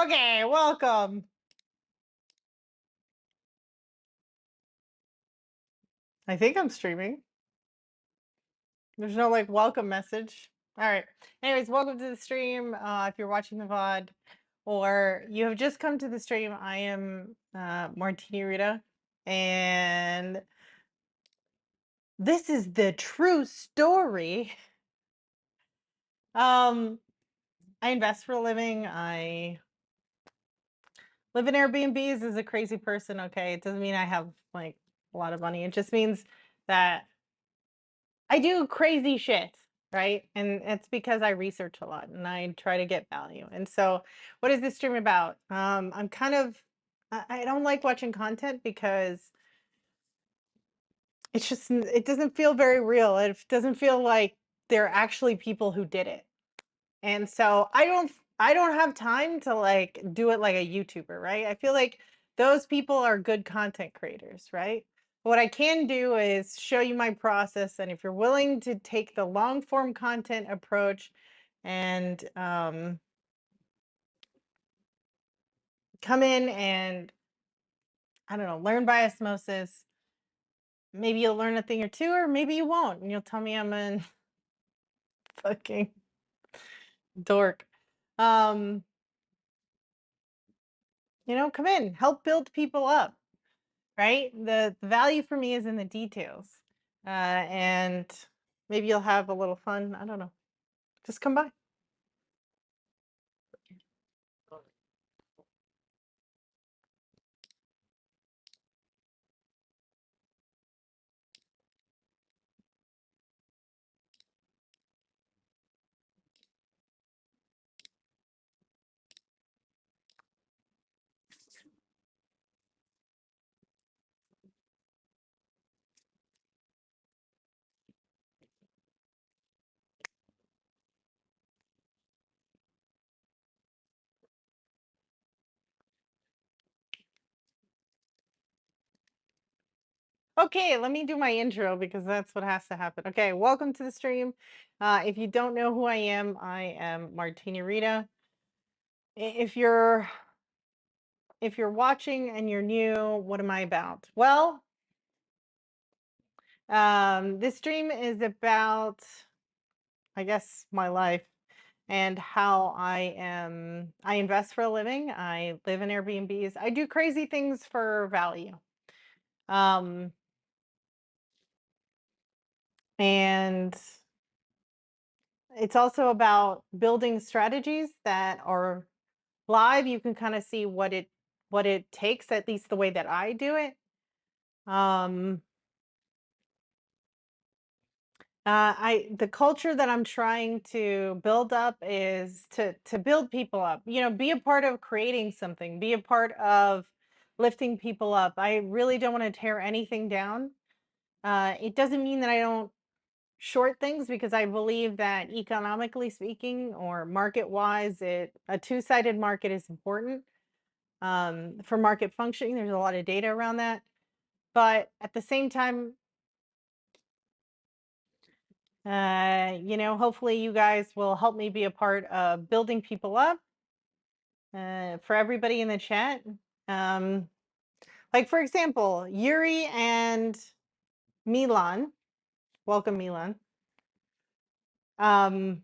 Okay, welcome. I think I'm streaming. There's no like welcome message. All right. Anyways, welcome to the stream. If you're watching the VOD or you have just come to the stream, I am Martini Rita, and this is the true story. Um, I invest for a living. I live in Airbnbs as a crazy person. Okay, it doesn't mean I have like a lot of money. It just means that I do crazy shit, right? And it's because I research a lot and I try to get value. And so, what is this stream about? I'm kind of I don't like watching content because it doesn't feel very real. It doesn't feel like there are actually people who did it. And so I don't have time to like do it like a YouTuber, right? I feel like those people are good content creators, right? What I can do is show you my process, and if you're willing to take the long form content approach and come in and I don't know, learn by osmosis, maybe you'll learn a thing or two, or maybe you won't, and you'll tell me I'm a fucking dork. Um, come in, help build people up. Right? The value for me is in the details. And maybe you'll have a little fun. I don't know. Just come by. Okay, let me do my intro because that's what has to happen. Okay, welcome to the stream. If you don't know who I am Martina Rita. If you're watching and you're new, what am I about? Well, this stream is about, I guess, my life and how I invest for a living. I live in Airbnbs. I do crazy things for value. Um and it's also about building strategies that are live. You can kind of see what it takes, at least the way that I do it. Um the culture that I'm trying to build up is to build people up. Be a part of creating something. Be a part of lifting people up. I really don't want to tear anything down. It doesn't mean that I don't short things, because I believe that economically speaking or market wise, a two-sided market is important for market functioning. There's a lot of data around that. But at the same time, hopefully you guys will help me be a part of building people up for everybody in the chat. Um, like, for example, Yuri and Milan. Welcome, Milan. Um,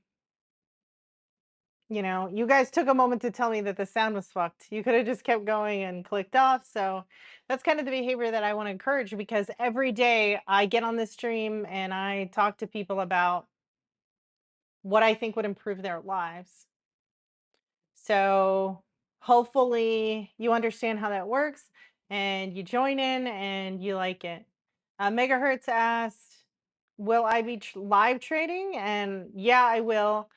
you guys took a moment to tell me that the sound was fucked. You could have just kept going and clicked off. So that's kind of the behavior that I want to encourage, because every day I get on this stream and I talk to people about what I think would improve their lives. So hopefully you understand how that works and you join in and you like it. Megahertz asked, will I be live trading? And yeah, I will.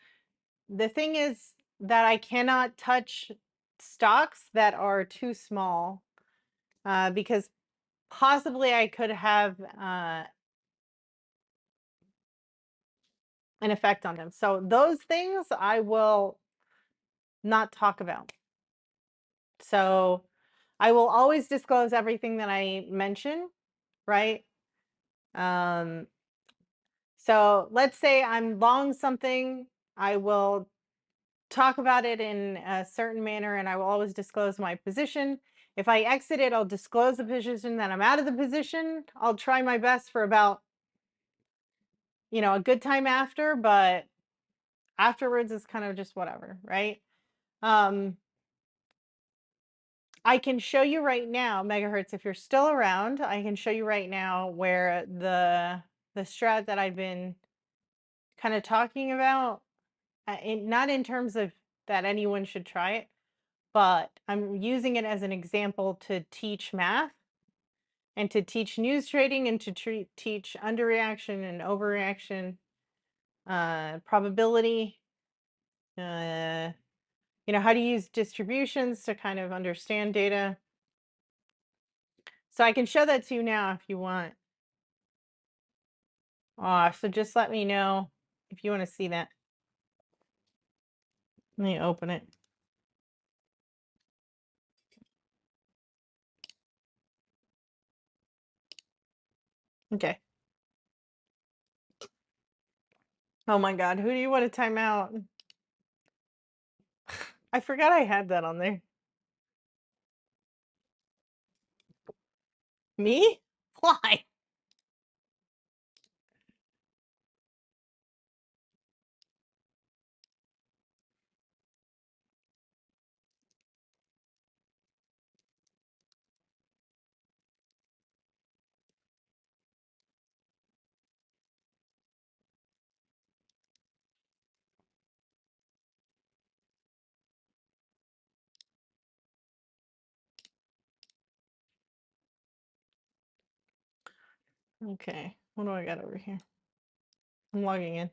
The thing is that I cannot touch stocks that are too small, because possibly I could have an effect on them. So those things I will not talk about. So I will always disclose everything that I mention, right? Um, so let's say I'm long something, I will talk about it in a certain manner, and I will always disclose my position. If I exit it, I'll disclose the position that I'm out of the position. I'll try my best for about, a good time after, but afterwards is kind of just whatever, right? Um, I can show you right now, megahertz, if you're still around, I can show you right now where the strat that I've been kind of talking about, not in terms of that anyone should try it, but I'm using it as an example to teach math and to teach news trading and to teach underreaction and overreaction, probability, uh, how to use distributions to kind of understand data. So I can show that to you now if you want. So just let me know if you want to see that. Let me open it. Okay. Oh my God, who do you want to time out? I forgot I had that on there. Me? Why? Okay. What do I got over here? I'm logging in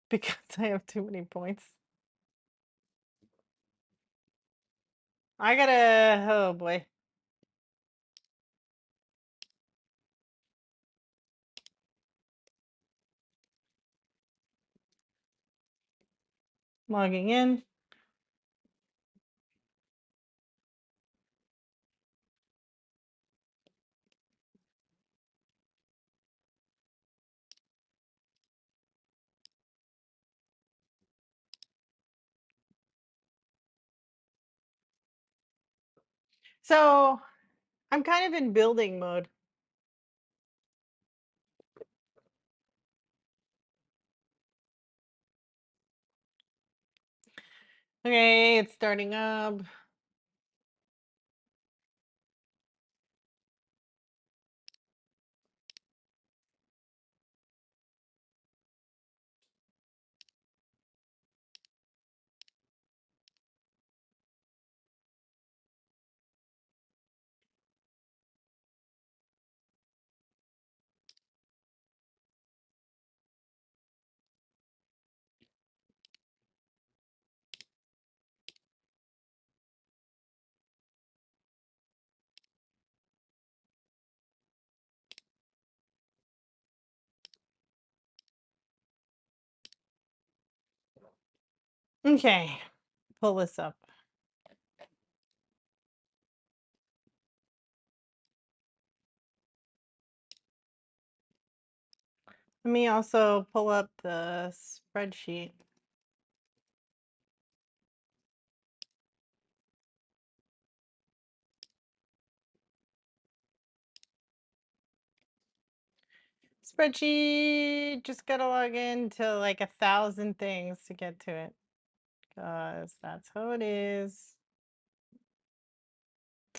because I have too many points. I gotta, oh boy. Logging in. So I'm kind of in building mode. Okay, it's starting up. Okay, pull this up. Let me also pull up the spreadsheet. Spreadsheet, just gotta log in to like 1,000 things to get to it. Because that's how it is.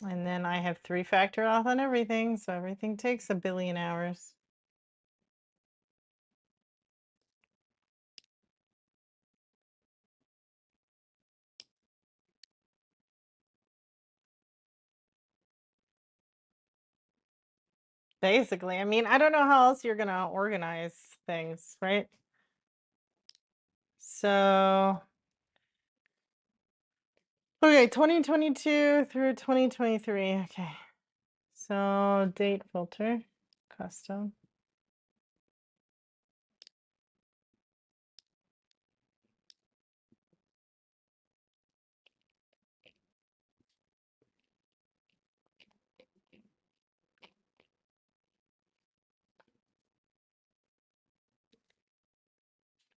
And then I have three-factor auth on everything, so everything takes a billion hours. Basically, I mean, I don't know how else you're gonna organize things, right? So, okay, 2022 through 2023. Okay. So, date filter, custom.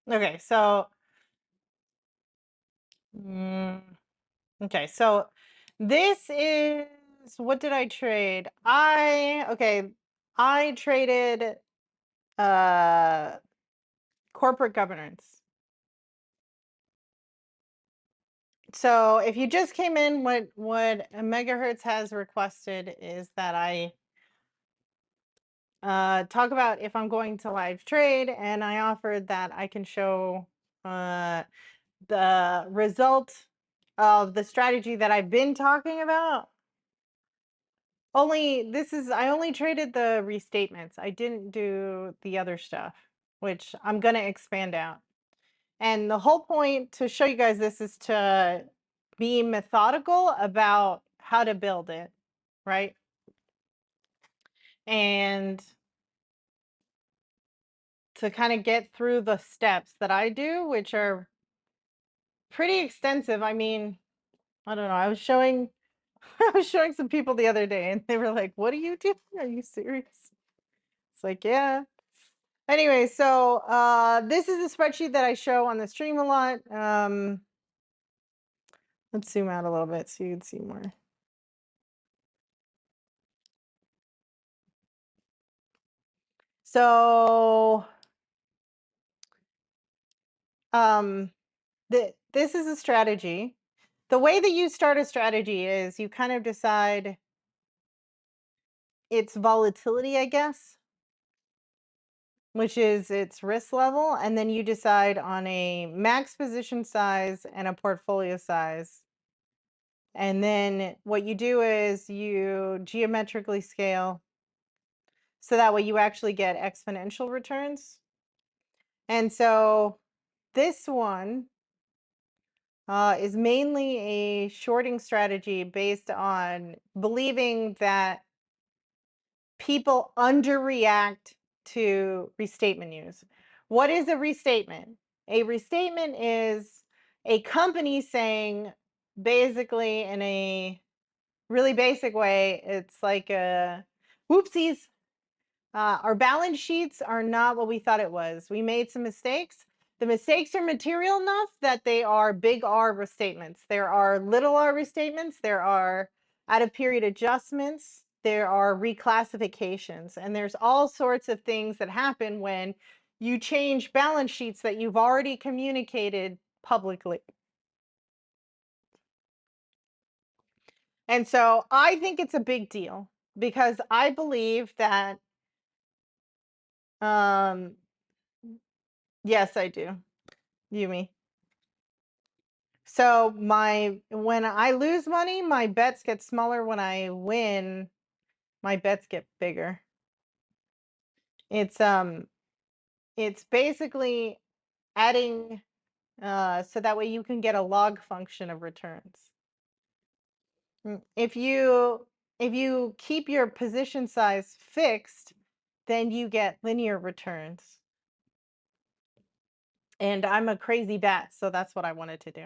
Okay, so Mm, okay, so this is what did I trade? I traded uh corporate governance. So if you just came in, what Megahertz has requested is that I talk about if I'm going to live trade, and I offered that I can show uh the result of the strategy that I've been talking about. I only traded the restatements. I didn't do the other stuff, which I'm going to expand out. And the whole point to show you guys this is to be methodical about how to build it, right? And to kind of get through the steps that I do, which are pretty extensive. I mean, I don't know. I was showing I was showing some people the other day and they were like, "What are you doing? Are you serious?" It's like, "Yeah." Anyway, so this is a spreadsheet that I show on the stream a lot. Let's zoom out a little bit so you can see more. So um, this is a strategy. The way that you start a strategy is you kind of decide its volatility, I guess, which is its risk level, and then you decide on a max position size and a portfolio size. And then what you do is you geometrically scale so that way you actually get exponential returns. And so this one is mainly a shorting strategy based on believing that people underreact to restatement news. What is a restatement? A restatement is a company saying, basically, in a really basic way, it's like a whoopsies. Our balance sheets are not what we thought it was. We made some mistakes. The mistakes are material enough that they are big R restatements. There are little r restatements. There are out of period adjustments. There are reclassifications. And there's all sorts of things that happen when you change balance sheets that you've already communicated publicly. And so I think it's a big deal because I believe that, um, yes, I do. Yumi. So when I lose money, my bets get smaller. When I win, my bets get bigger. It's it's basically adding so that way you can get a log function of returns. If you keep your position size fixed, then you get linear returns. And I'm a crazy bat, so that's what I wanted to do.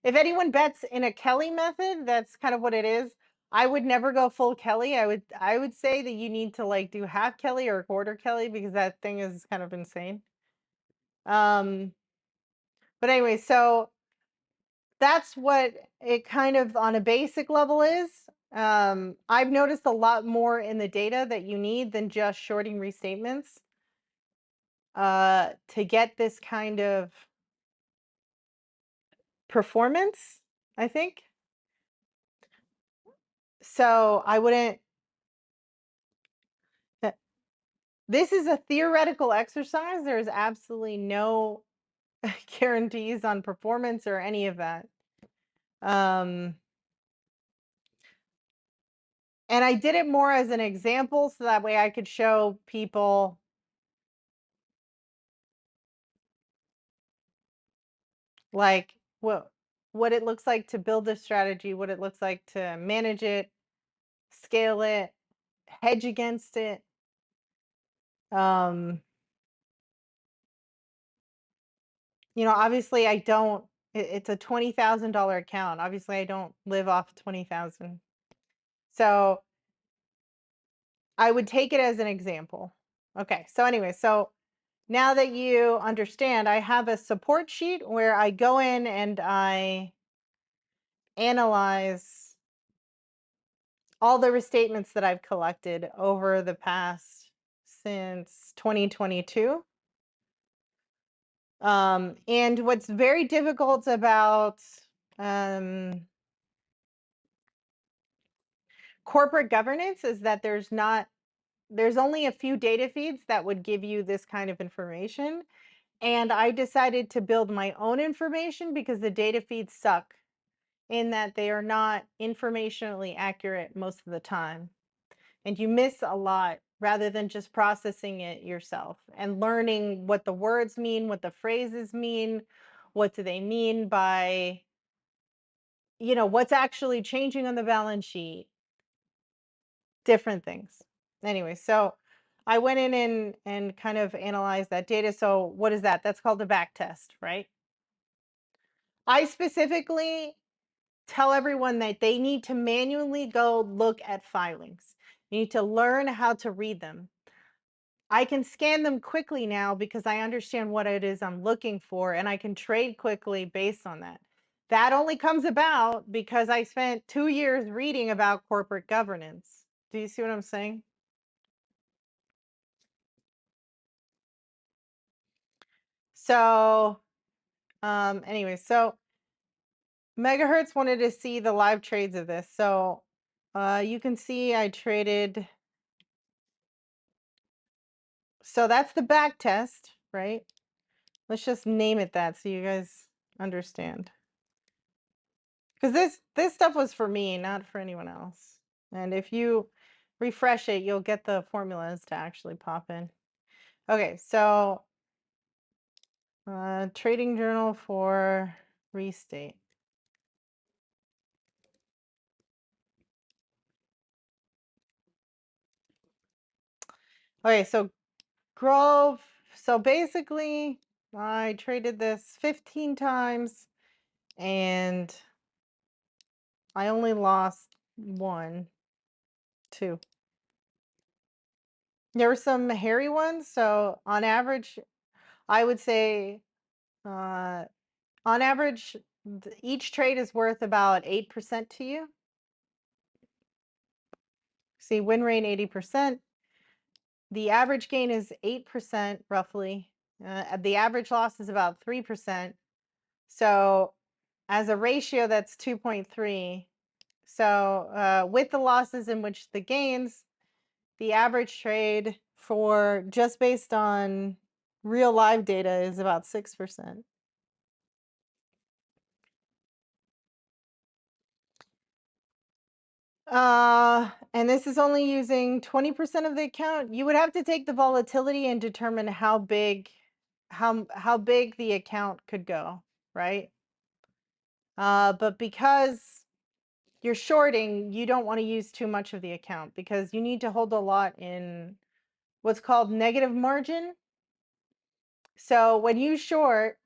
If anyone bets in a Kelly method, that's kind of what it is. I would never go full Kelly. I would say that you need to like do half Kelly or a quarter Kelly because that thing is kind of insane. Um, but anyway, so that's what it kind of on a basic level is. I've noticed a lot more in the data that you need than just shorting restatements to get this kind of performance, I think. So I wouldn't this is a theoretical exercise. There's absolutely no guarantees on performance or any of that. Um, and I did it more as an example so that way I could show people like what it looks like to build a strategy, what it looks like to manage it, scale it, hedge against it. Um, obviously I don't it's a $20,000 account. Obviously I don't live off 20,000. So I would take it as an example. Okay, so anyway, so now that you understand, I have a support sheet where I go in and I analyze all the restatements that I've collected over the past since 2022. And what's very difficult about um, corporate governance is that there's only a few data feeds that would give you this kind of information. And I decided to build my own information because the data feeds suck in that they are not informationally accurate most of the time. And you miss a lot rather than just processing it yourself and learning what the words mean, what the phrases mean, what do they mean by, what's actually changing on the balance sheet, different things. Anyway, so I went in and kind of analyzed that data. So what is that? That's called the back test, right? I specifically tell everyone that they need to manually go look at filings. You need to learn how to read them. I can scan them quickly now because I understand what it is I'm looking for and I can trade quickly based on that. That only comes about because I spent 2 years reading about corporate governance. Do you see what I'm saying? So, anyway, so Megahertz wanted to see the live trades of this. So, you can see I traded. So that's the back test, right? Let's just name it that so you guys understand. Because this stuff was for me, not for anyone else. And if you refresh it, you'll get the formulas to actually pop in. Okay, so trading journal for restate. Okay, so Grove. So basically, I traded this 15 times and I only lost one, two. There were some hairy ones. So on average, I would say uh, on average, each trade is worth about 8% to you. See, win rate 80%. The average gain is 8% roughly. The average loss is about 3%. So as a ratio, that's 2.3. So with the losses in which the gains, the average trade for just based on real live data is about 6%. And this is only using 20% of the account. You would have to take the volatility and determine how big the account could go, right? But because you're shorting, you don't want to use too much of the account because you need to hold a lot in what's called negative margin. So when you short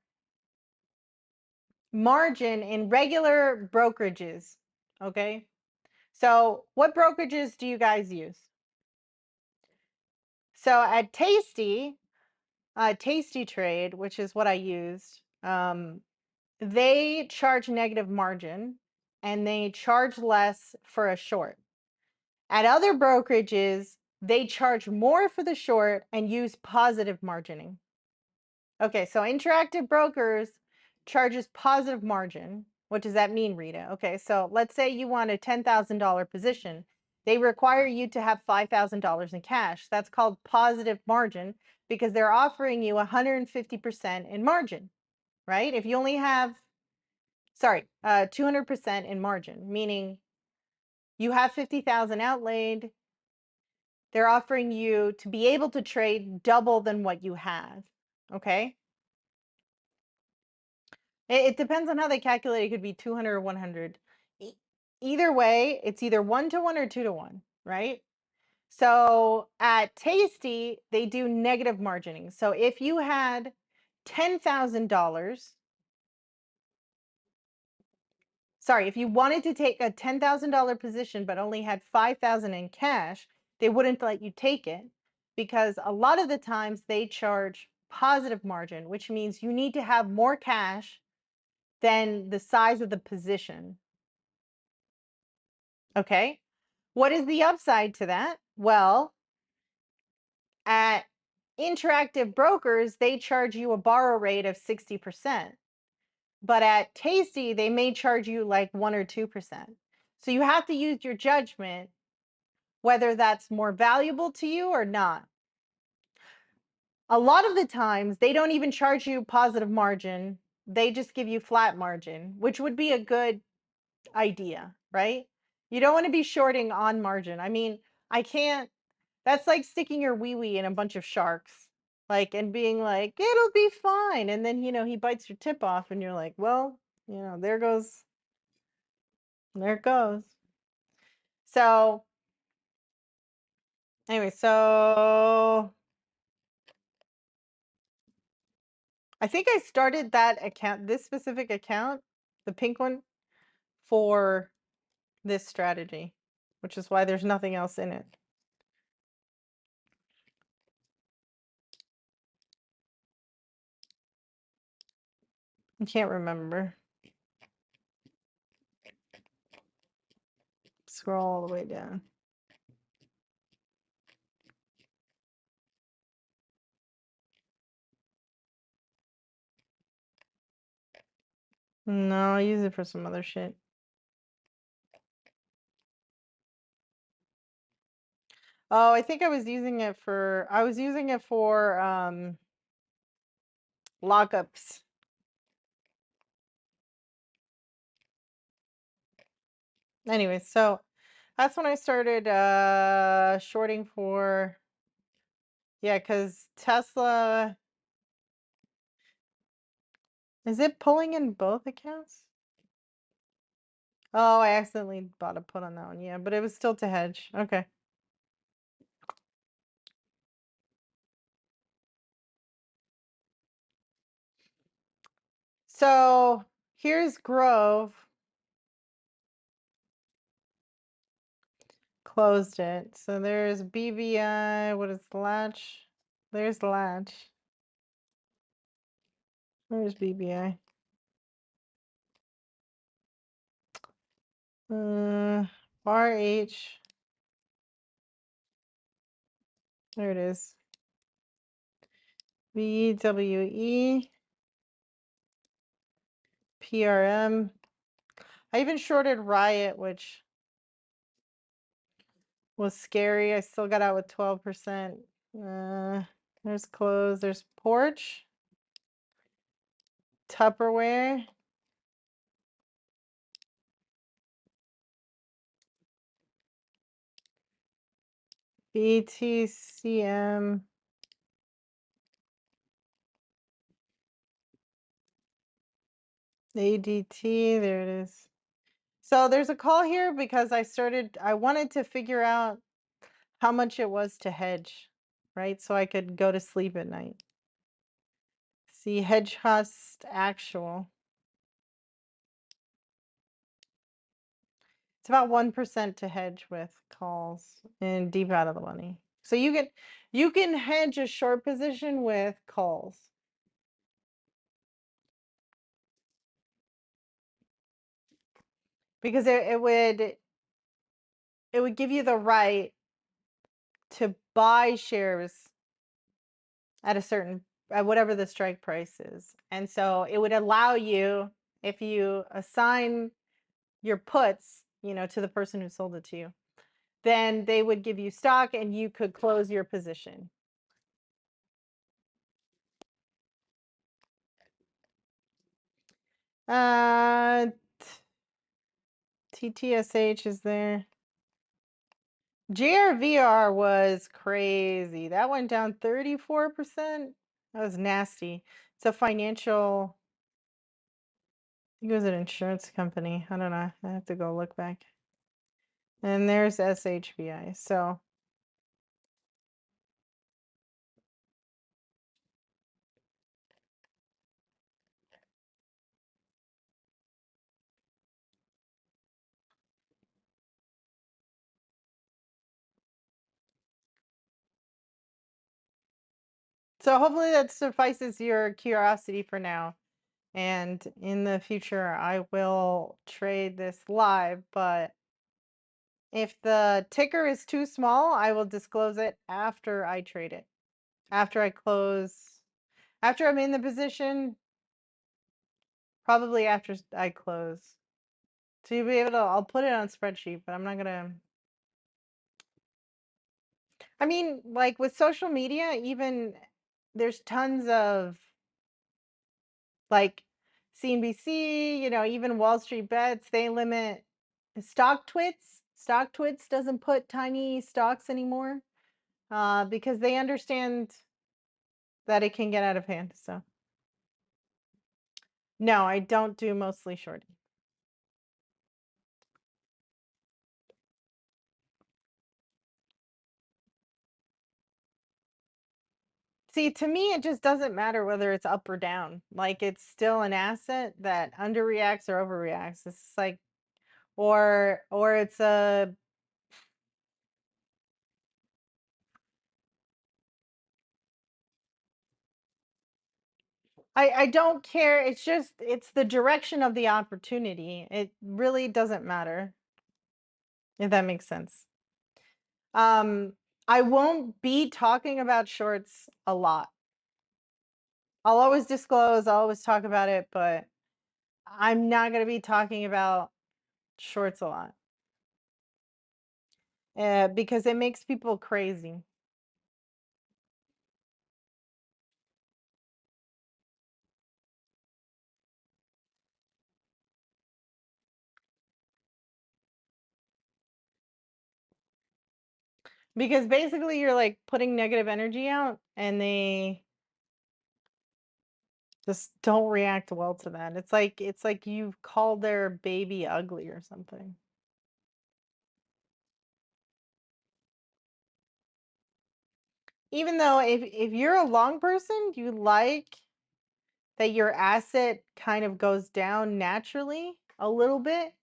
margin in regular brokerages, okay? So what brokerages do you guys use? So at Tasty Trade, which is what I used, they charge negative margin and they charge less for a short. At other brokerages, they charge more for the short and use positive margining. Okay, so Interactive Brokers charges positive margin. What does that mean, Rita? Okay, so let's say you want a $10,000 position. They require you to have $5,000 in cash. That's called positive margin because they're offering you 150% in margin, right? If you only have, sorry, 200% in margin, meaning you have 50,000 outlaid, they're offering you to be able to trade double than what you have, okay? It depends on how they calculate. It could be 200 or 100. Either way, it's either 1 to 1 or 2 to 1, right? So at Tasty, they do negative margining. So if you had $10,000, sorry, if you wanted to take a $10,000 position but only had 5,000 in cash, they wouldn't let you take it because a lot of the times they charge positive margin, which means you need to have more cash than the size of the position. Okay. What is the upside to that? Well, at Interactive Brokers, they charge you a borrow rate of 60%. But at Tasty, they may charge you like 1 or 2%. So you have to use your judgment whether that's more valuable to you or not. A lot of the times, they don't even charge you positive margin. They just give you flat margin, which would be a good idea, right? You don't want to be shorting on margin. I mean, I can't, that's like sticking your wee wee in a bunch of sharks, like, and being like, it'll be fine. And then, he bites your tip off, and you're like, well, there it goes. So, anyway, so I think I started that account, this specific account, the pink one, for this strategy, which is why there's nothing else in it. I can't remember. Scroll all the way down. No, I use it for some other shit. Oh, I think I was using it for lockups. Anyway, so that's when I started shorting for, yeah, because Tesla, is it pulling in both accounts? Oh, I accidentally bought a put on that one. Yeah, but it was still to hedge. Okay. So here's Grove. Closed it. So there's BVI. What is the latch? There's the latch. Where's BBI? RH. There it is. VWE. PRM. I even shorted Riot, which was scary. I still got out with 12%. There's clothes. There's Porch. Tupperware. BTCM. ADT. There it is. So there's a call here because I wanted to figure out how much it was to hedge, right? So I could go to sleep at night. See, hedge cost actual. It's about 1% to hedge with calls and deep out of the money. So you can hedge a short position with calls. Because it would give you the right to buy shares at a certain, at whatever the strike price is. And so it would allow you, if you assign your puts, to the person who sold it to you, then they would give you stock and you could close your position. TTSH is there. JRVR was crazy. That went down 34%. That was nasty. It's a financial, I think it was an insurance company. I don't know. I have to go look back. And there's SHBI. So So hopefully that suffices your curiosity for now. And in the future, I will trade this live. But if the ticker is too small, I will disclose it after I trade it. After I close, after I'm in the position, probably after I close. So you'll be able to, I'll put it on spreadsheet, but I'm not gonna, I mean, like with social media, even there's tons of like CNBC, even Wall Street Bets, they limit stock twits. Stock twits doesn't put tiny stocks anymore because they understand that it can get out of hand. So no, I don't do mostly shorting. See, to me, it just doesn't matter whether it's up or down. Like it's still an asset that underreacts or overreacts. It's like, or it's a I don't care. It's just it's the direction of the opportunity. It really doesn't matter if that makes sense. Um I won't be talking about shorts a lot. I'll always disclose, I'll always talk about it, but I'm not going to be talking about shorts a lot. Because it makes people crazy. Because basically you're like putting negative energy out and they just don't react well to that. It's like you've called their baby ugly or something. Even though if you're a long person, you like that your asset kind of goes down naturally a little bit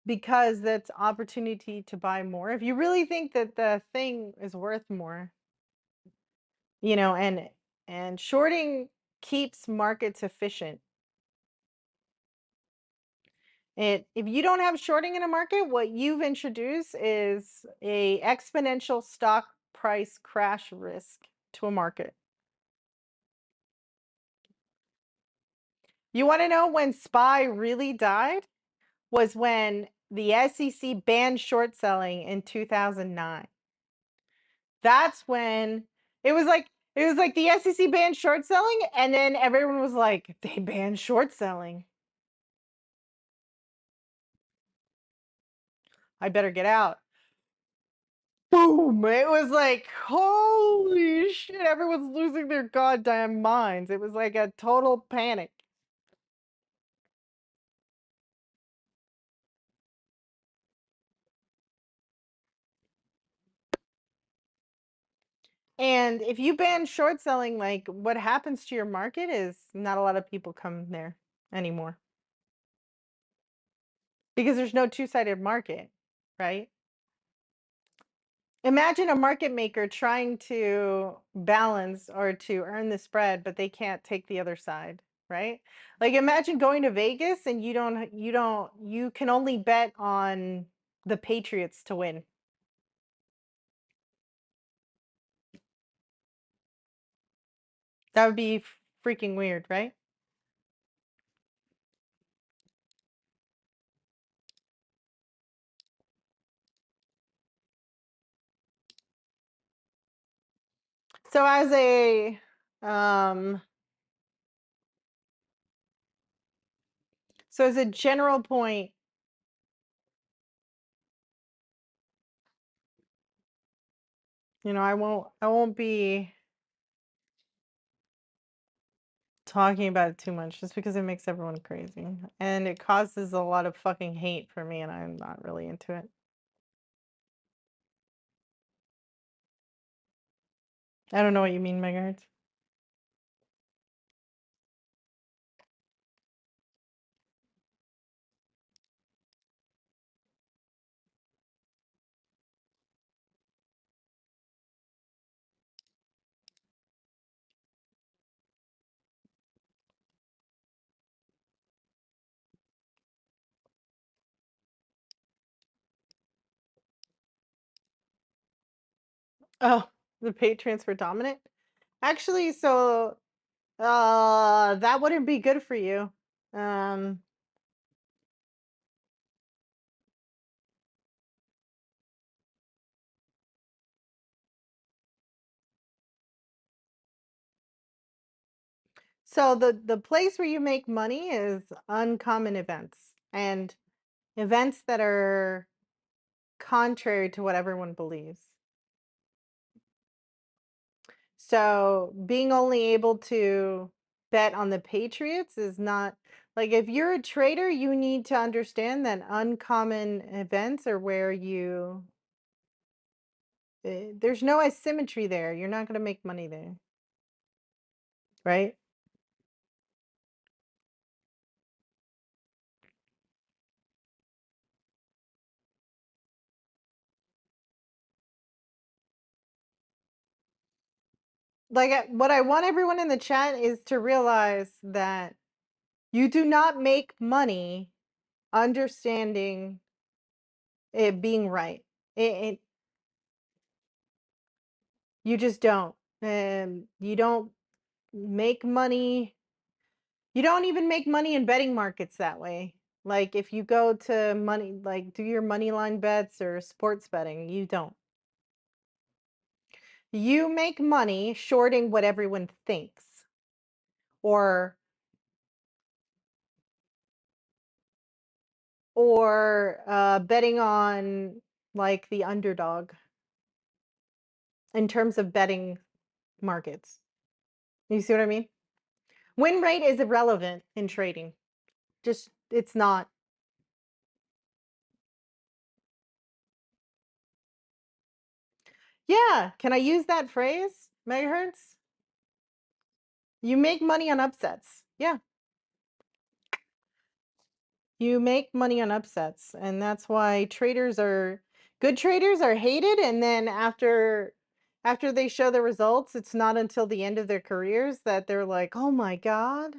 because that's opportunity to buy more. If you really think that the thing is worth more, you know, and shorting keeps markets efficient. It if you don't have shorting in a market, what you've introduced is a exponential stock price crash risk to a market. You want to know when SPY really died? Was when the SEC banned short selling in 2009. That's when it was like the SEC banned short selling and then everyone was like they banned short selling. I better get out. Boom. It was like holy shit, everyone's losing their goddamn minds. It was like a total panic. And if you ban short selling, like what happens to your market is not a lot of people come there anymore. Because there's no two-sided market, right? Imagine a market maker trying to balance or to earn the spread, but they can't take the other side, right? Like imagine going to Vegas and you can only bet on the Patriots to win. That would be freaking weird, right? So um as a general point, I won't be talking about it too much just because it makes everyone crazy and it causes a lot of fucking hate for me and I'm not really into it. I don't know what you mean, megahertz. Oh, the pay transfer dominant? Actually, so that wouldn't be good for you. Um so the place where you make money is uncommon events and events that are contrary to what everyone believes. So being only able to bet on the Patriots is not like if you're a trader, you need to understand that uncommon events are where there's no asymmetry there. You're not going to make money there, right? Like what I want everyone in the chat is to realize that you do not make money understanding it being right. It you just don't. You don't make money. You don't even make money in betting markets that way. Like if you go to money, like do your money line bets or sports betting, you don't. You make money shorting what everyone thinks or betting on like the underdog in terms of betting markets. You see what I mean? Win rate is irrelevant in trading. Just it's not. Yeah, can I use that phrase? Megahertz? You make money on upsets. Yeah. You make money on upsets, and that's why traders are good traders are hated, and then after they show the results, it's not until the end of their careers that they're like, "Oh my god."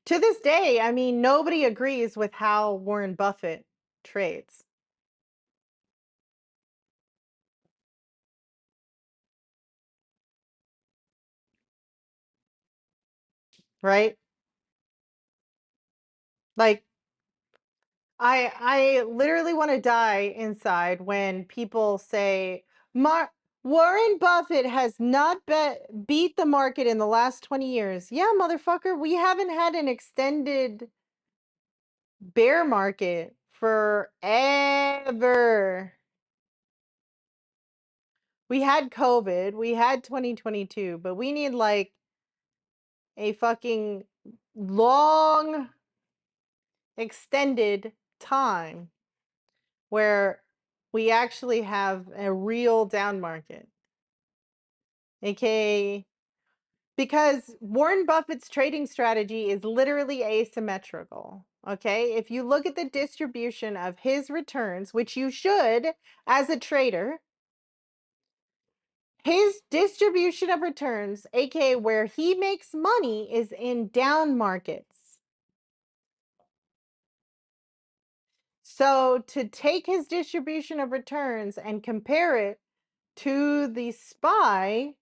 To this day, I mean, nobody agrees with how Warren Buffett trades, right? Like I literally want to die inside when people say Warren Buffett has not beat the market in the last 20 years. Yeah, motherfucker, we haven't had an extended bear market forever. We had COVID, we had 2022, but we need like a fucking long extended time where we actually have a real down market, aka because Warren Buffett's trading strategy is literally asymmetrical. Okay, if you look at the distribution of his returns, which you should as a trader, his distribution of returns, aka where he makes money, is in down markets. So to take his distribution of returns and compare it to the SPY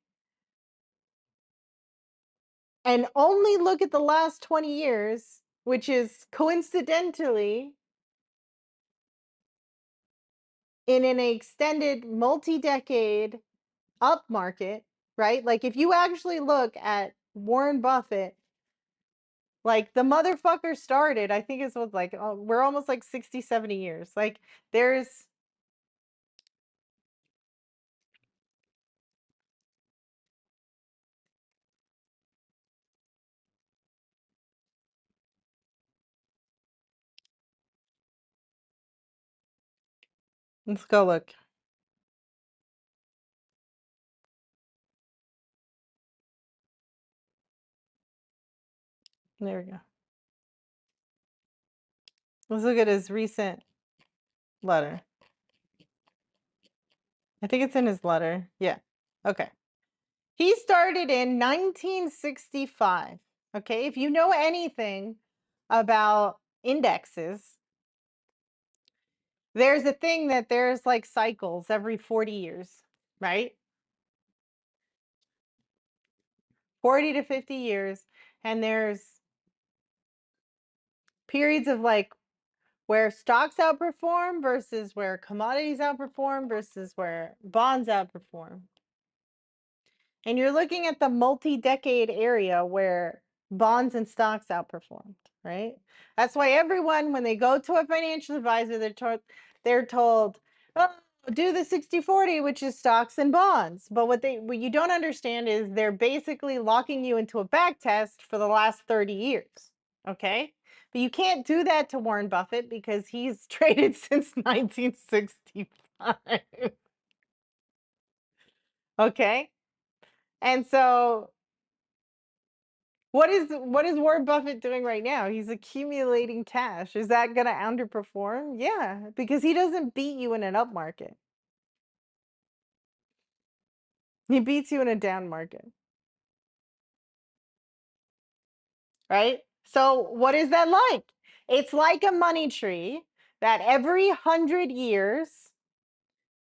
and only look at the last 20 years, which is coincidentally in an extended multi-decade up market, right? Like if you actually look at Warren Buffett, like the motherfucker started, I think it was like, oh, we're almost like 60, 70 years. Like there's, let's go look. There we go. Let's look at his recent letter. I think it's in his letter. Yeah. Okay. He started in 1965. Okay. If you know anything about indexes, there's a thing that there's like cycles every 40 years, right? 40 to 50 years. And there's periods of like where stocks outperform versus where commodities outperform versus where bonds outperform. And you're looking at the multi-decade area where bonds and stocks outperformed, right? That's why everyone, when they go to a financial advisor, they're told, oh, do the 60/40, which is stocks and bonds. But what you don't understand is they're basically locking you into a back test for the last 30 years. Okay. But you can't do that to Warren Buffett because he's traded since 1965. Okay. And so what is Warren Buffett doing right now? He's accumulating cash. Is that going to underperform? Yeah, because he doesn't beat you in an up market. He beats you in a down market, right? So what is that like? It's like a money tree that every 100 years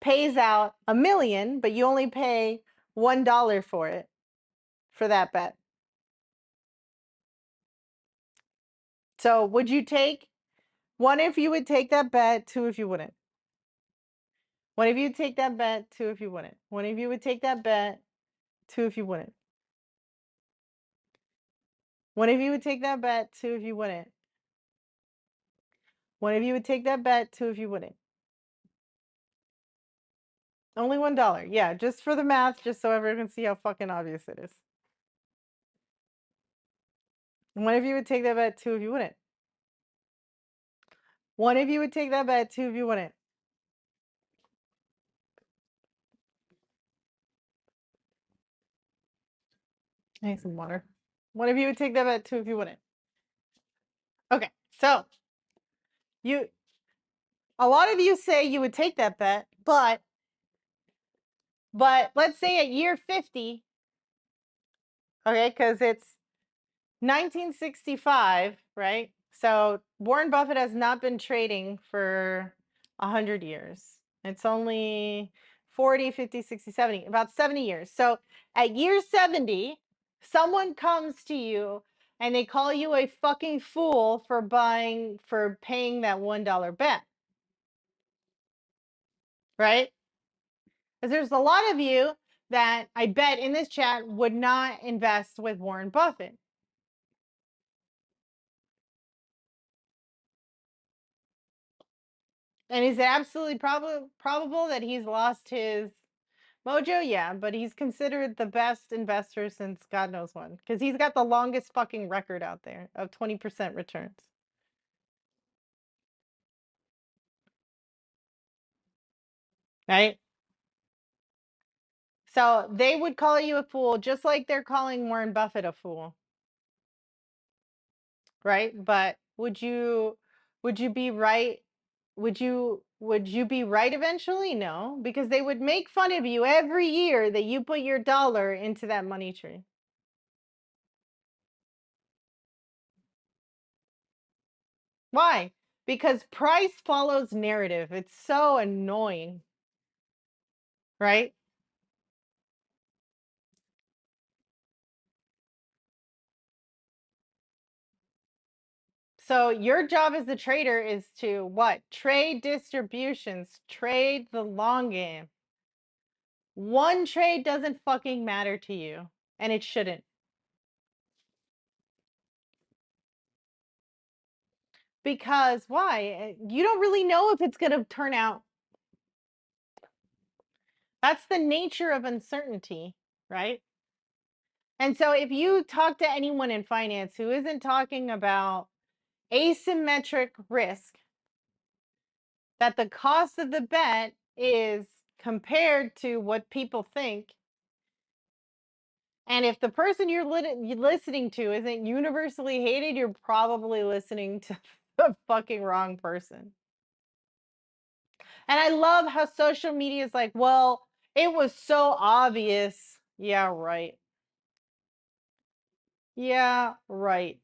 pays out 1 million, but you only pay $1 for it, for that bet. So would you take one if you would take that bet, two if you wouldn't? One of you would take that bet, two if you wouldn't. One of you would take that bet, two if you wouldn't. One of you would take that bet, two if you wouldn't. One of you would take that bet, two if you wouldn't. Only $1. Yeah, just for the math, just so everyone can see how fucking obvious it is. One of you would take that bet, two if you wouldn't. One of you would take that bet, two if you wouldn't. I need some water. One of you would take that bet, two if you wouldn't. Okay, so you, a lot of you say you would take that bet, but let's say at year 50, okay, because it's 1965, right? So Warren Buffett has not been trading for 100 years. It's only 40, 50, 60, 70, about 70 years. So at year 70, someone comes to you and they call you a fucking fool for paying that $1 bet, right? Because there's a lot of you that I bet in this chat would not invest with Warren Buffett. And is it absolutely probable that he's lost his mojo? Yeah, but he's considered the best investor since God knows when. Because he's got the longest fucking record out there of 20% returns. Right? So they would call you a fool just like they're calling Warren Buffett a fool. Right? But would you be right? Would you be right eventually? No, because they would make fun of you every year that you put your dollar into that money tree. Why? Because price follows narrative. It's so annoying, right? So your job as a trader is to what? Trade distributions, trade the long game. One trade doesn't fucking matter to you, and it shouldn't. Because why? You don't really know if it's going to turn out. That's the nature of uncertainty, right? And so if you talk to anyone in finance who isn't talking about asymmetric risk, that the cost of the bet is compared to what people think. And if the person you're listening to isn't universally hated, you're probably listening to the fucking wrong person. And I love how social media is like, well, it was so obvious. Yeah, right. Yeah, right.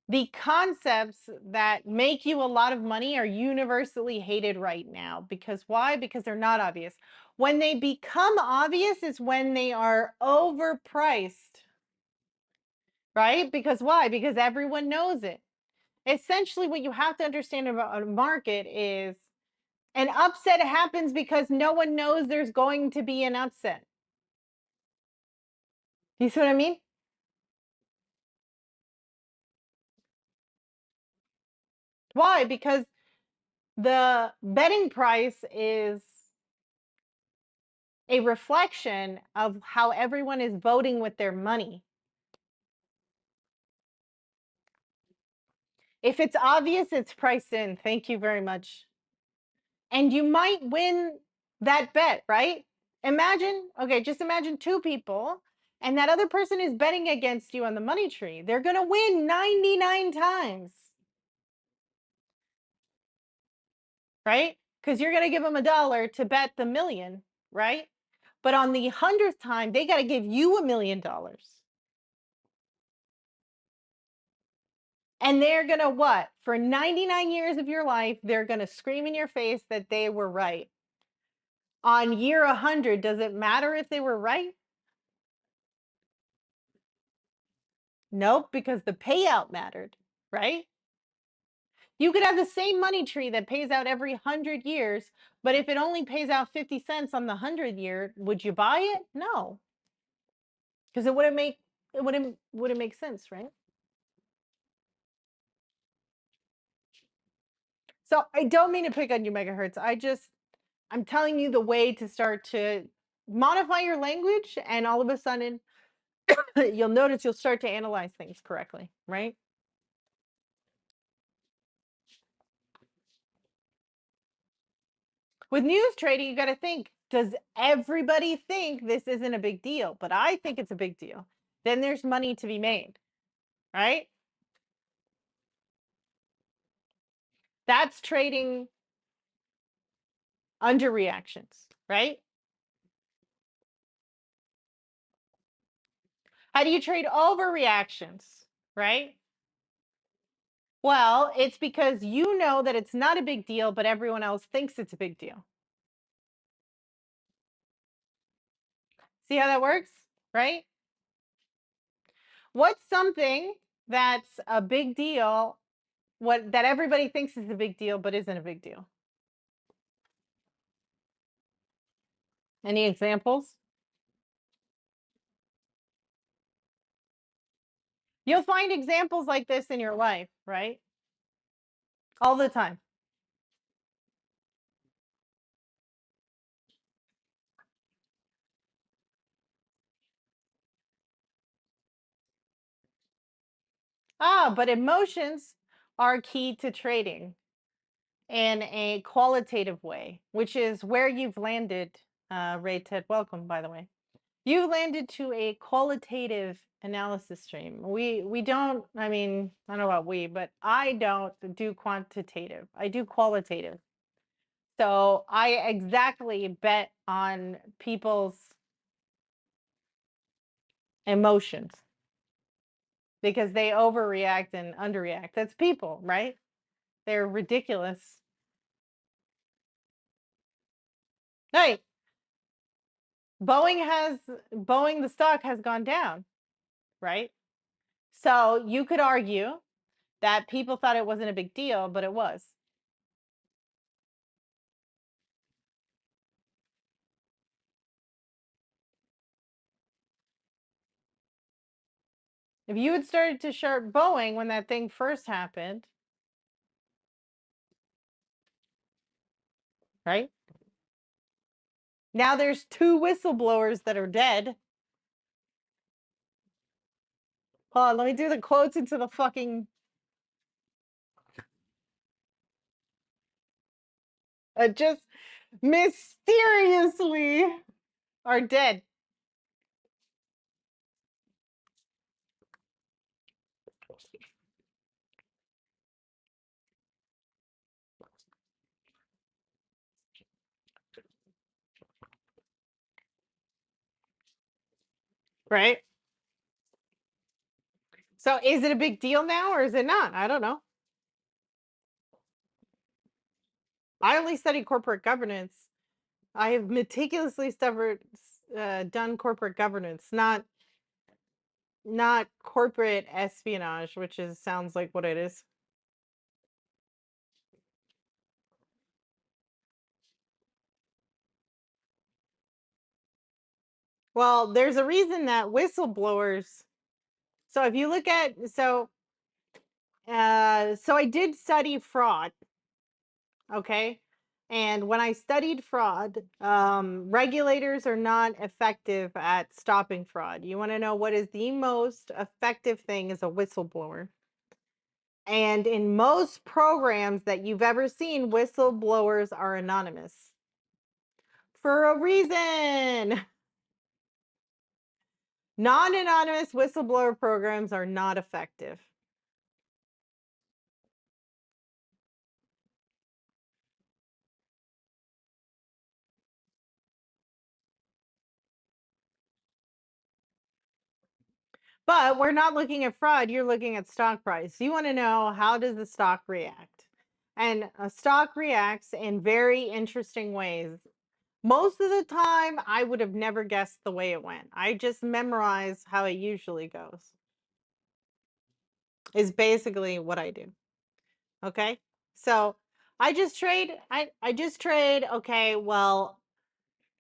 The concepts that make you a lot of money are universally hated right now. Because why? Because they're not obvious. When they become obvious is when they are overpriced, right? Because why? Because everyone knows it. Essentially, what you have to understand about a market is an upset happens because no one knows there's going to be an upset. You see what I mean? Why? Because the betting price is a reflection of how everyone is voting with their money. If it's obvious, it's priced in. Thank you very much. And you might win that bet, right? Imagine, okay, just imagine two people and that other person is betting against you on the money tree. They're going to win 99 times, right? Because you're going to give them $1 to bet the million, right? But on the 100th time, they got to give you $1,000,000. And they're going to what? For 99 years of your life, they're going to scream in your face that they were right. On year 100, does it matter if they were right? Nope, because the payout mattered, right? You could have the same money tree that pays out every 100 years, but if it only pays out 50 cents on the 100 year, would you buy it? No, because it wouldn't make sense, right? So I don't mean to pick on you, megahertz. I'm telling you the way to start to modify your language, and all of a sudden, you'll notice you'll start to analyze things correctly, right? With news trading, you got to think, does everybody think this isn't a big deal? But I think it's a big deal. Then there's money to be made, right? That's trading underreactions, right? How do you trade overreactions, right? Well, it's because you know that it's not a big deal, but everyone else thinks it's a big deal. See how that works, right? What's something that's a big deal, what that everybody thinks is a big deal, but isn't a big deal? Any examples? You'll find examples like this in your life, right? All the time. But emotions are key to trading in a qualitative way, which is where you've landed, Ray Ted. Welcome, by the way. You landed to a qualitative analysis stream. We don't, I mean, I don't know about we, but I don't do quantitative. I do qualitative. So I exactly bet on people's emotions because they overreact and underreact. That's people, right? They're ridiculous. Right. Boeing the stock has gone down, right? So you could argue that people thought it wasn't a big deal, but it was. If you had started to short Boeing when that thing first happened, right? Now there's two whistleblowers that are dead. Hold on, let me do the quotes into the fucking just mysteriously are dead, right? So is it a big deal now or is it not? I don't know. I only study corporate governance. I have meticulously done corporate governance, not corporate espionage, which is sounds like what it is. Well, there's a reason that whistleblowers. So if you look at so I did study fraud, okay? And when I studied fraud, regulators are not effective at stopping fraud. You want to know what is the most effective thing is a whistleblower. And in most programs that you've ever seen, whistleblowers are anonymous for a reason. Non anonymous whistleblower programs are not effective. But we're not looking at fraud, you're looking at stock price. You want to know how does the stock react? And a stock reacts in very interesting ways. Most of the time, I would have never guessed the way it went. I just memorize how it usually goes, is basically what I do. Okay. So I just trade. Okay. Well,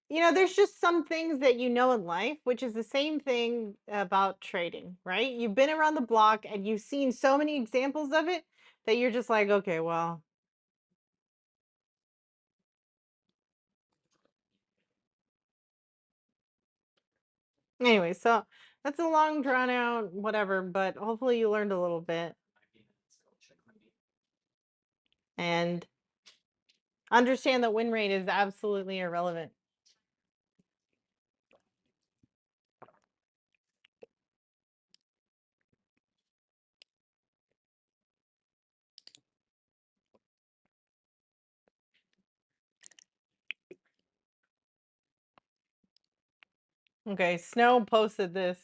there's just some things that you know in life, which is the same thing about trading, right? You've been around the block and you've seen so many examples of it that you're just like, okay, well, anyway, so that's a long drawn out whatever, but hopefully you learned a little bit and understand that win rate is absolutely irrelevant. Okay, Snow posted this.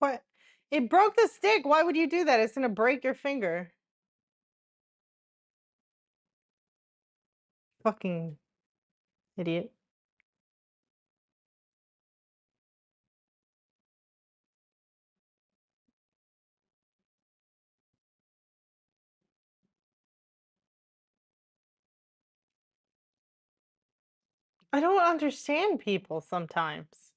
What? It broke the stick. Why would you do that? It's gonna break your finger. Fucking idiot. I don't understand people sometimes.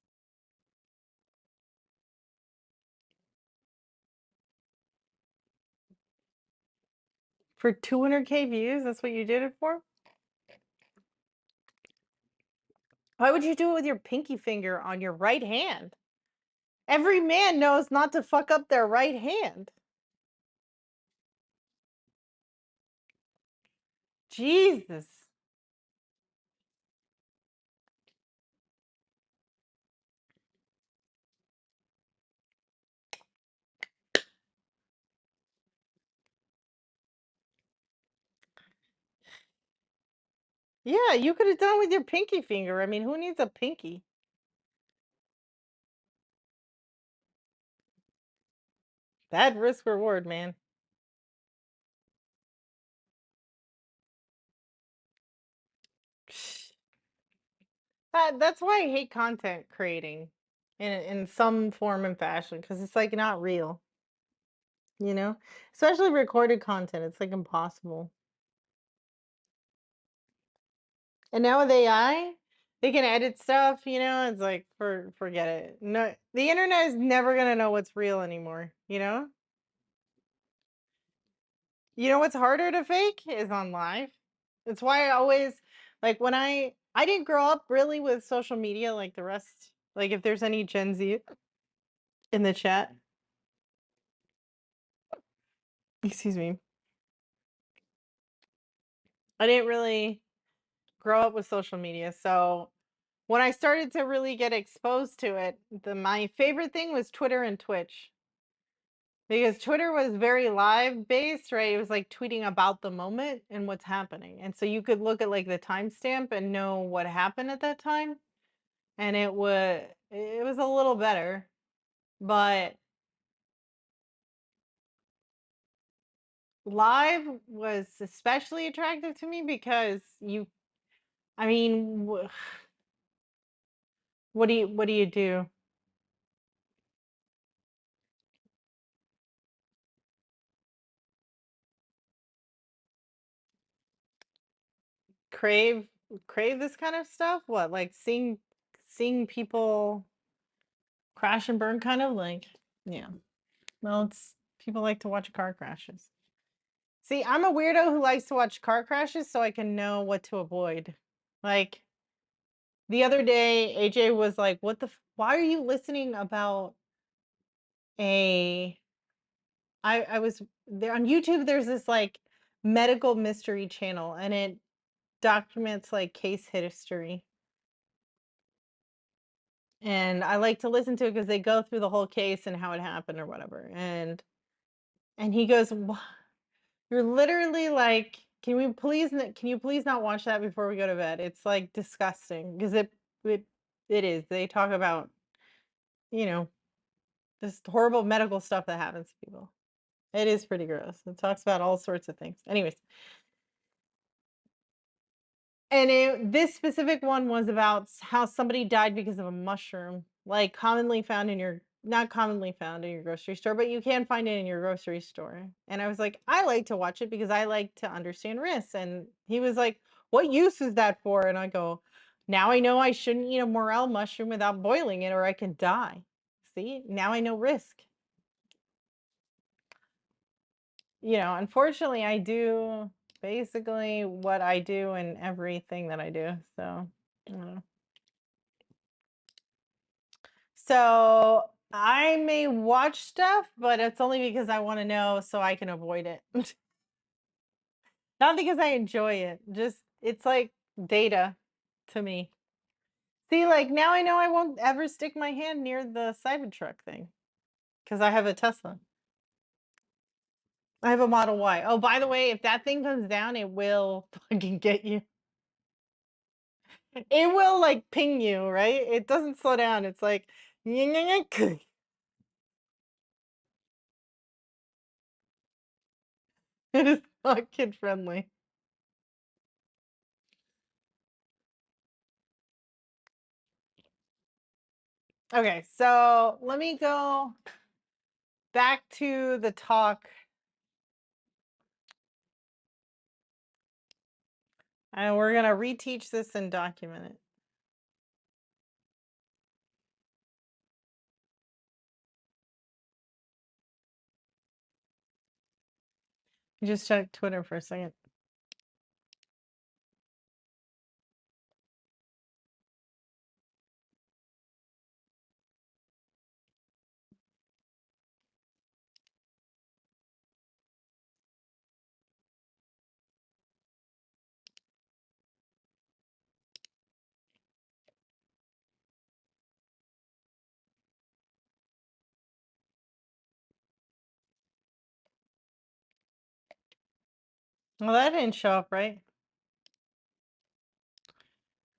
For 200K views, that's what you did it for? Why would you do it with your pinky finger on your right hand? Every man knows not to fuck up their right hand. Jesus. Yeah, you could have done with your pinky finger. I mean, who needs a pinky? Bad risk reward, man. That's why I hate content creating in some form and fashion because it's like not real, you know? Especially recorded content. It's like impossible. And now with AI, they can edit stuff, it's like forget it. No, the internet is never gonna know what's real anymore, you know? You know what's harder to fake is on live. It's why I always like when I didn't grow up really with social media like the rest. Like if there's any Gen Z in the chat, excuse me. I didn't really grow up with social media. So when I started to really get exposed to it, my favorite thing was Twitter and Twitch. Because Twitter was very live based, right? It was like tweeting about the moment and what's happening. And so you could look at like the timestamp and know what happened at that time. And it was a little better. But live was especially attractive to me because I mean, what do you do? Crave crave this kind of stuff? What, like seeing people crash and burn kind of like, yeah. Well, it's people like to watch car crashes. See, I'm a weirdo who likes to watch car crashes so I can know what to avoid. Like the other day, AJ was like, "What the? Why are you listening about a?" I was there on YouTube. There's this like medical mystery channel, and it documents like case history. And I like to listen to it because they go through the whole case and how it happened or whatever. And he goes, you're literally like, can you please not watch that before we go to bed? It's like disgusting because it it is. They talk about, you know, this horrible medical stuff that happens to people. It is pretty gross. It talks about all sorts of things. Anyways, and this specific one was about how somebody died because of a mushroom, like commonly found in your not commonly found in your grocery store, but you can find it in your grocery store. And I was like, I like to watch it because I like to understand risks. And he was like, what use is that for? And I go, now I know I shouldn't eat a morel mushroom without boiling it or I can die. See, now I know risk. Unfortunately, I do basically what I do in everything that I do. So, I don't know. So I may watch stuff, but it's only because I want to know so I can avoid it. Not because I enjoy it. Just it's like data to me. See, like now I know I won't ever stick my hand near the Cybertruck thing because I have a Tesla. I have a Model Y. Oh, by the way, if that thing comes down, it will fucking get you. It will like ping you, right? It doesn't slow down. It's like it is not kid friendly. Okay, so let me go back to the talk. And we're gonna reteach this and document it. Just check Twitter for a second. Well, that didn't show up, right?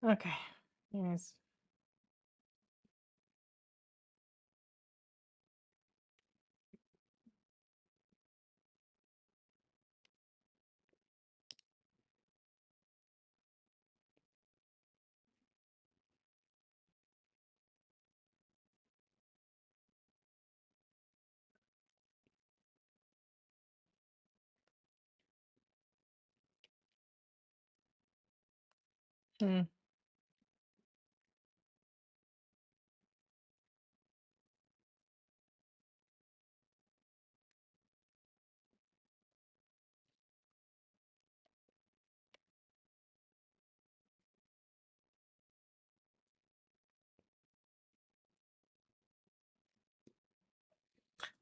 Okay. Yes. Hmm.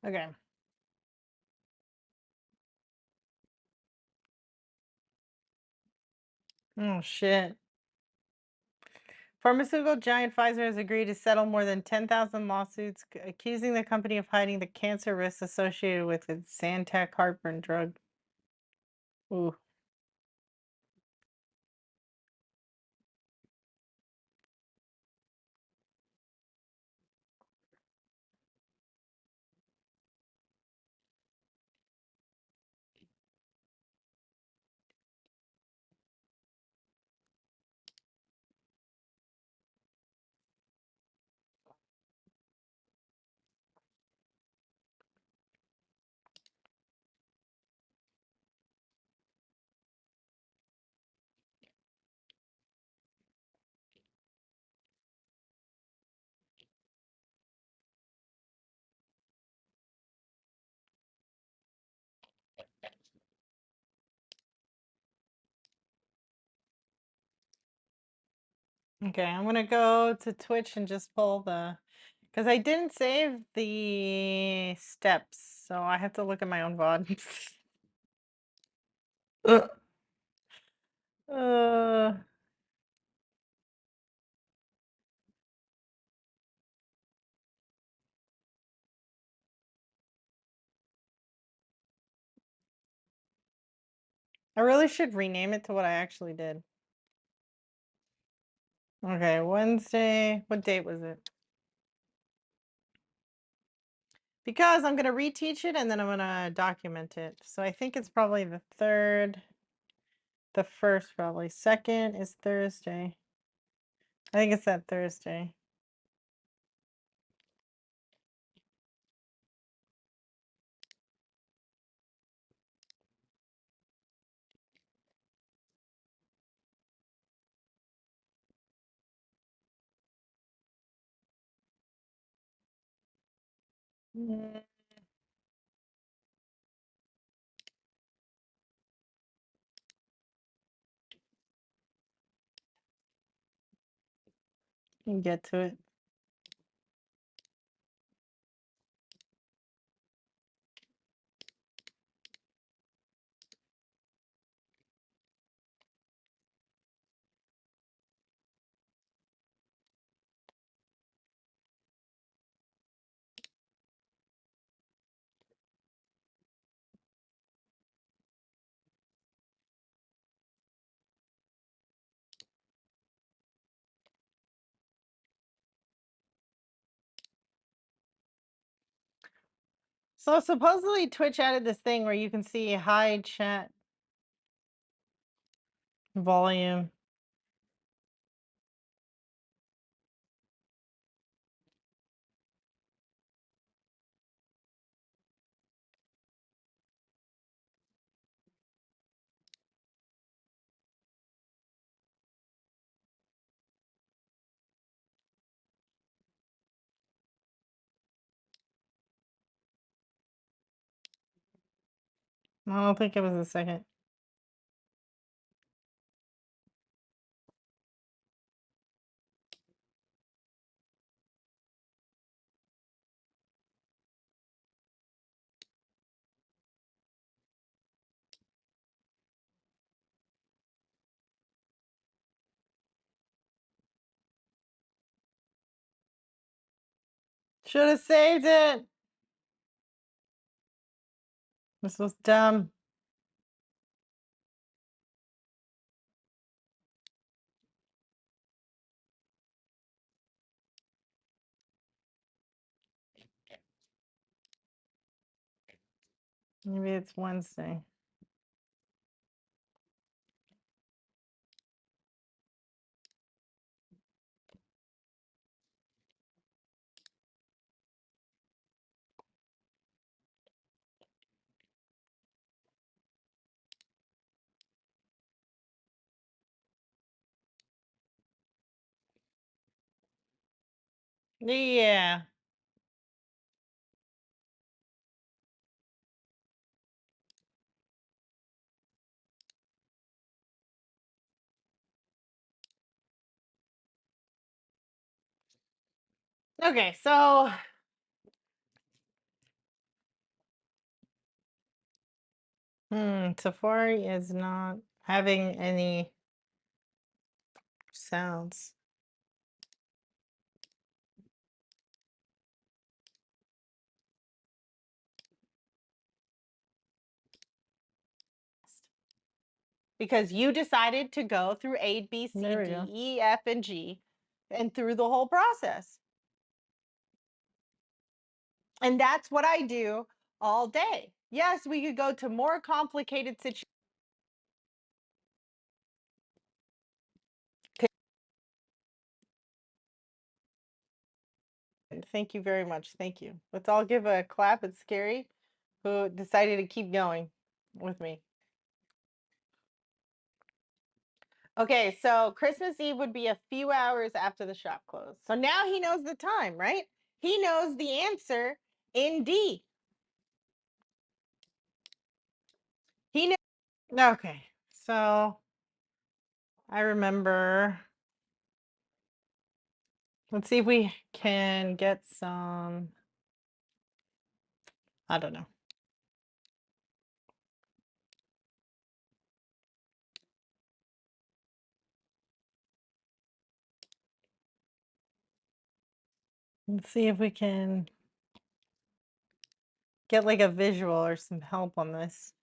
Okay. Oh shit. Pharmaceutical giant Pfizer has agreed to settle more than 10,000 lawsuits accusing the company of hiding the cancer risks associated with its Zantac heartburn drug. Ooh. Okay, I'm gonna go to Twitch and just pull the because I didn't save the steps, so I have to look at my own VOD. uh, I really should rename it to what I actually did. Okay, Wednesday. What date was it? Because I'm gonna reteach it and then I'm gonna document it. So I think it's probably the third, the first probably. Second is Thursday. I think it's that Thursday. Mm, can get to it. So supposedly Twitch added this thing where you can see high chat volume. I don't think it was the second. Should have saved it. This was dumb. Maybe it's Wednesday. Yeah. Okay, so Safari is not having any sounds. Because you decided to go through A, B, C, There we D, go. E, F, and G, and through the whole process. And that's what I do all day. Yes, we could go to more complicated situations. Thank you very much. Thank you. Let's all give a clap. It's scary who decided to keep going with me. Okay, so Christmas Eve would be a few hours after the shop closed. So now he knows the time, right? He knows the answer in D. He knows. Okay, so I remember. Let's see if we can get some. I don't know. Let's see if we can get like a visual or some help on this.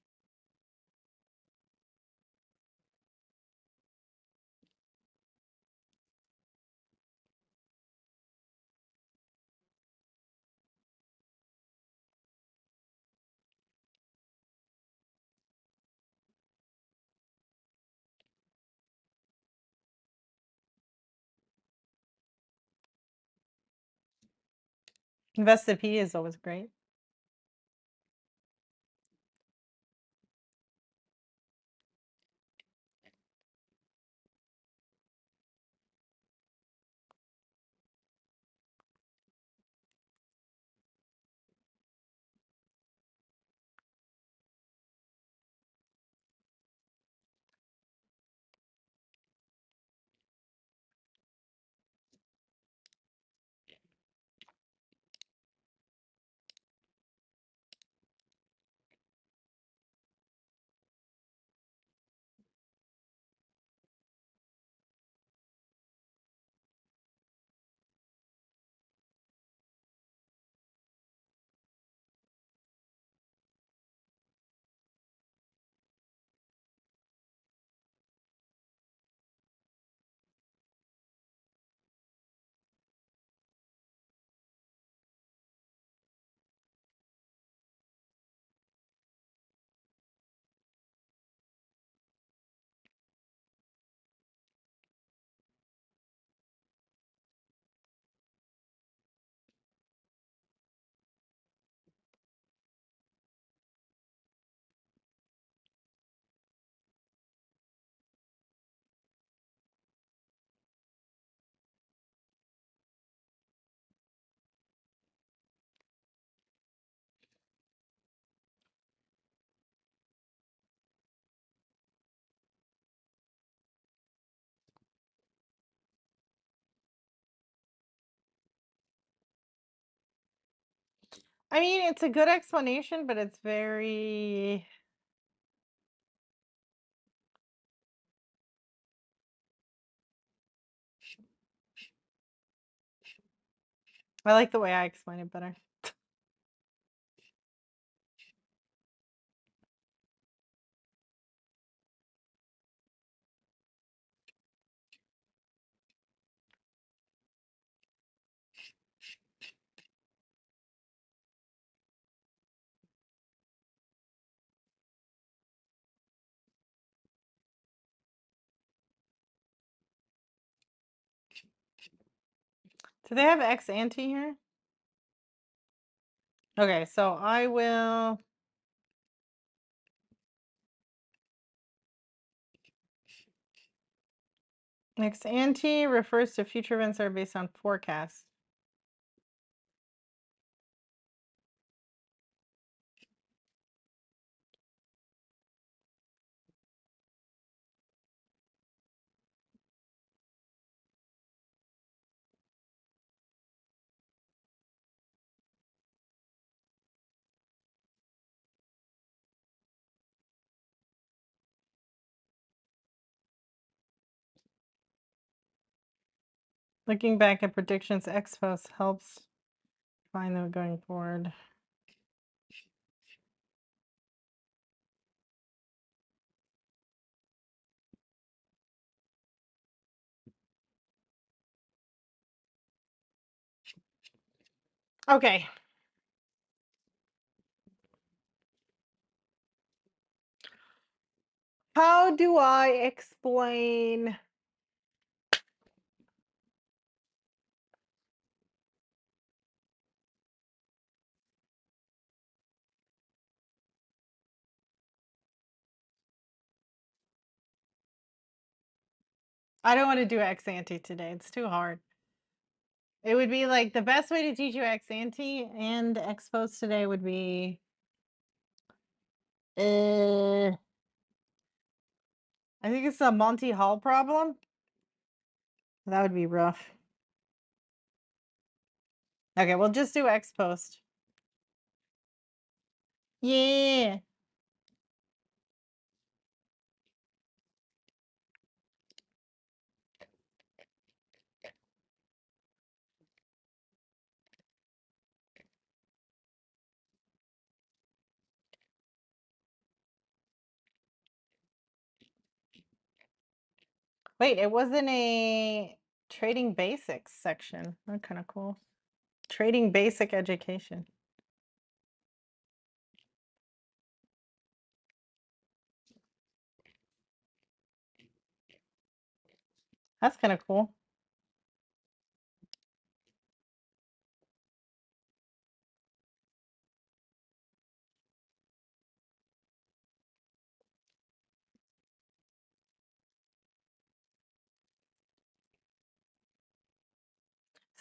Investopedia is always great. I mean, it's a good explanation, but it's very. I like the way I explain it better. Do they have ex ante here? Okay, so I will. Ex ante refers to future events that are based on forecasts. Looking back at predictions, X post helps find them going forward. Okay. How do I explain? I don't want to do ex ante today. It's too hard. It would be like the best way to teach you ex ante and ex post today would be I think it's a Monty Hall problem. That would be rough. Okay, we'll just do ex post. Yeah. Wait, it wasn't a trading basics section. That's kind of cool. Trading basic education. That's kind of cool.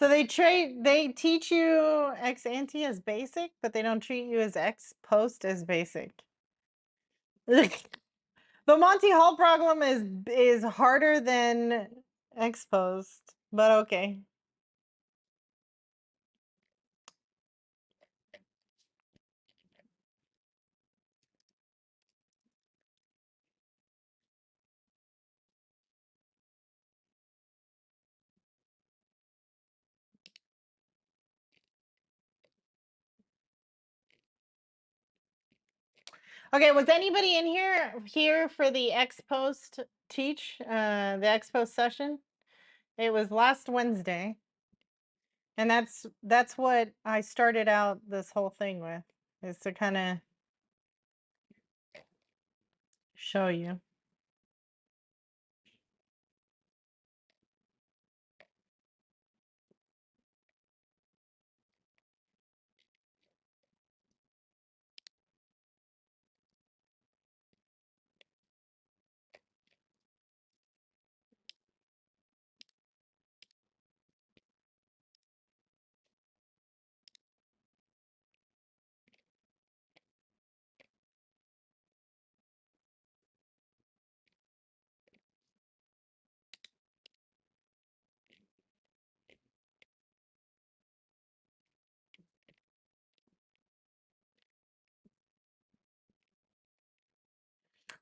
So they teach you ex ante as basic, but they don't treat you as ex post as basic. The Monty Hall problem is harder than ex post, but okay. Okay, was anybody in here for the ex post the ex post session? It was last Wednesday, and that's what I started out this whole thing with, is to kind of show you.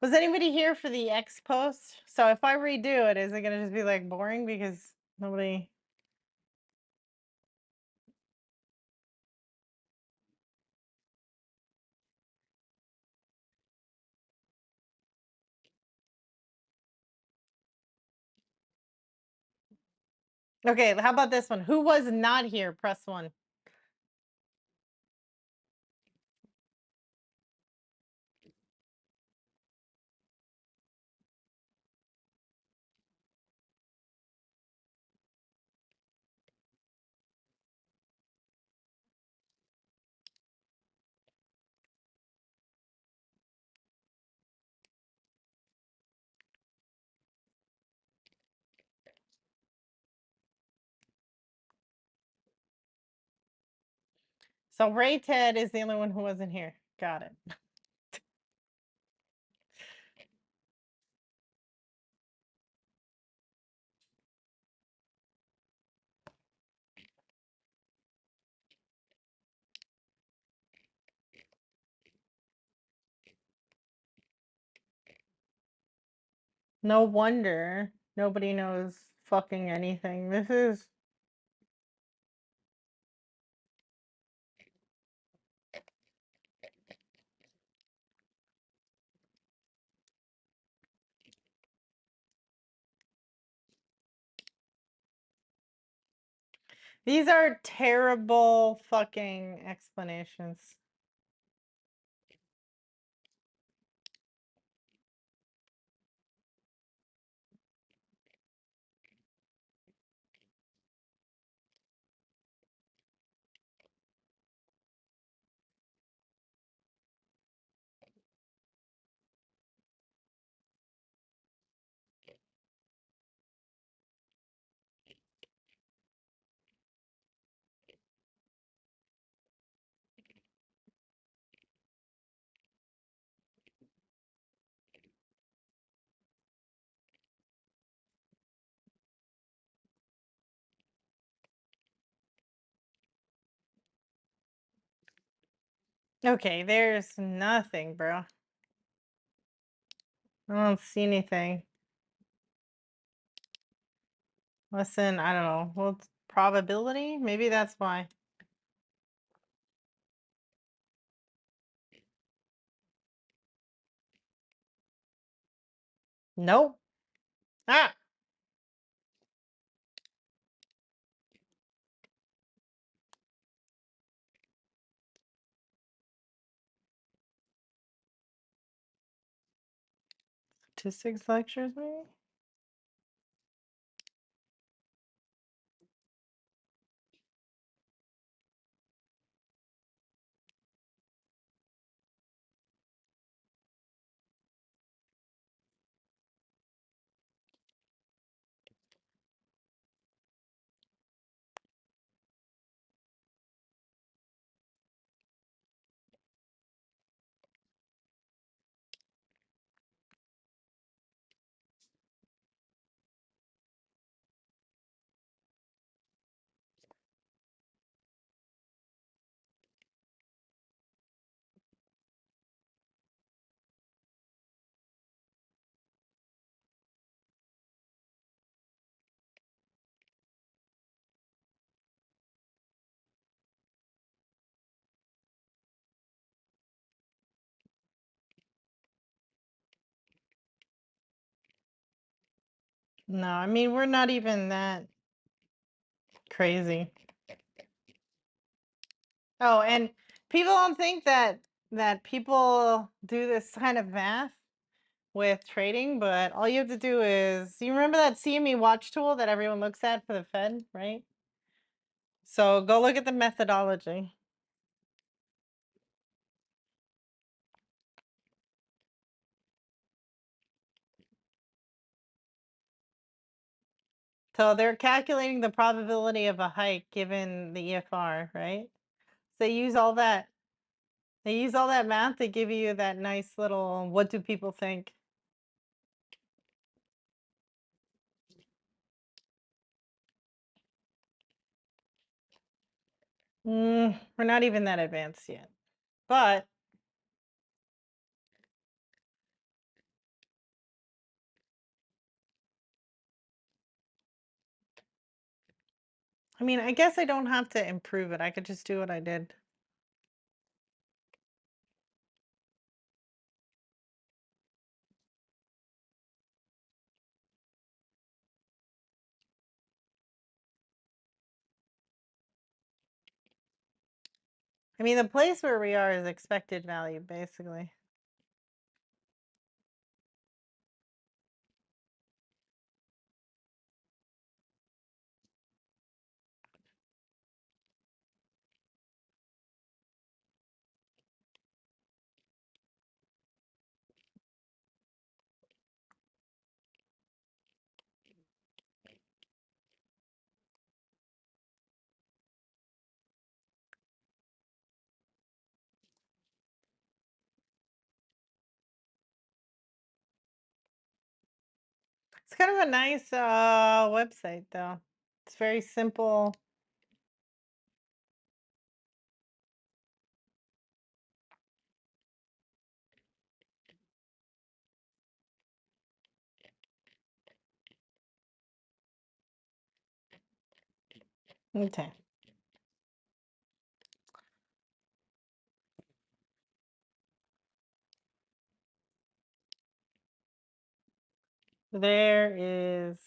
Was anybody here for the X post? So if I redo it, is it gonna just be like boring because nobody? Okay, how about this one? Who was not here? Press one. So Ray Ted is the only one who wasn't here. Got it. No wonder nobody knows fucking anything. This is these are terrible fucking explanations. Okay, there's nothing, bro. I don't see anything. Listen, I don't know. Well, it's probability? Maybe that's why. Nope. Ah, statistics lectures, maybe? No, I mean, we're not even that crazy. Oh, and people don't think that people do this kind of math with trading, but all you have to do is you remember that CME watch tool that everyone looks at for the Fed, right? So go look at the methodology. So they're calculating the probability of a hike given the EFR, right? So they use all that math to give you that nice little what do people think? We're not even that advanced yet. But I mean, I guess I don't have to improve it. I could just do what I did. I mean, the place where we are is expected value, basically. It's kind of a nice website, though. It's very simple. Okay. There is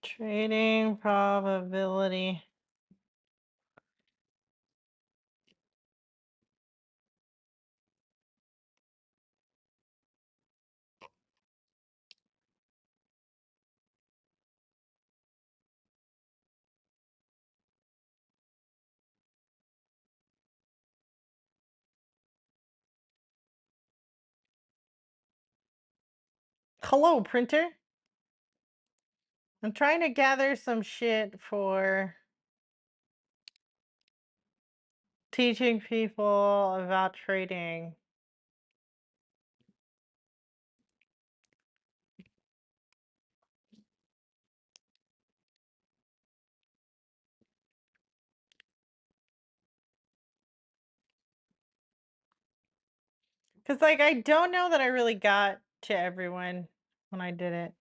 trading probability. Hello, printer. I'm trying to gather some shit for teaching people about trading. Because, like, I don't know that I really got to everyone when I did it.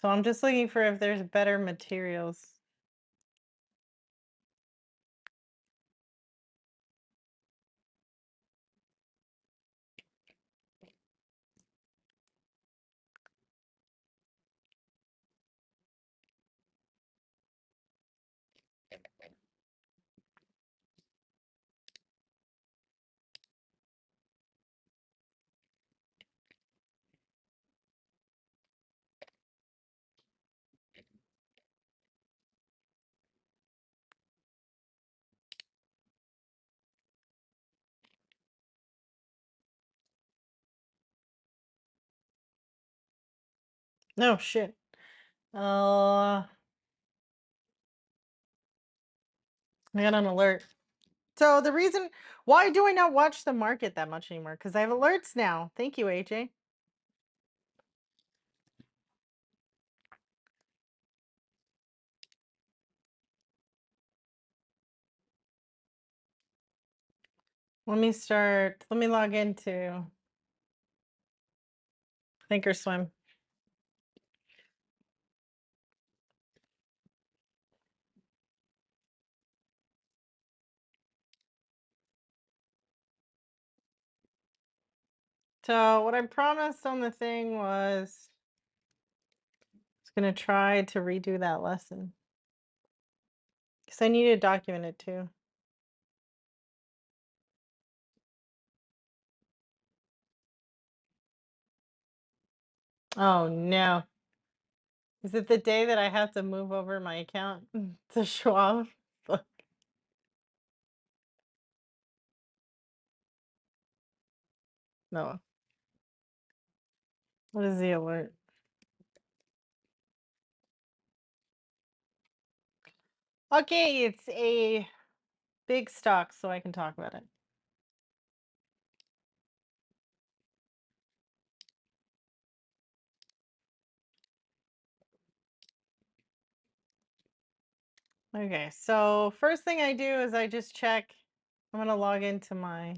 So I'm just looking for if there's better materials. No shit. I got an alert. So the reason why do I not watch the market that much anymore? Because I have alerts now. Thank you, AJ. Let me log into Thinkorswim. So what I promised on the thing was I was gonna try to redo that lesson. Because I need to document it too. Oh no. Is it the day that I have to move over my account to Schwab? Fuck. No. What is the alert? Okay, it's a big stock, so I can talk about it. Okay, so first thing I do is I just check. I'm gonna log into my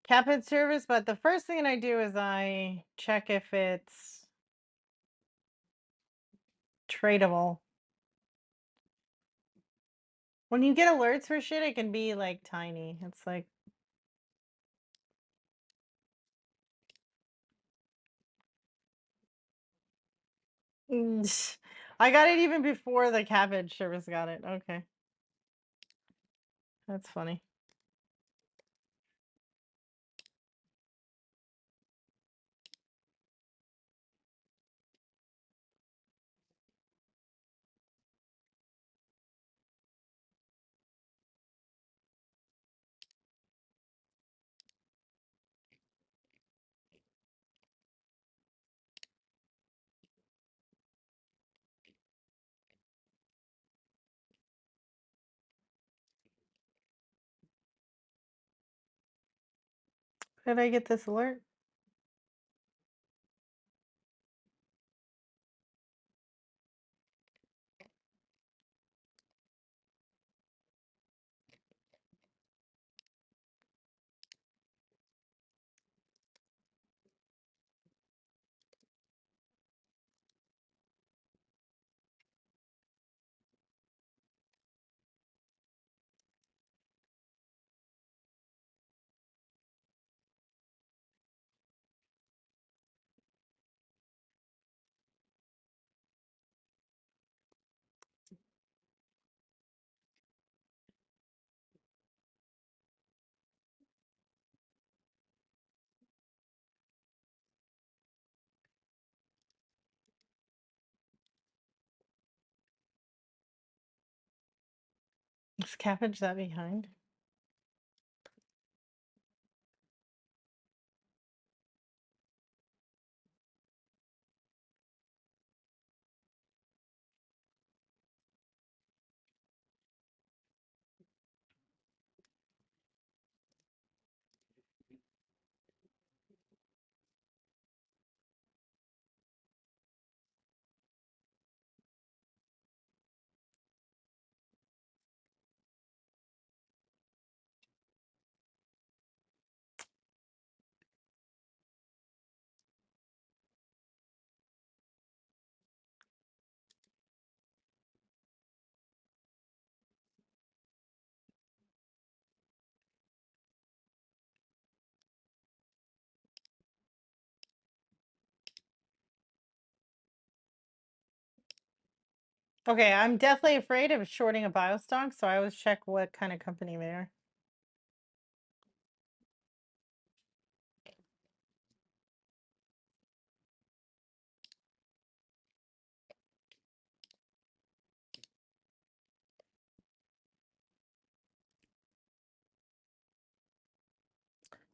Capit service, but the first thing I do is I check if it's tradable. When you get alerts for shit, it can be like tiny. It's like I got it even before the cabbage service got it. Okay, that's funny. Did I get this alert? Is cabbage that behind? Okay, I'm deathly afraid of shorting a biostock, so I always check what kind of company they are.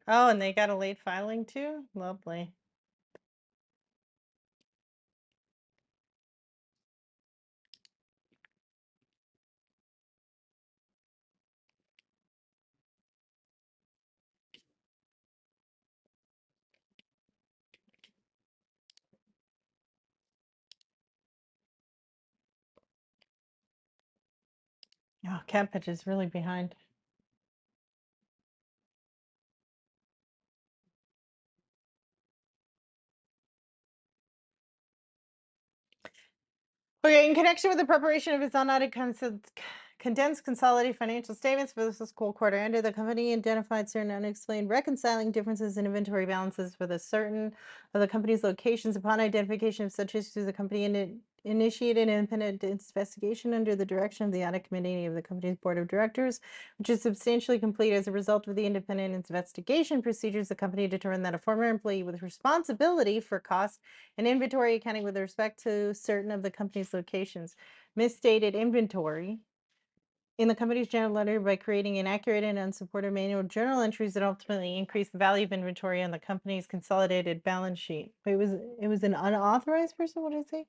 Oh, and they got a late filing too? Lovely. Oh, cabbage is really behind. Okay, in connection with the preparation of its unaudited condensed consolidated financial statements for the fiscal quarter ended, the company identified certain unexplained reconciling differences in inventory balances for the certain of the company's locations. Upon identification of such issues, the company initiated an independent investigation under the direction of the audit committee of the company's board of directors, which is substantially complete. As a result of the independent investigation procedures, the company determined that a former employee with responsibility for costs and inventory accounting with respect to certain of the company's locations misstated inventory in the company's general ledger by creating inaccurate and unsupported manual journal entries that ultimately increased the value of inventory on the company's consolidated balance sheet. But it was an unauthorized person. What did I say?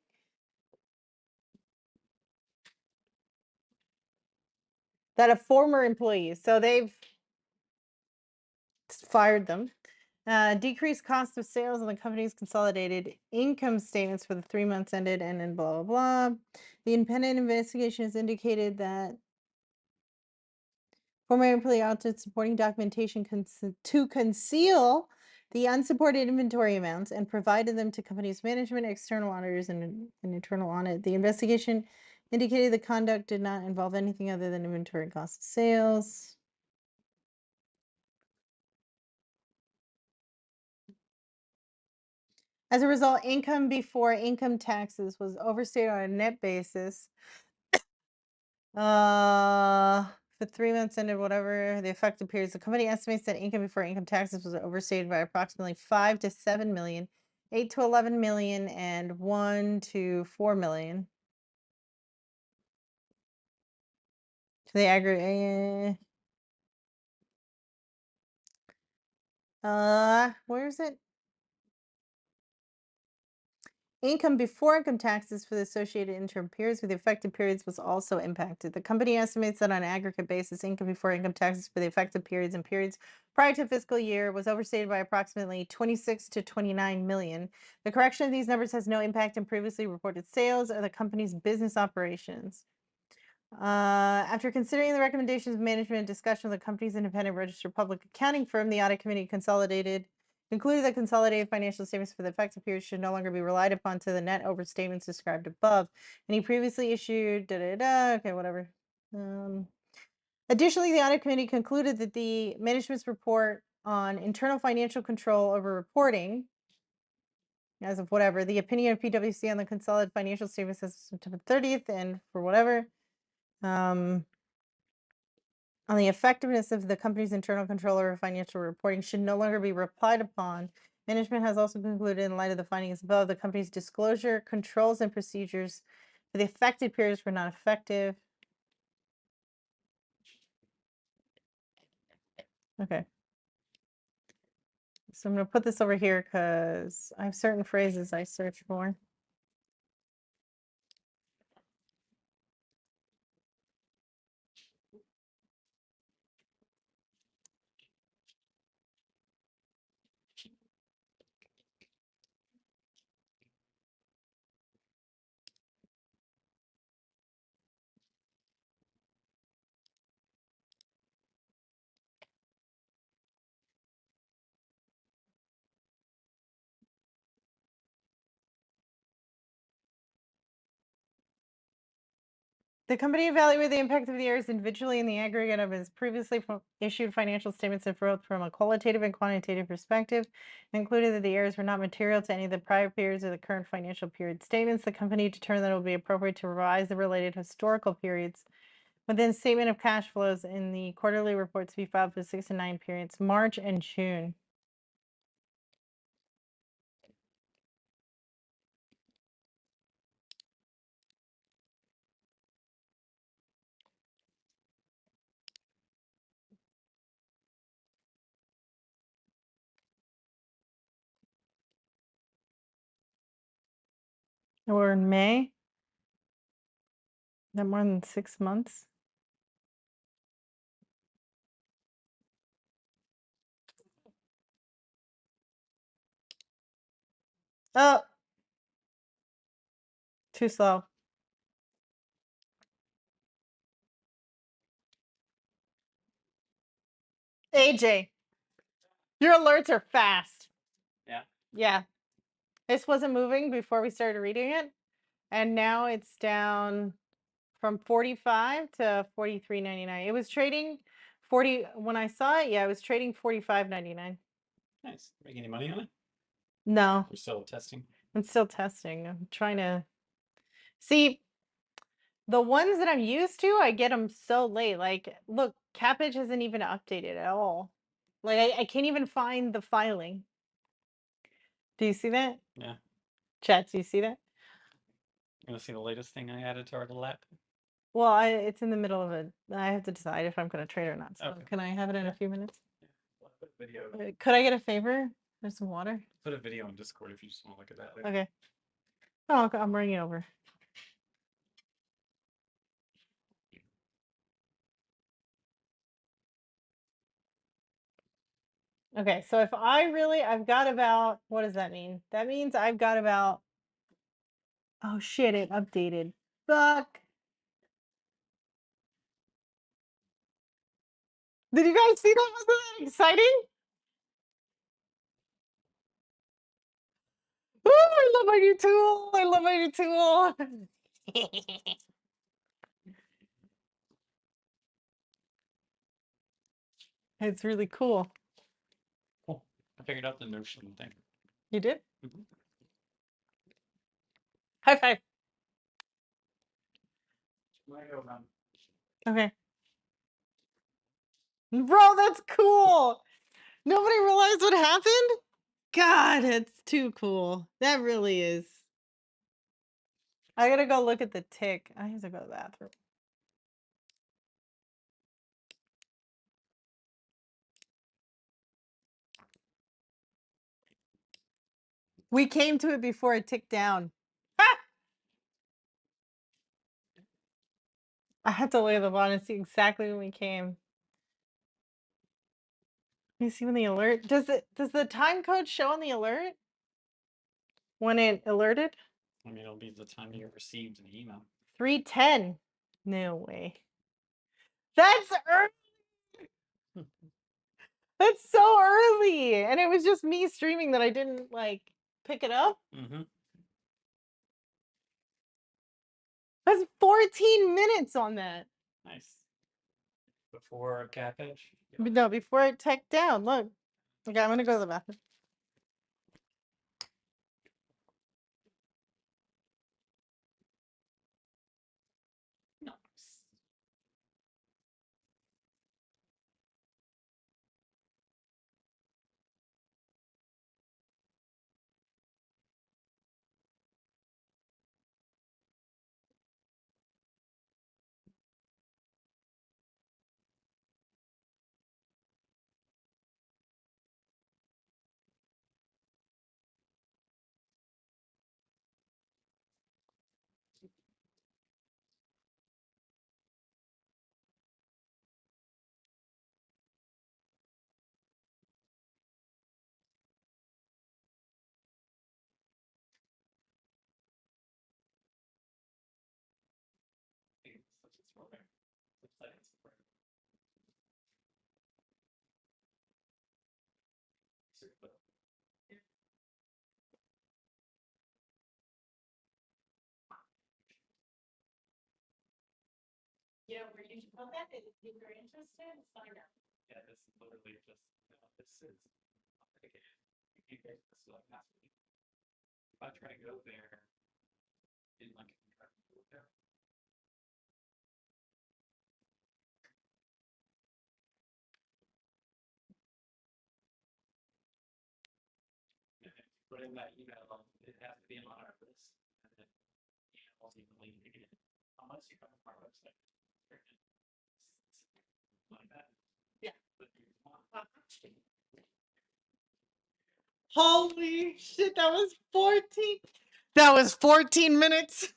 That a former employee. So they've fired them. Decreased cost of sales on the company's consolidated income statements for the 3 months ended, and then blah blah blah. The independent investigation has indicated that former employee altered supporting documentation to conceal the unsupported inventory amounts and provided them to company's management, external auditors, and an internal audit. The investigation indicated the conduct did not involve anything other than inventory cost of sales. As a result, income before income taxes was overstated on a net basis. Uh, for 3 months ended, whatever the effective periods, the company estimates that income before income taxes was overstated by approximately 5 to 7 million, 8 to 11 million, and 1 to 4 million. So the aggregate. Where is it? Income before income taxes for the associated interim periods with the affected periods was also impacted. The company estimates that on an aggregate basis, income before income taxes for the affected periods and periods prior to fiscal year was overstated by approximately 26 to 29 million. The correction of these numbers has no impact on previously reported sales or the company's business operations. After considering the recommendations of management and discussion with the company's independent registered public accounting firm, the audit committee concluded that consolidated financial statements for the effective period should no longer be relied upon to the net overstatements described above. And he previously issued okay, whatever. Additionally, the audit committee concluded that the management's report on internal financial control over reporting, as of whatever, the opinion of PwC on the consolidated financial statements as of September 30th, and for whatever. On the effectiveness of the company's internal control over financial reporting should no longer be relied upon. Management has also concluded, in light of the findings above, the company's disclosure, controls, and procedures for the affected periods were not effective. Okay. So I'm going to put this over here because I have certain phrases I search for. The company evaluated the impact of the errors individually in the aggregate of its previously issued financial statements and both from a qualitative and quantitative perspective, and concluded that the errors were not material to any of the prior periods or the current financial period statements. The company determined that it would be appropriate to revise the related historical periods within statement of cash flows in the quarterly report to be filed for 6 and 9 periods, March and June. Or in May? Not more than 6 months? Oh, too slow. AJ, your alerts are fast. Yeah. Yeah. This wasn't moving before we started reading it, and now it's down from 45 to 43.99. It was trading 40 when I saw it. Yeah, it was trading 45.99. Nice. Making any money on it? No, You're still testing? I'm still testing. I'm trying to see the ones that I'm used to. I get them so late. Like, look, Cabbage hasn't even updated at all. Like, I can't even find the filing. Do you see that? Yeah. Chat, do you see that? You want to see the latest thing I added to our little app? Well, it's in the middle of it. I have to decide if I'm going to trade or not. So Okay. can I have it in a few minutes? Yeah. Well, put a video. Could I get a favor? There's some water. Put a video on Discord if you just want to look at that later. Okay. Oh, okay, I'm bringing it over. Okay, so if I've got about, what does that mean? That means I've got about, oh shit, it updated. Fuck. Did you guys see that? Wasn't that exciting? Ooh, I love my new tool. I love my new tool. It's really cool. Cool. I figured out the Notion thing. You did? Mhm. High five. Go, Okay. Bro, that's cool. Nobody realized what happened? God, it's too cool. That really is. I gotta go look at the tick. I have to go to the bathroom. We came to it before it ticked down. I had to look at the bottom and see exactly when we came. Let me see when the alert does the time code show on the alert when it alerted? I mean, it'll be the time you received an email. 3:10. No way. That's early. That's so early. And it was just me streaming that I didn't like pick it up. Mm-hmm. That's 14 minutes on that. Nice. Before cat edge. But no, before it ticked down. Look. Okay, I'm gonna go to the bathroom. Nice. Yeah, where you should put that if you're interested, sign up. Yeah, this is literally just, this is authenticated. You can't get this like password. If I try to go there, in like, there. Put in that email, it has to be on our list. And then emails evenly again. Unless you come from our website. Like that. Yeah. But you want- Holy shit, that was 14. That was 14 minutes.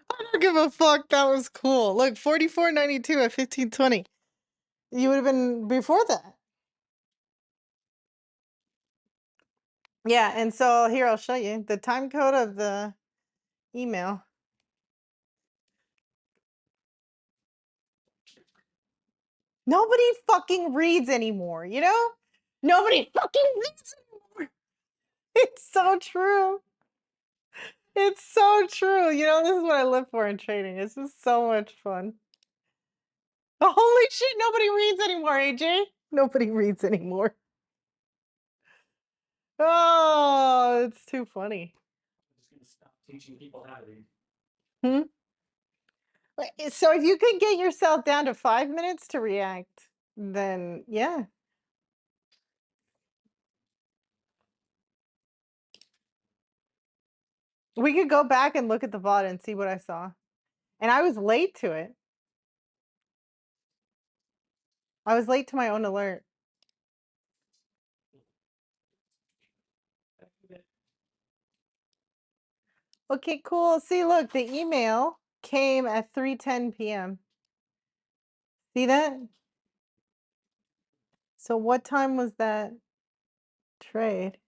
I don't give a fuck. That was cool. Look, 44.92 at 15:20. You would have been before that. Yeah, and so here I'll show you the time code of the email. Nobody fucking reads anymore, you know? Nobody fucking reads anymore. It's so true. It's so true. You know, this is what I live for in trading. It's just so much fun. Holy shit, nobody reads anymore, AJ. Nobody reads anymore. Oh, it's too funny. I'm just gonna stop teaching people how to read. Hmm? So if you could get yourself down to 5 minutes to react, then yeah. We could go back and look at the VOD and see what I saw. And I was late to it. I was late to my own alert. Okay, cool. See, look, the email came at 3:10 p.m. See that? So what time was that trade?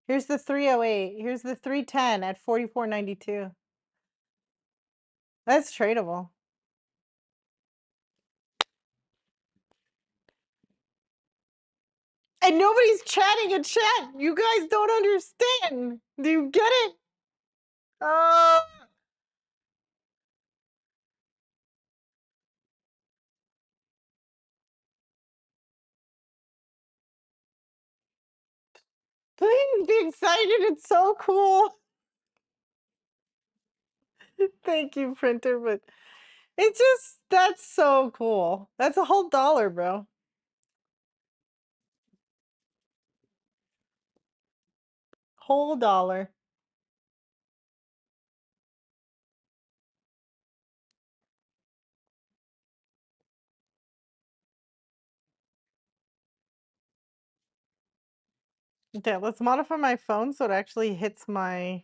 Here's the 3:08. Here's the 3:10 at 44.92. That's tradable. And nobody's chatting in chat. You guys don't understand. Do you get it? Oh, please be excited. It's so cool. Thank you, printer, but it's just that's so cool. That's a whole dollar, bro. Whole dollar. Okay, let's modify my phone so it actually hits my.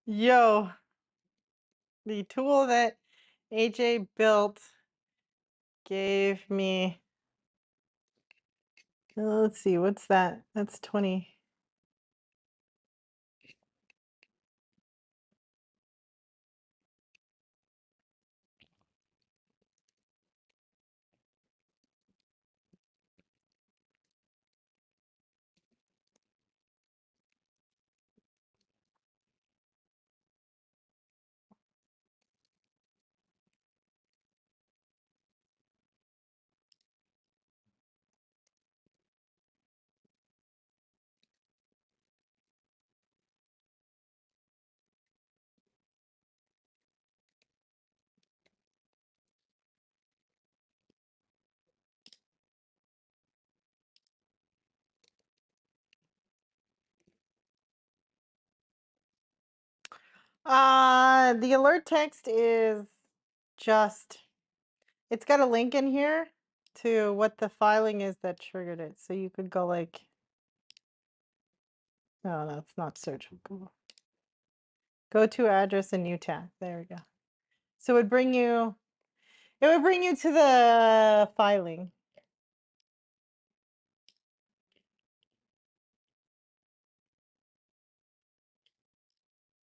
Yo, the tool that AJ built gave me. Let's see, what's that? That's 20. The alert text is just, it's got a link in here to what the filing is that triggered it. So you could go like, no, that's not search on Google. Go to address and new tab. There we go. So it would bring you to the filing.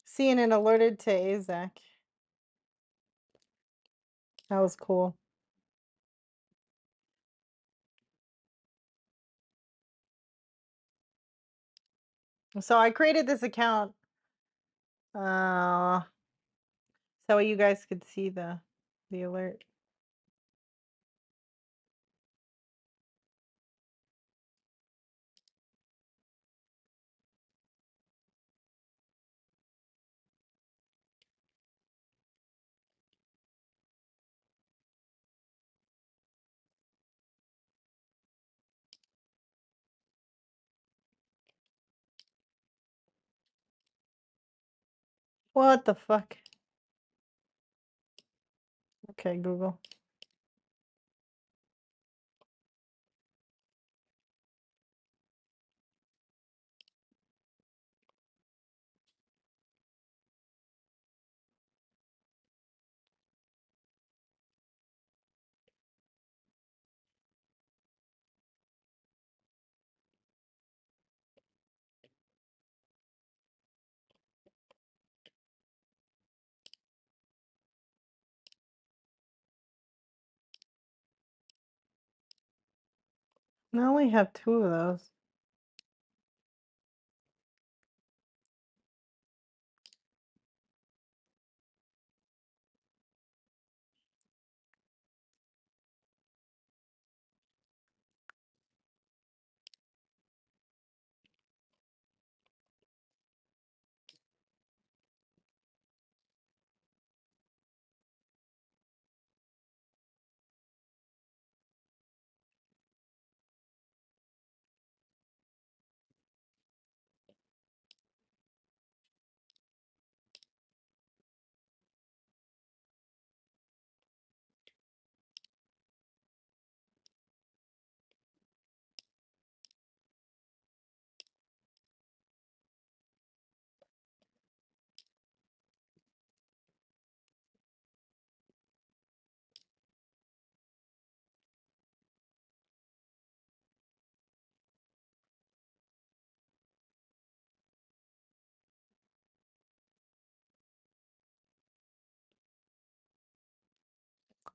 Seeing it alerted to AZAC. That was cool. So I created this account so you guys could see the alert. What the fuck? Okay, Google. I only have 2 of those.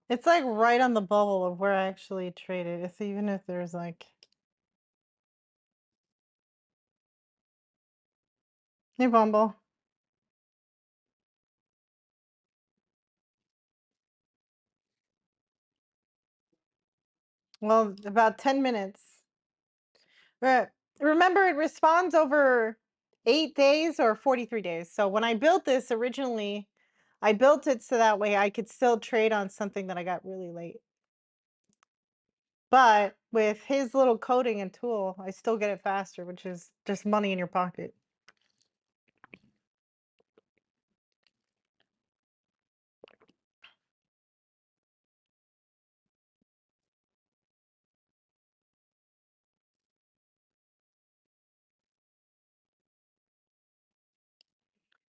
It's like right on the bubble of where I actually traded. It's even if there's like, hey Bumble. Well, about 10 minutes. But remember, it responds over 8 days or 43 days. So when I built this originally, I built it so that way I could still trade on something that I got really late. But with his little coding and tool, I still get it faster, which is just money in your pocket.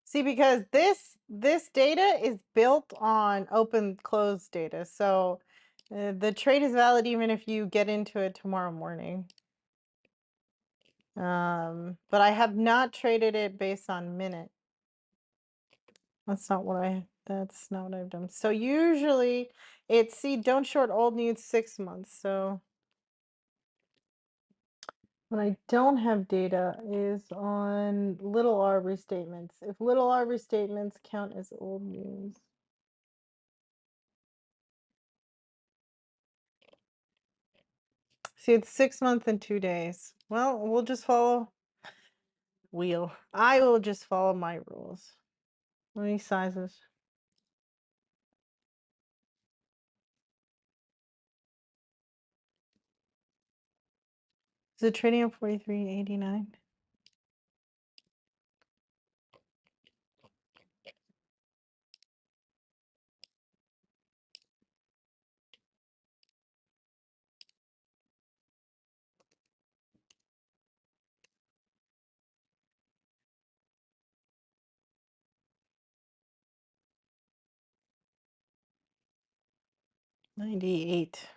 See, because this data is built on open close data. So the trade is valid even if you get into it tomorrow morning. But I have not traded it based on minute. That's not what I've done. So usually it's see, don't short old news 6 months. So when I don't have data is on little r restatements. If little r restatements count as old news. See, it's 6 months and 2 days. Well, we'll just follow I will just follow my rules. How many sizes? Is it trading at 43.89? 98.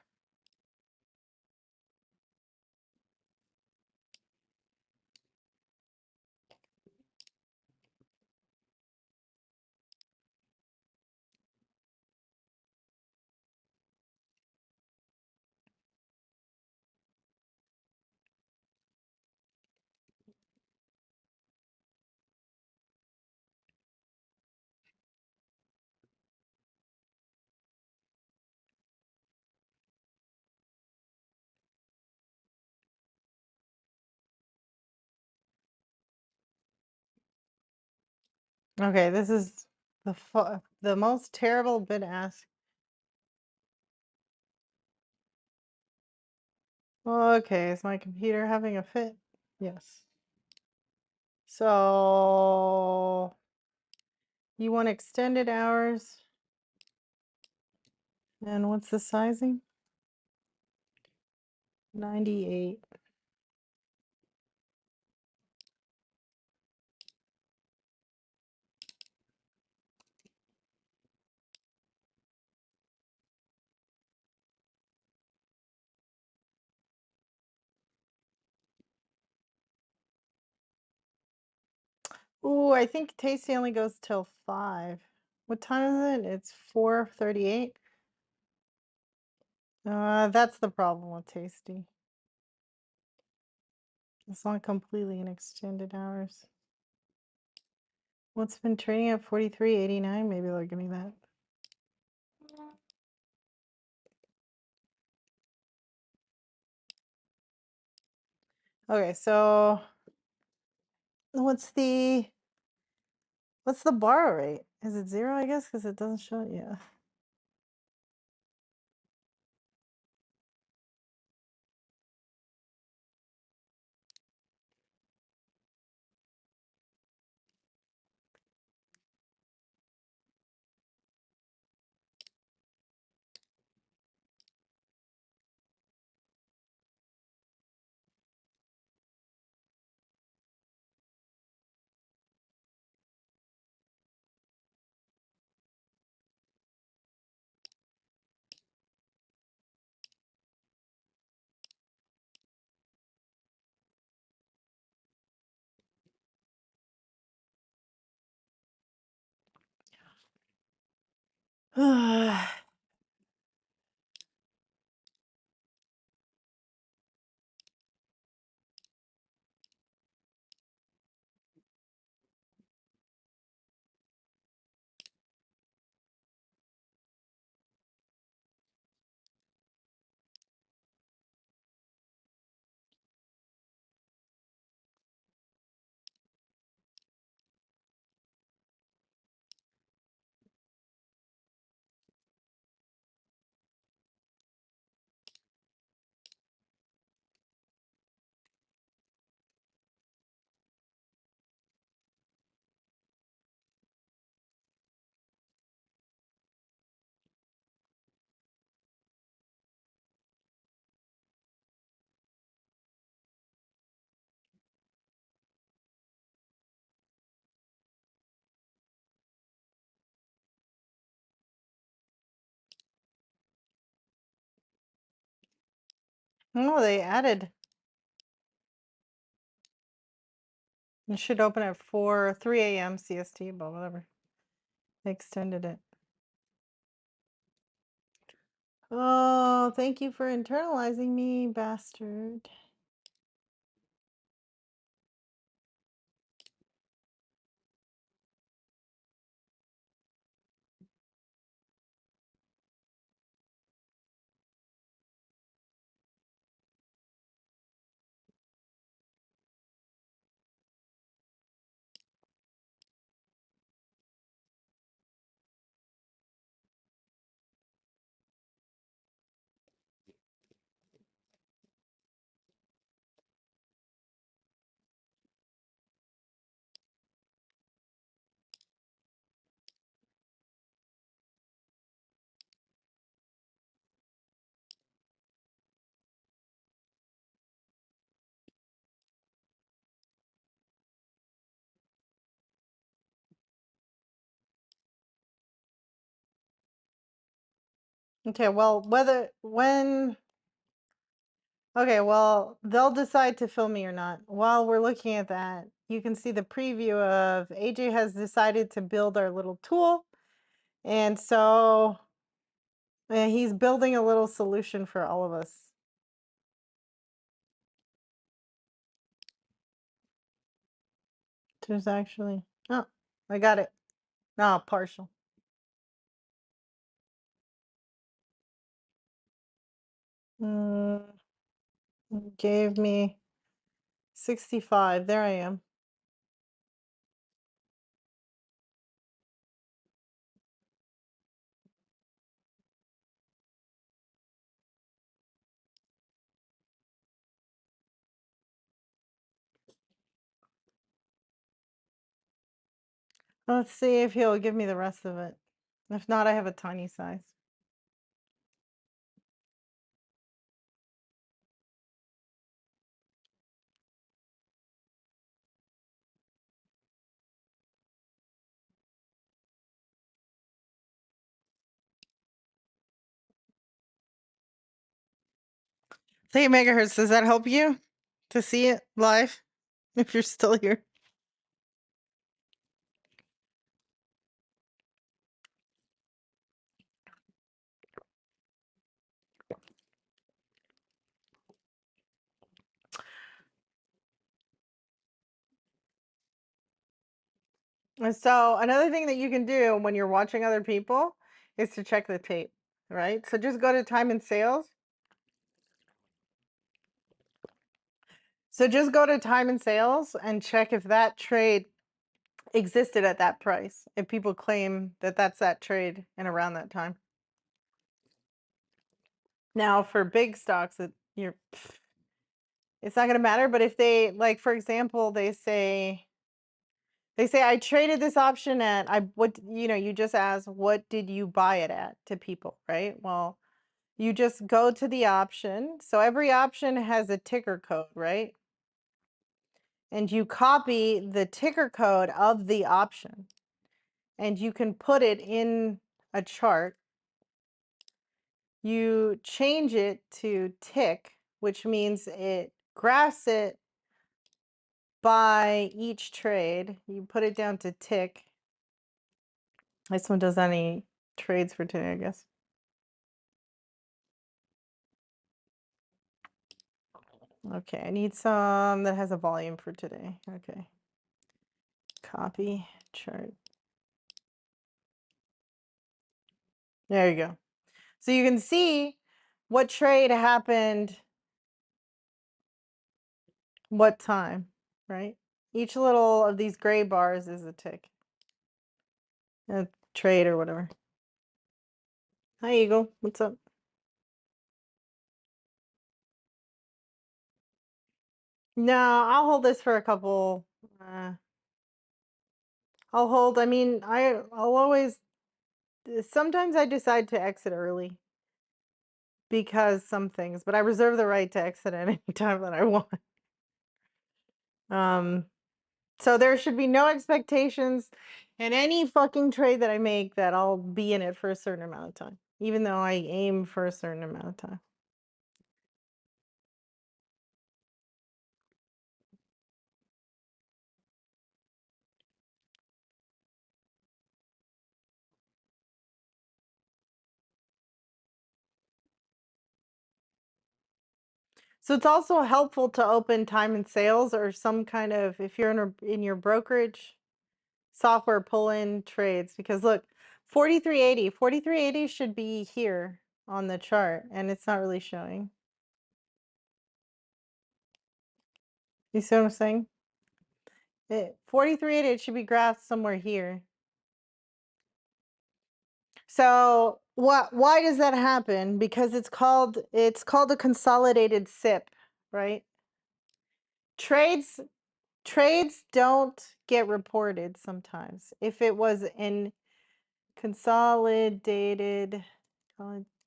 Okay, this is the most terrible bid ask. Okay, is my computer having a fit? Yes. So you want extended hours? And what's the sizing? 98. Ooh, I think Tasty only goes till 5. What time is it? It's 4:38. That's the problem with Tasty. It's not completely in extended hours. What's been trading at 43.89? Maybe they'll give me that. Okay, so what's the borrow rate? Is it 0, I guess, because it doesn't show it yet. Oh, they added. It should open at 3 a.m. CST, but whatever. They extended it. Oh, thank you for internalizing me, bastard. Okay, well, okay, well, they'll decide to film me or not. While we're looking at that, you can see the preview of AJ has decided to build our little tool. And so he's building a little solution for all of us. There's actually, oh, I got it. No, partial. Mm, gave me 65. There I am. Let's see if he'll give me the rest of it. If not, I have a tiny size. Hey, megahertz, does that help you to see it live if you're still here? And so another thing that you can do when you're watching other people is to check the tape, right? So just go to time and sales. So just go to time and sales and check if that trade existed at that price. If people claim that that's that trade and around that time. Now for big stocks, it's not going to matter. But if they, like, for example, they say I traded this option at, you just ask, what did you buy it at, to people, right? Well, you just go to the option. So every option has a ticker code, right? And you copy the ticker code of the option and you can put it in a chart. You change it to tick, which means it graphs it by each trade. You put it down to tick. This one does any trades for today, I guess. Okay, I need some that has a volume for today. Okay. Copy chart. There you go. So you can see what trade happened, what time, right? Each little of these gray bars is a tick, a trade or whatever. Hi, Eagle. What's up? No, I'll hold this for a couple. I'll hold. I mean, I'll always. Sometimes I decide to exit early because some things, but I reserve the right to exit at any time that I want. Um, so there should be no expectations in any fucking trade that I make that I'll be in it for a certain amount of time, even though I aim for a certain amount of time. So it's also helpful to open time and sales or some kind of, if you're in your brokerage software, pull in trades, because look, 4380 should be here on the chart and it's not really showing. You see what I'm saying? 4380, it should be graphed somewhere here. So why does that happen? Because it's called a consolidated SIP, right? Trades trades don't get reported sometimes. If it was in consolidated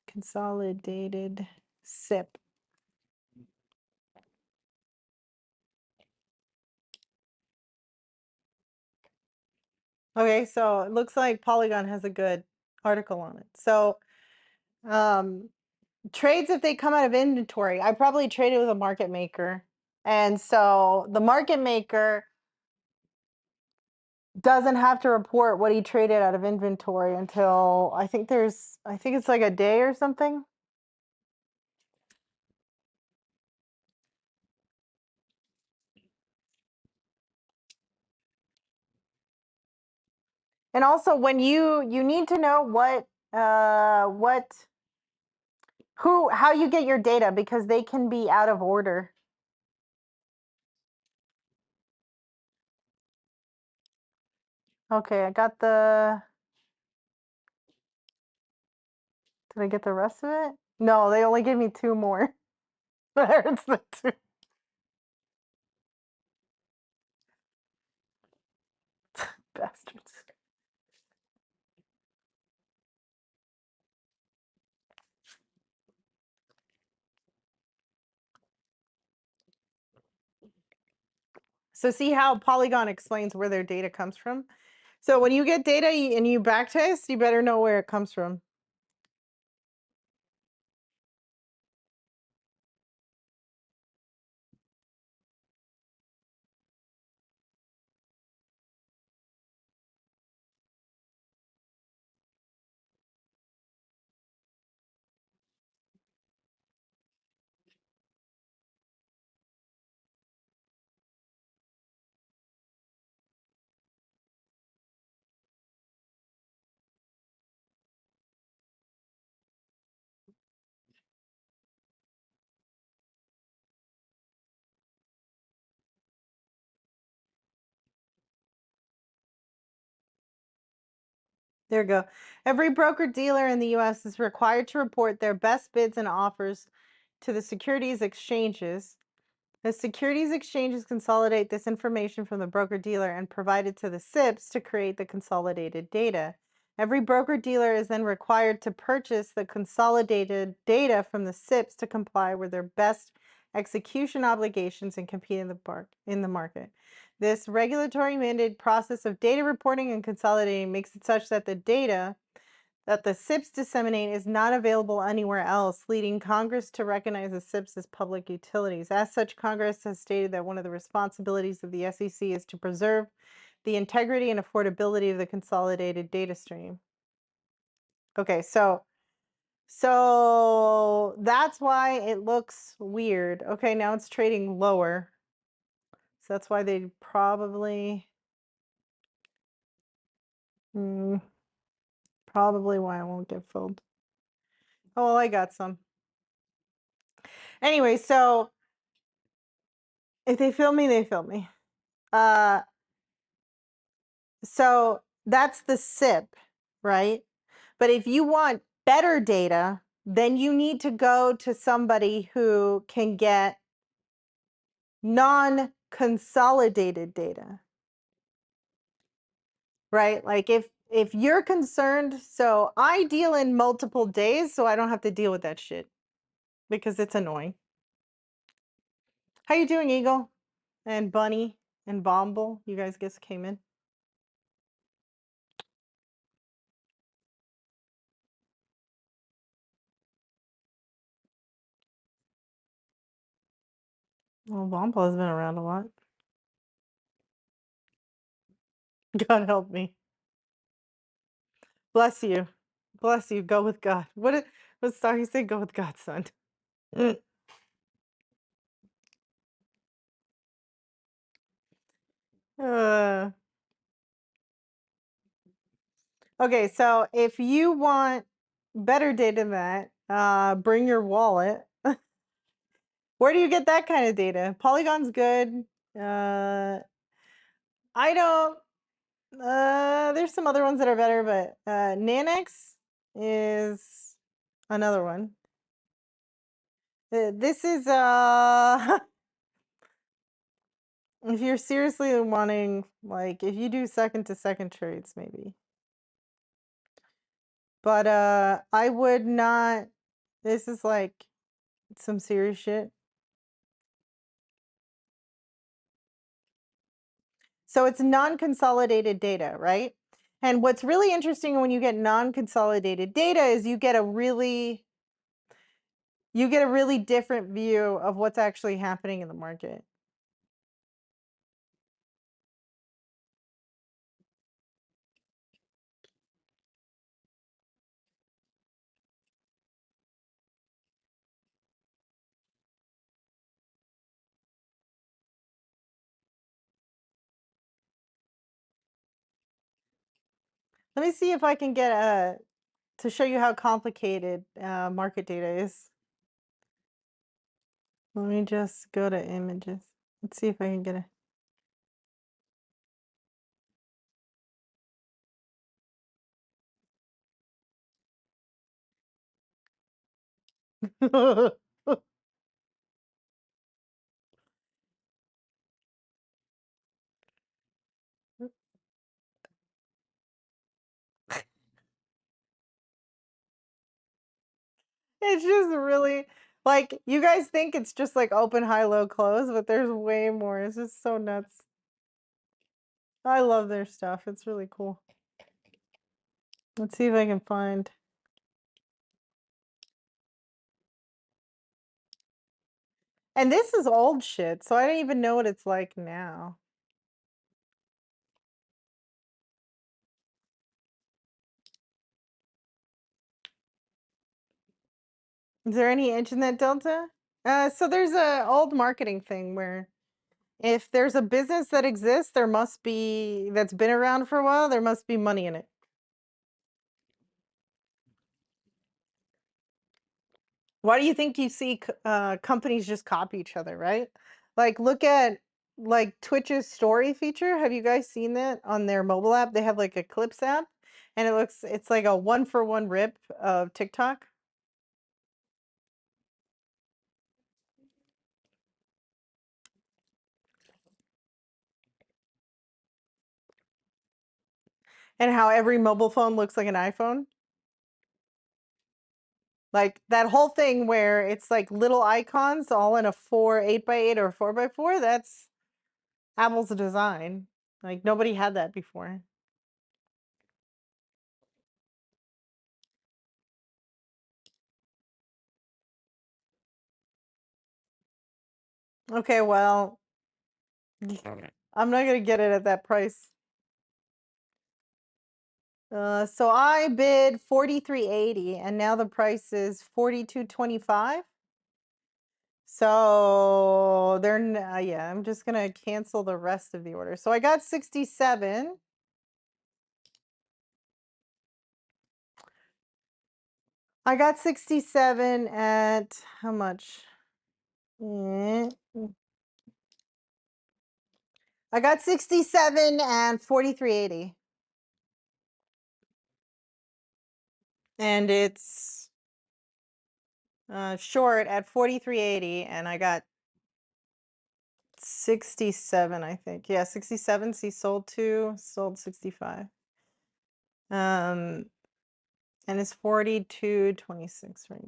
consolidated SIP. Okay, so it looks like Polygon has a good article on it. So um trades, if they come out of inventory, I probably traded with a market maker. And so the market maker doesn't have to report what he traded out of inventory until I think it's like a day or something. And also when you need to know what who how you get your data, because they can be out of order. Okay, I got the did I get the rest of it? No, they only gave me two more. There's the two bastards. So see how Polygon explains where their data comes from? So when you get data and you backtest, you better know where it comes from. There you go. Every broker dealer in the US is required to report their best bids and offers to the securities exchanges. The securities exchanges consolidate this information from the broker dealer and provide it to the SIPs to create the consolidated data. Every broker dealer is then required to purchase the consolidated data from the SIPs to comply with their best execution obligations and compete in the market. This regulatory mandated process of data reporting and consolidating makes it such that the data that the SIPs disseminate is not available anywhere else, leading Congress to recognize the SIPs as public utilities. As such, Congress has stated that one of the responsibilities of the SEC is to preserve the integrity and affordability of the consolidated data stream. Okay, so that's why it looks weird. Okay, now it's trading lower. So that's why they hmm, probably why I won't get filled. Oh, well, I got some. Anyway, so if they fill me, they fill me. Uh, so that's the SIP, right? But if you want better data, then you need to go to somebody who can get non-consolidated data, right? Like if you're concerned, so I deal in multiple days, so I don't have to deal with that shit because it's annoying. How you doing, Eagle? And Bunny and Bomble? You guys just came in. Well, Bomble has been around a lot. God help me. Bless you. Bless you. Go with God. What star he say? Go with God, son. Uh, okay, so if you want better data than that, bring your wallet. Where do you get that kind of data? Polygon's good. Uh, I don't. There's some other ones that are better, but Nanex is another one. This is if you're seriously wanting, like, if you do second to second trades, maybe. But I would not. This is like some serious shit. So it's non-consolidated data, right? And what's really interesting when you get non-consolidated data is you get a really different view of what's actually happening in the market. Let me see if I can get to show you how complicated market data is. Let me just go to images. Let's see if I can get it. It's just really like you guys think it's just like open, high, low, close, but there's way more. It's just so nuts. I love their stuff. It's really cool. Let's see if I can find. And this is old shit, so I don't even know what it's like now. Is there any internet delta? So there's a old marketing thing where if there's a business that exists, there must be that's been around for a while, there must be money in it. Why do you think you see companies just copy each other, right? Like look at like Twitch's story feature. Have you guys seen that on their mobile app? They have like a clips app and it's like a one for one rip of TikTok. And how every mobile phone looks like an iPhone. Like that whole thing where it's like little icons all in a 8x8 or 4x4, that's Apple's design. Like nobody had that before. Okay, well, I'm not gonna get it at that price. So I bid 43.80 and now the price is 42.25. So yeah, I'm just gonna cancel the rest of the order. So I got 67. I got 67 at how much? Mm, I got 67 and 43.80. And it's short at 43.80 and I got 67, I think. Yeah, 67. See, sold 2, sold 65. Um, and it's 42.26 right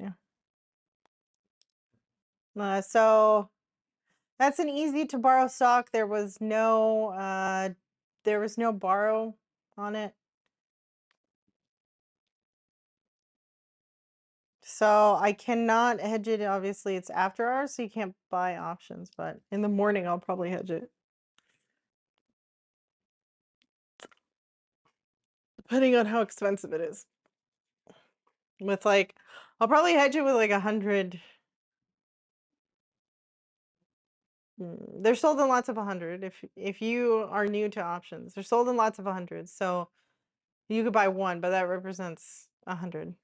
now. So that's an easy to borrow stock. There was no borrow on it. So I cannot hedge it. Obviously, it's after hours, so you can't buy options, but in the morning I'll probably hedge it. Depending on how expensive it is. With like I'll probably hedge it with like 100. They're sold in lots of 100 if you are new to options. They're sold in lots of 100s. So you could buy one, but that represents 100.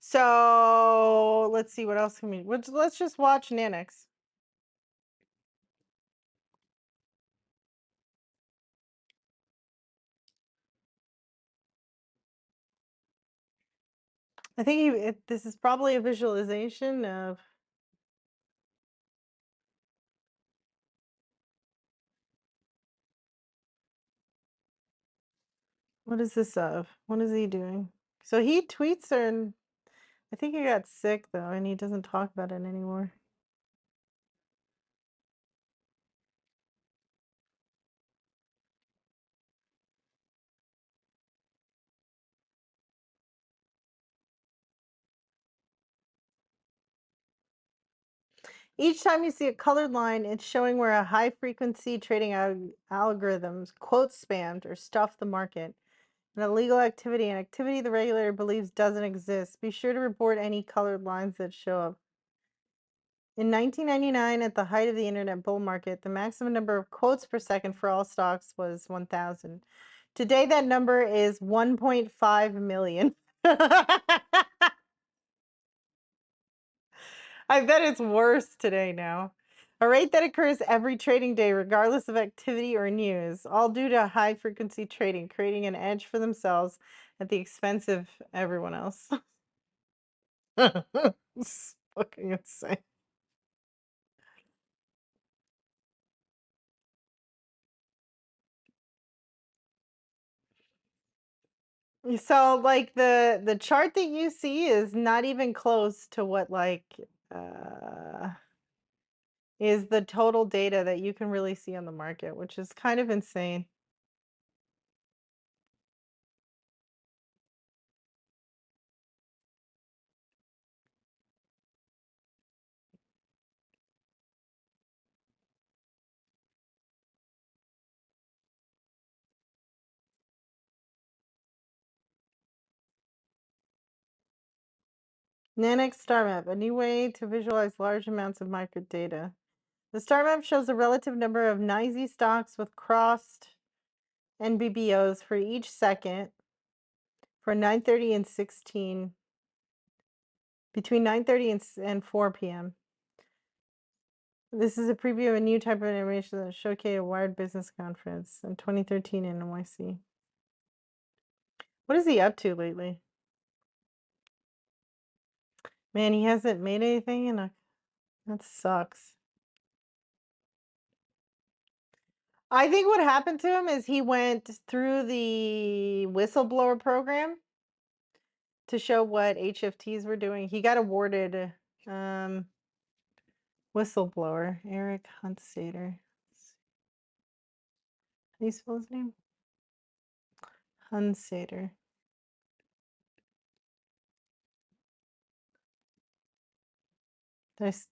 So let's see what else can we let's just watch Nanix. I think this is probably a visualization of what is this of? What is he doing? So he tweets and I think he got sick though, and he doesn't talk about it anymore. Each time you see a colored line, it's showing where a high frequency trading algorithms quote spammed or stuffed the market. An illegal activity, an activity the regulator believes doesn't exist. Be sure to report any colored lines that show up. In 1999, at the height of the internet bull market, the maximum number of quotes per second for all stocks was 1,000. Today, that number is 1.5 million. I bet it's worse today now. A rate that occurs every trading day, regardless of activity or news, all due to high frequency trading, creating an edge for themselves at the expense of everyone else. It's fucking insane. So like the chart that you see is not even close to what like uh is the total data that you can really see on the market, which is kind of insane. Nanix star map, a new way to visualize large amounts of market data. The star map shows the relative number of NYSE stocks with crossed NBBOs for each second for 9:30 and 16 between 9:30 and 4 p.m. This is a preview of a new type of animation that showcased a Wired Business Conference in 2013 in NYC. What is he up to lately? Man, he hasn't made anything in a that sucks. I think what happened to him is he went through the whistleblower program to show what HFTs were doing. He got awarded um whistleblower Eric Hunsader. How do you spell his name? Hunsader. There's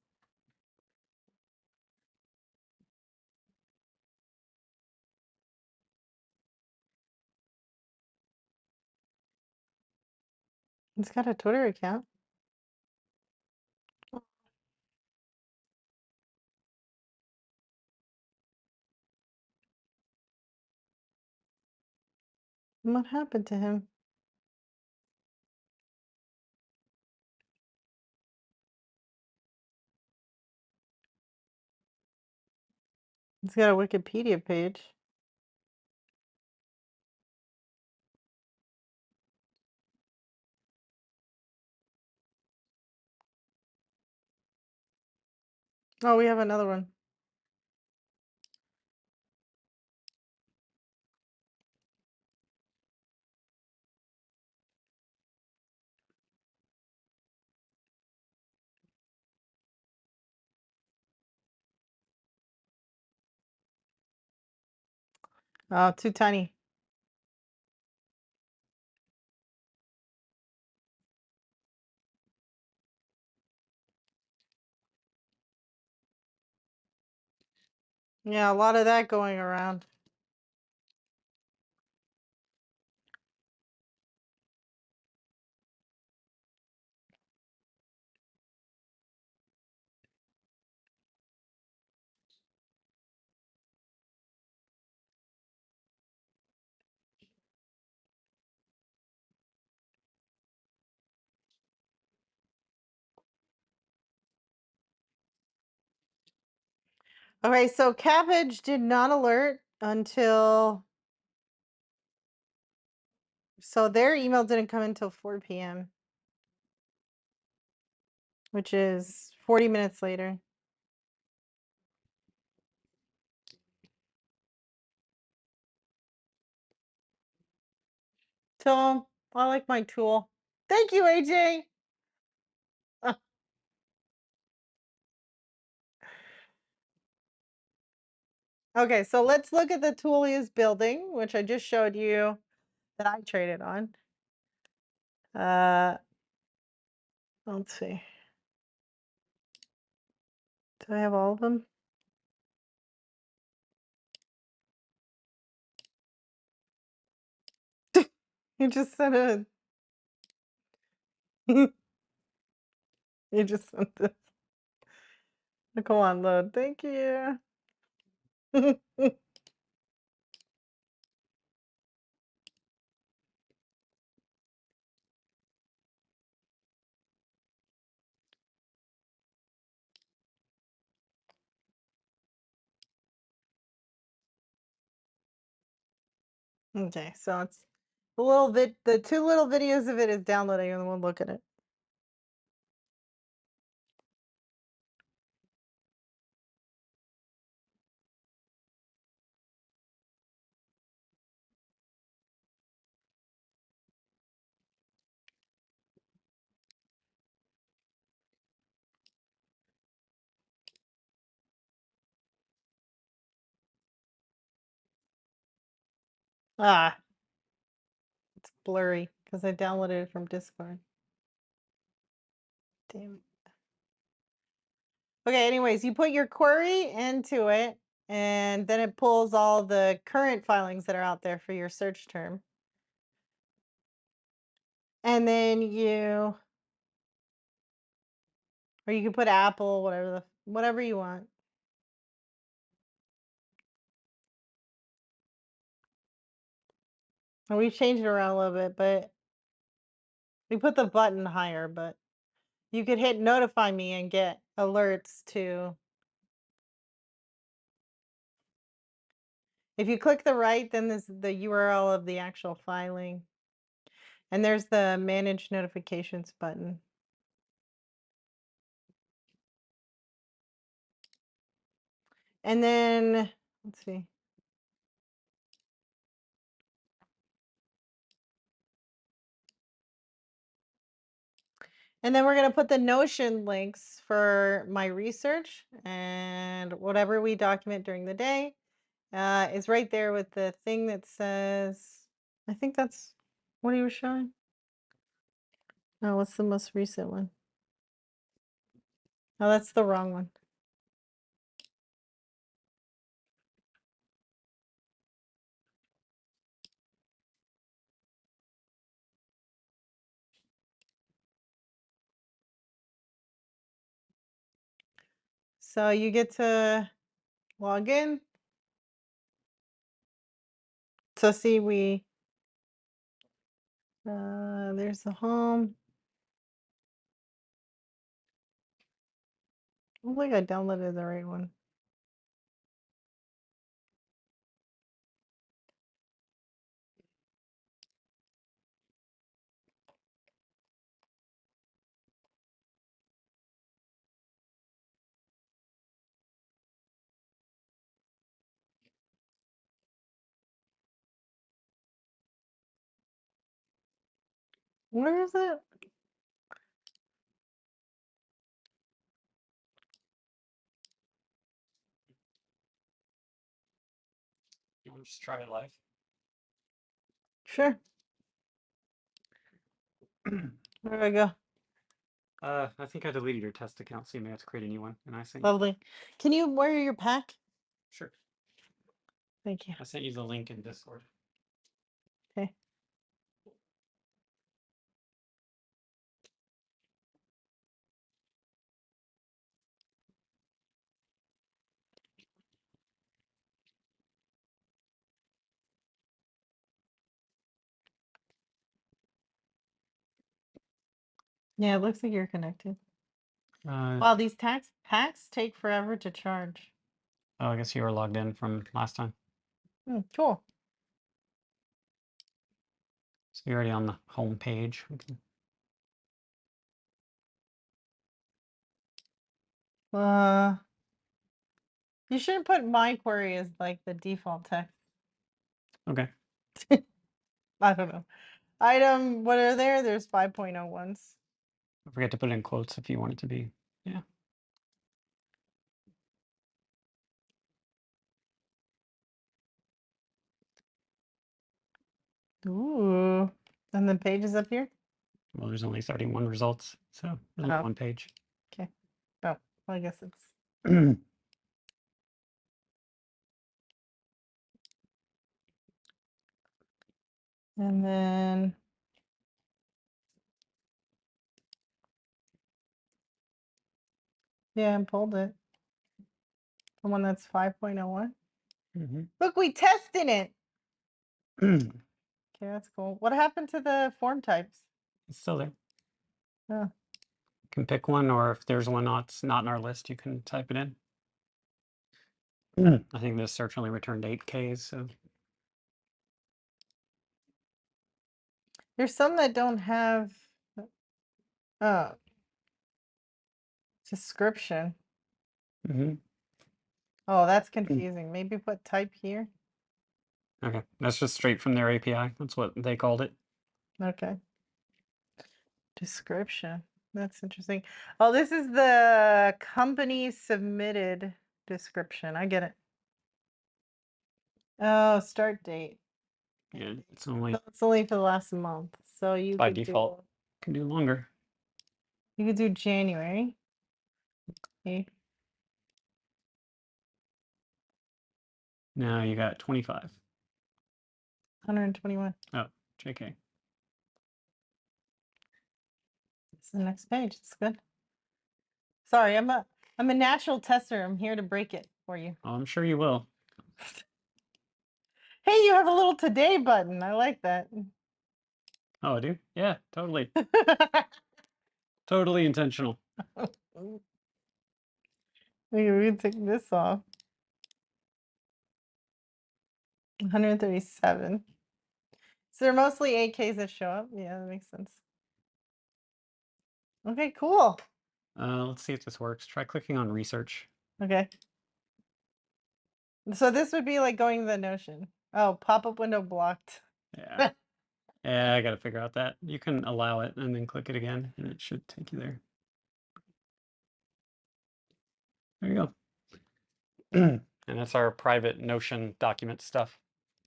he's got a Twitter account. What happened to him? He's got a Wikipedia page. Oh, we have another one. Oh, too tiny. Yeah, a lot of that going around. Okay, so cabbage did not alert until so their email didn't come until 4 p.m., which is 40 minutes later. So I like my tool. Thank you, AJ. Okay, so let's look at the tool he is building, which I just showed you that I traded on. Uh, let's see. Do I have all of them? You just sent a. You just sent this. Come on, load. Thank you. Okay, so it's a little bit. The two little videos of it is downloading, and we'll look at it. Ah, it's blurry because I downloaded it from Discord. Damn it. Okay, anyways, you put your query into it, and then it pulls all the current filings that are out there for your search term. And then or you can put Apple, whatever you want. And we've changed it around a little bit, but we put the button higher, but you could hit notify me and get alerts to. If you click the right, then this is the URL of the actual filing. And there's the manage notifications button. And then let's see. And then we're going to put the Notion links for my research and whatever we document during the day is right there with the thing that says, I think that's what he was showing. Oh, what's the most recent one? Oh, that's the wrong one. So you get to log in. So see, there's the home. I don't think I downloaded the right one. Where is it? You want to just try it live? Sure. Where do I go? I think I deleted your test account, so you may have to create a new one. And I sent Lovely. Can you wear your pack? sure. Thank you. I sent you the link in Discord. Okay. Yeah, it looks like you're connected. Uh, Wow, these tax packs take forever to charge. Oh, I guess you were logged in from last time. Cool. So you're already on the home page. Okay. Uh, you shouldn't put my query as like the default text. Okay. I don't know. Item, what are there? There's 5.0 ones. Don't forget to put it in quotes if you want it to be. Yeah. Ooh. And the page is up here? Well, there's only 31 results, so there's only Oh, one page. okay. Oh, well, I guess it's. And then. Yeah, I pulled it. The one that's 5.01. Mhm. Look, we tested it. It's Okay, that's cool. What happened to the form types? still there. Oh, You can pick one, or if there's one that's not in our list, you can type it in. I think this search only returned 8Ks, so there's some that don't have uh description. mhm. Oh, that's confusing. Maybe put type here. Okay. That's just straight from their API. That's what they called it. Okay. Description. That's interesting. Oh, this is the company submitted description. I get it. Oh, start date. Yeah, it's only So it's only for the last month. So you by could default. do Can do longer. January. Okay. Now you got 25. 121. Oh, JK. It's the next page. It's good. Sorry, I'm a natural tester. I'm here to break it for you. Oh, I'm sure you will. Hey, you have a little today button. I like that. Oh, I do? Yeah, totally. Totally intentional. We can take this off. 137. So they're mostly AKs that show up. Yeah, that makes sense. Okay, cool. Let's see if this works. Try clicking on research. Okay. So this would be like going to the Notion. Oh, pop-up window blocked. Yeah. Yeah, I gotta figure out that. You can allow it and then click it again, and it should take you there. There you go. And that's our private Notion document stuff.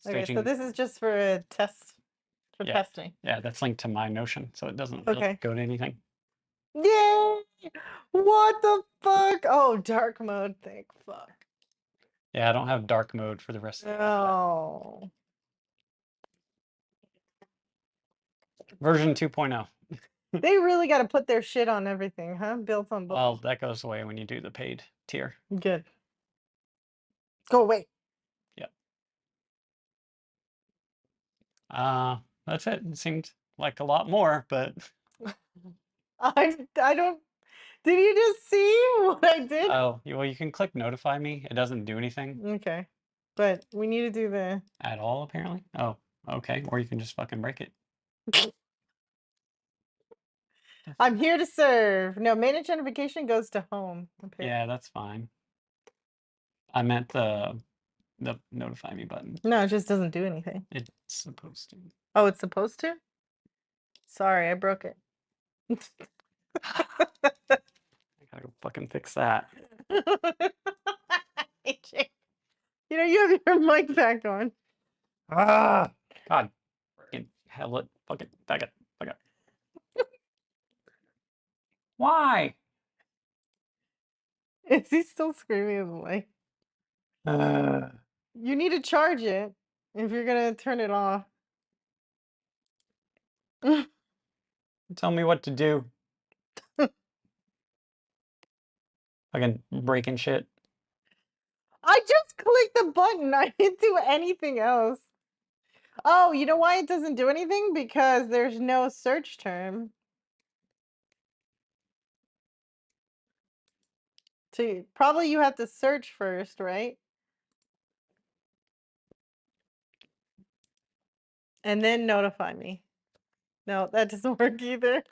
Okay, so Staging. this is just for a test for Yeah. testing. Yeah, that's linked to my Notion, so it doesn't really Okay. go to anything. Yay! What the fuck? Oh, dark mode. Thank fuck. Yeah, I don't have dark mode for the rest of the app. Oh. Version 2.0. They really got to put their shit on everything, huh? Built on both. Well, that goes away when you do the paid tier. Good. Go away. Yep. That's it. It seemed like a lot more, but I don't. Did you just see what I did? oh, well, you can click notify me. It doesn't do anything Okay. But we need to do the. at all, apparently. Oh, okay. Or you can just fucking break it. I'm here to serve. No, manage notification goes to home. Apparently. Yeah, that's fine. I meant the notify me button. No, it just doesn't do anything. It's supposed to. Oh, it's supposed to? Sorry, I broke it. I gotta go fucking fix that. AJ, you have your mic back on. Ah, God, fucking hell it, fucking back it, fuck it. Why? Is he still screaming in the mic? Uh, You need to charge it if you're gonna turn it off. tell me what to do. Fucking breaking shit. I just clicked the button. I didn't do anything else. Oh, you know why it doesn't do anything? Because there's no search term. So probably you have to search first, right? and then notify me. No, that doesn't work either.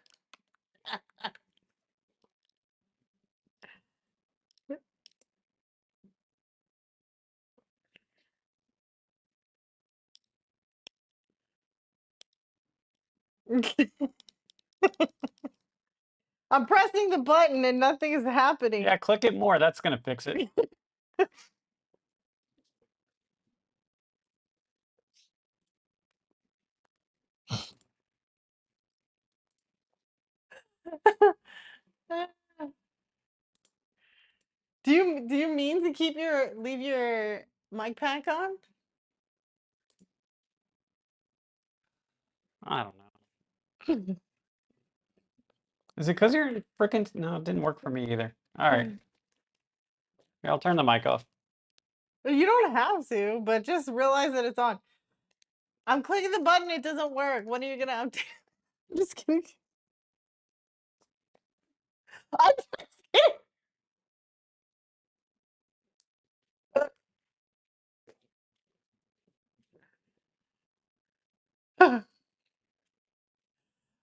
I'm pressing the button and nothing is happening. Yeah, click it more. That's gonna fix it. Do you mean to leave your mic pack on? I don't know. Is it because you're freaking? No, it didn't work for me either. All right, here, I'll turn the mic off. You don't have to, but just realize that it's on. I'm clicking the button, it doesn't work. When are you gonna update? I'm just kidding. I'm just kidding.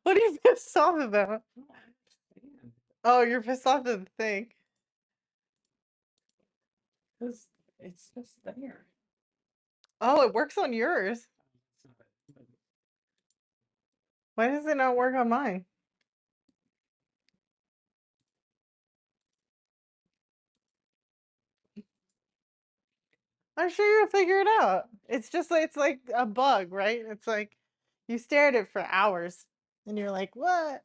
What are you pissed off about? Oh, you're pissed off at the thing. Because it's just there. Oh, it works on yours. Why does it not work on mine? I'm sure you'll figure it out. It's like a bug, right? It's like you stare at it for hours and you're like, what?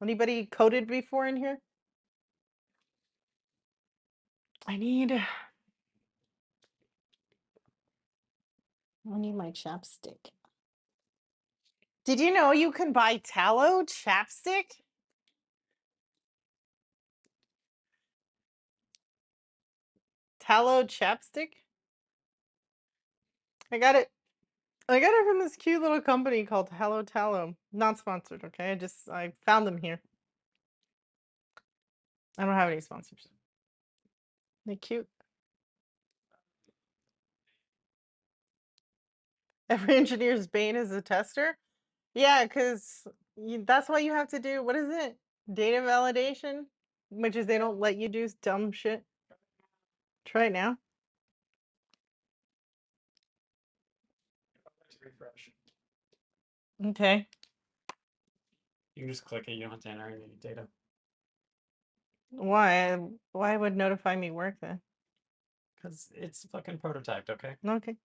Anybody coded before in here? I need I need my chapstick. Did you know you can buy tallow chapstick? Tallow chapstick? I got it. I got it from this cute little company called Hello Tallow. Not sponsored, okay? I found them here. I don't have any sponsors. They're cute. Every engineer's bane is a tester. Yeah, because that's why you have to do what is it? Data validation, which is they don't let you do dumb shit. Try it now. Refresh. Okay. You can just click it. You don't have to enter any data. Why? Why would notify me work then? Because it's fucking prototyped, okay? Okay.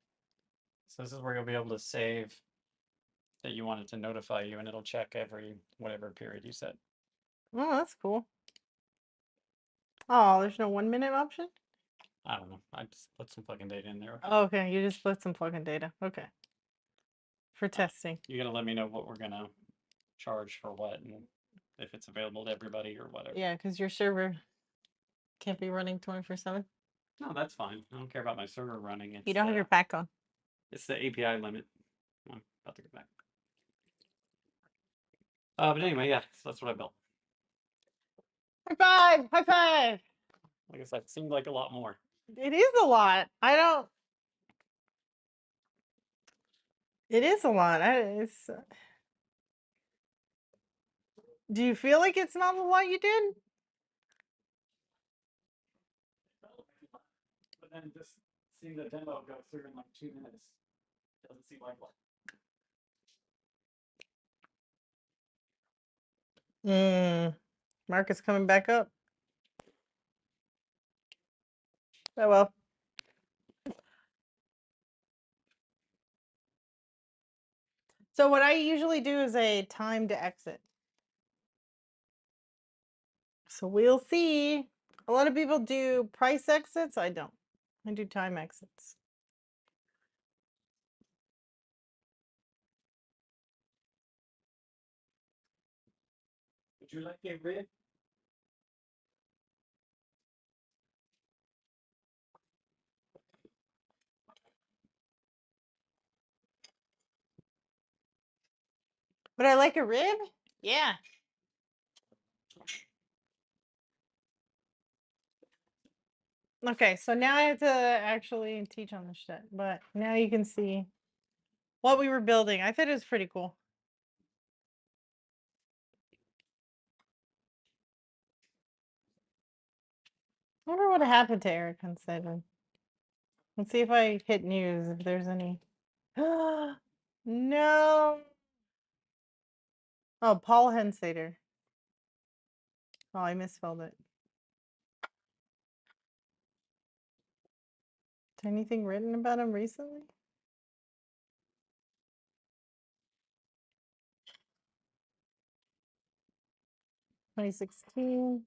So this is where you'll be able to save that you want it to notify you, and it'll check every whatever period you set. Oh, that's cool. Oh, there's no 1 minute option? I don't know. I just put some fucking data in there. Okay? Oh, okay, you just put some fucking data. Okay. For testing. You're gonna let me know what we're gonna charge for what, and if it's available to everybody or whatever. Yeah, because your server can't be running 24/7. No, that's fine. I don't care about my server running. You don't have your pack on. It's the API limit. I'm about to go back. But anyway, yeah, so that's what I built. High five! High five! Like I said, it seemed like a lot more. It is a lot. I don't. It is a lot. It's. Do you feel like it's not a lot you did? But then just seeing the demo go through in like 2 minutes doesn't seem like one. Market's coming back up. Oh well. So what I usually do is a time to exit. So we'll see. A lot of people do price exits. I don't. I do time exits. Would you like a rib? Would I like a rib? Yeah. Okay, so now I have to actually teach on this shit, but now you can see what we were building. I thought it was pretty cool. I wonder what happened to Eric Hunsaden. Let's see if I hit news if there's any. No. Oh, Paul Hensader. Oh, I misspelled it. Is anything written about him recently? 2016.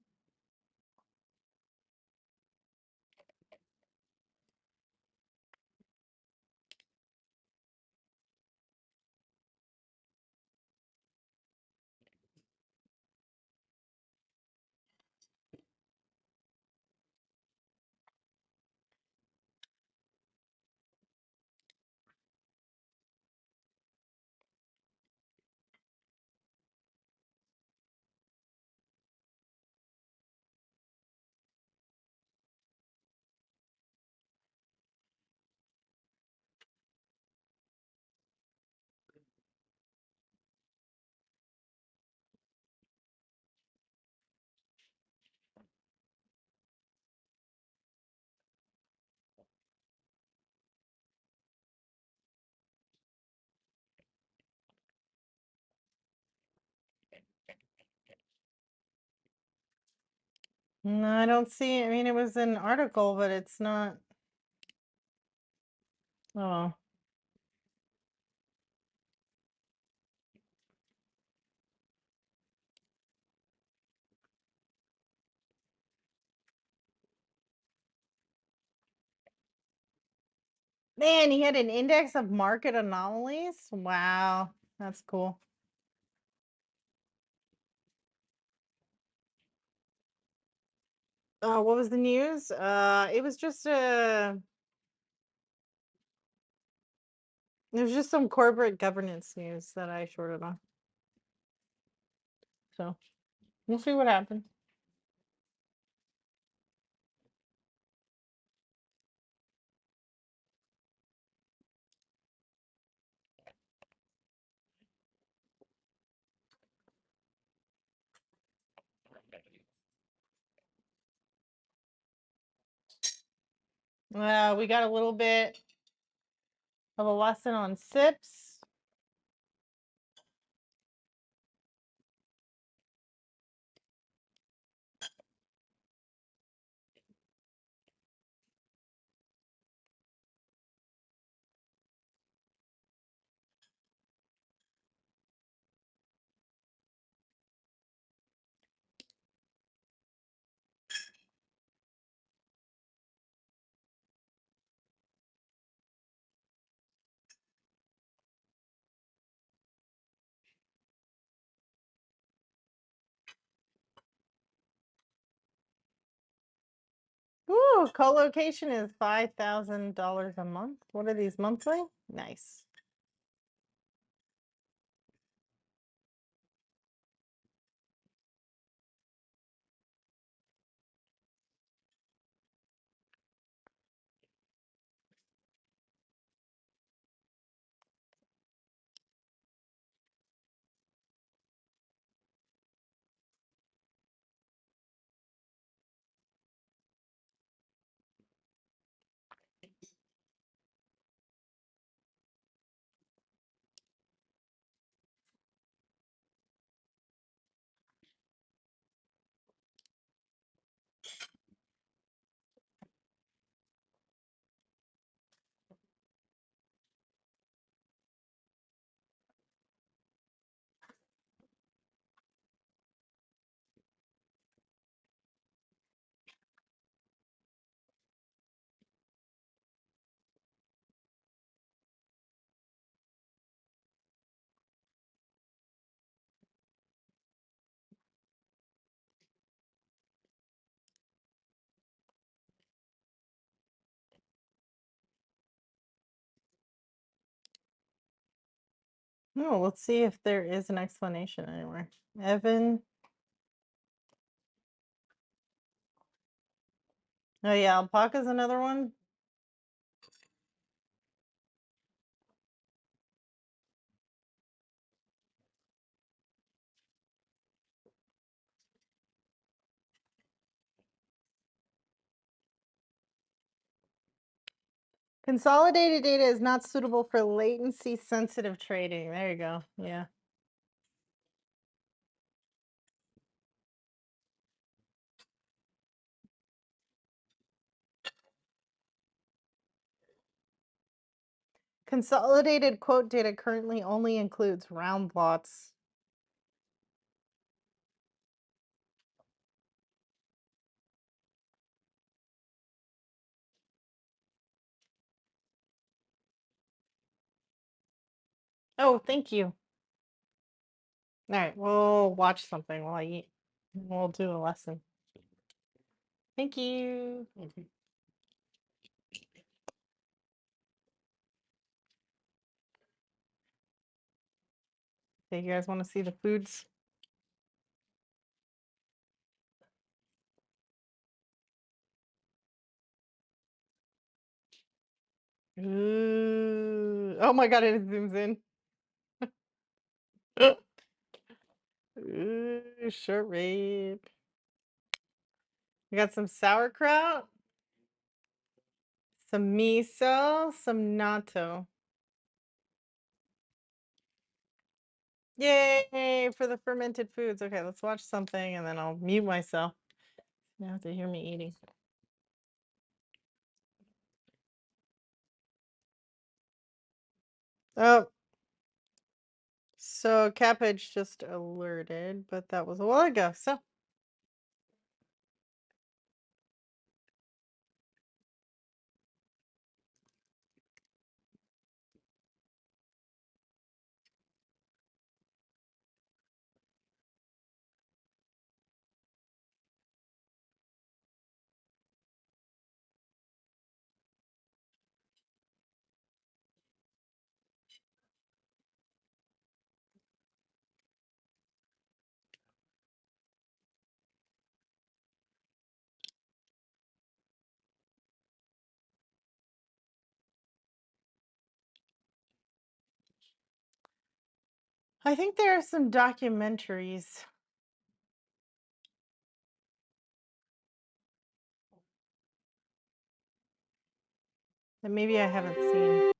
No, I don't see. I mean, it was an article, but it's not. Oh, man, he had an index of market anomalies. Wow, that's cool. What was the news? It was just it was just some corporate governance news that I shorted on. So we'll see what happens. We got a little bit of a lesson on SIPs. Ooh, co-location is $5,000 a month. What are these monthly? Nice. No, let's see if there is an explanation anywhere. Evan. Oh yeah, alpaca's another one. Consolidated data is not suitable for latency sensitive trading. There you go. Yeah. Consolidated quote data currently only includes round lots. Oh, thank you. All right, we'll watch something while I eat. We'll do a lesson. Thank you. Okay, you guys want to see the foods? Ooh. Oh my god, it zooms in. Ooh, short rib. We got some sauerkraut, some miso, some natto. Yay for the fermented foods. Okay, let's watch something and then I'll mute myself. You don't have to hear me eating. Oh, so Cabbage just alerted, but that was a while ago. So I think there are some documentaries that maybe I haven't seen.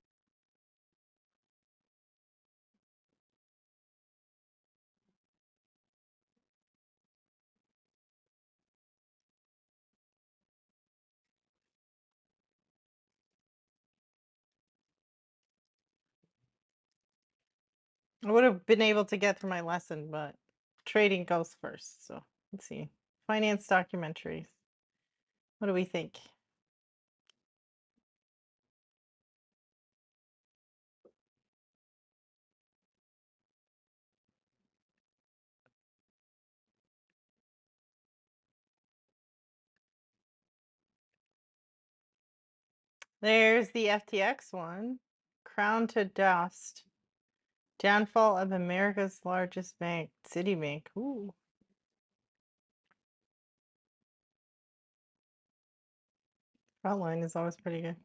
I would have been able to get through my lesson, but trading goes first. So let's see. Finance documentaries. What do we think? There's the FTX one. Crown to dust. Downfall of America's largest bank, Citibank. Ooh. Frontline is always pretty good.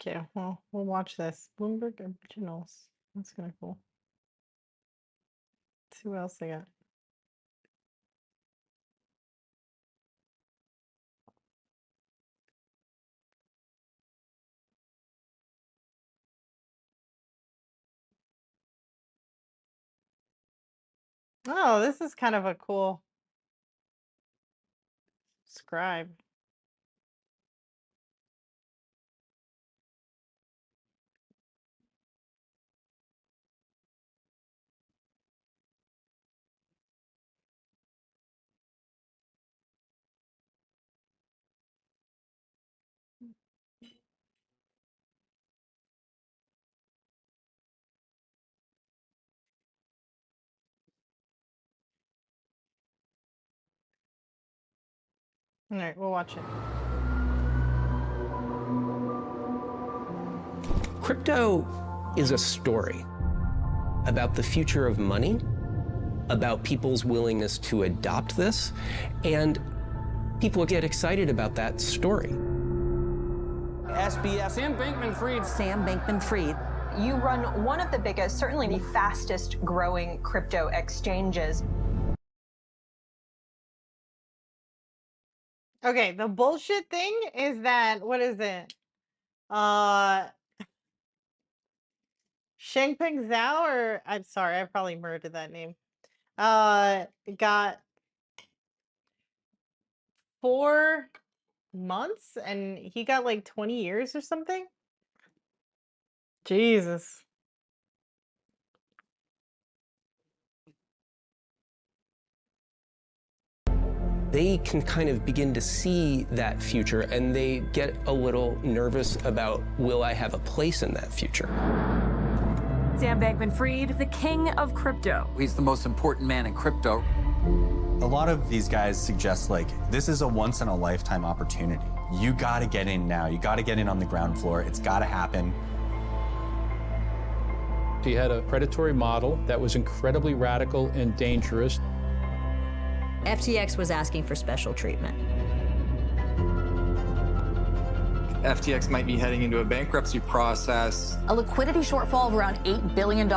Okay, well, we'll watch this. Bloomberg Originals. That's kind of cool. Let's see what else they got. Oh, this is kind of a cool scribe. All right, we'll watch it. Crypto is a story about the future of money, about people's willingness to adopt this, and people get excited about that story. SBS. Sam Bankman-Fried. Sam Bankman-Fried. You run one of the biggest, certainly the fastest growing crypto exchanges. Okay, the bullshit thing is that, what is it? Uh Shangpeng Zhao, or I'm sorry, I probably murdered that name. Got 4 months and he got like 20 years or something. Jesus. They can kind of begin to see that future and they get a little nervous about, will I have a place in that future? Sam Bankman-Fried, the king of crypto. He's the most important man in crypto. A lot of these guys suggest, like, this is a once-in-a-lifetime opportunity. You gotta get in now. You gotta get in on the ground floor. It's gotta happen. He had a predatory model that was incredibly radical and dangerous. FTX was asking for special treatment. FTX might be heading into a bankruptcy process. A liquidity shortfall of around $8 billion.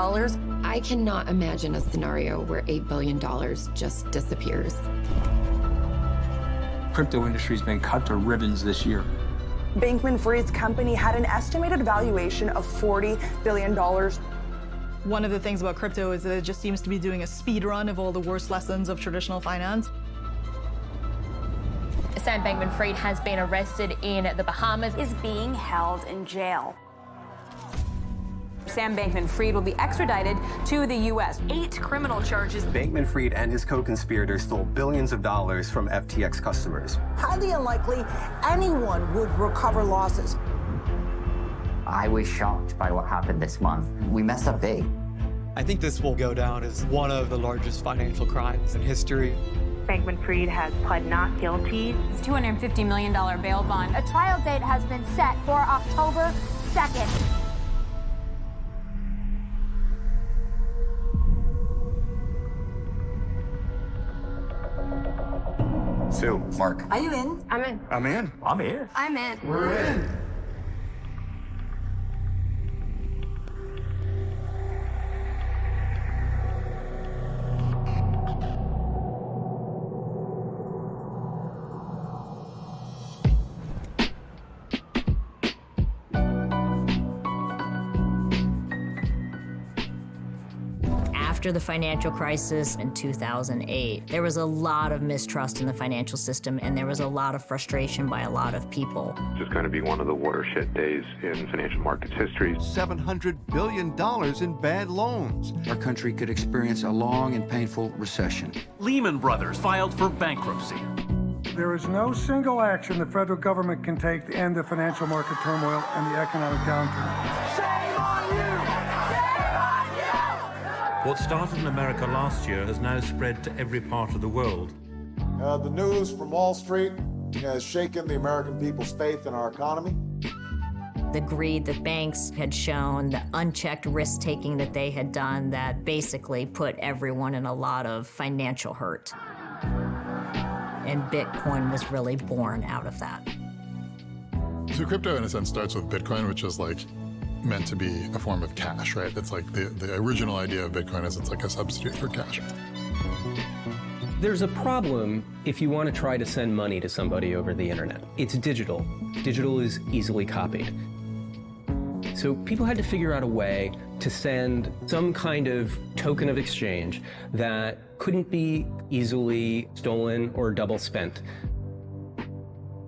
I cannot imagine a scenario where $8 billion just disappears. Crypto industry's been cut to ribbons this year. Bankman-Fried's company had an estimated valuation of $40 billion. One of the things about crypto is that it just seems to be doing a speed run of all the worst lessons of traditional finance. Sam Bankman-Fried has been arrested in the Bahamas. Is being held in jail. Sam Bankman-Fried will be extradited to the U.S. 8 criminal charges. Bankman-Fried and his co-conspirators stole billions of dollars from FTX customers. Highly unlikely anyone would recover losses. I was shocked by what happened this month. We messed up big. I think this will go down as one of the largest financial crimes in history. Bankman-Fried has pled not guilty. It's $250 million bail bond. A trial date has been set for October 2nd. Sue, Mark. Are you in? I'm in. I'm in. I'm in. I'm in. We're in. After the financial crisis in 2008, there was a lot of mistrust in the financial system, and there was a lot of frustration by a lot of people. It's going to be one of the watershed days in financial markets history. $700 billion in bad loans. Our country could experience a long and painful recession. Lehman Brothers filed for bankruptcy. There is no single action the federal government can take to end the financial market turmoil and the economic downturn. Shame on you! Shame on you! What started in America last year has now spread to every part of the world. The news from Wall Street has shaken the American people's faith in our economy. The greed that banks had shown, the unchecked risk-taking that they had done, that basically put everyone in a lot of financial hurt. And Bitcoin was really born out of that. So crypto, in a sense, starts with Bitcoin, which is like meant to be a form of cash, right? It's like the original idea of Bitcoin is it's like a substitute for cash. There's a problem if you want to try to send money to somebody over the internet. It's digital. Digital is easily copied. So people had to figure out a way to send some kind of token of exchange that couldn't be easily stolen or double spent.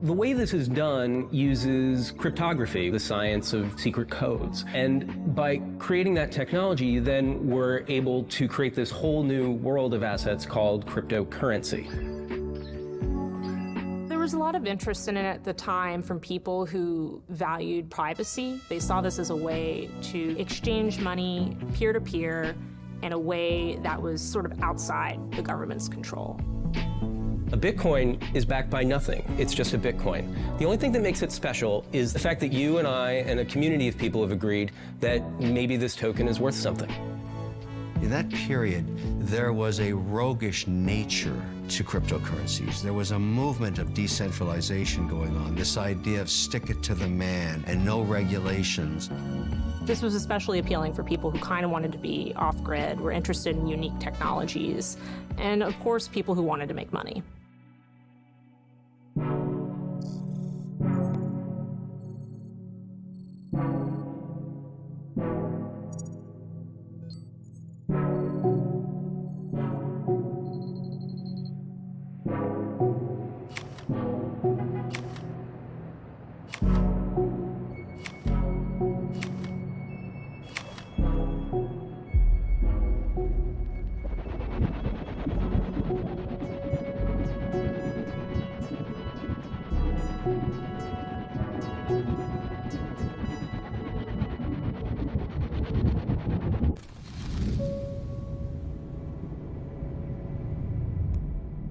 The way this is done uses cryptography, the science of secret codes. And by creating that technology, then we're able to create this whole new world of assets called cryptocurrency. There was a lot of interest in it at the time from people who valued privacy. They saw this as a way to exchange money peer-to-peer in a way that was sort of outside the government's control. A Bitcoin is backed by nothing. It's just a Bitcoin. The only thing that makes it special is the fact that you and I and a community of people have agreed that maybe this token is worth something. In that period, there was a roguish nature to cryptocurrencies. There was a movement of decentralization going on, this idea of stick it to the man and no regulations. This was especially appealing for people who kind of wanted to be off-grid, were interested in unique technologies, and of course, people who wanted to make money.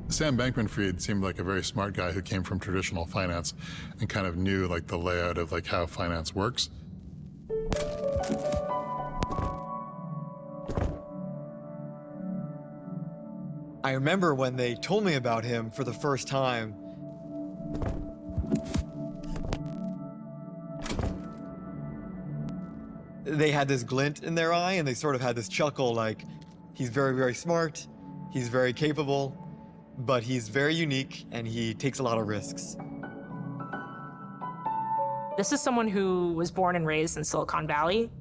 Sam Bankman-Fried seemed like a very smart guy who came from traditional finance and kind of knew like the layout of like how finance works. I remember when they told me about him for the first time. They had this glint in their eye and they sort of had this chuckle like, he's very, very smart, he's very capable, but he's very unique and he takes a lot of risks. This is someone who was born and raised in Silicon Valley.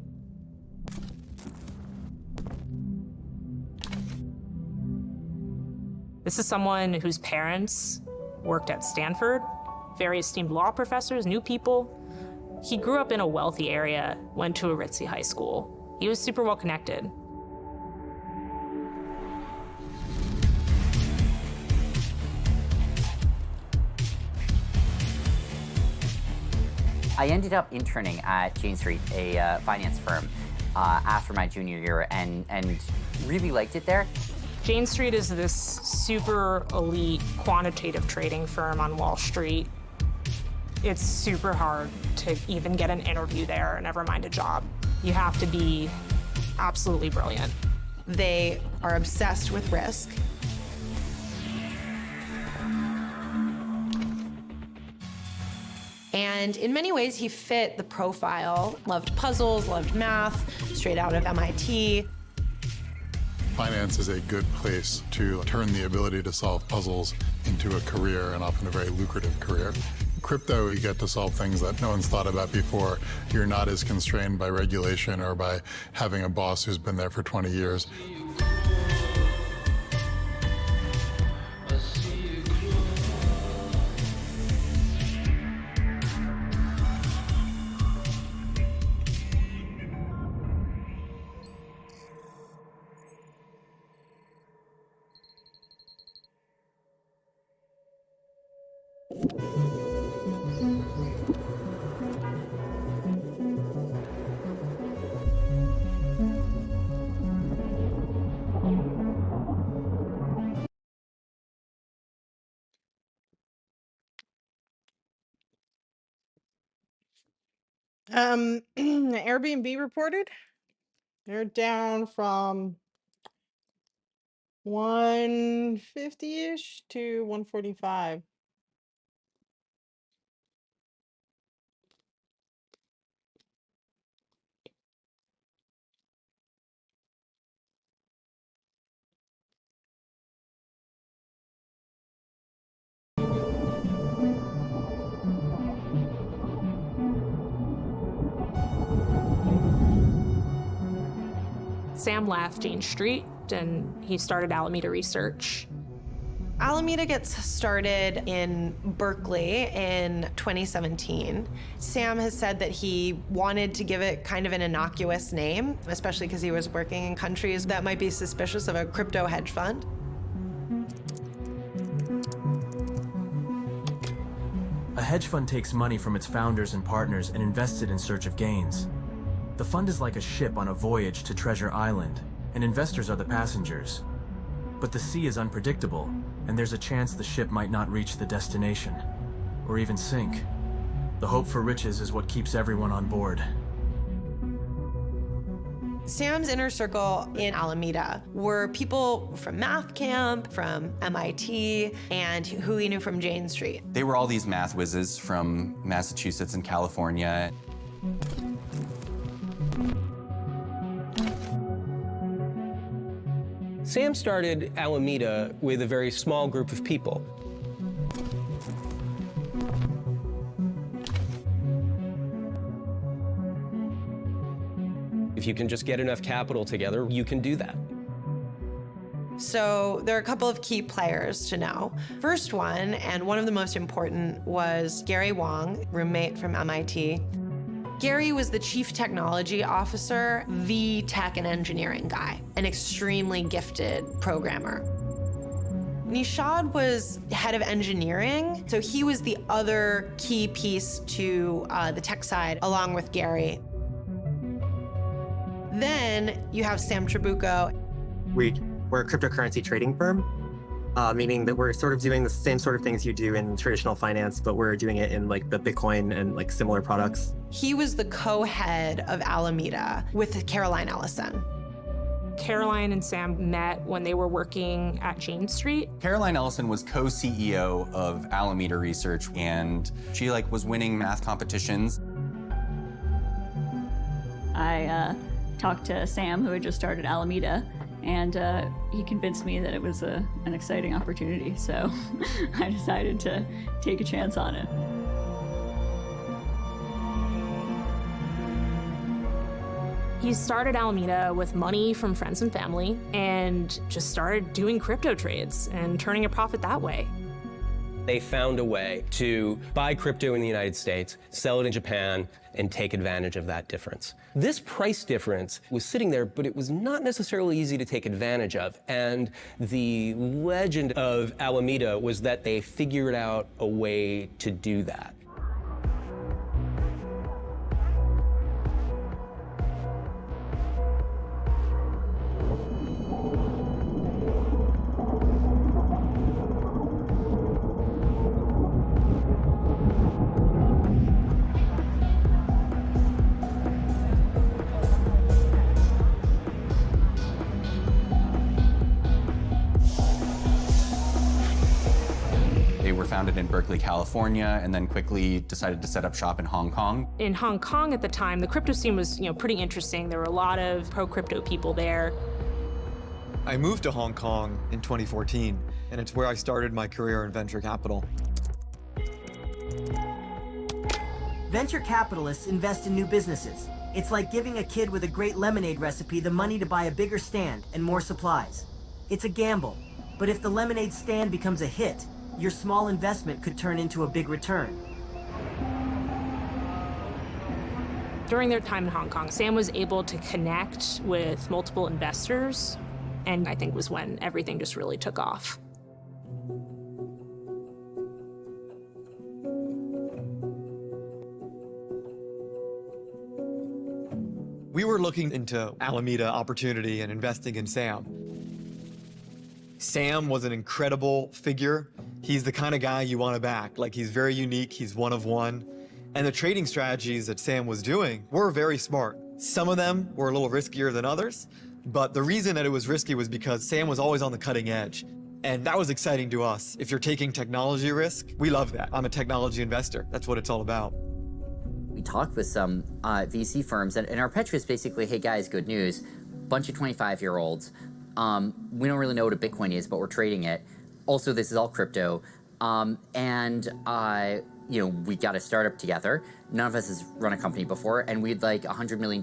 This is someone whose parents worked at Stanford, very esteemed law professors, knew people. He grew up in a wealthy area, went to a ritzy high school. He was super well connected. I ended up interning at Jane Street, a finance firm, after my junior year and really liked it there. Jane Street is this super elite quantitative trading firm on Wall Street. It's super hard to even get an interview there, never mind a job. You have to be absolutely brilliant. They are obsessed with risk. And in many ways, he fit the profile. Loved puzzles, loved math, straight out of MIT. Finance is a good place to turn the ability to solve puzzles into a career, and often a very lucrative career. Crypto, you get to solve things that no one's thought about before. You're not as constrained by regulation or by having a boss who's been there for 20 years. Airbnb reported they're down from 150-ish to 145. Sam left Jane Street and he started Alameda Research. Alameda gets started in Berkeley in 2017. Sam has said that he wanted to give it kind of an innocuous name, especially because he was working in countries that might be suspicious of a crypto hedge fund. A hedge fund takes money from its founders and partners and invests it in search of gains. The fund is like a ship on a voyage to Treasure Island, and investors are the passengers. But the sea is unpredictable, and there's a chance the ship might not reach the destination, or even sink. The hope for riches is what keeps everyone on board. Sam's inner circle in Alameda were people from math camp, from MIT, and who he knew from Jane Street. They were all these math whizzes from Massachusetts and California. Sam started Alameda with a very small group of people. If you can just get enough capital together, you can do that. So there are a couple of key players to know. First one, and one of the most important, was Gary Wang, roommate from MIT. Gary was the chief technology officer, the tech and engineering guy, an extremely gifted programmer. Nishad was head of engineering, so he was the other key piece to the tech side, along with Gary. Then you have Sam Trabucco. We're a cryptocurrency trading firm, meaning that we're sort of doing the same sort of things you do in traditional finance, but we're doing it in like the Bitcoin and like similar products. He was the co-head of Alameda with Caroline Ellison. Caroline and Sam met when they were working at Jane Street. Caroline Ellison was co-CEO of Alameda Research, and she was winning math competitions. I talked to Sam, who had just started Alameda, and he convinced me that it was an exciting opportunity, so I decided to take a chance on it. He started Alameda with money from friends and family and just started doing crypto trades and turning a profit that way. They found a way to buy crypto in the United States, sell it in Japan, and take advantage of that difference. This price difference was sitting there, but it was not necessarily easy to take advantage of. And the legend of Alameda was that they figured out a way to do that. Founded in Berkeley, California, and then quickly decided to set up shop in Hong Kong. In Hong Kong at the time, the crypto scene was, pretty interesting. There were a lot of pro-crypto people there. I moved to Hong Kong in 2014, and it's where I started my career in venture capital. Venture capitalists invest in new businesses. It's like giving a kid with a great lemonade recipe the money to buy a bigger stand and more supplies. It's a gamble, but if the lemonade stand becomes a hit, your small investment could turn into a big return. During their time in Hong Kong, Sam was able to connect with multiple investors, and I think was when everything just really took off. We were looking into Alameda opportunity and investing in Sam. Sam was an incredible figure. He's the kind of guy you want to back. He's very unique, he's one of one. And the trading strategies that Sam was doing were very smart. Some of them were a little riskier than others, but the reason that it was risky was because Sam was always on the cutting edge. And that was exciting to us. If you're taking technology risk, we love that. I'm a technology investor. That's what it's all about. We talked with some VC firms, and our pitch was basically, hey guys, good news. Bunch of 25-year-olds. We don't really know what a Bitcoin is, but we're trading it. Also, this is all crypto. We got a startup together. None of us has run a company before, and we'd like $100 million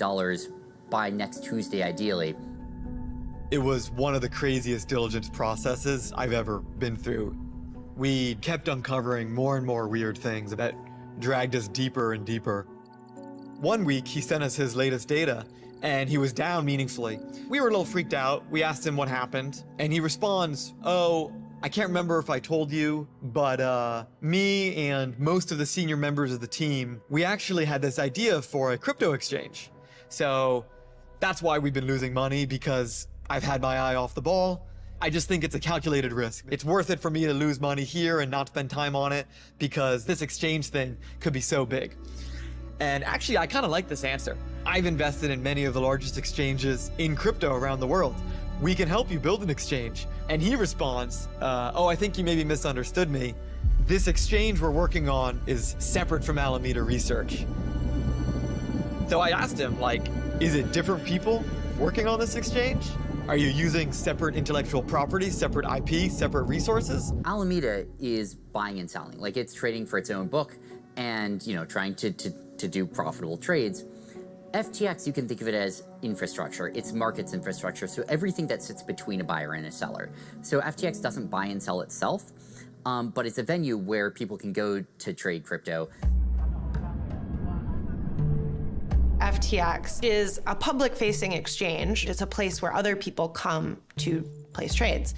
by next Tuesday, ideally. It was one of the craziest diligence processes I've ever been through. We kept uncovering more and more weird things that dragged us deeper and deeper. One week, he sent us his latest data, and he was down meaningfully. We were a little freaked out. We asked him what happened, and he responds, "Oh, I can't remember if I told you, but me and most of the senior members of the team, we actually had this idea for a crypto exchange. So that's why we've been losing money, because I've had my eye off the ball. I just think it's a calculated risk. It's worth it for me to lose money here and not spend time on it because this exchange thing could be so big. And actually, I kind of like this answer. I've invested in many of the largest exchanges in crypto around the world. We can help you build an exchange. And he responds, oh, I think you maybe misunderstood me. This exchange we're working on is separate from Alameda Research. So I asked him, like, is it different people working on this exchange? Are you using separate intellectual property, separate IP, separate resources? Alameda is buying and selling. Like, it's trading for its own book and, you know, trying to do profitable trades. FTX, you can think of it as infrastructure. It's markets infrastructure, so everything that sits between a buyer and a seller. So FTX doesn't buy and sell itself, but it's a venue where people can go to trade crypto. FTX is a public-facing exchange. It's a place where other people come to place trades.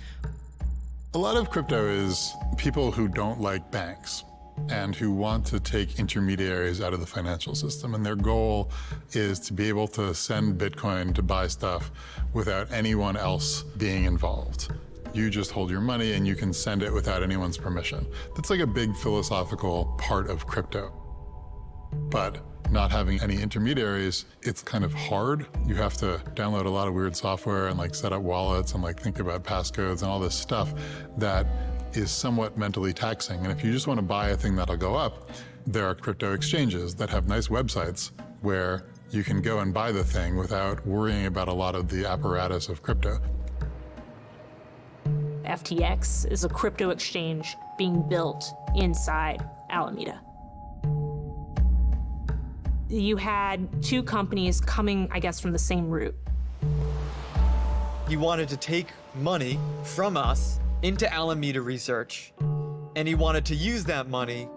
A lot of crypto is people who don't like banks and who want to take intermediaries out of the financial system. And their goal is to be able to send Bitcoin to buy stuff without anyone else being involved. You just hold your money and you can send it without anyone's permission. That's like a big philosophical part of crypto. But not having any intermediaries, it's kind of hard. You have to download a lot of weird software and like set up wallets and like think about passcodes and all this stuff that is somewhat mentally taxing. And if you just want to buy a thing that'll go up, there are crypto exchanges that have nice websites where you can go and buy the thing without worrying about a lot of the apparatus of crypto. FTX is a crypto exchange being built inside Alameda. You had two companies coming, I guess, from the same route. He wanted to take money from us into Alameda Research, and he wanted to use that money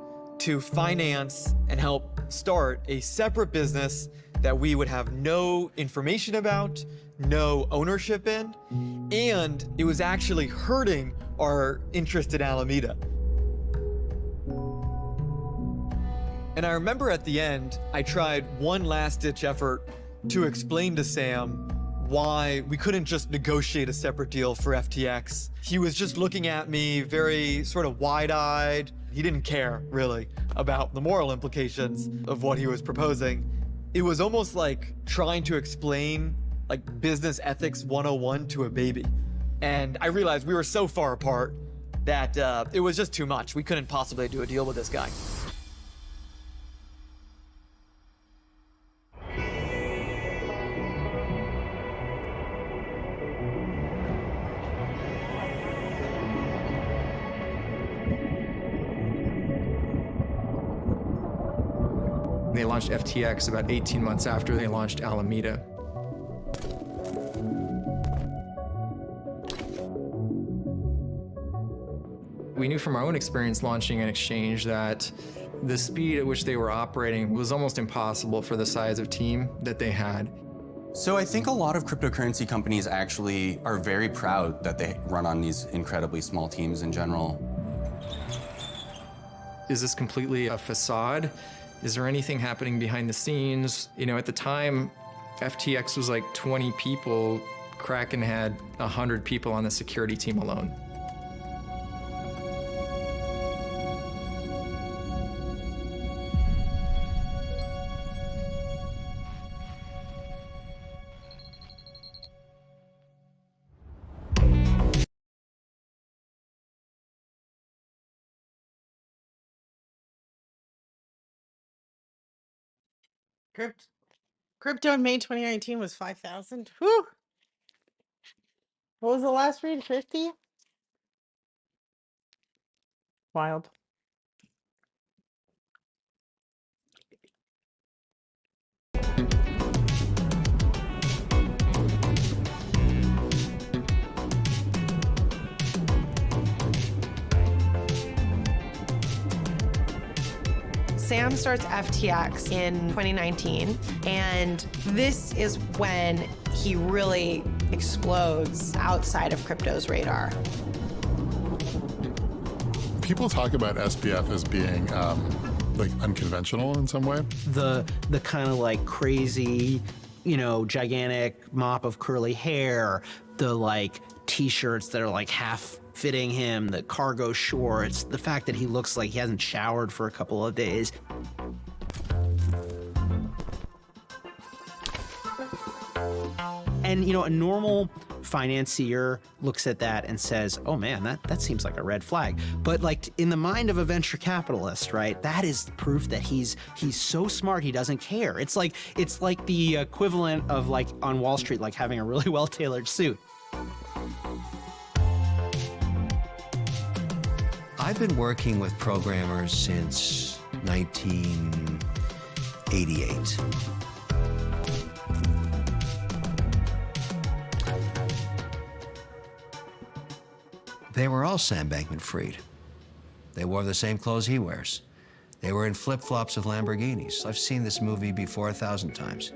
to finance and help start a separate business that we would have no information about, no ownership in, and it was actually hurting our interest in Alameda. And I remember at the end, I tried one last-ditch effort to explain to Sam why we couldn't just negotiate a separate deal for FTX. He was just looking at me very sort of wide-eyed. He didn't care, really, about the moral implications of what he was proposing. It was almost like trying to explain like business ethics 101 to a baby. And I realized we were so far apart that it was just too much. We couldn't possibly do a deal with this guy. They launched FTX about 18 months after they launched Alameda. We knew from our own experience launching an exchange that the speed at which they were operating was almost impossible for the size of team that they had. So I think a lot of cryptocurrency companies actually are very proud that they run on these incredibly small teams in general. Is this completely a facade? Is there anything happening behind the scenes? You know, at the time, FTX was like 20 people. Kraken had 100 people on the security team alone. Crypto in May 2019 was 5,000. Whew. What was the last read? 50? Wild. Sam starts FTX in 2019, and this is when he really explodes outside of crypto's radar. People talk about SBF as being like unconventional in some way. The kind of like crazy, gigantic mop of curly hair, the like t-shirts that are like half fitting him, the cargo shorts, the fact that he looks like he hasn't showered for a couple of days. And, a normal financier looks at that and says, oh man, that seems like a red flag. But like in the mind of a venture capitalist, right, that is proof that he's so smart he doesn't care. It's like the equivalent of like on Wall Street, like having a really well-tailored suit. I've been working with programmers since 1988. They were all Sam Bankman-Fried. They wore the same clothes he wears. They were in flip-flops with Lamborghinis. I've seen this movie before 1,000 times.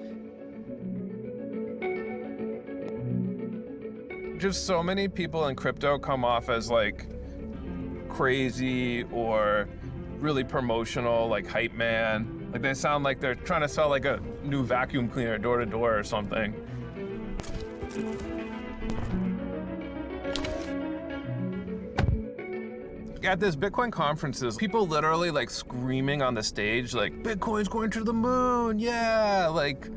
Just so many people in crypto come off as like crazy or really promotional, like hype man. Like they sound like they're trying to sell like a new vacuum cleaner door to door or something. At this Bitcoin conferences, people literally like screaming on the stage, like, Bitcoin's going to the moon, yeah, like,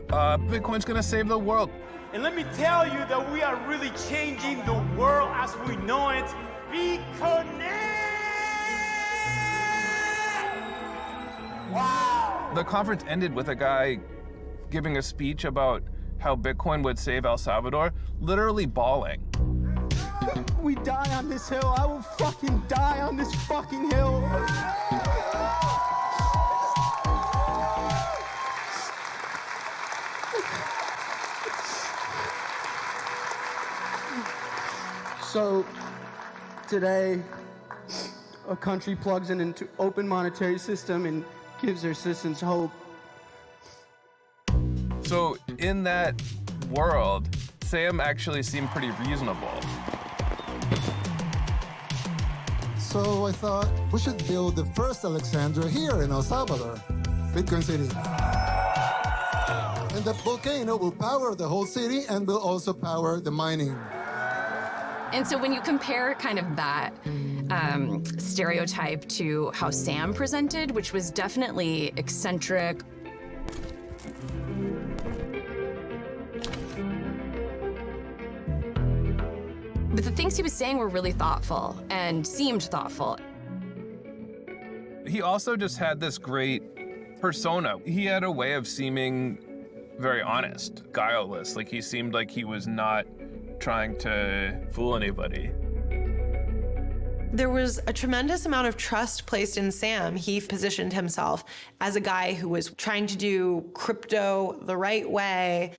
Bitcoin's gonna save the world. And let me tell you that we are really changing the world as we know it. Be connected! Wow! The conference ended with a guy giving a speech about how Bitcoin would save El Salvador, literally bawling. We die on this hill. I will fucking die on this fucking hill. So today, a country plugs in into open monetary system and gives their citizens hope. So in that world, Sam actually seemed pretty reasonable. So I thought we should build the first Alexandria here in El Salvador, Bitcoin City. And the volcano will power the whole city and will also power the mining. And so when you compare kind of that stereotype to how Sam presented, which was definitely eccentric, but the things he was saying were really thoughtful and seemed thoughtful. He also just had this great persona. He had a way of seeming very honest, guileless. Like he seemed like he was not trying to fool anybody. There was a tremendous amount of trust placed in Sam. He positioned himself as a guy who was trying to do crypto the right way.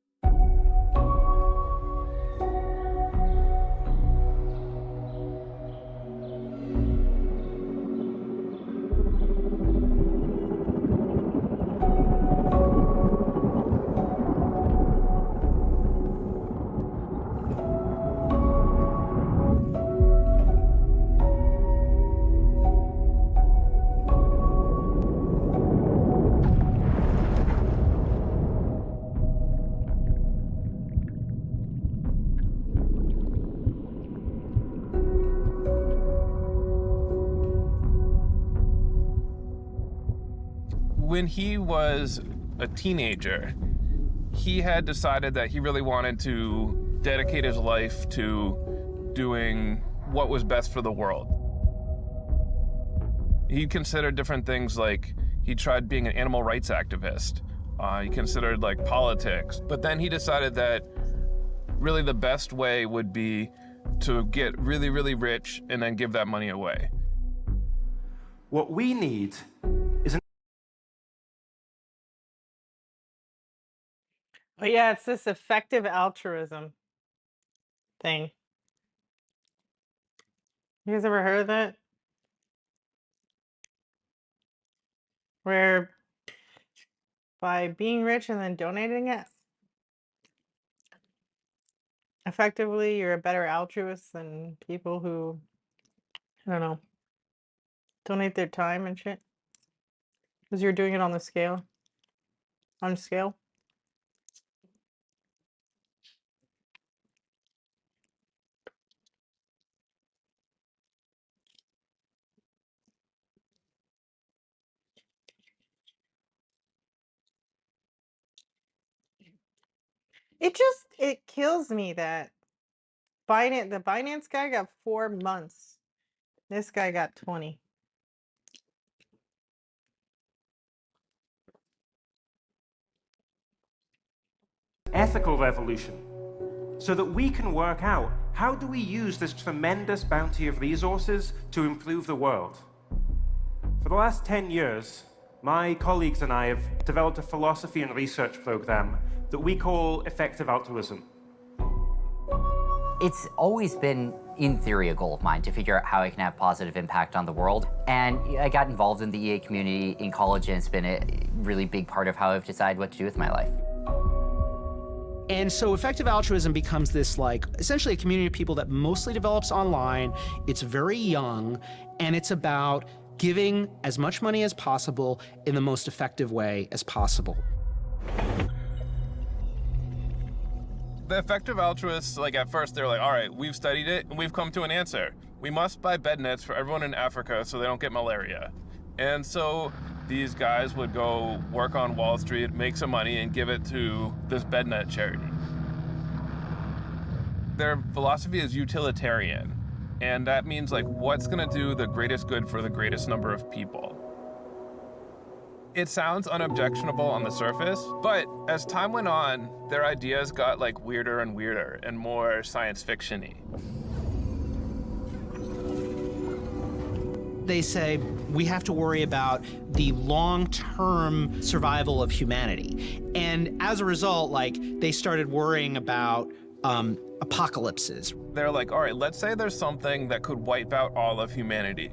When he was a teenager, he had decided that he really wanted to dedicate his life to doing what was best for the world. He considered different things, like he tried being an animal rights activist. He considered like politics, but then he decided that really the best way would be to get really, really rich and then give that money away. What we need is an But yeah, it's this effective altruism thing. You guys ever heard of that? Where by being rich and then donating it, effectively you're a better altruist than people who, I don't know, donate their time and shit. Because you're doing it on scale. it kills me that the Binance guy got 4 months. This guy got 20. Ethical revolution, so that we can work out how do we use this tremendous bounty of resources to improve the world. For the last 10 years, my colleagues and I have developed a philosophy and research program that we call effective altruism. It's always been, in theory, a goal of mine to figure out how I can have positive impact on the world. And I got involved in the EA community in college, and it's been a really big part of how I've decided what to do with my life. And so effective altruism becomes this, like, essentially a community of people that mostly develops online. It's very young, and it's about giving as much money as possible in the most effective way as possible. The effective altruists, like at first, they're like, all right, we've studied it and we've come to an answer. We must buy bed nets for everyone in Africa so they don't get malaria. And so these guys would go work on Wall Street, make some money, and give it to this bed net charity. Their philosophy is utilitarian, and that means like what's gonna do the greatest good for the greatest number of people. It sounds unobjectionable on the surface, but as time went on, their ideas got like weirder and weirder and more science fiction-y. They say we have to worry about the long-term survival of humanity. And as a result, like, they started worrying about apocalypses. They're like, all right, let's say there's something that could wipe out all of humanity,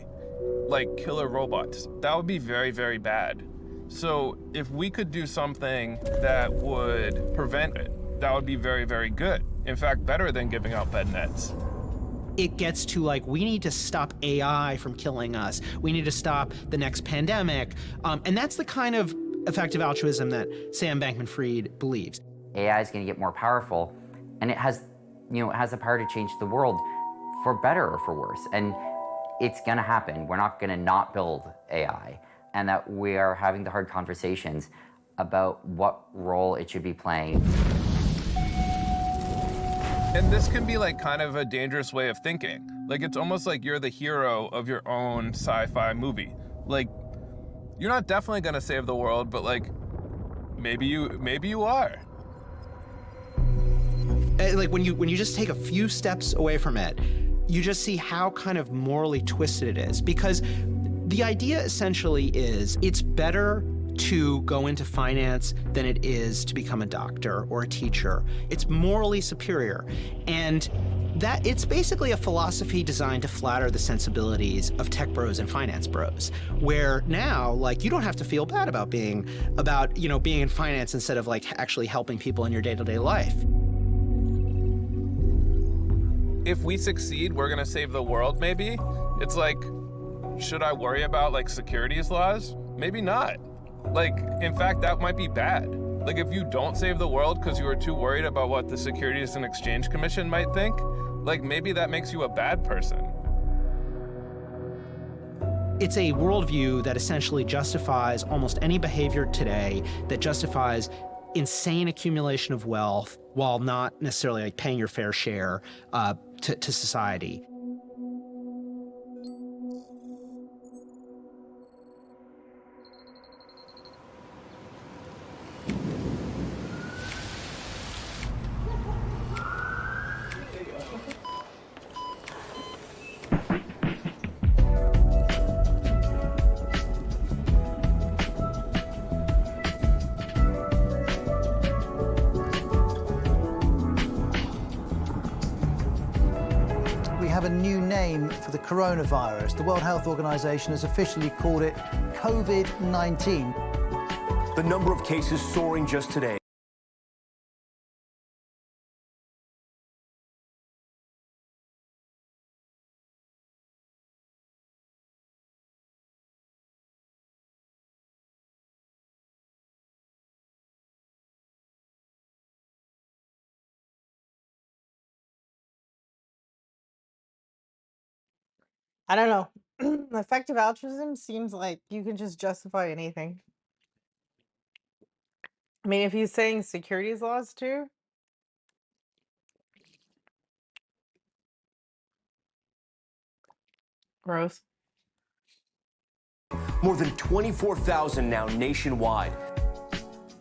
like killer robots. That would be very, very bad. So if we could do something that would prevent it, that would be very, very good. In fact, better than giving out bed nets. It gets to, like, we need to stop AI from killing us. We need to stop the next pandemic. And that's the kind of effective altruism that Sam Bankman-Fried believes. AI is going to get more powerful, and it has the power to change the world for better or for worse. And it's going to happen. We're not going to not build AI, and that we are having the hard conversations about what role it should be playing. And this can be like kind of a dangerous way of thinking. Like it's almost like you're the hero of your own sci-fi movie. Like you're not definitely gonna save the world, but like maybe you are. Like when you just take a few steps away from it, you just see how kind of morally twisted it is. Because the idea essentially is it's better to go into finance than it is to become a doctor or a teacher. It's morally superior. And that it's basically a philosophy designed to flatter the sensibilities of tech bros and finance bros, where now, like, you don't have to feel bad about being in finance instead of like actually helping people in your day-to-day life. If we succeed, we're gonna save the world, maybe. It's like, should I worry about like securities laws? Maybe not. Like, in fact, that might be bad. Like, if you don't save the world because you were too worried about what the Securities and Exchange Commission might think, like, maybe that makes you a bad person. It's a worldview that essentially justifies almost any behavior today, that justifies insane accumulation of wealth while not necessarily like paying your fair share to society. We have a new name for the coronavirus. The World Health Organization has officially called it COVID-19. The number of cases soaring just today. I don't know. Effective altruism seems like you can just justify anything. I mean, if he's saying securities laws too, Gross. More than 24,000 now nationwide.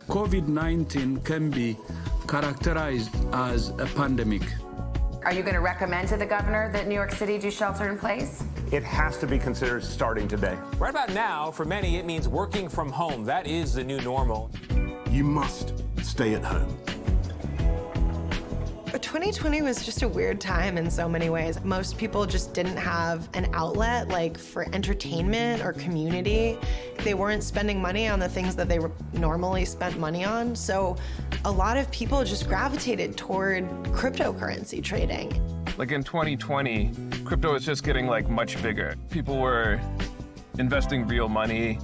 COVID-19 can be characterized as a pandemic. Are you going to recommend to the governor that New York City do shelter in place? It has to be considered starting today. Right about now, for many, it means working from home. That is the new normal. You must stay at home. 2020 was just a weird time in so many ways. Most people just didn't have an outlet like for entertainment or community. They weren't spending money on the things that they normally spent money on. So a lot of people just gravitated toward cryptocurrency trading. Like in 2020, crypto was just getting like much bigger. People were investing real money.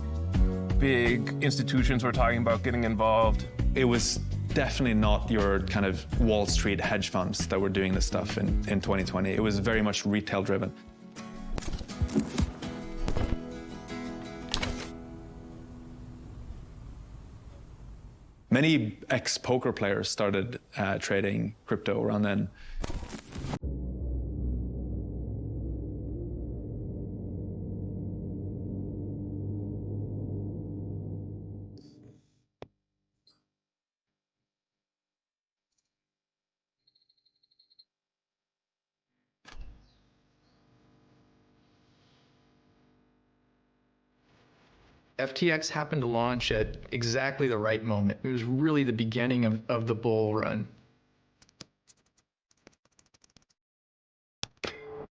Big institutions were talking about getting involved. It was definitely not your kind of Wall Street hedge funds that were doing this stuff in 2020. It was very much retail driven. Many ex-poker players started trading crypto around then. FTX happened to launch at exactly the right moment. It was really the beginning of the bull run.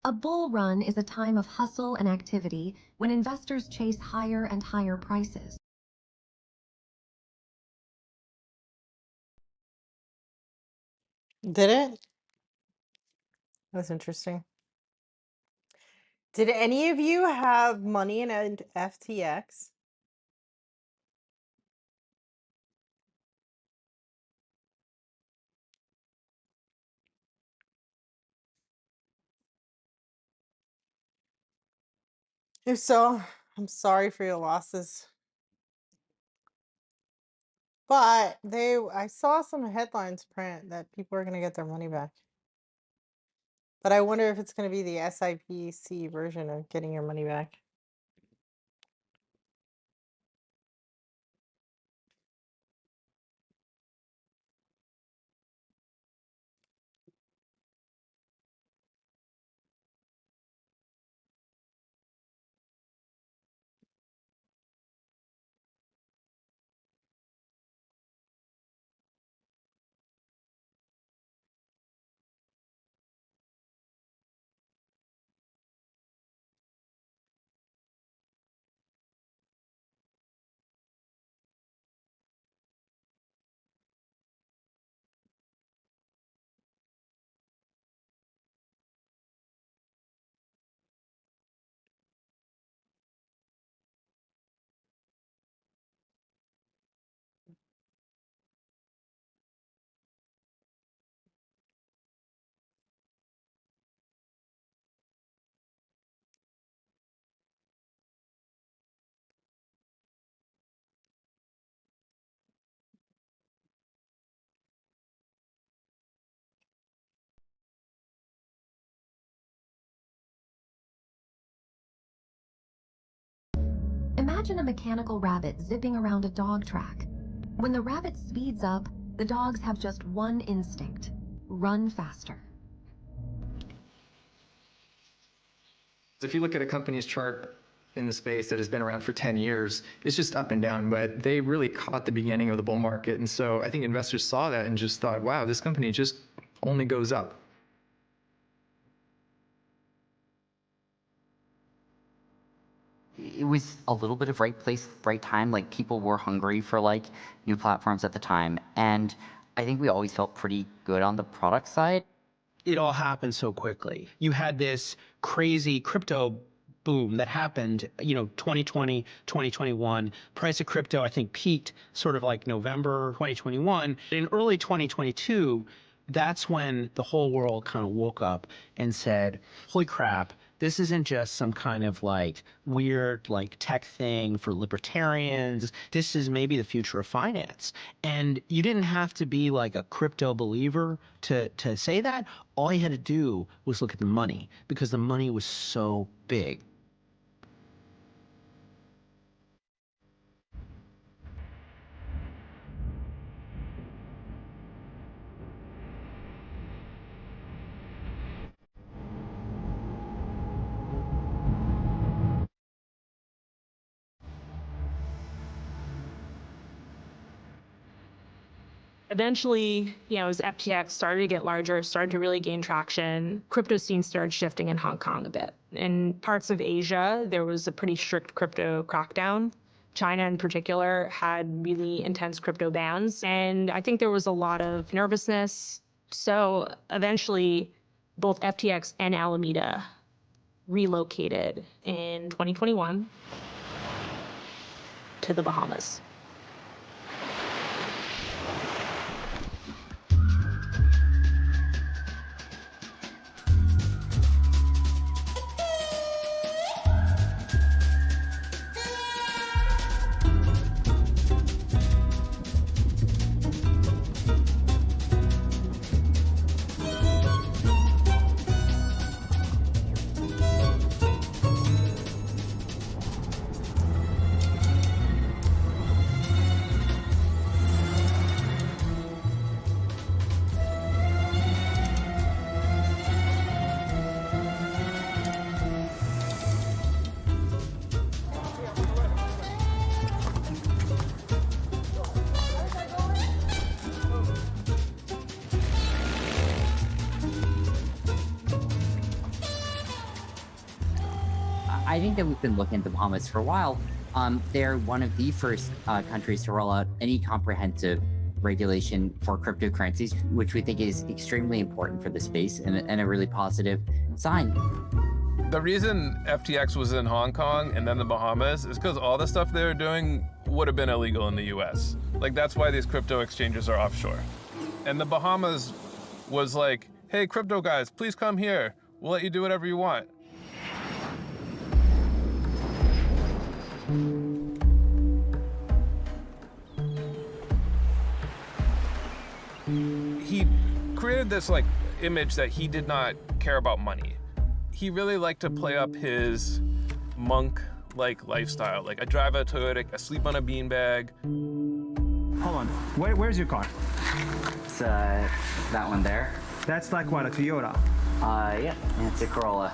A bull run is a time of hustle and activity when investors chase higher and higher prices. Did it? That's interesting. Did any of you have money in an FTX? If so, I'm sorry for your losses. But I saw some headlines print that people are going to get their money back. But I wonder if it's going to be the SIPC version of getting your money back. Imagine a mechanical rabbit zipping around a dog track. When the rabbit speeds up, the dogs have just one instinct: run faster. If you look at a company's chart in the space that has been around for 10 years, it's just up and down, but they really caught the beginning of the bull market. And so I think investors saw that and just thought, wow, this company just only goes up. It was a little bit of right place, right time. Like, people were hungry for like new platforms at the time. And I think we always felt pretty good on the product side. It all happened so quickly. You had this crazy crypto boom that happened, 2020, 2021. Price of crypto, I think, peaked sort of like November 2021. In early 2022, that's when the whole world kind of woke up and said, holy crap, this isn't just some kind of like weird like tech thing for libertarians. This is maybe the future of finance. And you didn't have to be like a crypto believer to say that. All you had to do was look at the money, because the money was so big. Eventually, as FTX started to get larger, started to really gain traction, crypto scene started shifting in Hong Kong a bit. In parts of Asia, there was a pretty strict crypto crackdown. China in particular had really intense crypto bans, and I think there was a lot of nervousness. So eventually, both FTX and Alameda relocated in 2021 to the Bahamas. I think that we've been looking at the Bahamas for a while. They're one of the first countries to roll out any comprehensive regulation for cryptocurrencies, which we think is extremely important for the space and a really positive sign. The reason FTX was in Hong Kong and then the Bahamas is because all the stuff they were doing would have been illegal in the US. Like, that's why these crypto exchanges are offshore. And the Bahamas was like, hey, crypto guys, please come here. We'll let you do whatever you want. He created this image that he did not care about money. He really liked to play up his monk-like lifestyle. Like, I drive a Toyota, I sleep on a beanbag. Hold on, where's your car? It's that one there. That's like what, a Toyota? Yeah, it's a Corolla.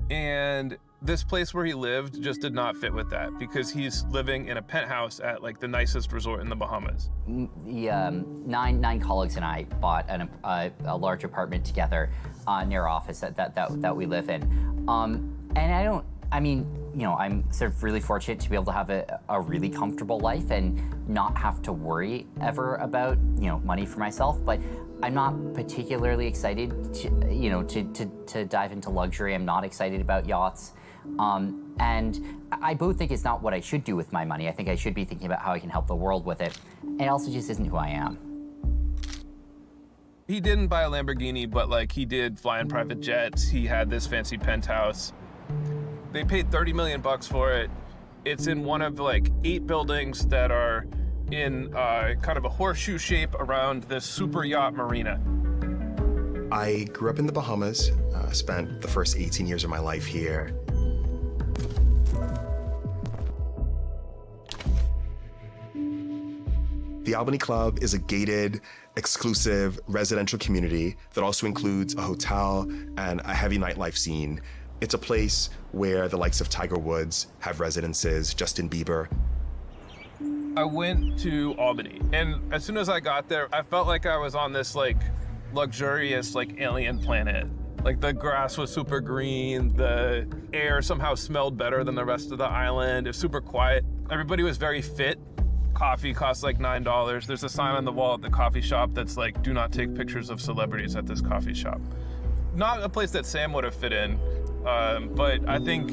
And this place where he lived just did not fit with that because he's living in a penthouse at the nicest resort in the Bahamas. Nine colleagues and I bought a large apartment together near our office that we live in. And I'm sort of really fortunate to be able to have a really comfortable life and not have to worry ever about, money for myself. But I'm not particularly excited to dive into luxury. I'm not excited about yachts. And I both think it's not what I should do with my money. I think I should be thinking about how I can help the world with it. And it also just isn't who I am. He didn't buy a Lamborghini, but he did fly in private jets. He had this fancy penthouse. They paid $30 million for it. It's in one of 8 buildings that are in kind of a horseshoe shape around this super yacht marina. I grew up in the Bahamas, spent the first 18 years of my life here. The Albany Club is a gated, exclusive residential community that also includes a hotel and a heavy nightlife scene. It's a place where the likes of Tiger Woods have residences, Justin Bieber. I went to Albany, and as soon as I got there, I felt like I was on this luxurious alien planet. The grass was super green, the air somehow smelled better than the rest of the island. It was super quiet. Everybody was very fit. Coffee costs $9. There's a sign on the wall at the coffee shop that's do not take pictures of celebrities at this coffee shop. Not a place that Sam would have fit in, but I think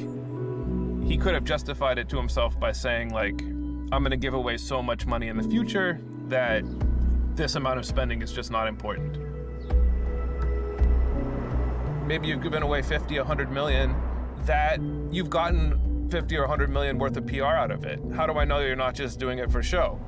he could have justified it to himself by saying I'm gonna give away so much money in the future that this amount of spending is just not important. Maybe you've given away 50, 100 million, that you've gotten 50 or 100 million worth of PR out of it. How do I know you're not just doing it for show?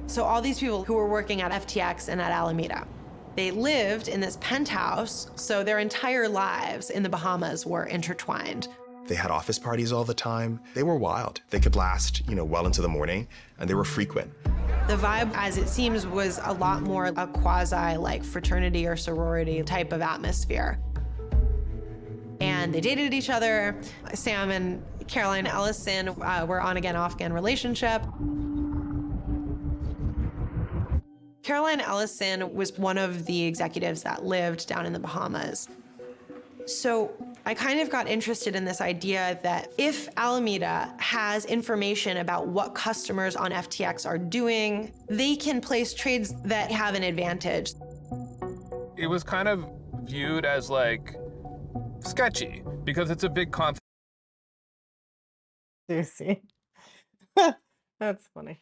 So all these people who were working at FTX and at Alameda, they lived in this penthouse, so their entire lives in the Bahamas were intertwined. They had office parties all the time. They were wild. They could last, well into the morning, and they were frequent. The vibe, as it seems, was a lot more a quasi fraternity or sorority type of atmosphere. And they dated each other. Sam and Caroline Ellison were on-again, off-again relationship. Caroline Ellison was one of the executives that lived down in the Bahamas. So I kind of got interested in this idea that if Alameda has information about what customers on FTX are doing, they can place trades that have an advantage. It was kind of viewed as like sketchy because it's a big concept. Juicy. That's funny.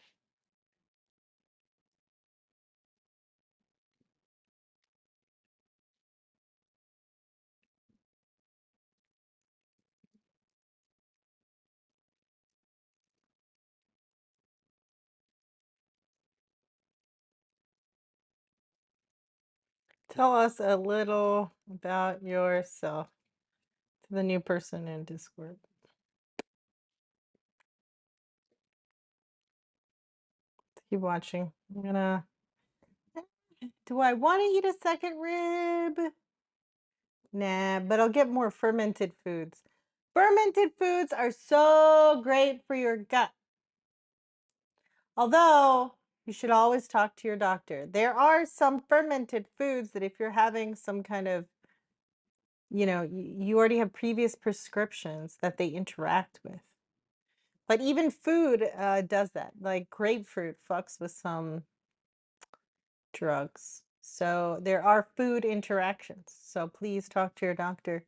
Tell us a little about yourself to the new person in Discord. Keep watching. I'm gonna. Do I want to eat a second rib? Nah, but I'll get more fermented foods. Fermented foods are so great for your gut. Although, you should always talk to your doctor. There are some fermented foods that if you're having some kind of, you already have previous prescriptions that they interact with. But even food does that. Like grapefruit fucks with some drugs. So there are food interactions. So please talk to your doctor.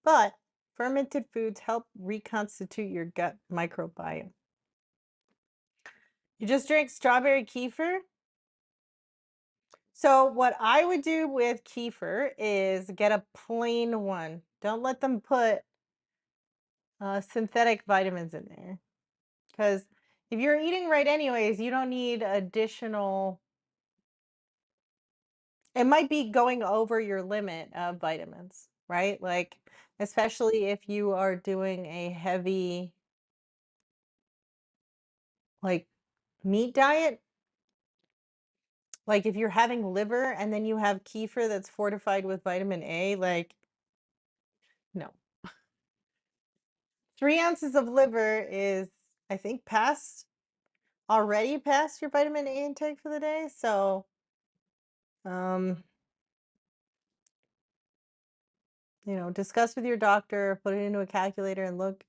But fermented foods help reconstitute your gut microbiome. You just drink strawberry kefir? So what I would do with kefir is get a plain one. Don't let them put synthetic vitamins in there. Because if you're eating right anyways, you don't need additional. It might be going over your limit of vitamins, right? Like, especially if you are doing a heavy, like, meat diet. Like, if you're having liver and then you have kefir that's fortified with vitamin A, like, no. 3 ounces of liver is, I think, already past your vitamin A intake for the day. So, discuss with your doctor, put it into a calculator and look.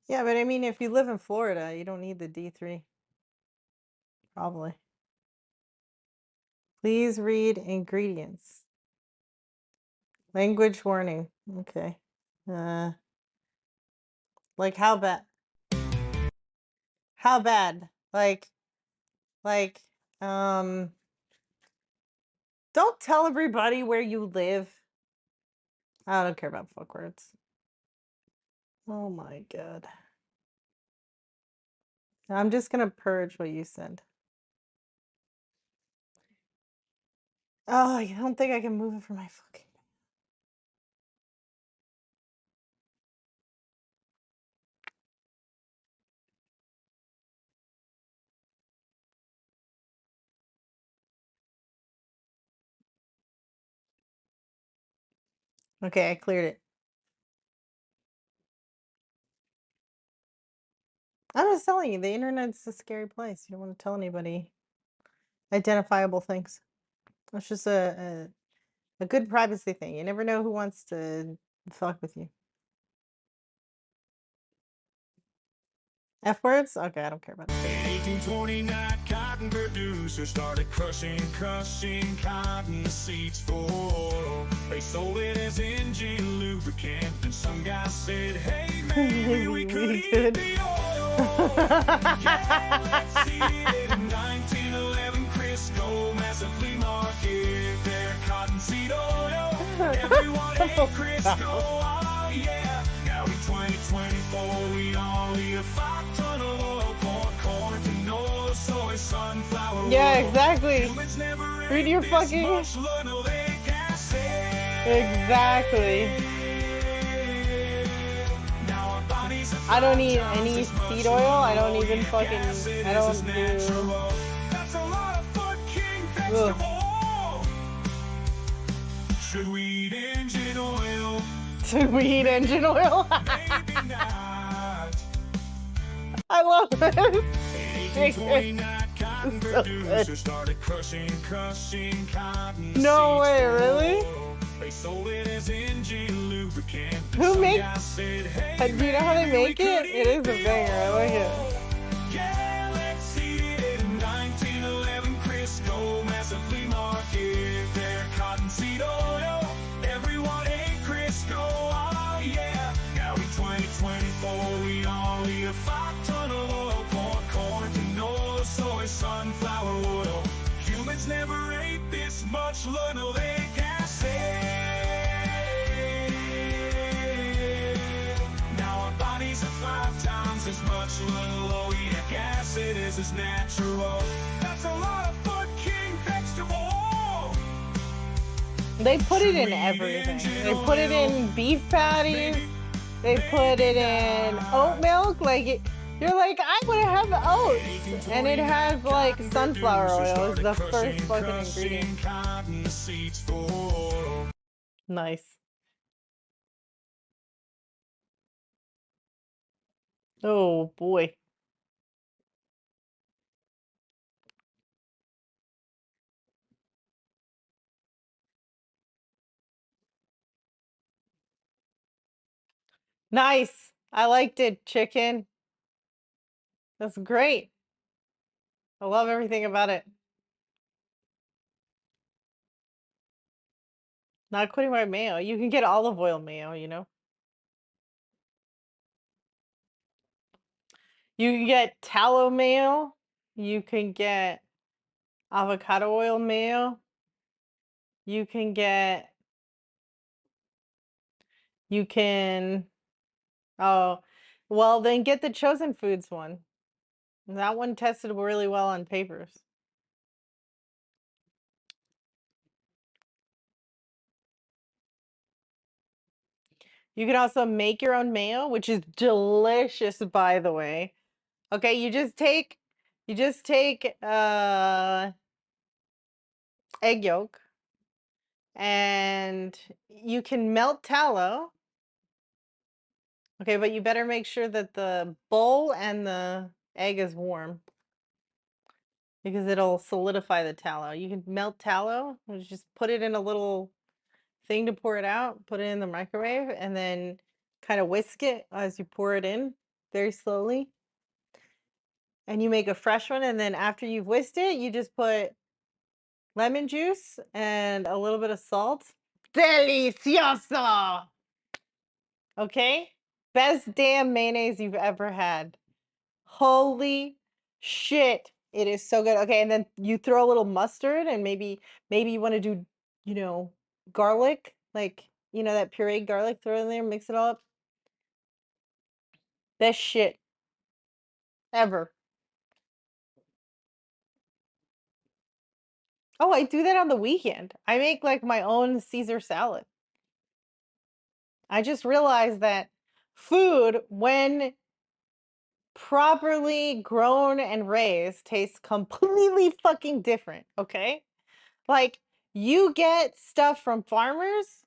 Yeah, but I mean, if you live in Florida, you don't need the D3. Probably. Please read ingredients. Language warning. Okay. Like how bad? How bad? Like, don't tell everybody where you live. I don't care about fuck words. Oh my god. I'm just gonna purge what you said. Oh, you don't think I can move it from my fucking... Okay, I cleared it. I'm just telling you, the internet's a scary place. You don't want to tell anybody identifiable things. It's just a good privacy thing. You never know who wants to fuck with you. F words? Okay, I don't care about that. In 1829, cotton producers started crushing cotton seeds for oil. They sold it as engine lubricant, and some guy said, hey, maybe we could eat the oil. Yeah, let's see it in 1911, Crisco massively market their cottonseed oil. Everyone ate Crisco, oh yeah. Now in 2024, we all eat a 5 ton of oil, corn, canola, soy, sunflower. Yeah, exactly. Read your fucking... Exactly. I don't need any seed oil. I don't even fucking... I don't do... Ugh. Should we eat engine oil? Should we eat engine oil? I love this. No way, really? Who makes? Do you know how they make it? It is a banger. I like it. Yeah, let's see it in 1911 Crisco, massive flea market. Their cottonseed oil, everyone ate Crisco. Oh yeah. Now in 2024, we all eat a 5-ton of oil, corn, canola, soy, sunflower oil. Humans never ate this much linoleic acid. Now our bodies are 5 times as much linoleic acid as natural. That's a lot of Foot King vegetable. They put it in everything. They put it in beef patties. They put it in oat milk. Like you're like, I want to have oats, and it has like sunflower oil is the first fucking ingredient. Nice. Oh boy. Nice. I liked it, chicken. That's great. I love everything about it. Not quitting my mayo. You can get olive oil mayo, you know? You can get tallow mayo. You can get avocado oil mayo. You can get, you can, oh, well, then get the Chosen Foods one. That one tested really well on papers. You can also make your own mayo, which is delicious, by the way. Okay, you just take egg yolk, and you can melt tallow. Okay, but you better make sure that the bowl and the egg is warm because it'll solidify the tallow. You can melt tallow, and just put it in a little thing to pour it out, put it in the microwave, and then kind of whisk it as you pour it in very slowly. And you make a fresh one, and then after you've whisked it, you just put lemon juice and a little bit of salt. Delicioso! Okay? Best damn mayonnaise you've ever had. Holy shit. It is so good. Okay, and then you throw a little mustard and maybe you want to do, you know, garlic, like, you know, that pureed garlic, throw it in there, mix it all up. Best shit ever. Oh, I do that on the weekend. I make like my own Caesar salad. I just realized that food, when properly grown and raised, tastes completely fucking different, okay? Like, you get stuff from farmers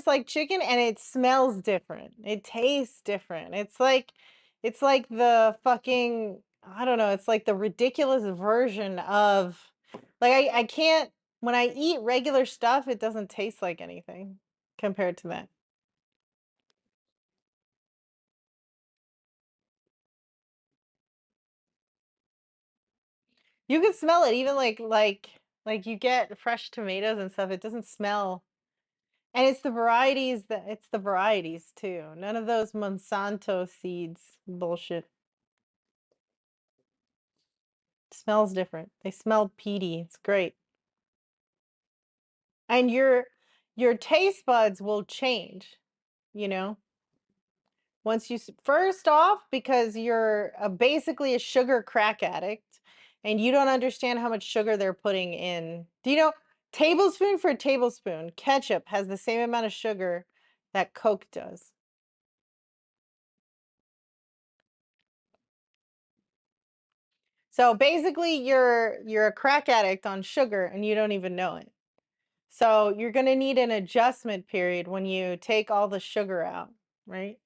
like chicken, and it smells different. It tastes different. It's like the fucking, I don't know, it's like the ridiculous version of, like, I can't, when I eat regular stuff, it doesn't taste like anything compared to that. You can smell it even like you get fresh tomatoes and stuff, it doesn't smell. And it's the varieties too. None of those Monsanto seeds bullshit. Smells different. They smell peaty. It's great. And your taste buds will change, you know? Once you first off, because you're basically a sugar crack addict and you don't understand how much sugar they're putting in. Do you know, tablespoon for a tablespoon, ketchup has the same amount of sugar that Coke does. So basically you're a crack addict on sugar and you don't even know it. So you're going to need an adjustment period when you take all the sugar out, right?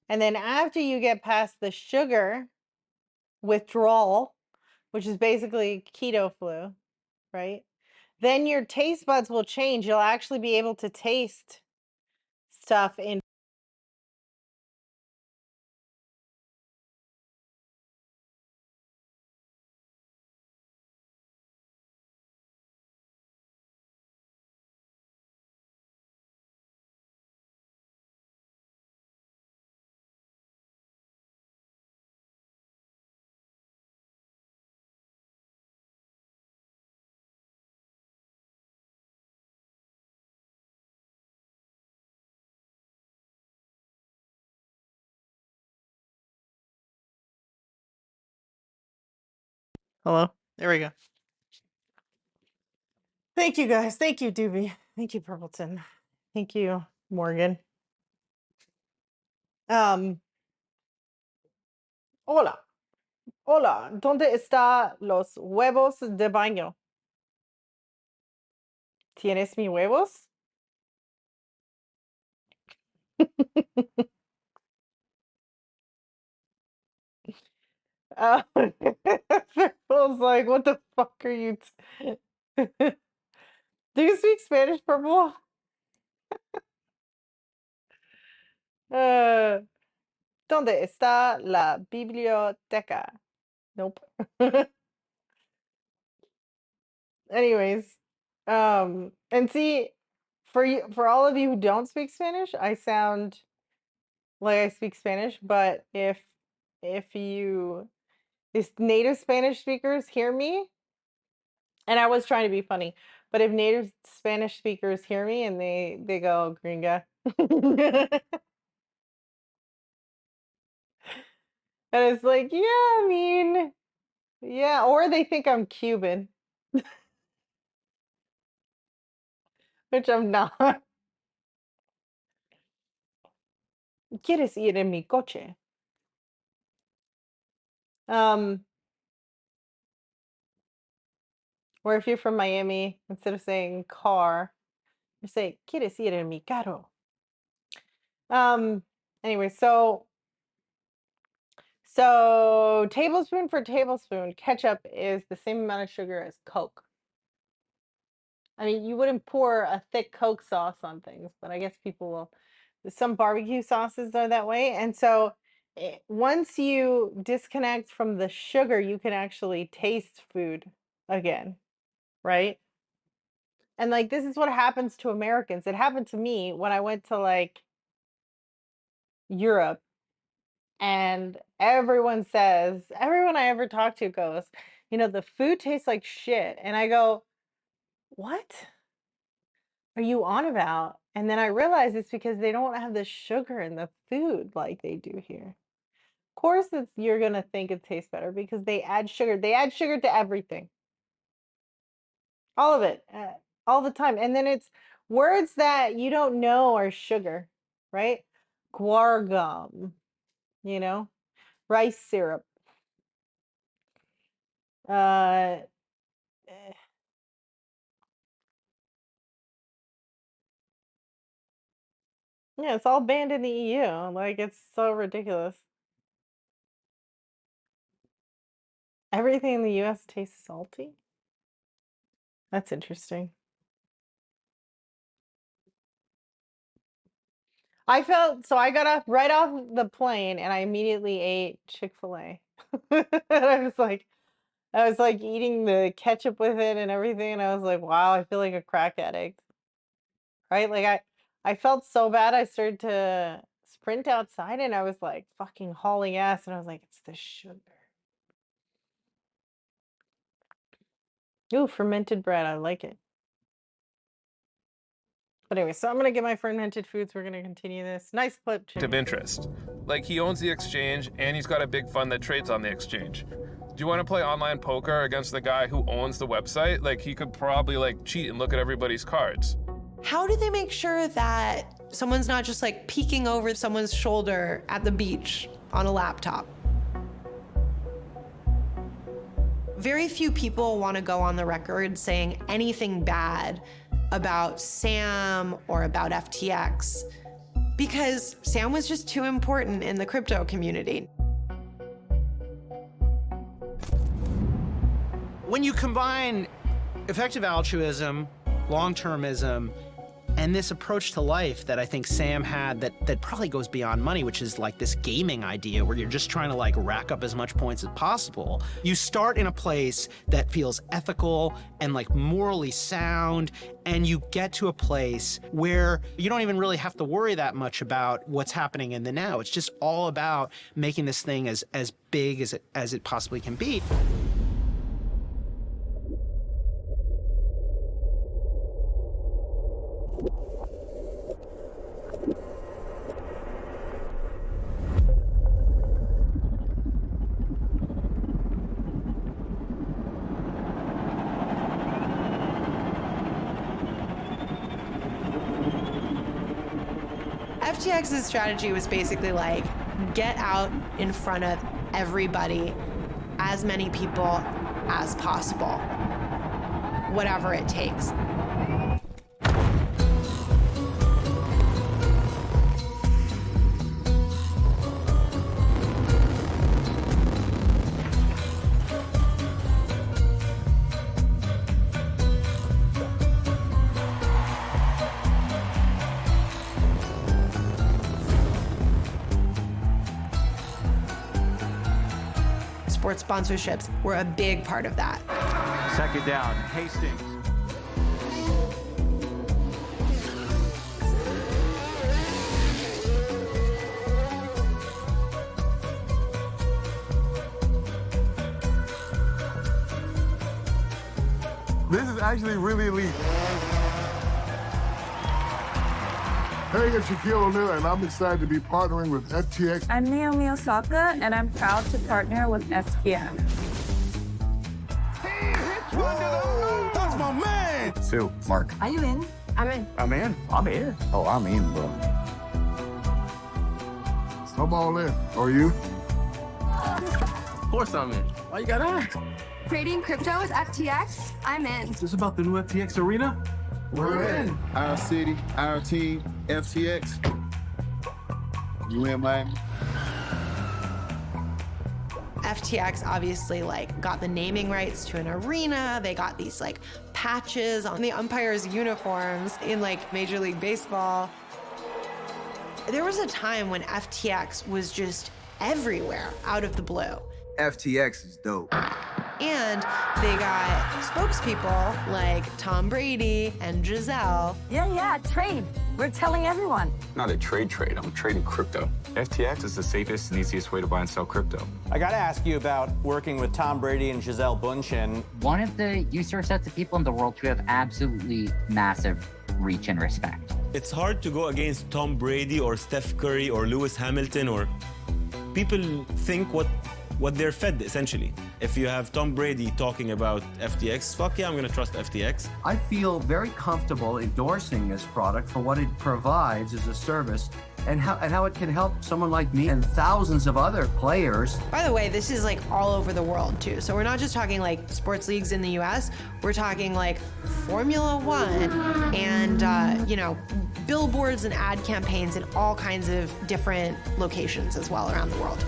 And then after you get past the sugar withdrawal, which is basically keto flu, right? Then your taste buds will change. You'll actually be able to taste stuff in. Hello? There we go. Thank you guys. Thank you, Doobie. Thank you, Purpleton. Thank you, Morgan. Hola. Hola. ¿Dónde está los huevos de baño? ¿Tienes mis huevos? Uh, Purple's like, what the fuck are you? Do you speak Spanish, Purple? ¿Dónde está la biblioteca? Nope. Anyways, and see, for you, for all of you who don't speak Spanish, I sound like I speak Spanish, but if you if native Spanish speakers hear me, and I was trying to be funny, but if native Spanish speakers hear me and they go gringa, and it's like, yeah, I mean, yeah, or they think I'm Cuban, which I'm not. ¿Quieres ir en mi coche? Or if you're from Miami, instead of saying car, you say, ¿Quieres ir en mi carro? Um, anyway, so tablespoon for tablespoon, ketchup is the same amount of sugar as Coke. I mean, you wouldn't pour a thick Coke sauce on things, but I guess people will. Some barbecue sauces are that way. And so once you disconnect from the sugar, you can actually taste food again, right? And like this is what happens to Americans. It happened to me when I went to like Europe, and everyone I ever talk to goes, the food tastes like shit. And I go, what are you on about? And then I realize it's because they don't have the sugar in the food like they do here. Of course, you're going to think it tastes better because they add sugar. They add sugar to everything. All of it, all the time. And then it's words that you don't know are sugar, right? Guar gum, rice syrup. Uh, yeah, it's all banned in the EU. Like, it's so ridiculous. Everything in the US tastes salty? That's interesting. I got right off the plane and I immediately ate Chick-fil-A. And I was like eating the ketchup with it and everything, and I was like, wow, I feel like a crack addict. Right? Like I felt so bad I started to sprint outside and I was like fucking hauling ass and I was like, it's the sugar. Ooh, fermented bread, I like it. But anyway, so I'm gonna get my fermented foods. We're gonna continue this. Nice clip, Jimmy. Of interest. Like, he owns the exchange and he's got a big fund that trades on the exchange. Do you want to play online poker against the guy who owns the website? Like, he could probably like cheat and look at everybody's cards. How do they make sure that someone's not just like peeking over someone's shoulder at the beach on a laptop? Very few people want to go on the record saying anything bad about Sam or about FTX because Sam was just too important in the crypto community. When you combine effective altruism, long-termism, and this approach to life that I think Sam had that probably goes beyond money, which is like this gaming idea where you're just trying to like rack up as much points as possible. You start in a place that feels ethical and like morally sound, and you get to a place where you don't even really have to worry that much about what's happening in the now. It's just all about making this thing as big as it possibly can be. FTX's strategy was basically like, get out in front of everybody, as many people as possible, whatever it takes. Sports sponsorships were a big part of that. Second down, Hastings. This is actually really elite. Hey, it's Shaquille O'Neal, and I'm excited to be partnering with FTX. I'm Naomi Osaka, and I'm proud to partner with FTX. That's my man! Sue, Mark. Are you in? I'm in. I'm in. I'm in. Oh, I'm in, bro. I'm all in. Are you? Of course I'm in. Why you gotta ask? Trading crypto with FTX? I'm in. Is this about the new FTX arena? We're in. Our city, our team, FTX. You in, Miami? FTX obviously like got the naming rights to an arena. They got these like patches on the umpires' uniforms in like Major League Baseball. There was a time when FTX was just everywhere out of the blue. FTX is dope. And they got spokespeople like Tom Brady and Giselle. Yeah, trade. We're telling everyone. Not a trade. I'm trading crypto. FTX is the safest and easiest way to buy and sell crypto. I got to ask you about working with Tom Brady and Giselle Bundchen. One of the user sets of people in the world who have absolutely massive reach and respect. It's hard to go against Tom Brady or Steph Curry or Lewis Hamilton, or people think what they're fed, essentially. If you have Tom Brady talking about FTX, fuck yeah, I'm gonna trust FTX. I feel very comfortable endorsing this product for what it provides as a service and how it can help someone like me and thousands of other players. By the way, this is like all over the world too. So we're not just talking like sports leagues in the US, we're talking like Formula One and, billboards and ad campaigns in all kinds of different locations as well around the world.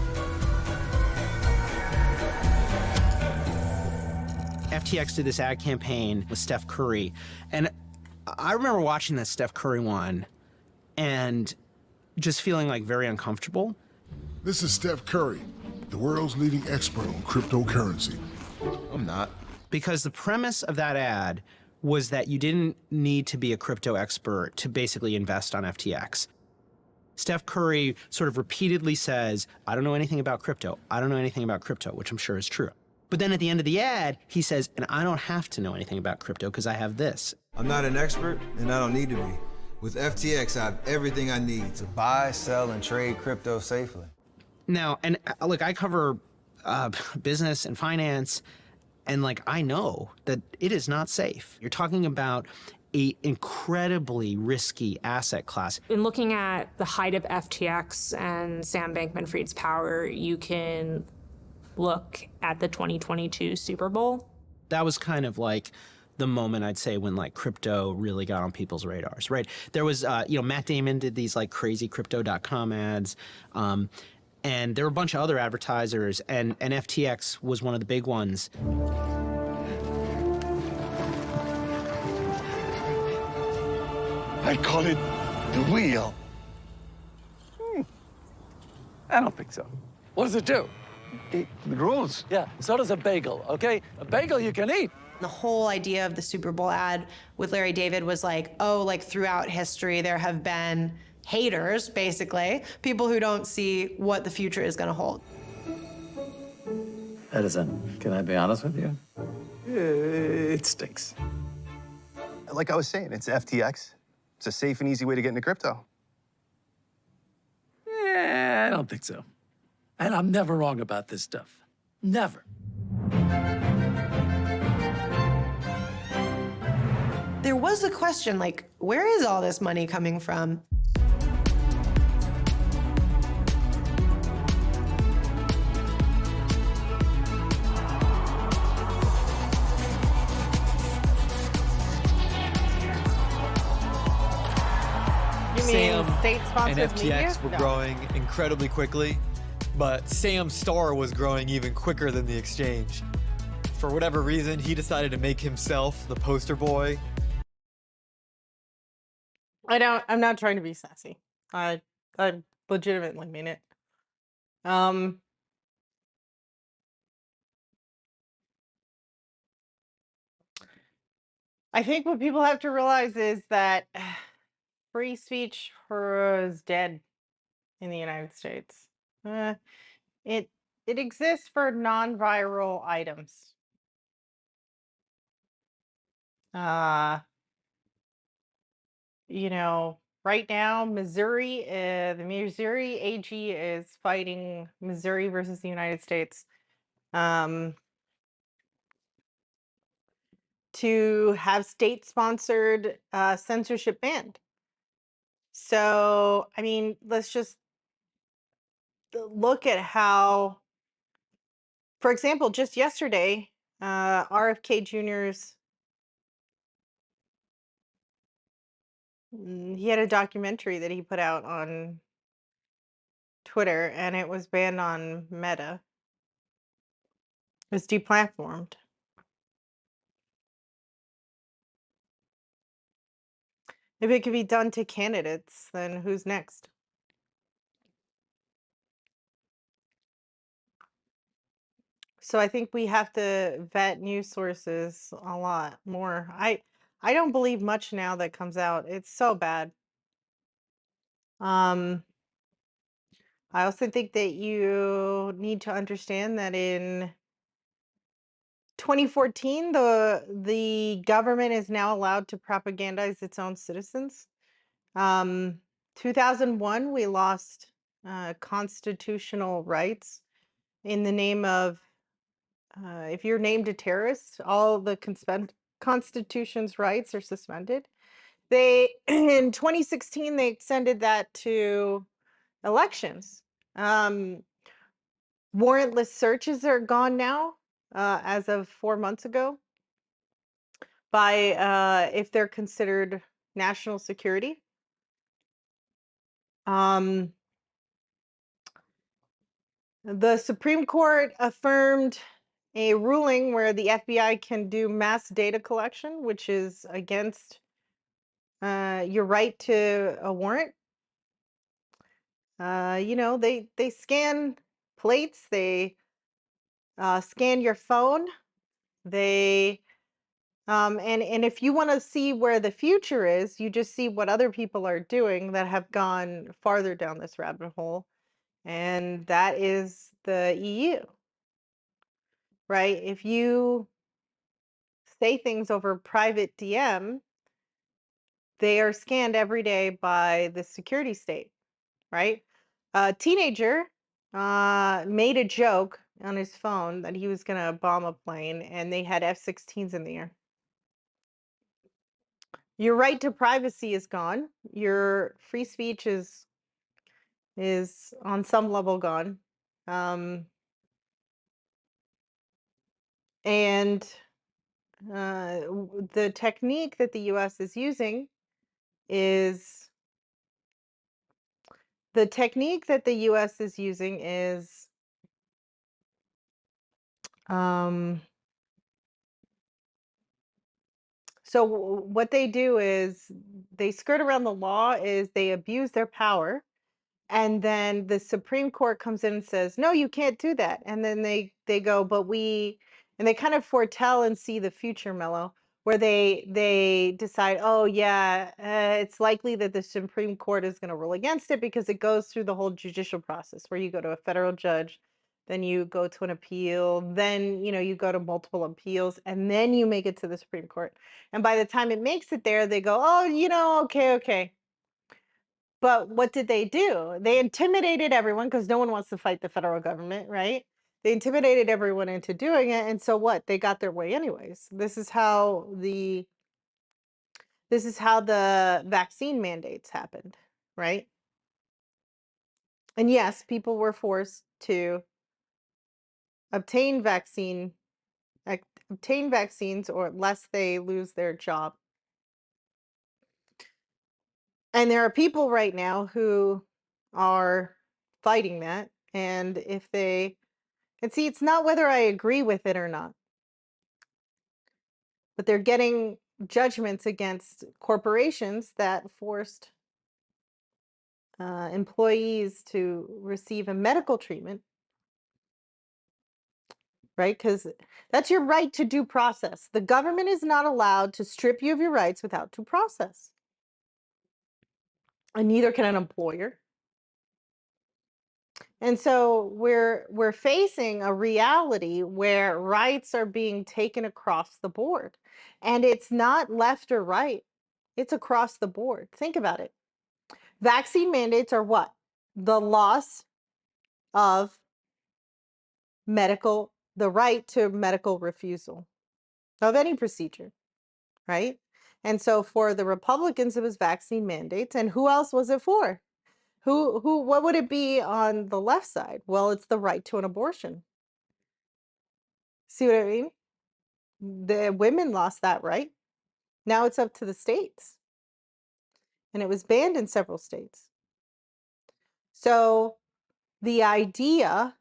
FTX did this ad campaign with Steph Curry, and I remember watching that Steph Curry one and just feeling like very uncomfortable. This is Steph Curry, the world's leading expert on cryptocurrency. I'm not. Because the premise of that ad was that you didn't need to be a crypto expert to basically invest on FTX. Steph Curry sort of repeatedly says, I don't know anything about crypto. I don't know anything about crypto, which I'm sure is true. But then at the end of the ad, he says, and I don't have to know anything about crypto because I have this. I'm not an expert, and I don't need to be. With FTX, I have everything I need to buy, sell, and trade crypto safely. Now, and look, I cover business and finance, and like, I know that it is not safe. You're talking about an incredibly risky asset class. In looking at the height of FTX and Sam Bankman-Fried's power, you can look at the 2022 Super Bowl. That was kind of like the moment, I'd say, when like crypto really got on people's radars, right? There was, Matt Damon did these like crazy crypto.com ads. And there were a bunch of other advertisers, and FTX was one of the big ones. I call it the wheel. I don't think so. What does it do? The rules. Yeah, so does a bagel, okay? A bagel you can eat. The whole idea of the Super Bowl ad with Larry David was like, oh, like throughout history, there have been haters, basically, people who don't see what the future is going to hold. Edison, can I be honest with you? It stinks. Like I was saying, it's FTX. It's a safe and easy way to get into crypto. Yeah, I don't think so. And I'm never wrong about this stuff. Never. There was a question, like, where is all this money coming from? You mean Sam state-sponsored and FTX media? were No. growing incredibly quickly, but Sam's star was growing even quicker than the exchange. For whatever reason, he decided to make himself the poster boy. I'm not trying to be sassy. I legitimately mean it. I think what people have to realize is that free speech is dead in the United States. It it exists for non-viral items. Uh, right now, the Missouri AG is fighting Missouri versus the United States to have state-sponsored censorship banned. So, I mean, let's just look at how, for example, just yesterday, RFK Jr.'s he had a documentary that he put out on Twitter, and it was banned on Meta. It was deplatformed. If it could be done to candidates, then who's next? So I think we have to vet news sources a lot more. I don't believe much now that comes out. It's so bad. Um, I also think that you need to understand that in 2014, the government is now allowed to propagandize its own citizens. 2001, we lost constitutional rights in the name of if you're named a terrorist, all the Constitution's rights are suspended. They in 2016 they extended that to elections. Warrantless searches are gone now, as of 4 months ago, by if they're considered national security. The Supreme Court affirmed a ruling where the FBI can do mass data collection, which is against your right to a warrant. They scan plates, they scan your phone, they and if you want to see where the future is, you just see what other people are doing that have gone farther down this rabbit hole, and that is the EU, right? If you say things over private DM, they are scanned every day by the security state, right? A teenager made a joke on his phone that he was going to bomb a plane, and they had F-16s in the air. Your right to privacy is gone. Your free speech is on some level gone. And the technique that the U.S. is using is the technique that the U.S. is using is um, so what they do is they skirt around the law is they abuse their power. And then the Supreme Court comes in and says, "No, you can't do that." And then they go, "But we," and they kind of foretell and see the future, Mellow, where they decide, "Oh yeah, it's likely that the Supreme Court is going to rule against it because it goes through the whole judicial process where you go to a federal judge, then you go to an appeal, then you go to multiple appeals, and then you make it to the Supreme Court. And by the time it makes it there, they go, "Oh, okay, okay." But what did they do? They intimidated everyone because no one wants to fight the federal government, right? They intimidated everyone into doing it, and so what? They got their way anyways. This is how the vaccine mandates happened, right? And yes, people were forced to obtain obtain vaccines or lest they lose their job. And there are people right now who are fighting that, and if they and see, it's not whether I agree with it or not, but they're getting judgments against corporations that forced employees to receive a medical treatment, right? Because that's your right to due process. The government is not allowed to strip you of your rights without due process, and neither can an employer. And so we're facing a reality where rights are being taken across the board. And it's not left or right. It's across the board. Think about it. Vaccine mandates are what? The loss of the right to medical refusal of any procedure, right? And so for the Republicans, it was vaccine mandates. And who else was it for? What would it be on the left side? Well, it's the right to an abortion. See what I mean? The women lost that right. Now it's up to the states. And it was banned in several states. So the idea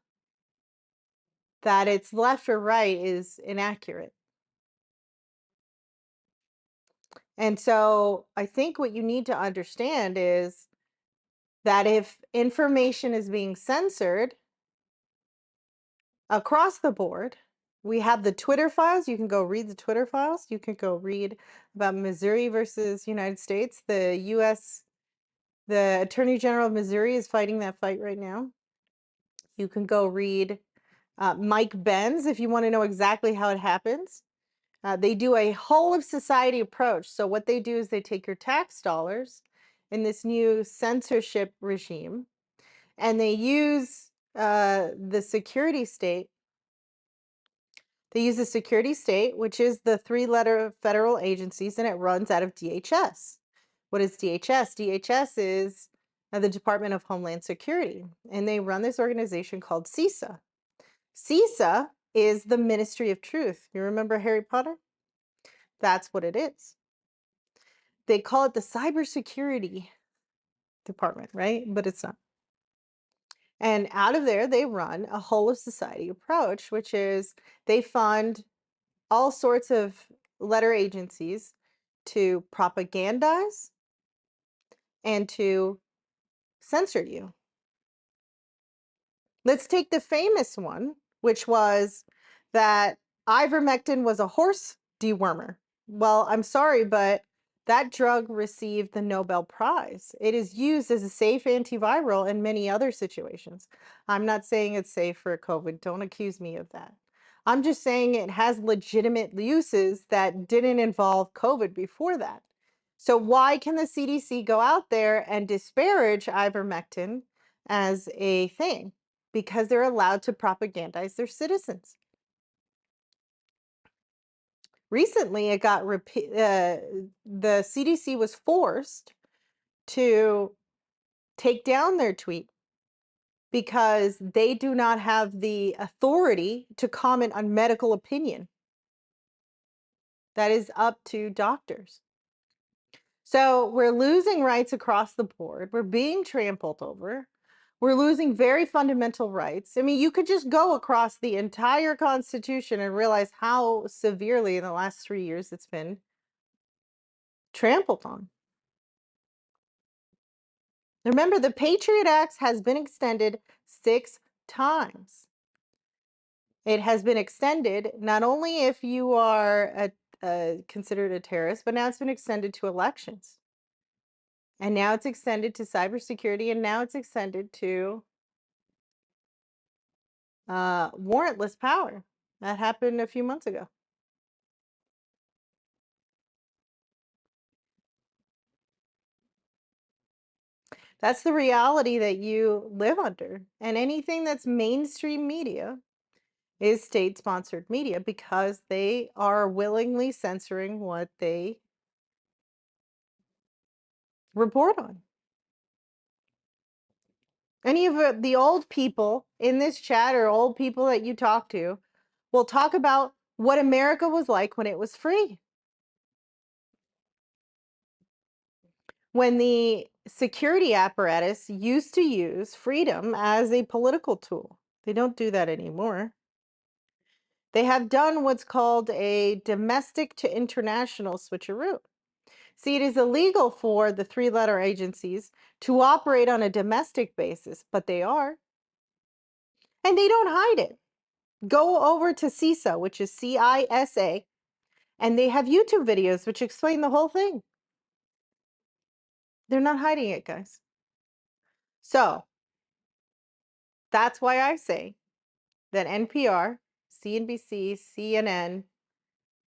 that it's left or right is inaccurate. And so I think what you need to understand is that if information is being censored across the board, we have the Twitter files. You can go read the Twitter files. You can go read about Missouri versus United States. The Attorney General of Missouri is fighting that fight right now. You can go read Mike Benz if you want to know exactly how it happens. They do a whole of society approach. So what they do is they take your tax dollars in this new censorship regime, and they use the security state. They use the security state, which is the three-letter federal agencies, and it runs out of DHS. What is DHS? DHS is the Department of Homeland Security, and they run this organization called CISA. CISA is the Ministry of Truth. You remember Harry Potter? That's what it is. They call it the Cybersecurity Department, right? But it's not. And out of there, they run a whole of society approach, which is they fund all sorts of letter agencies to propagandize and to censor you. Let's take the famous one, which was that ivermectin was a horse dewormer. Well, I'm sorry, but that drug received the Nobel Prize. It is used as a safe antiviral in many other situations. I'm not saying it's safe for COVID. Don't accuse me of that. I'm just saying it has legitimate uses that didn't involve COVID before that. So why can the CDC go out there and disparage ivermectin as a thing? Because they're allowed to propagandize their citizens. Recently, the CDC was forced to take down their tweet because they do not have the authority to comment on medical opinion. That is up to doctors. So we're losing rights across the board. We're being trampled over. We're losing very fundamental rights. I mean, you could just go across the entire Constitution and realize how severely in the last 3 years it's been trampled on. Remember, the Patriot Act has been extended 6 times. It has been extended not only if you are considered a terrorist, but now it's been extended to elections. And now it's extended to cybersecurity, and now it's extended to warrantless power. That happened a few months ago. That's the reality that you live under. And anything that's mainstream media is state-sponsored media because they are willingly censoring what they report on. Any of the old people in this chat or old people that you talk to will talk about what America was like when it was free. When the security apparatus used to use freedom as a political tool. They don't do that anymore. They have done what's called a domestic to international switcheroo. See, it is illegal for the three-letter agencies to operate on a domestic basis, but they are. And they don't hide it. Go over to CISA, which is CISA, and they have YouTube videos which explain the whole thing. They're not hiding it, guys. So, that's why I say that NPR, CNBC, CNN,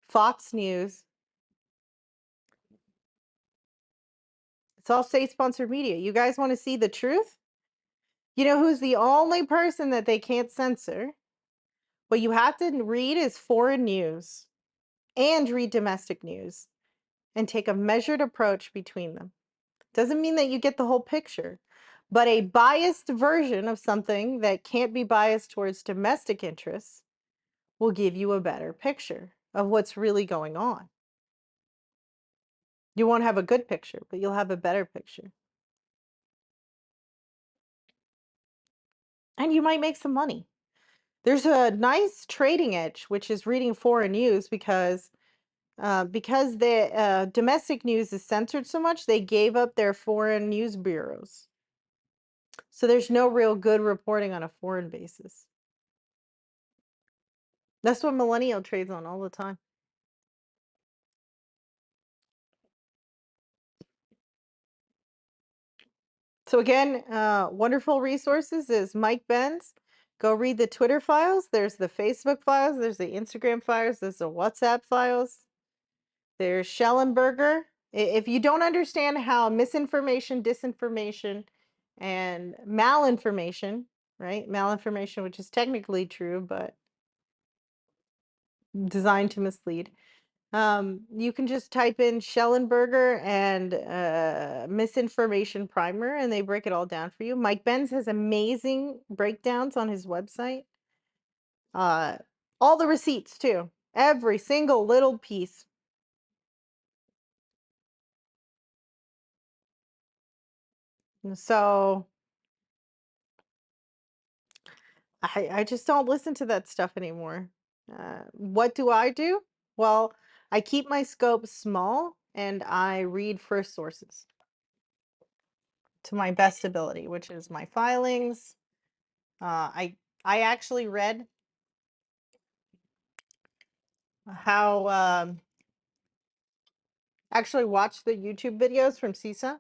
Fox News, it's all state-sponsored media. You guys want to see the truth? You know who's the only person that they can't censor? What you have to read is foreign news and read domestic news and take a measured approach between them. Doesn't mean that you get the whole picture, but a biased version of something that can't be biased towards domestic interests will give you a better picture of what's really going on. You won't have a good picture, but you'll have a better picture. And you might make some money. There's a nice trading edge, which is reading foreign news because the domestic news is censored so much, they gave up their foreign news bureaus. So there's no real good reporting on a foreign basis. That's what millennial trades on all the time. So again, wonderful resources is Mike Benz. Go read the Twitter files. There's the Facebook files. There's the Instagram files. There's the WhatsApp files. There's Schellenberger. If you don't understand how misinformation, disinformation, and malinformation, right? Malinformation, which is technically true, but designed to mislead. You can just type in Schellenberger and misinformation primer, and they break it all down for you. Mike Benz has amazing breakdowns on his website. All the receipts too. Every single little piece. So I just don't listen to that stuff anymore. What do I do? Well, I keep my scope small and I read first sources to my best ability, which is my filings. I actually read how actually watched the YouTube videos from CISA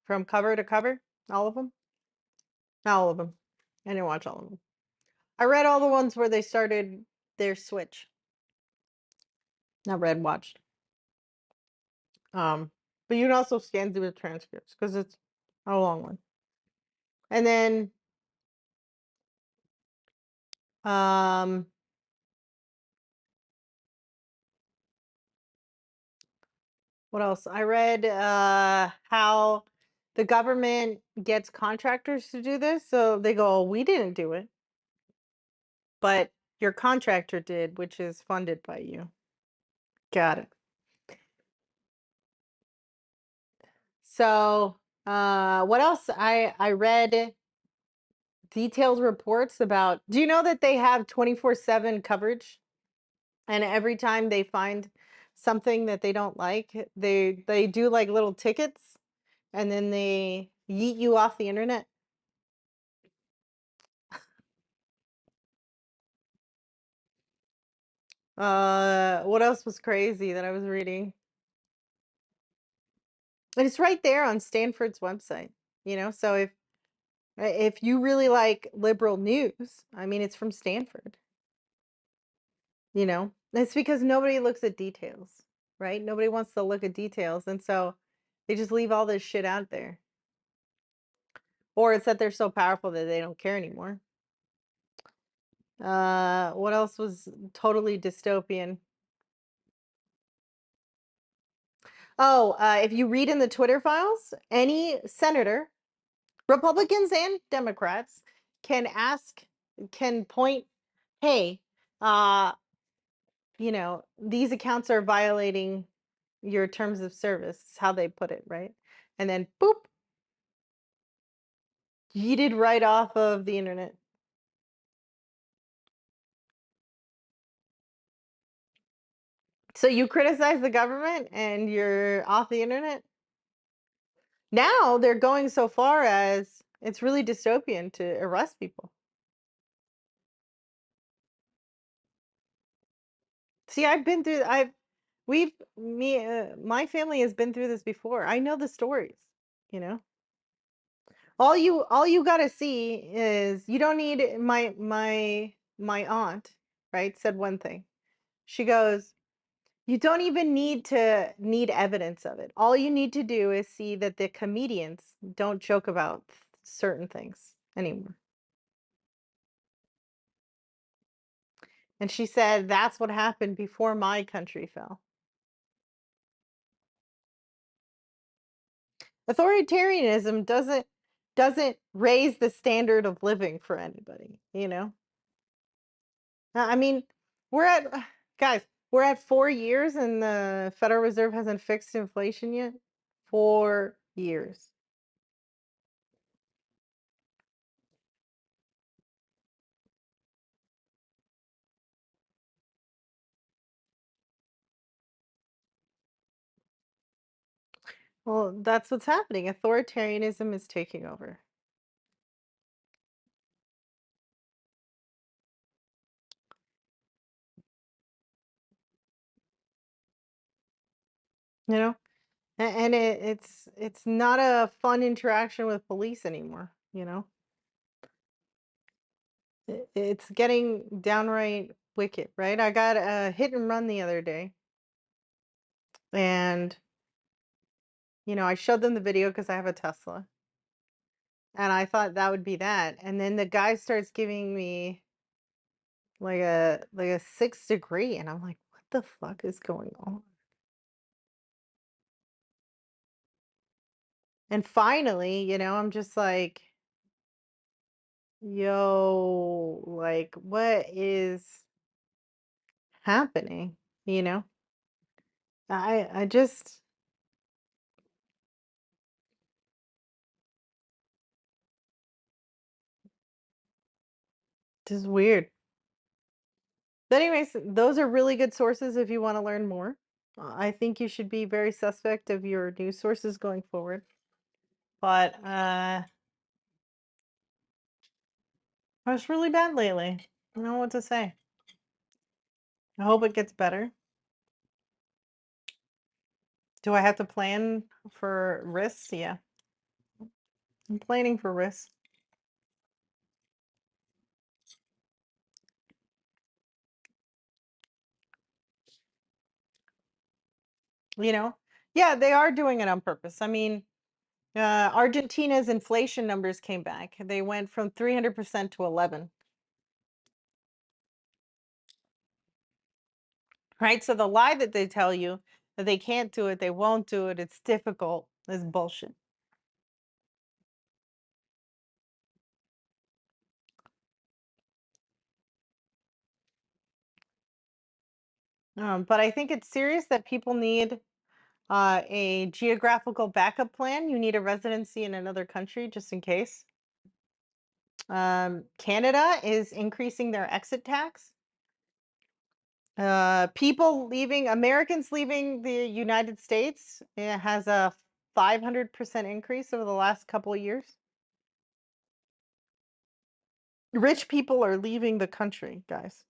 from cover to cover, all of them. Not all of them. I didn't watch all of them. I read all the ones where they started their switch. Not read, watched. But you can also scan through the transcripts because it's a long one. And then um what else? I read how the government gets contractors to do this. So they go, "Oh, we didn't do it, but your contractor did, which is funded by you." Got it. So, what else? I read detailed reports about. Do you know that they have 24/7 coverage? And every time they find something that they don't like, they do like little tickets, and then they yeet you off the internet. What else was crazy that I was reading? And it's right there on Stanford's website. So if you really like liberal news, I mean, it's from Stanford. It's because nobody looks at details, right? Nobody wants to look at details, and so they just leave all this shit out there. Or it's that they're so powerful that they don't care anymore. What else was totally dystopian? Oh, if you read in the Twitter files, any senator, Republicans and Democrats, can point, hey, uh, these accounts are violating your terms of service, is how they put it, right? And then boop, yeeted right off of the internet. So you criticize the government and you're off the internet? Now they're going so far as it's really dystopian to arrest people. See, I've been through I've we've me my family has been through this before. I know the stories, you know. All you got to see is you don't need my aunt, right? Said one thing. She goes, "You don't even need evidence of it. All you need to do is see that the comedians don't joke about certain things anymore." And she said, "That's what happened before my country fell." Authoritarianism doesn't raise the standard of living for anybody. I mean, we're at guys, we're at 4 years and the Federal Reserve hasn't fixed inflation yet. 4 years. Well, that's what's happening. Authoritarianism is taking over. You know? And it's not a fun interaction with police anymore. It's getting downright wicked, right? I got a hit and run the other day, and I showed them the video because I have a Tesla, and I thought that would be that. And then the guy starts giving me like a 6 degree, and I'm like, what the fuck is going on? And finally, I'm just like, yo, like, what is happening? You know? I just weird. But anyways, those are really good sources if you want to learn more. I think you should be very suspect of your news sources going forward. But it's really bad lately. I don't know what to say. I hope it gets better. Do I have to plan for risks? Yeah. I'm planning for risks. You know? Yeah, they are doing it on purpose. I mean, Argentina's inflation numbers came back. They went from 300% to 11. Right? So the lie that they tell you that they can't do it, they won't do it, it's difficult is bullshit. But I think it's serious that people need a geographical backup plan. You need a residency in another country just in case. Canada is increasing their exit tax. Americans leaving the United States, it has a 500% increase over the last couple of years. Rich people are leaving the country, guys.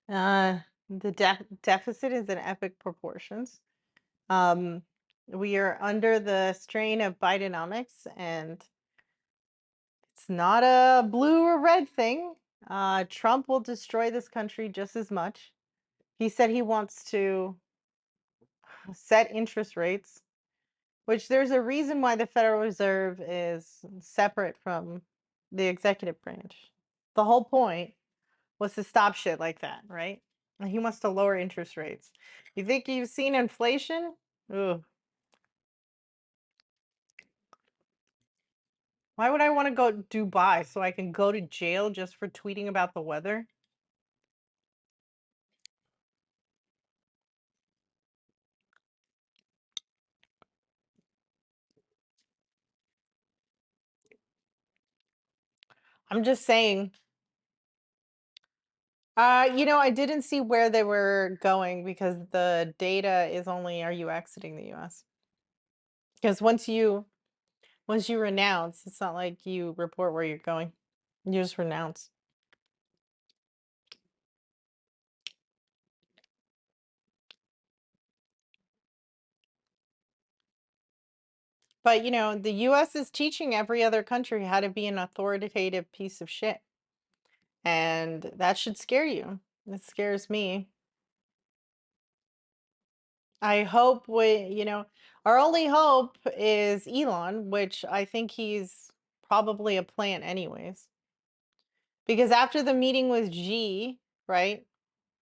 Uh, the deficit is in epic proportions. Um, we are under the strain of Bidenomics, and it's not a blue or red thing. Trump will destroy this country just as much. He said he wants to set interest rates, which there's a reason why the Federal Reserve is separate from the executive branch. The whole point was to stop shit like that, right? And he wants to lower interest rates. You think you've seen inflation? Ugh. Why would I want to go Dubai so I can go to jail just for tweeting about the weather? I'm just saying. I didn't see where they were going because the data is only are you exiting the US? Because once you renounce, it's not like you report where you're going. You just renounce. But the US is teaching every other country how to be an authoritative piece of shit. And that should scare you. It scares me. I hope our only hope is Elon, which I think he's probably a plant anyways. Because after the meeting with G, right?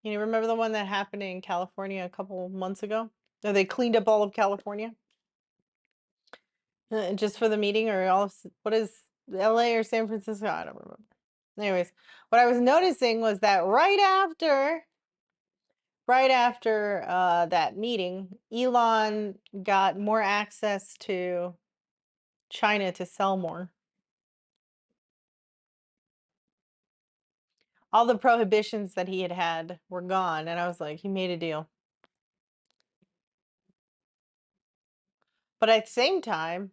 Remember the one that happened in California a couple months ago? That they cleaned up all of California? Just for the meeting or what is LA or San Francisco? I don't remember. Anyways, what I was noticing was that right after that meeting, Elon got more access to China to sell more. All the prohibitions that he had were gone, and I was like, he made a deal. But at the same time,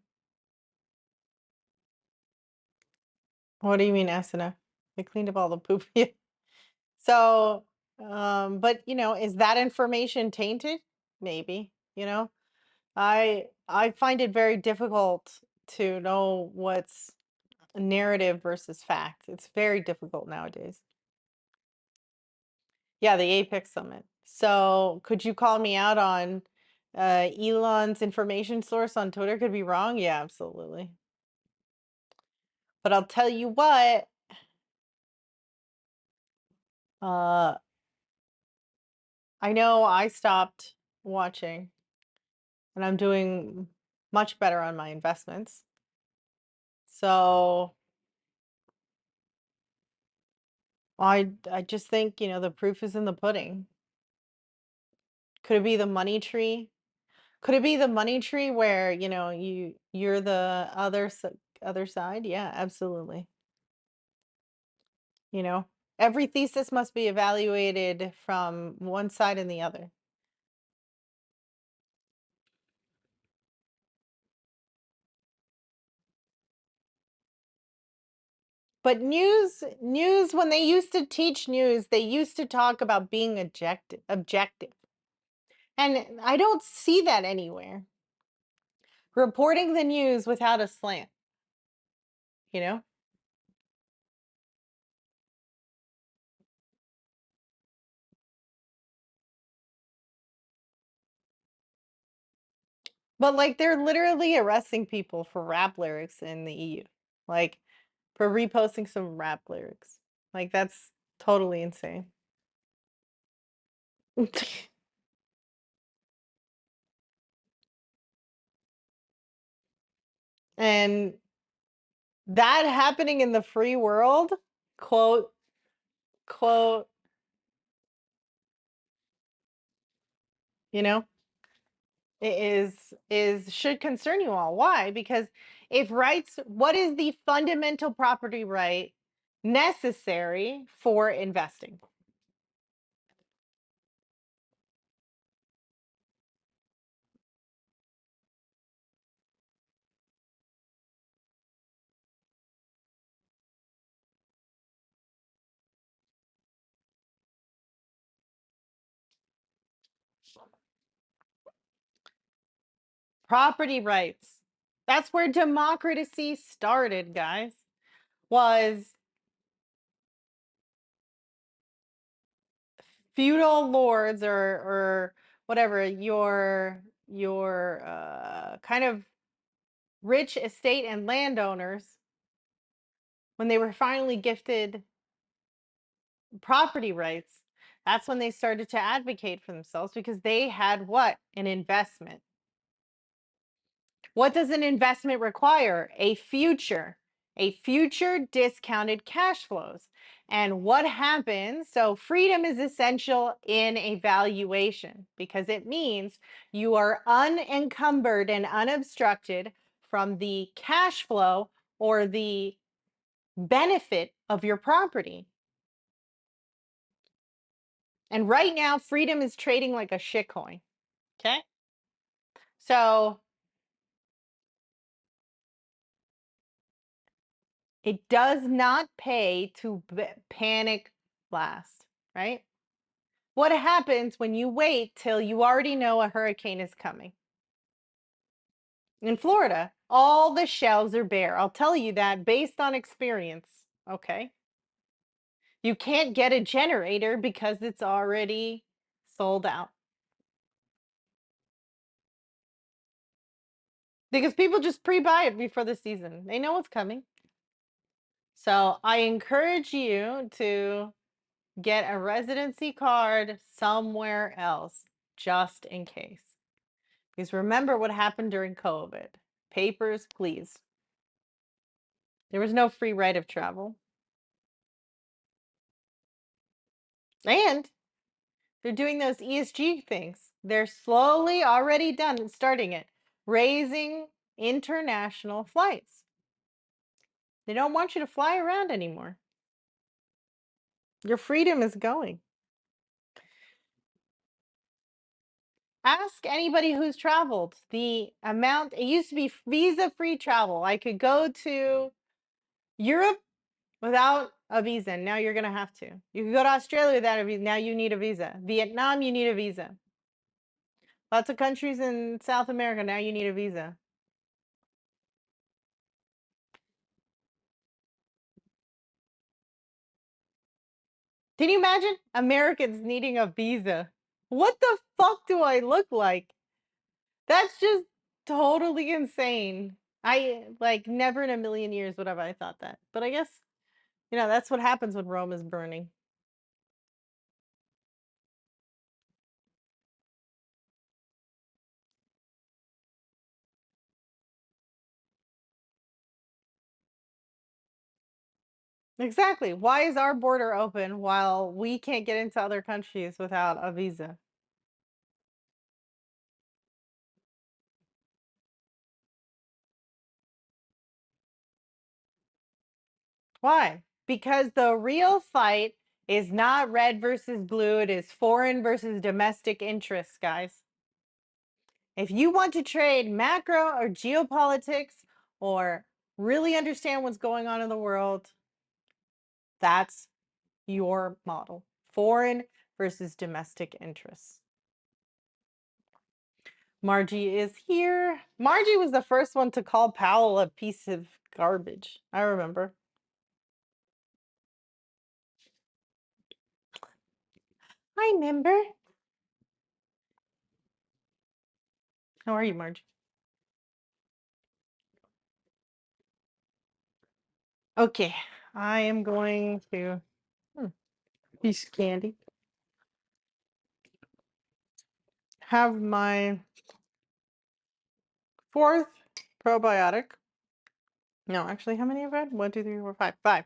what do you mean SNF? They cleaned up all the poop. Yeah. So, but is that information tainted? Maybe, I find it very difficult to know what's narrative versus fact. It's very difficult nowadays. Yeah, the Apex Summit. So, could you call me out on Elon's information source on Twitter could be wrong? Yeah, absolutely. But I'll tell you what, uh, I know I stopped watching and I'm doing much better on my investments. So I just think, the proof is in the pudding. Could it be the money tree? Could it be the money tree where, you're the other side? Yeah, absolutely. You know, every thesis must be evaluated from one side and the other. But news, when they used to teach news, they used to talk about being objective. And I don't see that anywhere. Reporting the news without a slant, you know? But like they're literally arresting people for rap lyrics in the EU. Like for reposting some rap lyrics. Like that's totally insane. And that happening in the free world, quote, quote, you know, is should concern you all. Why? Because if rights, what is the fundamental property right necessary for investing? Property rights. That's where democracy started, guys. Was feudal lords or whatever your kind of rich estate and landowners, when they were finally gifted property rights, that's when they started to advocate for themselves because they had what? An investment. What does an investment require? A future discounted cash flows. And what happens? So, freedom is essential in a valuation because it means you are unencumbered and unobstructed from the cash flow or the benefit of your property. And right now, freedom is trading like a shitcoin. Okay. So, it does not pay to panic last, right? What happens when you wait till you already know a hurricane is coming? In Florida, all the shelves are bare. I'll tell you that based on experience, okay? You can't get a generator because it's already sold out. Because people just pre-buy it before the season. They know what's coming. So I encourage you to get a residency card somewhere else just in case. Because remember what happened during COVID. Papers, please. There was no free right of travel. And they're doing those ESG things. They're slowly already starting it, raising international flights. They don't want you to fly around anymore. Your freedom is going. Ask anybody who's traveled. The amount, it used to be visa-free travel. I could go to Europe without a visa. Now you're going to have to. You can go to Australia without a visa. Now you need a visa. Vietnam, you need a visa. Lots of countries in South America, now you need a visa. Can you imagine Americans needing a visa? What the fuck do I look like? That's just totally insane. I like never in a million years would have I thought that. But I guess, that's what happens when Rome is burning. Exactly. Why is our border open while we can't get into other countries without a visa? Why? Because the real fight is not red versus blue, it is foreign versus domestic interests, guys. If you want to trade macro or geopolitics or really understand what's going on in the world, that's your model. Foreign versus domestic interests. Margie is here. Margie was the first one to call Powell a piece of garbage. I remember. I remember. How are you, Margie? Okay, I am going to piece of candy. have my fourth probiotic. No, actually, how many have I had? 1, 2, 3, 4, 5. 5.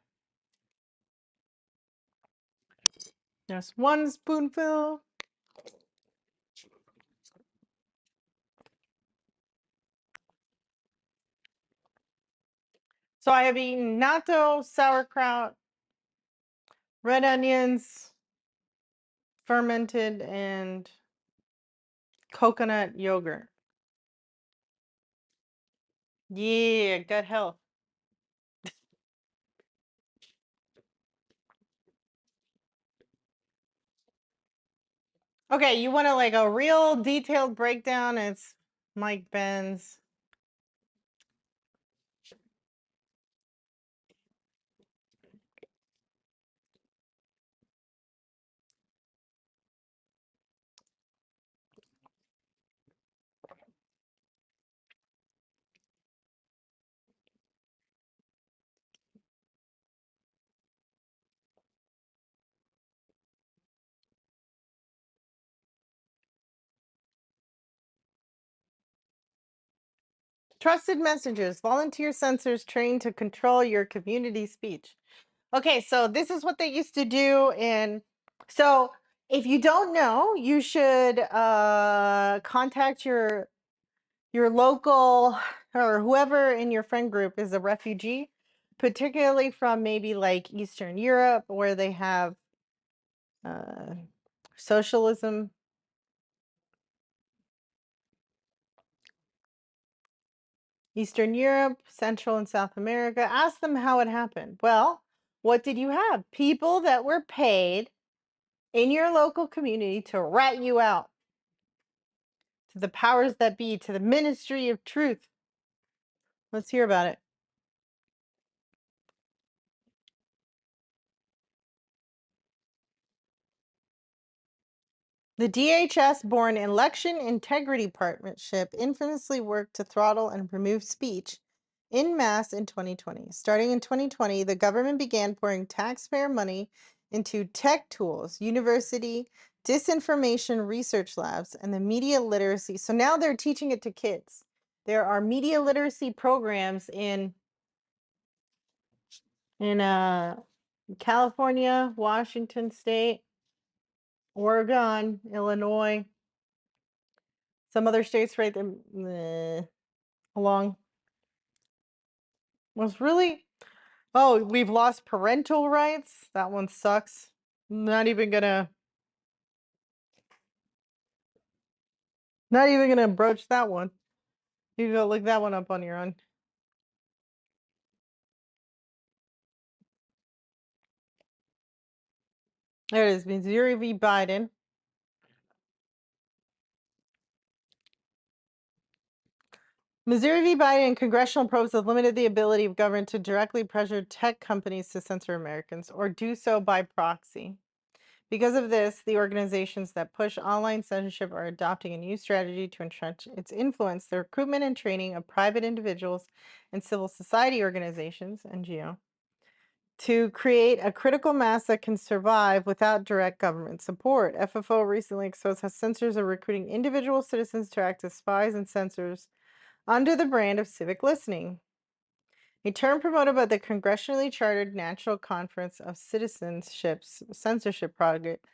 Just 1 spoonful. So I have eaten natto, sauerkraut, red onions, fermented, and coconut yogurt. Yeah, gut health. Okay, you want like a real detailed breakdown? It's Mike Benz. Trusted messages, volunteer sensors trained to control your community speech. Okay, so this is what they used to do. And so if you don't know, you should contact your local or whoever in your friend group is a refugee, particularly from maybe like Eastern Europe where they have uh, socialism. Eastern Europe, Central and South America. Ask them how it happened. Well, what did you have? People that were paid in your local community to rat you out, to the powers that be, to the Ministry of Truth. Let's hear about it. The DHS-born Election Integrity Partnership infamously worked to throttle and remove speech en masse in 2020. Starting in 2020, the government began pouring taxpayer money into tech tools, university disinformation research labs, and the media literacy. So now they're teaching it to kids. There are media literacy programs in California, Washington State, Oregon, Illinois, some other states right there along. Was really, oh, we've lost parental rights. That one sucks. Not even gonna broach that one. You go look that one up on your own. There it is, Missouri v. Biden. Missouri v. Biden congressional probes have limited the ability of government to directly pressure tech companies to censor Americans or do so by proxy. Because of this, the organizations that push online censorship are adopting a new strategy to entrench its influence. The recruitment and training of private individuals and civil society organizations, NGO, to create a critical mass that can survive without direct government support. FFO recently exposed how censors are recruiting individual citizens to act as spies and censors under the brand of civic listening, a term promoted by the congressionally chartered National Conference of Citizenship's censorship project,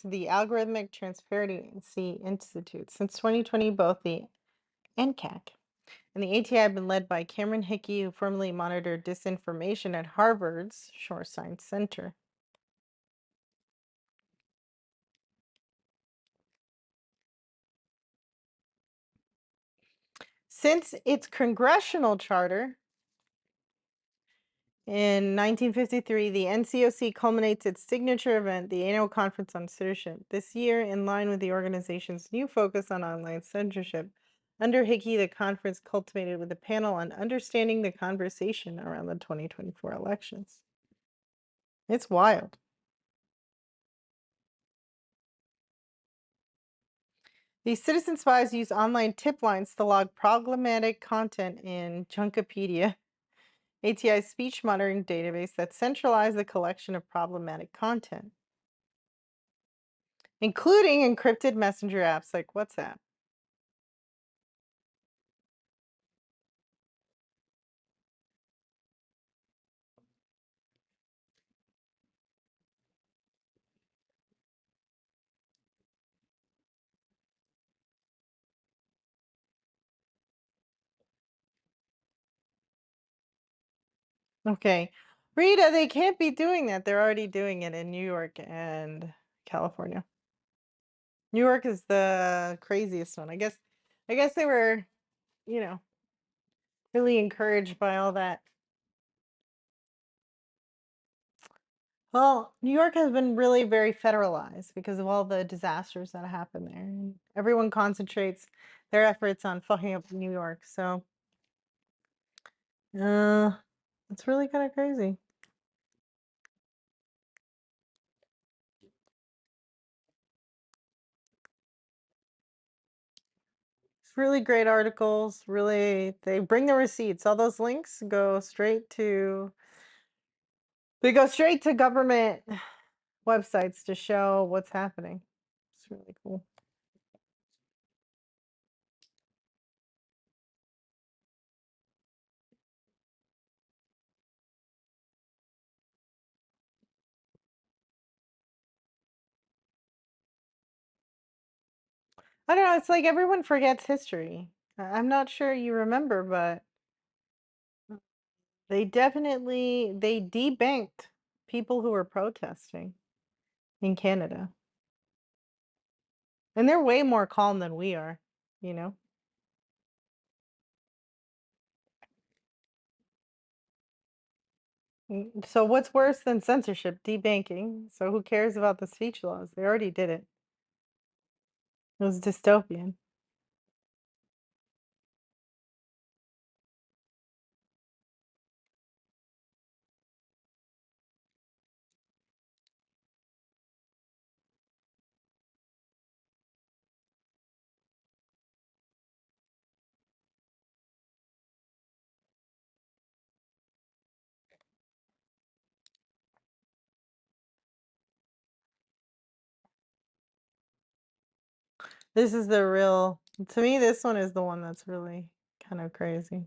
the Algorithmic Transparency Institute. Since 2020, both the NCAC and the ATI have been led by Cameron Hickey, who formerly monitored disinformation at Harvard's Shore Science Center. Since its congressional charter in 1953, the NCOC culminates its signature event, the Annual Conference on Censorship. This year, in line with the organization's new focus on online censorship, under Hickey, the conference culminated with a panel on understanding the conversation around the 2024 elections. It's wild. These citizen spies use online tip lines to log problematic content in Junkipedia, ATI's speech monitoring database that centralizes the collection of problematic content. including encrypted messenger apps like WhatsApp. Okay. Rita, they can't be doing that. They're already doing it in New York and California. New York is the craziest one. I guess they were, you know, really encouraged by all that. Well, New York has been really very federalized because of all the disasters that happen there. And everyone concentrates their efforts on fucking up New York. So, uh, it's really kind of crazy. It's really great articles. Really, they bring the receipts. All those links go straight to government websites to show what's happening. It's really cool. I don't know. It's like everyone forgets history. I'm not sure you remember, but they debanked people who were protesting in Canada. And they're way more calm than we are, you know? So what's worse than censorship? Debanking. So who cares about the speech laws? They already did it. It was dystopian. This is the real, to me, this one is the one that's really kind of crazy.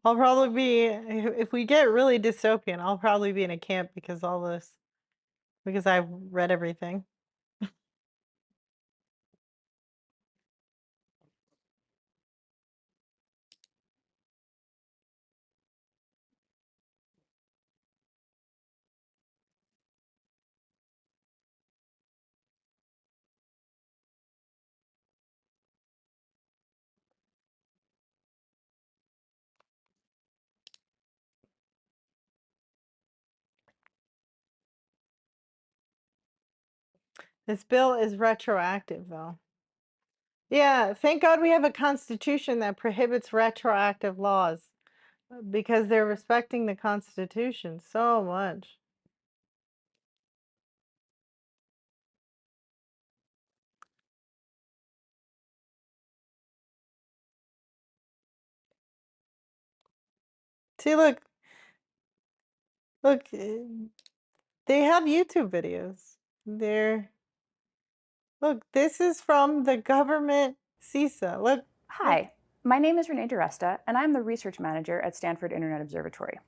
I'll probably be, if we get really dystopian, I'll probably be in a camp because all this, because I've read everything. This bill is retroactive, though. Yeah, thank God we have a constitution that prohibits retroactive laws because they're respecting the constitution so much. See, look, they have YouTube videos. Look, this is from the government CISA. Look. Hi, my name is Renee DiResta, and I'm the research manager at Stanford Internet Observatory.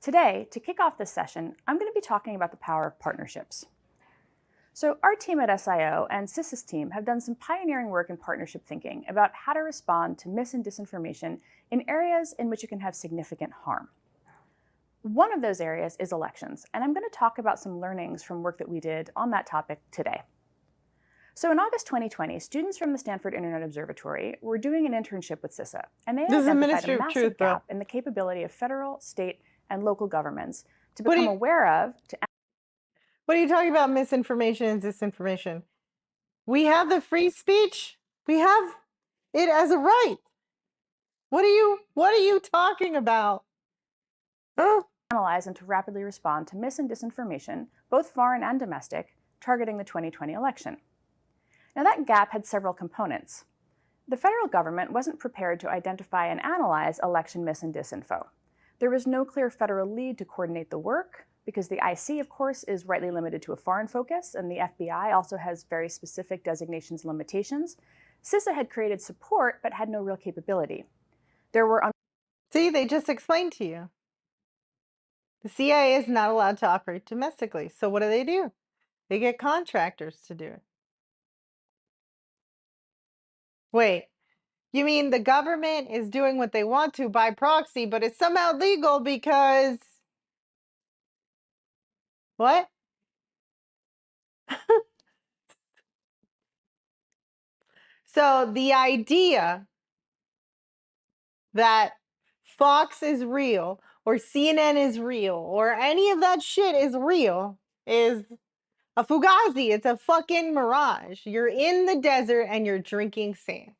Today, to kick off this session, I'm going to be talking about the power of partnerships. So our team at SIO and CISA's team have done some pioneering work in partnership thinking about how to respond to mis and disinformation in areas in which it can have significant harm. One of those areas is elections, and I'm going to talk about some learnings from work that we did on that topic today. So in August 2020, students from the Stanford Internet Observatory were doing an internship with CISA, and they This is a identified ministry a of massive truth, bro. gap in the capability of federal, state, and local governments to become aware of, What are you talking about, misinformation and disinformation? We have the free speech. We have it as a right. What are you talking about? analyze and to rapidly respond to mis and disinformation, both foreign and domestic, targeting the 2020 election. Now that gap had several components. The federal government wasn't prepared to identify and analyze election mis and disinfo. There was no clear federal lead to coordinate the work, because the IC, of course, is rightly limited to a foreign focus, and the FBI also has very specific designations and limitations. CISA had created support, but had no real capability. There were See, they just explained to you. The CIA is not allowed to operate domestically. So what do? They get contractors to do it. Wait, you mean the government is doing what they want to by proxy, but it's somehow legal because what? So the idea that Fox is real or CNN is real or any of that shit is real is a fugazi. It's a fucking mirage. You're in the desert and you're drinking sand.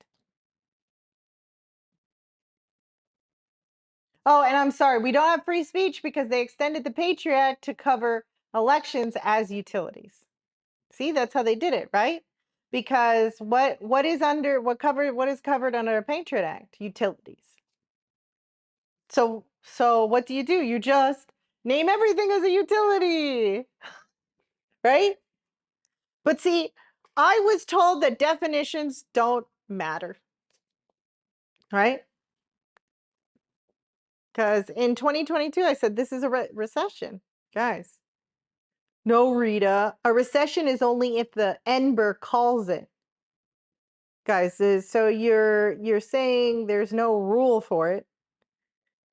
Oh, and I'm sorry, we don't have free speech because they extended the Patriot Act to cover elections as utilities. See, that's how they did it, right? Because what is covered under a Patriot Act? Utilities. So what do? You just name everything as a utility. Right? But see, I was told that definitions don't matter. Right? Because in 2022, I said this is a recession, guys. No, Rita, a recession is only if the embark calls it. Guys, so you're saying there's no rule for it.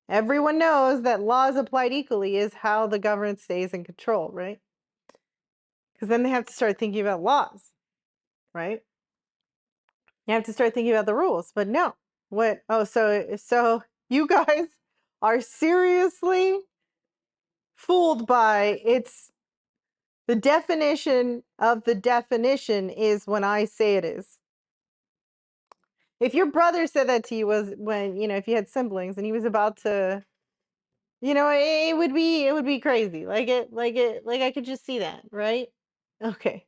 Everyone knows that laws applied equally is how the government stays in control, right? Because then they have to start thinking about laws, right? You have to start thinking about the rules, but no. What? Oh, so you guys are seriously fooled by it's the definition of the definition is when I say it is. If your brother said that to you was when, if you had siblings and he was about to, it would be crazy. Like I could just see that, right? Okay.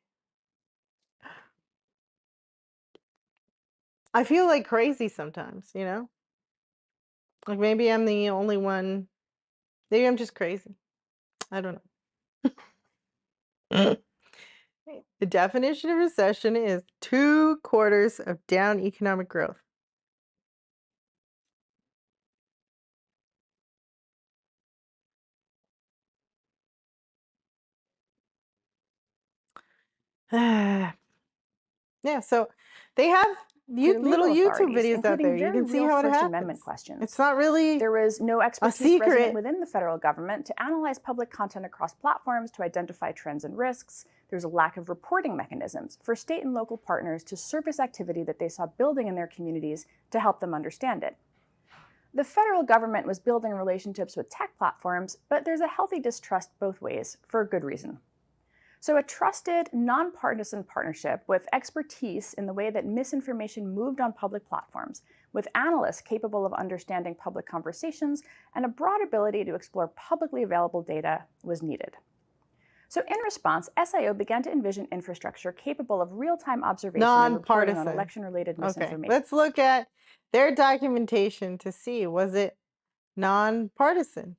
I feel like crazy sometimes, Like maybe I'm the only one. Maybe I'm just crazy. I don't know. The definition of recession is 2 quarters of down economic growth. Yeah, so they have to little legal YouTube authorities, videos out there. including You very can see real how it First happens. Amendment questions. It's not really There was no a expertise resident secret. within the federal government to analyze public content across platforms to identify trends and risks. There's a lack of reporting mechanisms for state and local partners to surface activity that they saw building in their communities to help them understand it. The federal government was building relationships with tech platforms, but there's a healthy distrust both ways for a good reason. So a trusted, nonpartisan partnership with expertise in the way that misinformation moved on public platforms, with analysts capable of understanding public conversations, and a broad ability to explore publicly available data was needed. So in response, SIO began to envision infrastructure capable of real-time observation and reporting on election-related misinformation. Okay, let's look at their documentation to see, was it nonpartisan?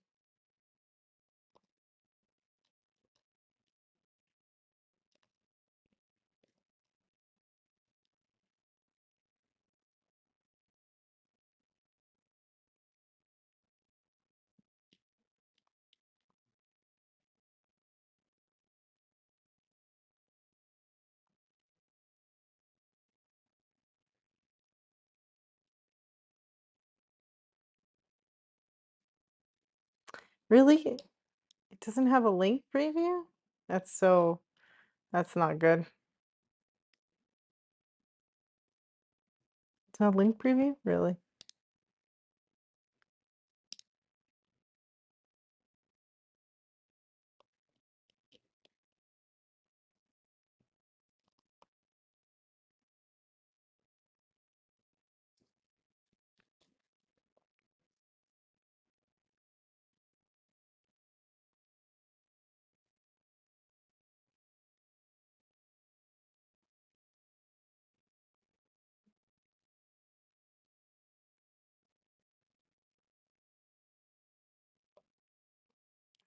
Really? It doesn't have a link preview? That's not good. It's not a link preview? Really?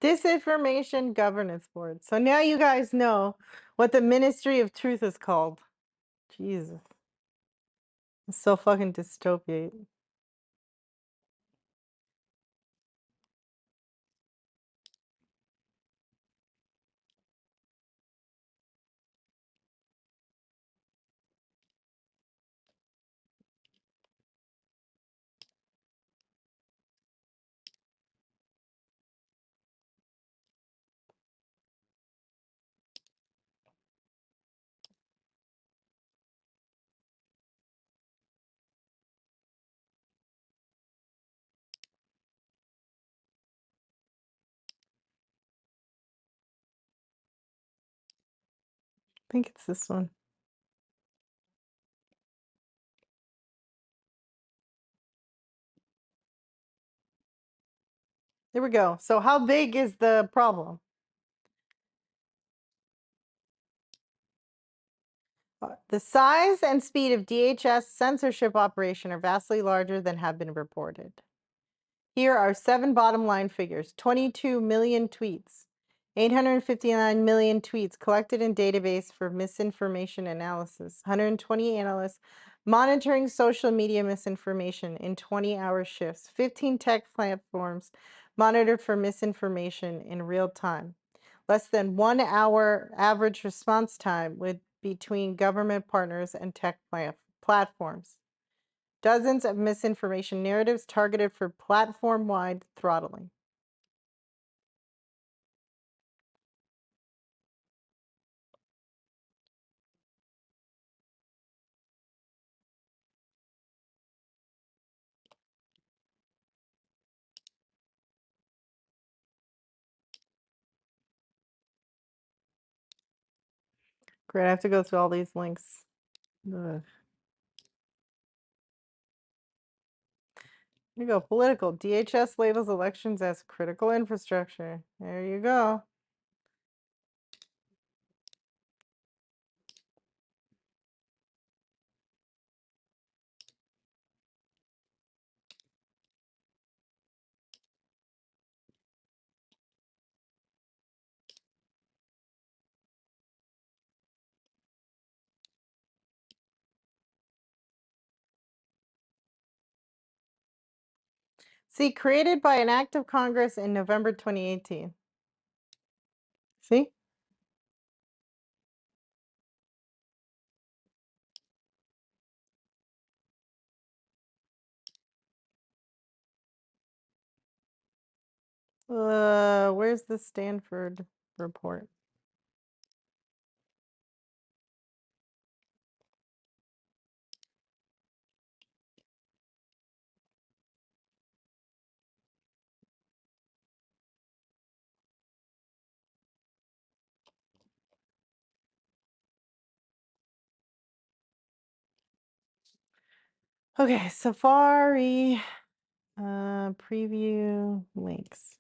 Disinformation Governance Board. So now you guys know what the Ministry of Truth is called. Jesus. It's so fucking dystopian. I think it's this one. There we go. So how big is the problem? The size and speed of DHS censorship operation are vastly larger than have been reported. Here are 7 bottom line figures: 22 million tweets, 859 million tweets collected in database for misinformation analysis, 120 analysts monitoring social media misinformation in 20-hour shifts, 15 tech platforms monitored for misinformation in real time, less than 1 hour average response time with between government partners and tech platforms. Dozens of misinformation narratives targeted for platform-wide throttling. Great, I have to go through all these links. Ugh. Here you go, political. DHS labels elections as critical infrastructure. There you go. See, created by an act of Congress in November 2018. See? Where's the Stanford report? Okay, Safari, preview links.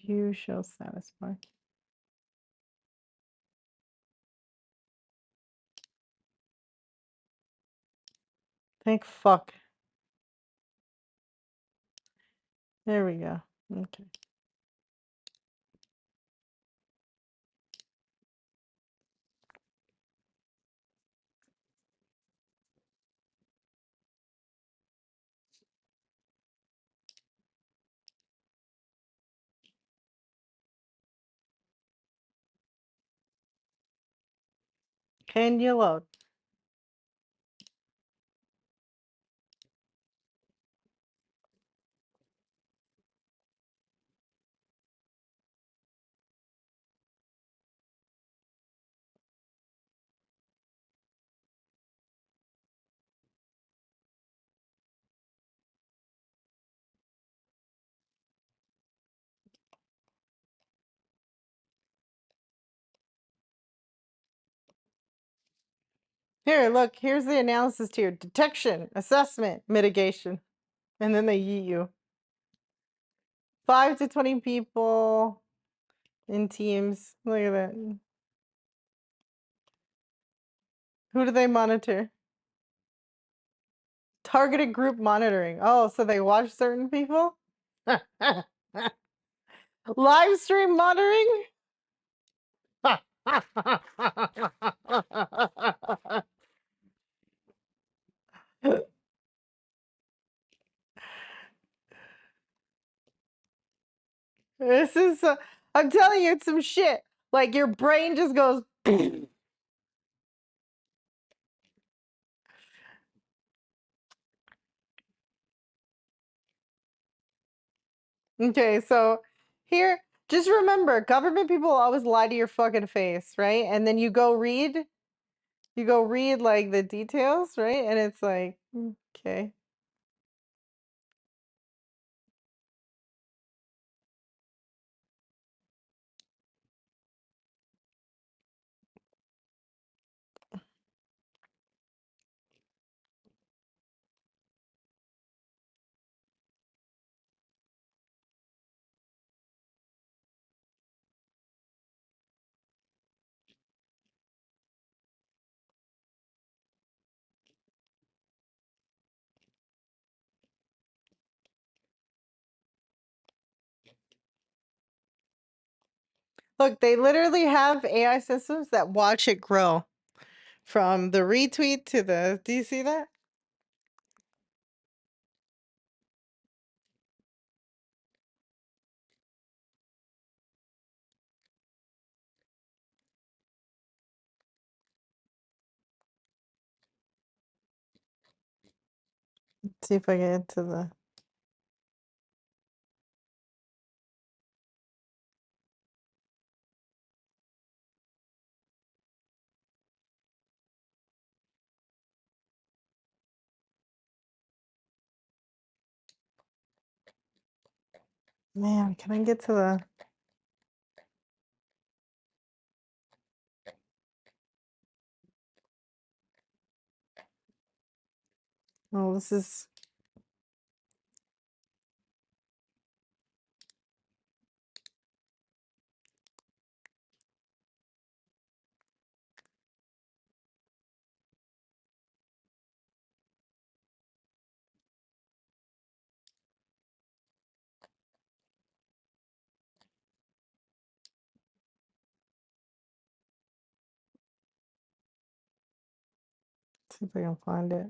View show status bar. Thank fuck. There we go. Okay. Can you load? Here, look, here's the analysis tier: detection, assessment, mitigation. And then they yeet you. 5 to 20 people in teams. Look at that. Who do they monitor? Targeted group monitoring. Oh, so they watch certain people? Live stream monitoring? This is, I'm telling you, it's some shit. Like your brain just goes. Okay, so here, just remember, government people always lie to your fucking face, right? And then you go read like the details, right? And it's like, okay. Look, they literally have AI systems that watch it grow from the retweet to the. Do you see that? Let's see if I get into the. Man, can I get to the. Oh, this is. See if I can find it.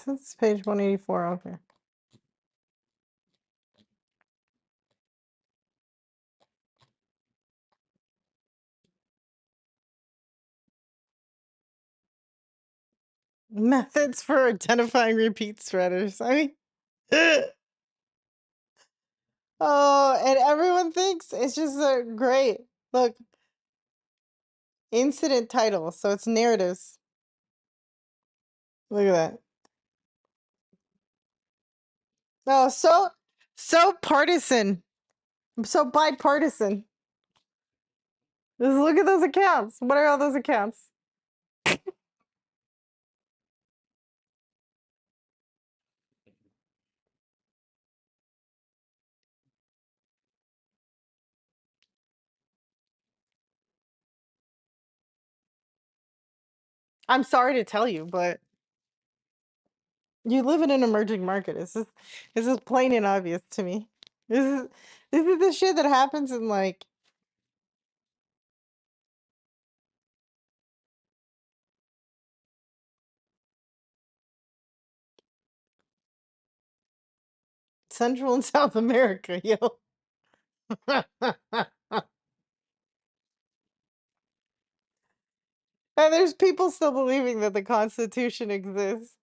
This is page 184. Okay. Methods for identifying repeat spreaders. I mean, oh, and everyone thinks it's just great. Look, incident title. So it's narratives. Look at that. Oh, so partisan. So bipartisan. Just look at those accounts. What are all those accounts? I'm sorry to tell you, but you live in an emerging market. This is plain and obvious to me. This is the shit that happens in like Central and South America, yo. And there's people still believing that the Constitution exists.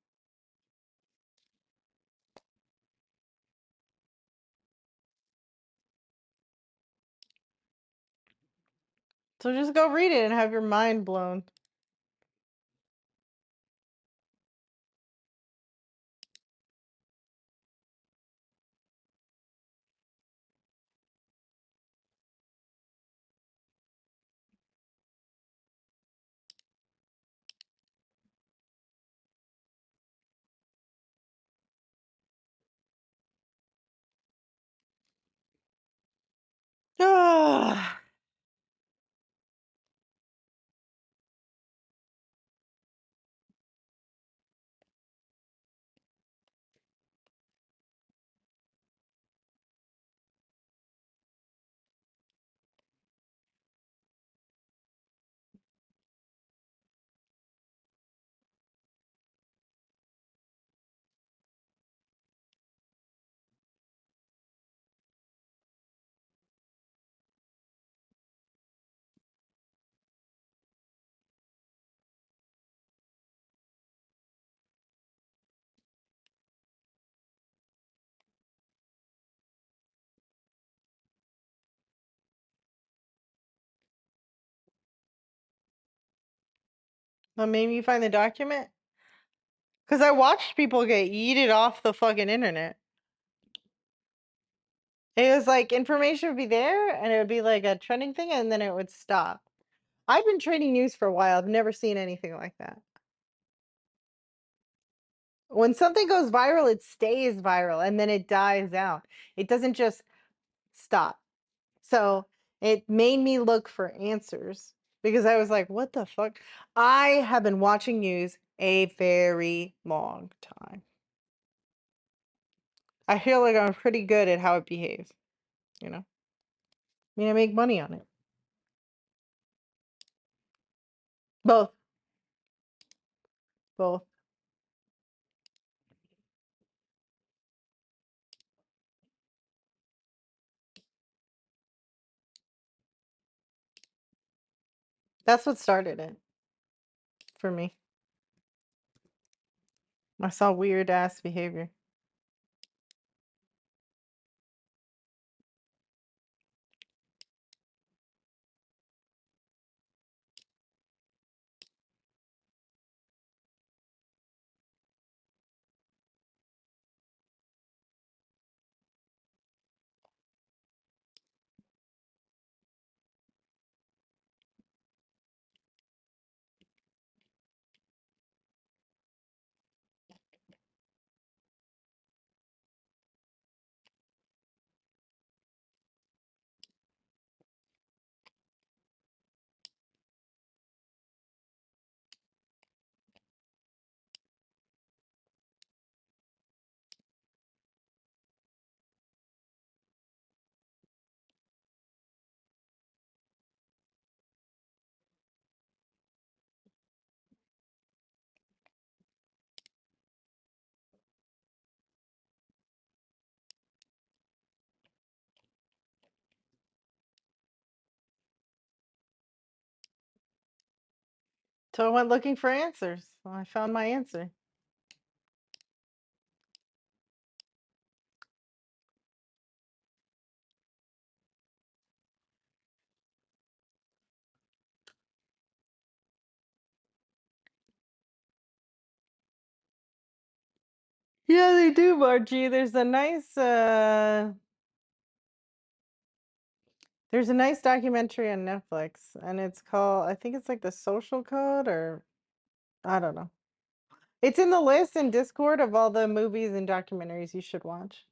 So just go read it and have your mind blown. Ah. What made me find the document? Because I watched people get yeeted off the fucking internet. It was like information would be there and it would be like a trending thing and then it would stop. I've been trading news for a while. I've never seen anything like that. When something goes viral, it stays viral and then it dies out. It doesn't just stop. So it made me look for answers because I was like, what the fuck? I have been watching news a very long time. I feel like I'm pretty good at how it behaves, you know? I mean, I make money on it. Both. Both. That's what started it for me. I saw weird ass behavior. So I went looking for answers. Well, I found my answer. Yeah, they do, Margie. There's a nice documentary on Netflix and it's called I think it's like The Social Code or I don't know. It's in the list in Discord of all the movies and documentaries you should watch.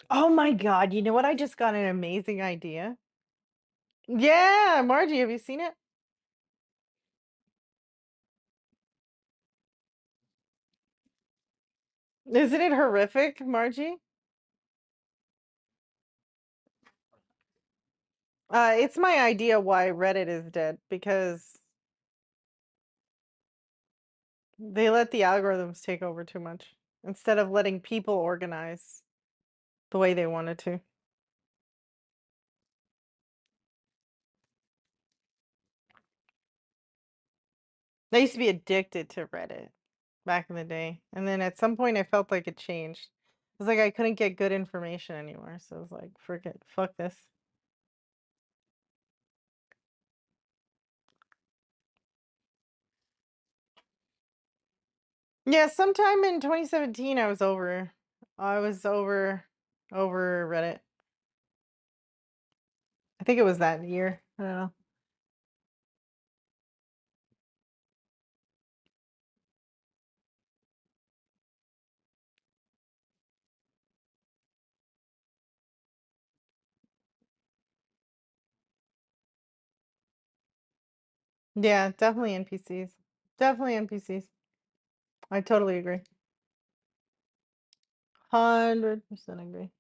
Oh my god, you know what? I just got an amazing idea. Yeah, Margie, have you seen it? Isn't it horrific, Margie? It's my idea why Reddit is dead because they let the algorithms take over too much instead of letting people organize the way they wanted to. I used to be addicted to Reddit back in the day, and then at some point I felt like it changed. It was like I couldn't get good information anymore, so I was like, "Forget, fuck this." Yeah, sometime in 2017, I was over Reddit. I think it was that year. I don't know. Yeah, definitely NPCs. Definitely NPCs. I totally agree. 100% agree.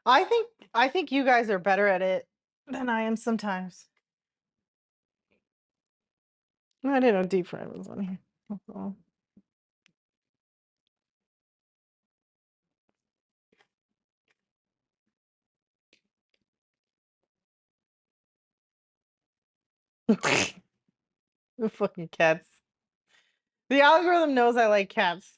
I think I think you guys are better at it than I am sometimes. I didn't know deep fry was on here. That's all. The fucking cats. The algorithm knows I like cats.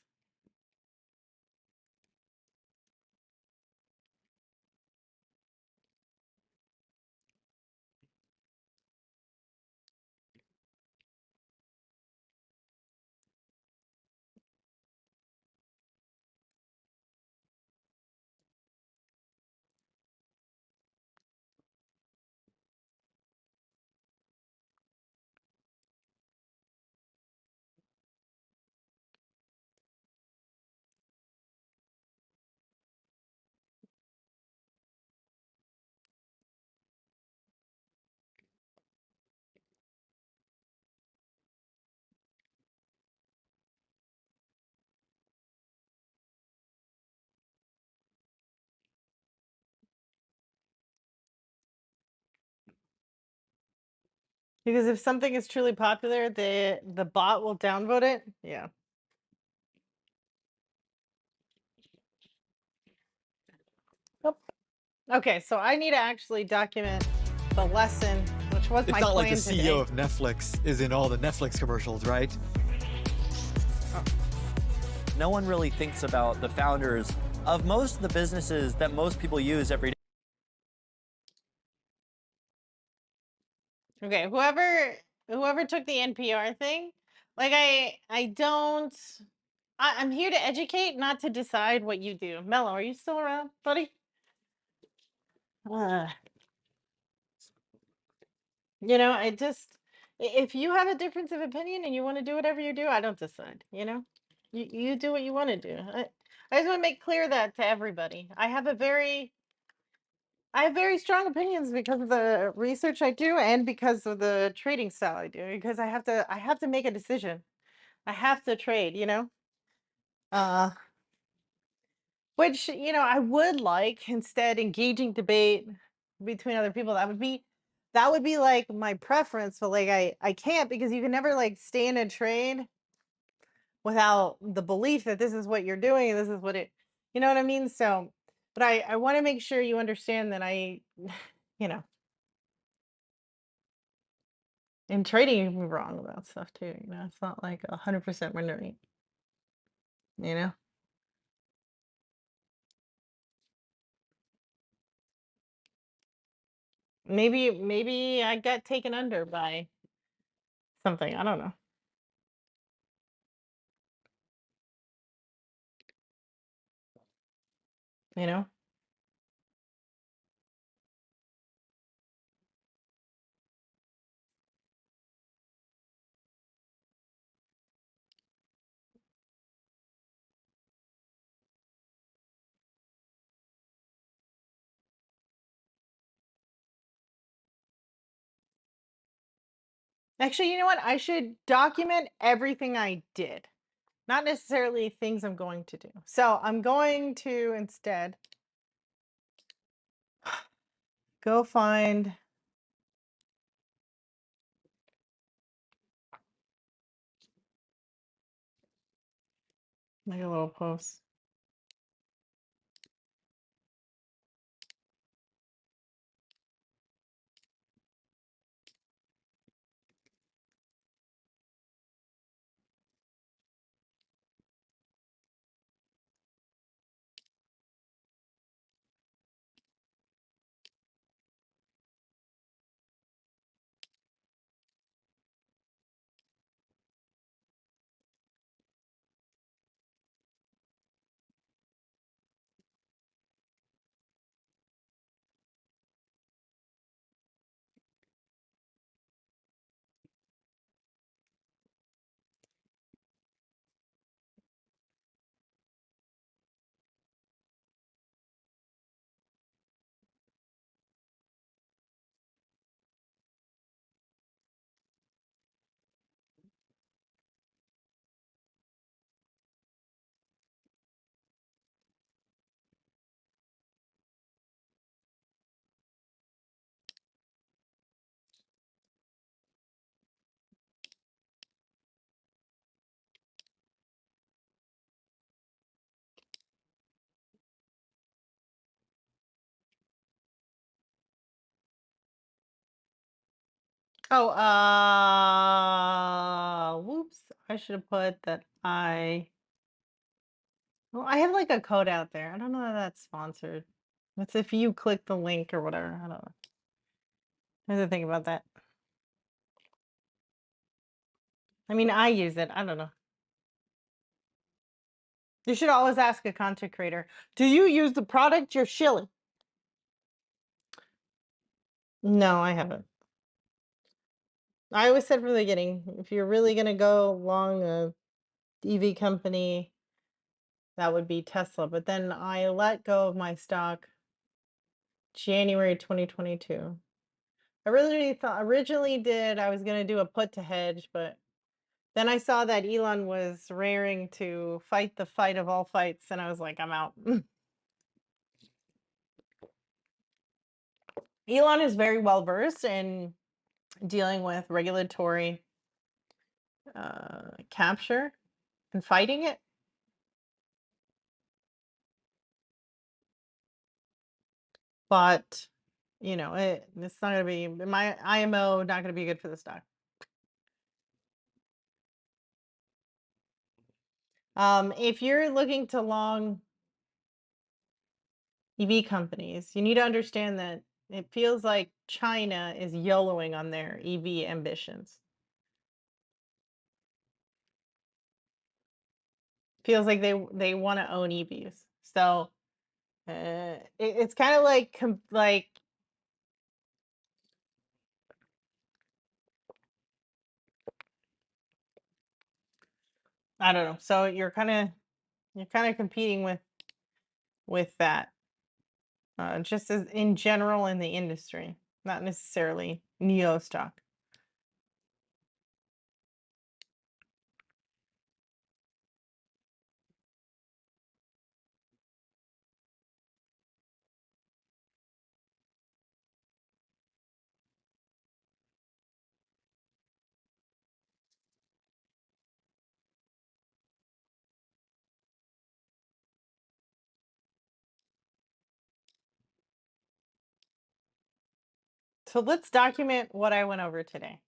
Because if something is truly popular, the bot will downvote it. Yeah. Yep. Okay, so I need to actually document the lesson, which was It's my not like the plan CEO today. of Netflix is in all the Netflix commercials, right? No one really thinks about the founders of most of the businesses that most people use every day. Okay, whoever took the NPR thing, like I don't I'm here to educate, not to decide what you do. Mello, are you still around, buddy? Uh, I just if you have a difference of opinion and you want to do whatever you do, I don't decide, You do what you want to do. I just want to make clear that to everybody. I have very strong opinions because of the research I do and because of the trading style I do because I have to make a decision. I have to trade, Uh which, I would like instead engaging debate between other people. That would be like my preference, but like I can't because you can never like stay in a trade without the belief that this is what you're doing and this is what it you know what I mean? So, but I want to make sure you understand that you know, in trading you can be wrong about stuff too, It's not like 100% win rate, you know? Maybe I got taken under by something. I don't know. You know? Actually, you know what? I should document everything I did, not necessarily things I'm going to do. So I'm going to instead go find like a little post. Oh, whoops. I should have put that well, I have like a code out there. I don't know if that's sponsored. What's if you click the link or whatever? I don't know. I have to think about that. I mean, I use it. I don't know. You should always ask a content creator, do you use the product you're shilling? No, I haven't. I always said from the beginning, if you're really going to go long a EV company, that would be Tesla. But then I let go of my stock January 2022. I really thought I was going to do a put to hedge, but then I saw that Elon was raring to fight the fight of all fights, and I was like, I'm out. Elon is very well versed in dealing with regulatory capture and fighting it. But, it's not going to be, my IMO, not going to be good for the stock. If you're looking to long EV companies, you need to understand that it feels like China is YOLOing on their EV ambitions. Feels like they want to own EVs. So it's kind of like I don't know. So you're kind of competing with that, just as in general in the industry, not necessarily Neo stock. So let's document what I went over today.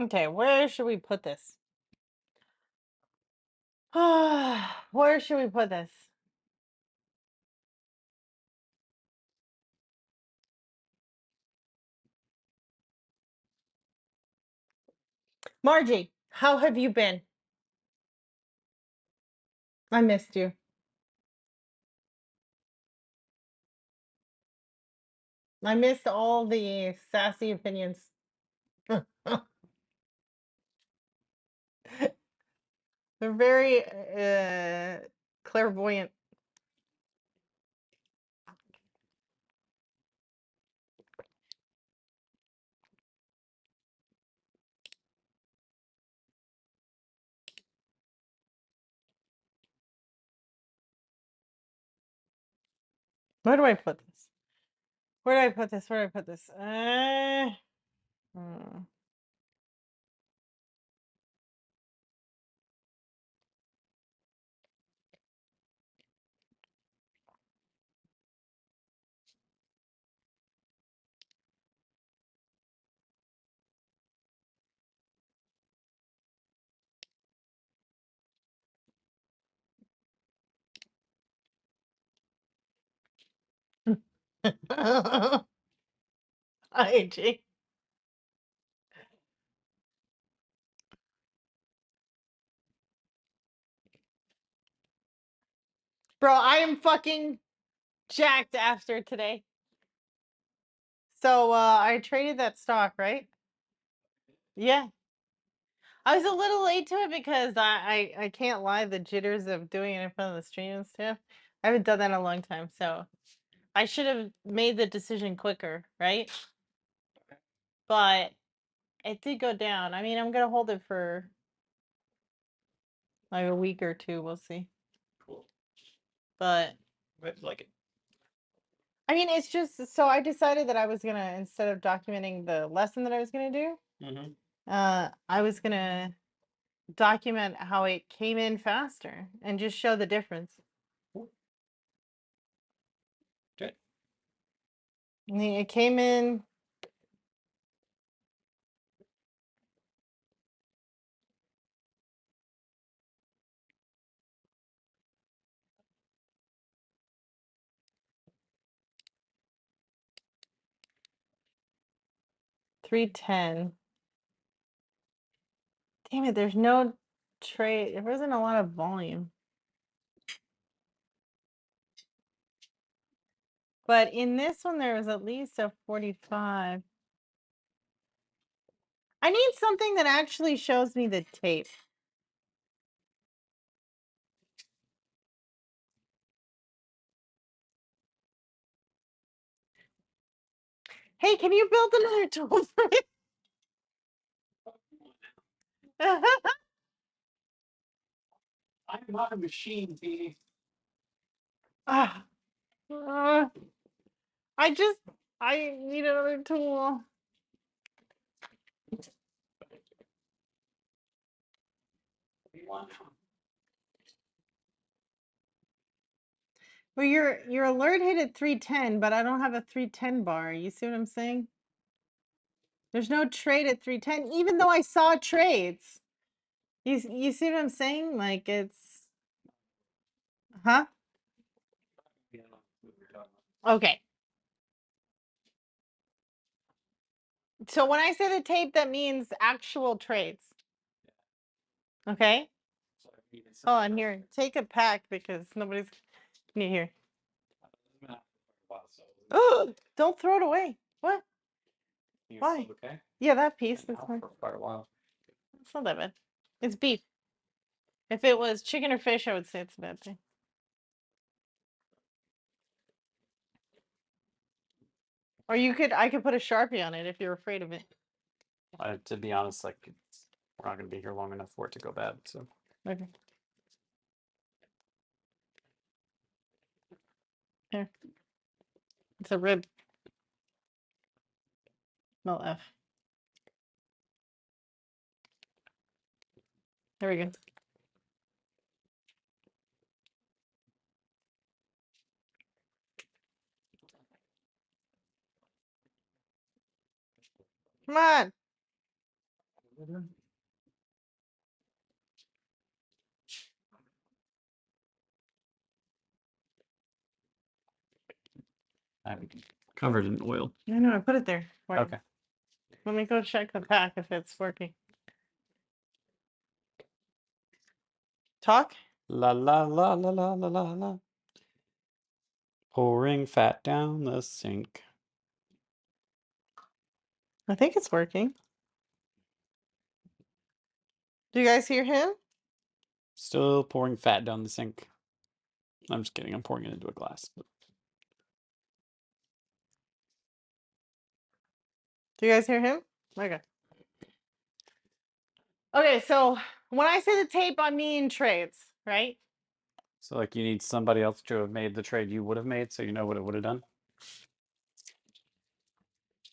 Okay, where should we put this? Where should we put this? Margie, how have you been? I missed you. I missed all the sassy opinions. They're very clairvoyant. Where do I put this? Where do I put this? Where do I put this? Hmm. IG. Bro, I am fucking jacked after today. So I traded that stock, right? Yeah. I was a little late to it because I can't lie, the jitters of doing it in front of the stream and stuff. I haven't done that in a long time, so I should have made the decision quicker, right? But it did go down. I mean, I'm gonna hold it for like a week or two. We'll see. Cool. But I like it. I mean, it's just so I decided that I was gonna, instead of documenting the lesson that I was gonna do, I was gonna document how it came in faster and just show the difference. Okay. I mean, it came in. $310. Damn it, there's no trade. There wasn't a lot of volume. But in this one, there was at least a 45. I need something that actually shows me the tape. Hey, can you build another tool for me? I'm not a machine, B. Ah, I need another tool. Well, your alert hit at 310, but I don't have a 310 bar. You see what I'm saying? There's no trade at 310, even though I saw trades. You see what I'm saying? Like it's, huh? Okay. So when I say the tape, that means actual trades. Okay. Oh, and here, take a pack because nobody's near here. Oh, don't throw it away. What? Why? Okay. Yeah, that piece. That's fine. For quite a while. It's not that bad. It's beef. If it was chicken or fish, I would say it's a bad thing. Or I could put a Sharpie on it if you're afraid of it. To be honest, like we're not going to be here long enough for it to go bad. So. Okay. Here. It's a rib. No F. There we go. Come on. I'm covered in oil. No, no, I put it there. for you. Okay. Let me go check the pack if it's working. Talk. La la la la la la la la. Pouring fat down the sink. I think it's working. Do you guys hear him? Still pouring fat down the sink. I'm just kidding. I'm pouring it into a glass. But Do you guys hear him? Okay. Okay, so when I say the tape, I mean trades, right? so, like, you need somebody else to have made the trade you would have made, so you know what it would have done.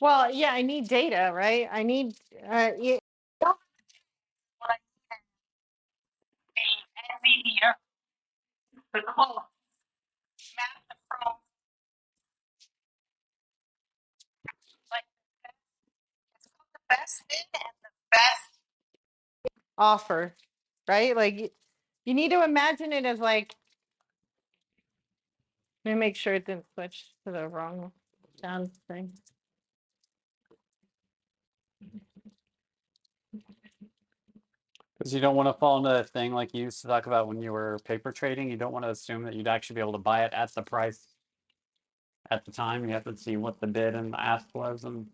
Well, yeah, I need data, right? I need you, the quote, like the best bid and the best offer, right? Like you need to imagine it as like. Let me make sure it didn't switch to the wrong sound thing. Because you don't want to fall into that thing like you used to talk about when you were paper trading. You don't want to assume that you'd actually be able to buy it at the price at the time. You have to see what the bid and the ask was. And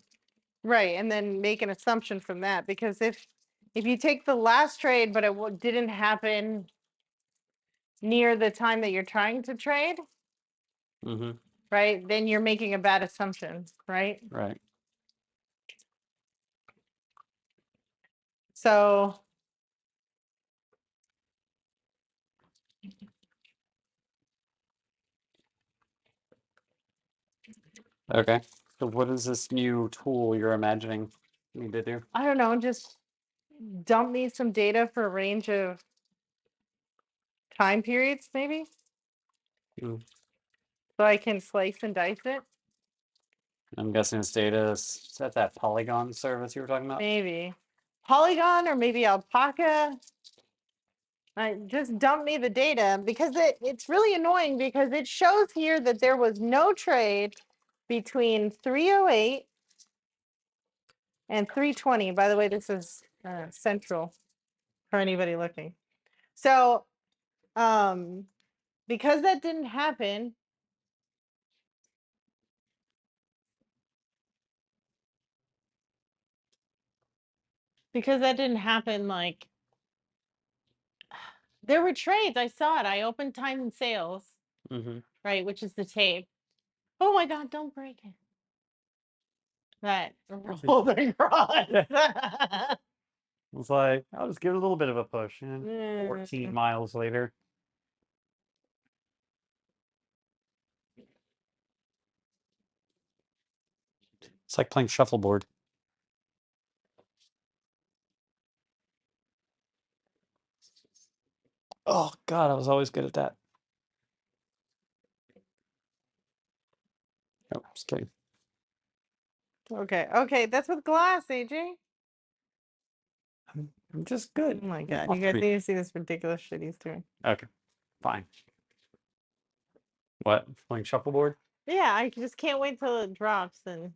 Right, and then make an assumption from that, because if you take the last trade but it didn't happen near the time that you're trying to trade, right, then you're making a bad assumption, right? Right. So Okay. So what is this new tool you're imagining me to do? I don't know, just dump me some data for a range of time periods, maybe, Mm. so I can slice and dice it. I'm guessing this data is at that Polygon service you were talking about? Maybe Polygon or maybe Alpaca. Just dump me the data, because it's really annoying, because it shows here that there was no trade between 308 and 320. By the way, this is central for anybody looking. So because that didn't happen, like there were trades. I saw it. I opened time and sales, right, which is the tape. Oh my God, don't break it. That rolling cross. It's like, I'll just give it a little bit of a push. And 14 miles later. It's like playing shuffleboard. Oh, God, I was always good at that. Oh, just kidding. Okay, okay, that's with glass, AJ. I'm just good. Oh my God, you guys need to see this ridiculous shit he's doing. Okay, fine. What? Playing shuffleboard? Yeah, I just can't wait till it drops. And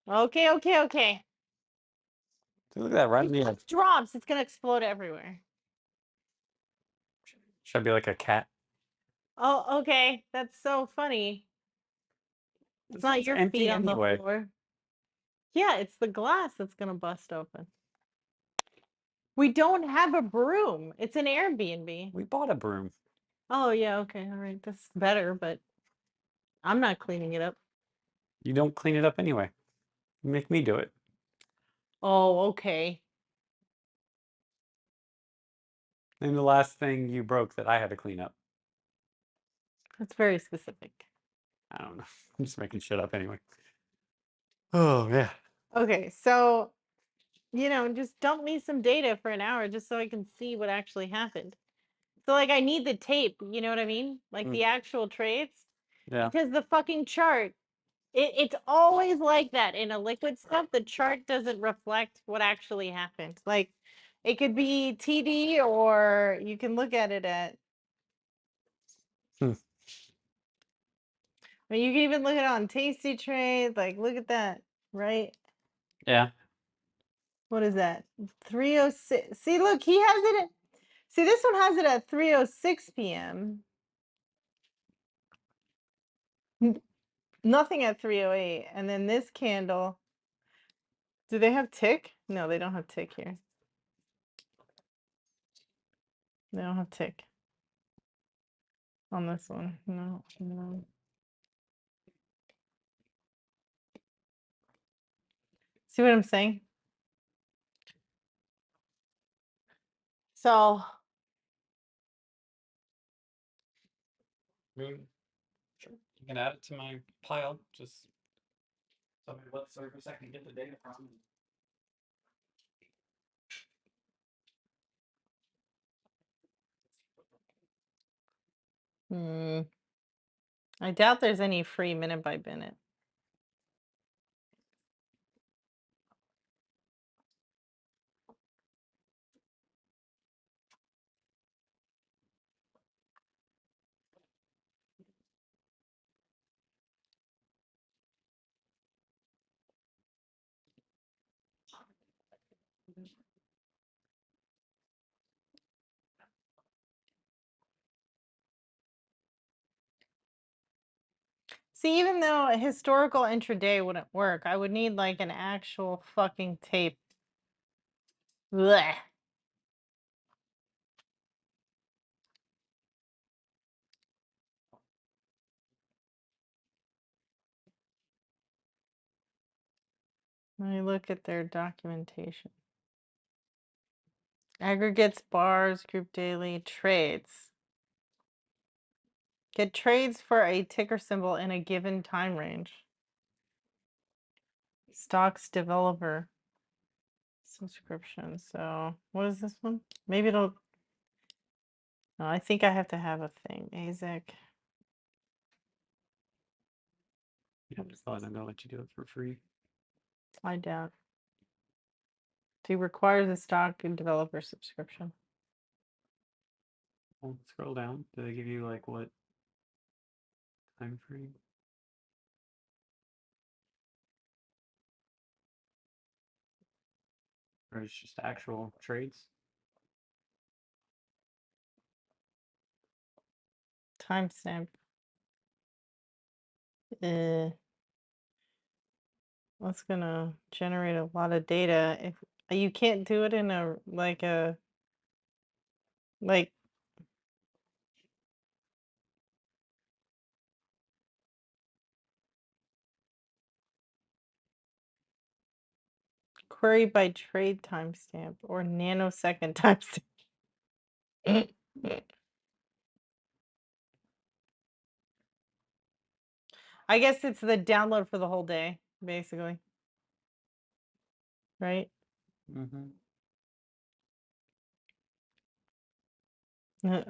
okay, okay, okay. Look at that, right in the If head. it drops, it's gonna explode everywhere. Should I be like a cat? Oh, okay, that's so funny. It's not your empty feet on the anyway. floor. Yeah, it's the glass that's gonna bust open. We don't have a broom. It's an Airbnb. We bought a broom. Oh yeah, okay, all right. That's better, but I'm not cleaning it up. You don't clean it up anyway. You make me do it. Oh, okay. And the last thing you broke that I had to clean up. That's very specific. I don't know. I'm just making shit up anyway. Oh, yeah. Okay, so just dump me some data for an hour just so I can see what actually happened. So like I need the tape, you know what I mean? Like the actual trades. Yeah. Because the fucking chart It's always like that in a liquid stuff. The chart doesn't reflect what actually happened. Like it could be TD, or you can look at it at. Hmm. I mean, you can even look at it on Tasty Trade. Like, look at that, right? Yeah. What is that? 3:06. See, look, he has it at. See, this one has it at 3:06 p.m. Nothing at 3:08, and then this candle. Do they have tick? No, they don't have tick here. They don't have tick on this one. No, no. See what I'm saying? So, I mean, sure. You can add it to my pile. Just tell me what service I can get the data from. I doubt there's any free minute by minute. See, even though a historical intraday wouldn't work, I would need like an actual fucking tape. Blech. Let me look at their documentation. Aggregates, bars, group daily, trades. Get trades for a ticker symbol in a given time range. Stocks developer subscription. So what is this one? Maybe it'll. No, I think I have to have a thing. AZEC. Yeah, I'm just thought I'm gonna let you do it for free. I doubt. To require the stock and developer subscription. Well, scroll down. Do they give you like what time frame? Or it's just actual trades? Timestamp. That's gonna generate a lot of data. If you can't do it in a like query by trade timestamp or nanosecond timestamp. I guess it's the download for the whole day, basically. Right? Mm-hmm.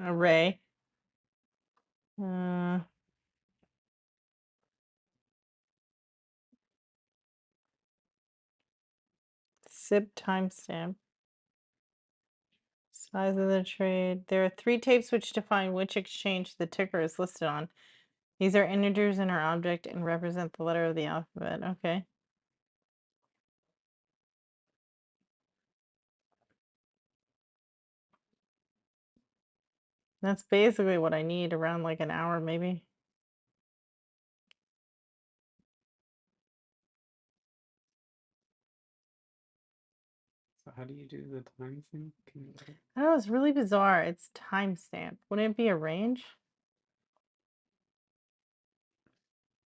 Array. Uh, SIP timestamp. Size of the trade. There are 3 tapes which define which exchange the ticker is listed on. These are integers in our object and represent the letter of the alphabet. Okay. That's basically what I need, around like an hour maybe. So how do you do the time thing? Can you do it? I know, it's really bizarre. It's timestamp. Wouldn't it be a range?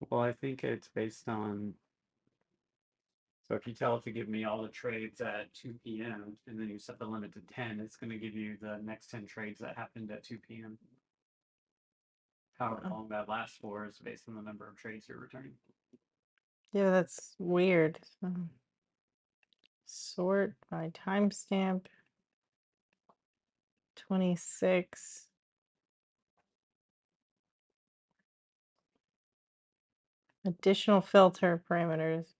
Well, I think it's based on. So if you tell it to give me all the trades at 2 p.m. and then you set the limit to 10, it's going to give you the next 10 trades that happened at 2 p.m. However long that lasts for is based on the number of trades you're returning. Yeah, that's weird. Sort by timestamp. 26. Additional filter parameters.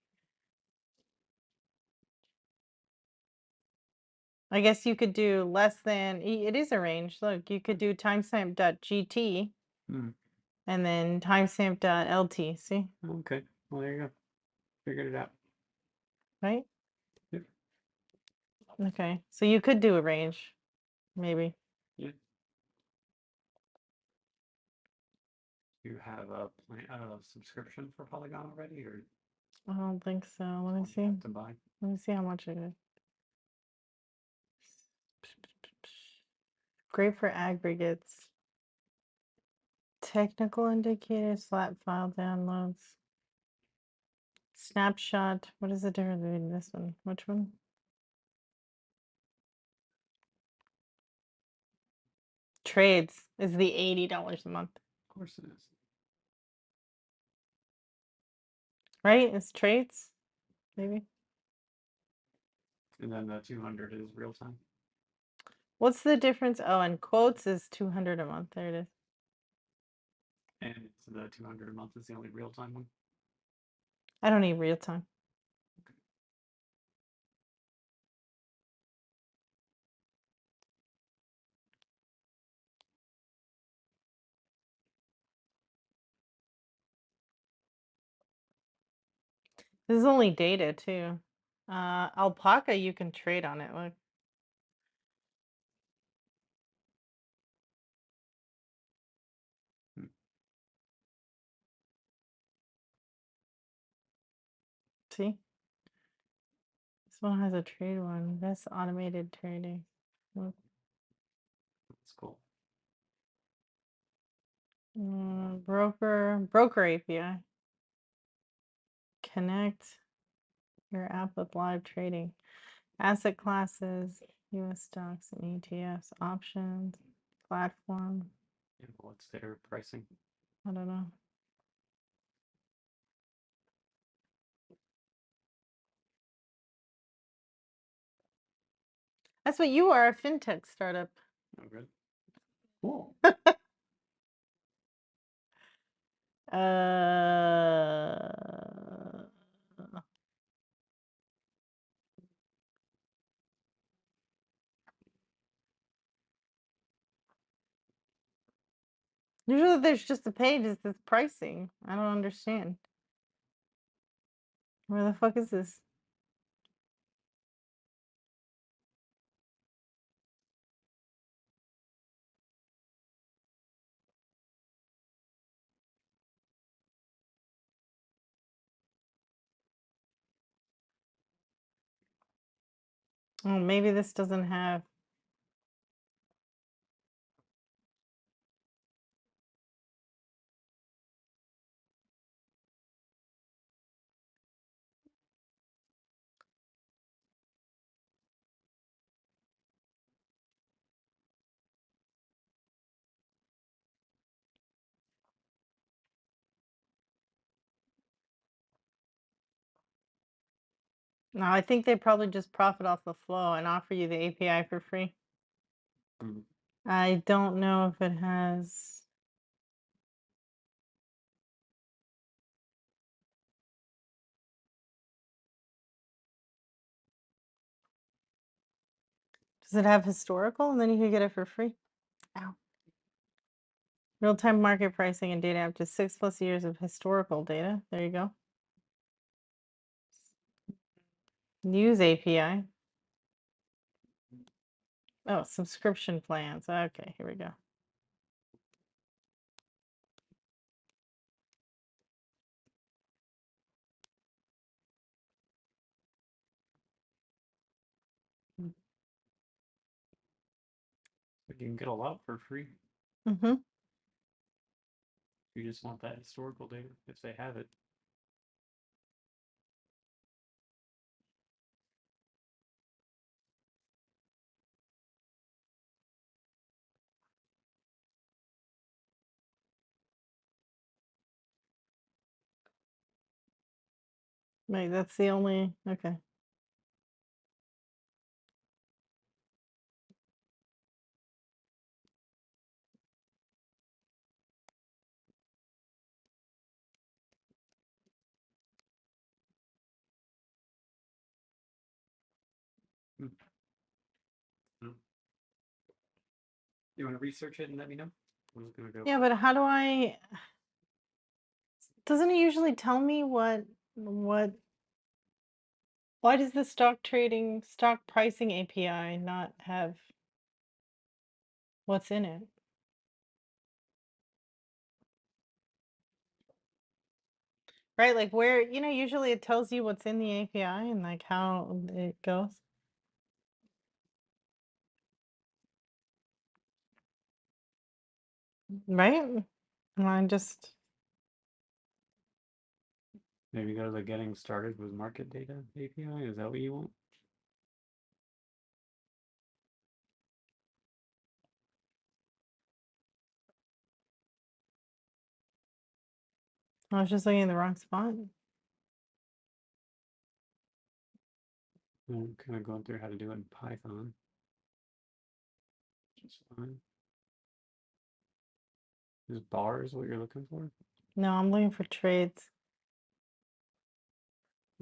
I guess you could do less than, it is a range. Look, you could do timestamp.gt Hmm. and then timestamp.lt. See? Okay. Well, there you go. Figured it out. Right? Yep. Okay. So you could do a range, maybe. Yeah. You have a subscription for Polygon already, or I don't think so. Let me one you see. have to buy? Let me see how much it is. Great for aggregates. Technical indicators, flat file downloads. Snapshot. What is the difference between this one? Which one? Trades is the $80 a month. Of course it is. Right? It's trades? Maybe. And then the 200 is real time. What's the difference? Oh, and quotes is 200 a month. There it is. And the 200 a month is the only real time one. I don't need real time. This is only data too. Alpaca, you can trade on it. Look. See? This one has a trade one. That's automated trading. Look. That's cool. Broker API. Connect your app with live trading. Asset classes, US stocks and ETFs, options, platform. Yeah, what's their pricing? I don't know. That's what you are, a fintech startup. Oh, good. Cool. Uh, Usually there's just a page that says pricing. I don't understand. Where the fuck is this? Oh, maybe this doesn't have. No, I think they probably just profit off the flow and offer you the API for free. Mm. I don't know if it has. Does it have historical? And then you can get it for free. Ow. Real-time market pricing and data up to 6+ years of historical data. There you go. News API. Oh, subscription plans. Okay, here we go. But you can get a lot for free. Mm-hmm. You just want that historical data if they have it. Wait, that's the only. Okay. You want to research it and let me know? I'm just gonna go. Yeah, but how do I? Doesn't it usually tell me what? Why does the stock pricing API not have what's in it? Right, like where, usually it tells you what's in the API and like how it goes. Right? And I just Maybe go to the getting started with market data API. Is that what you want? I was just looking in the wrong spot. I'm kind of going through how to do it in Python. Which is fine. Is bars what you're looking for? No, I'm looking for trades.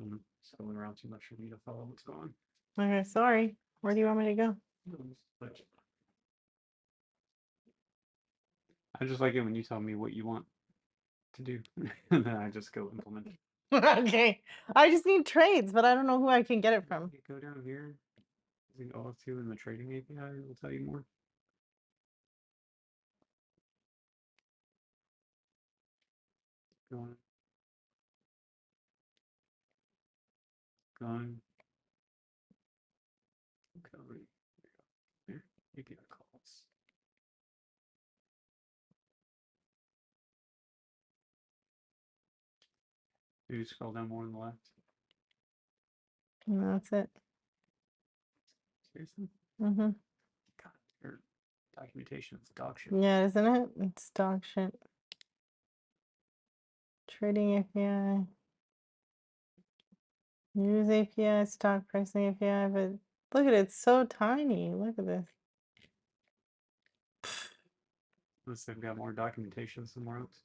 Scrolling around too much for me to follow what's going on. Okay, sorry. Where do you want me to go? I just like it when you tell me what you want to do, and then I just go implement it. Okay. I just need trades, but I don't know who I can get it from. You go down here. I think OF2 in the trading API will tell you more. Going. Going. Okay. Here. API calls. You scroll down more on the left. And that's it. Seriously? Mm-hmm. God, your documentation is dog shit. Yeah, isn't it? It's dog shit. Trading API. Use API, stock pricing API, but look at it, it's so tiny. Look at this. Unless they've got more documentation somewhere else.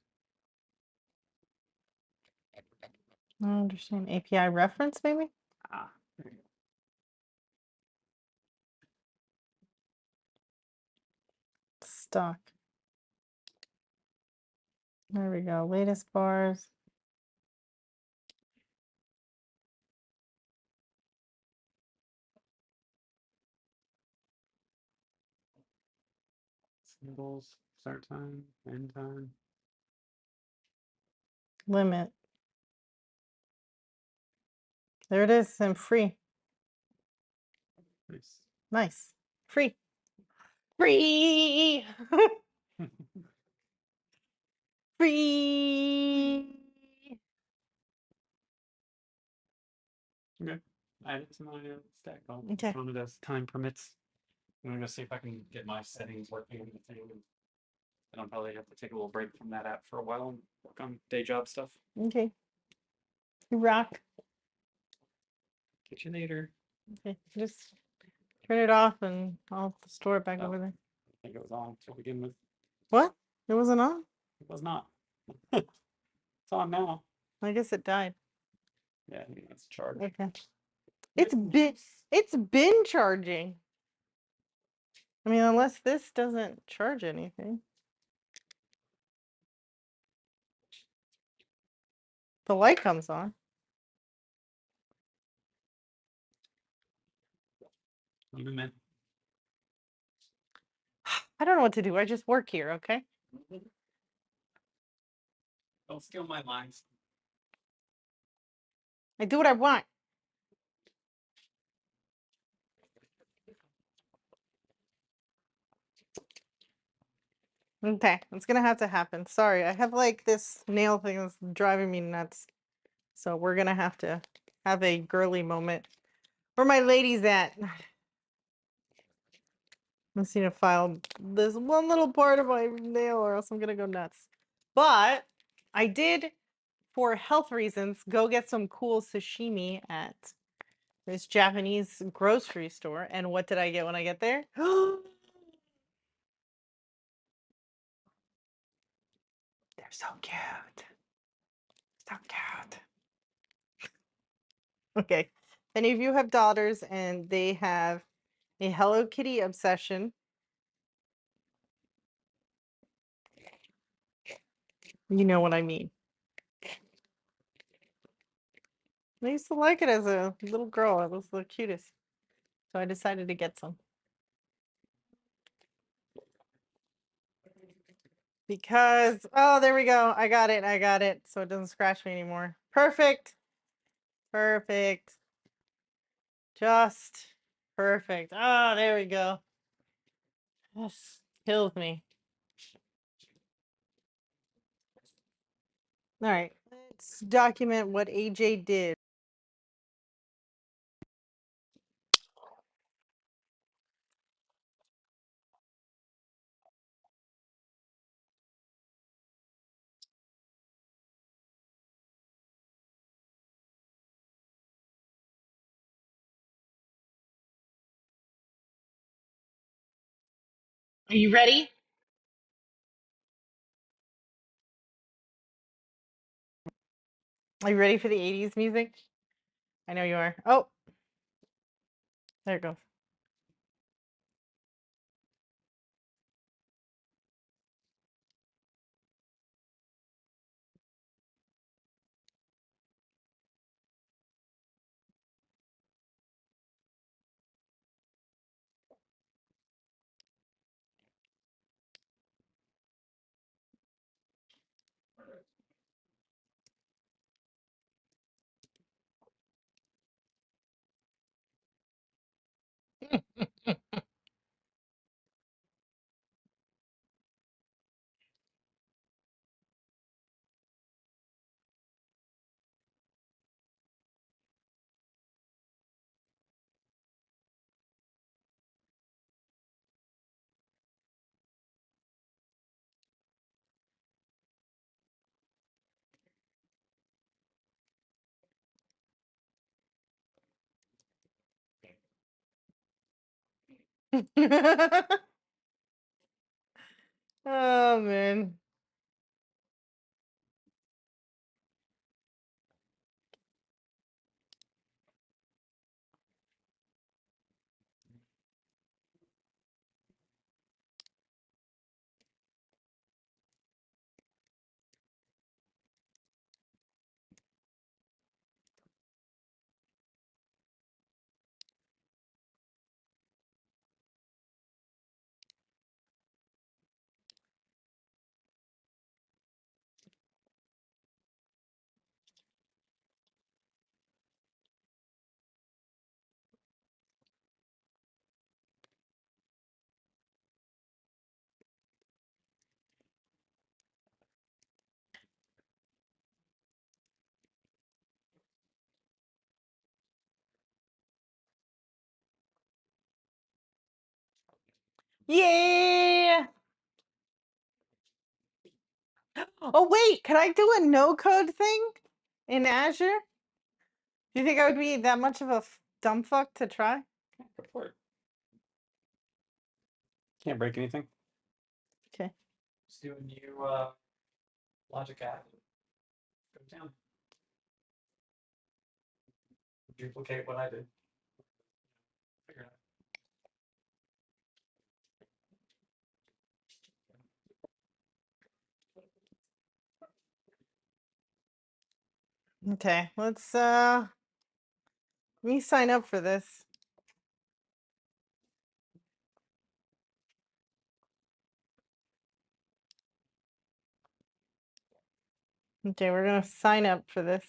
I don't understand. API reference, maybe? Ah, there you go. Stock. There we go. Latest bars. Symbols, start time, end time. Limit. There it is, and free. Nice. Nice. Free. Free! Free! Okay. Add it to my stack. I'll Okay. run it as time permits. I'm gonna go see if I can get my settings working in the thing. And I'll probably have to take a little break from that app for a while and work on day job stuff. Okay. You rock. Get you later. Okay. Just turn it off and I'll store it back Oh. over there. I think it was on to begin with. What? It wasn't on? It was not. It's on now. I guess it died. Yeah, I think that's charged. Okay. It's been charging. I mean, unless this doesn't charge anything. The light comes on. Lumen. I don't know what to do. I just work here, okay? Don't steal my lines. I do what I want. Okay, it's gonna have to happen. Sorry, I have like this nail thing that's driving me nuts. So we're gonna have to have a girly moment. Where my ladies at? I'm just gonna file this one little part of my nail or else I'm gonna go nuts. But I did, for health reasons, go get some cool sashimi at this Japanese grocery store. And what did I get when I get there? They're so cute. So cute. Okay. If any of you have daughters and they have a Hello Kitty obsession, you know what I mean. I used to like it as a little girl. It was the cutest. So I decided to get some. Because, oh, there we go. I got it. I got it. So it doesn't scratch me anymore. Perfect. Perfect. Just perfect. Ah, there we go. Yes, kills me. All right, let's document what AJ did. Are you ready? Are you ready for the 80s music? I know you are. Oh, there it goes. Oh man. Yeah. Oh wait, could I do a no code thing in Azure? Do you think I would be that much of a dumb fuck to try? Go for it. Can't break anything. Okay. Just do a new logic app. Go down. Duplicate what I did. Figure it out. Okay, let me sign up for this. Okay, we're gonna sign up for this.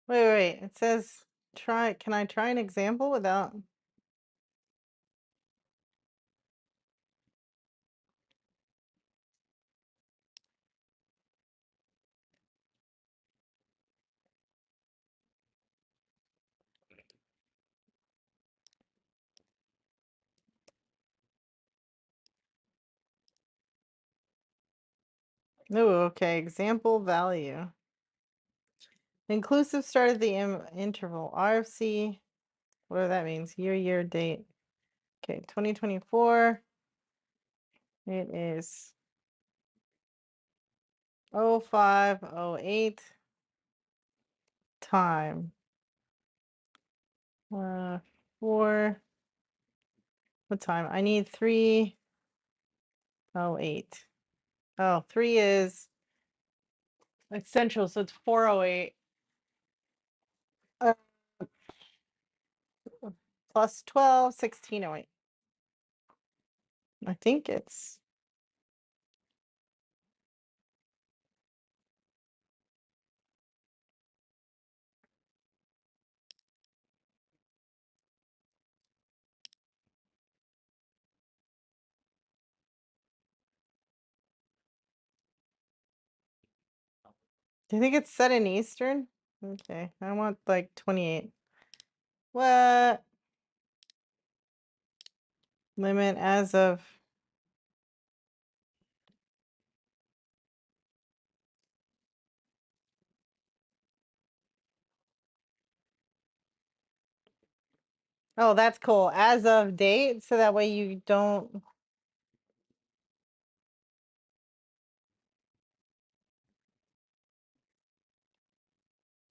Wait. It says try. Can I try an example without? Oh, okay. Example value. Inclusive start of the interval. RFC. Whatever that means. Year, date. Okay, 2024. It is 0508 time. 4. What time? I need 3:08. Oh, 3 is it's central, so it's 4:08. Uh, plus 12, 16:08. I think it's do you think it's set in Eastern? Okay, I want like 28. What? Limit as of Oh, that's cool. As of date, so that way you don't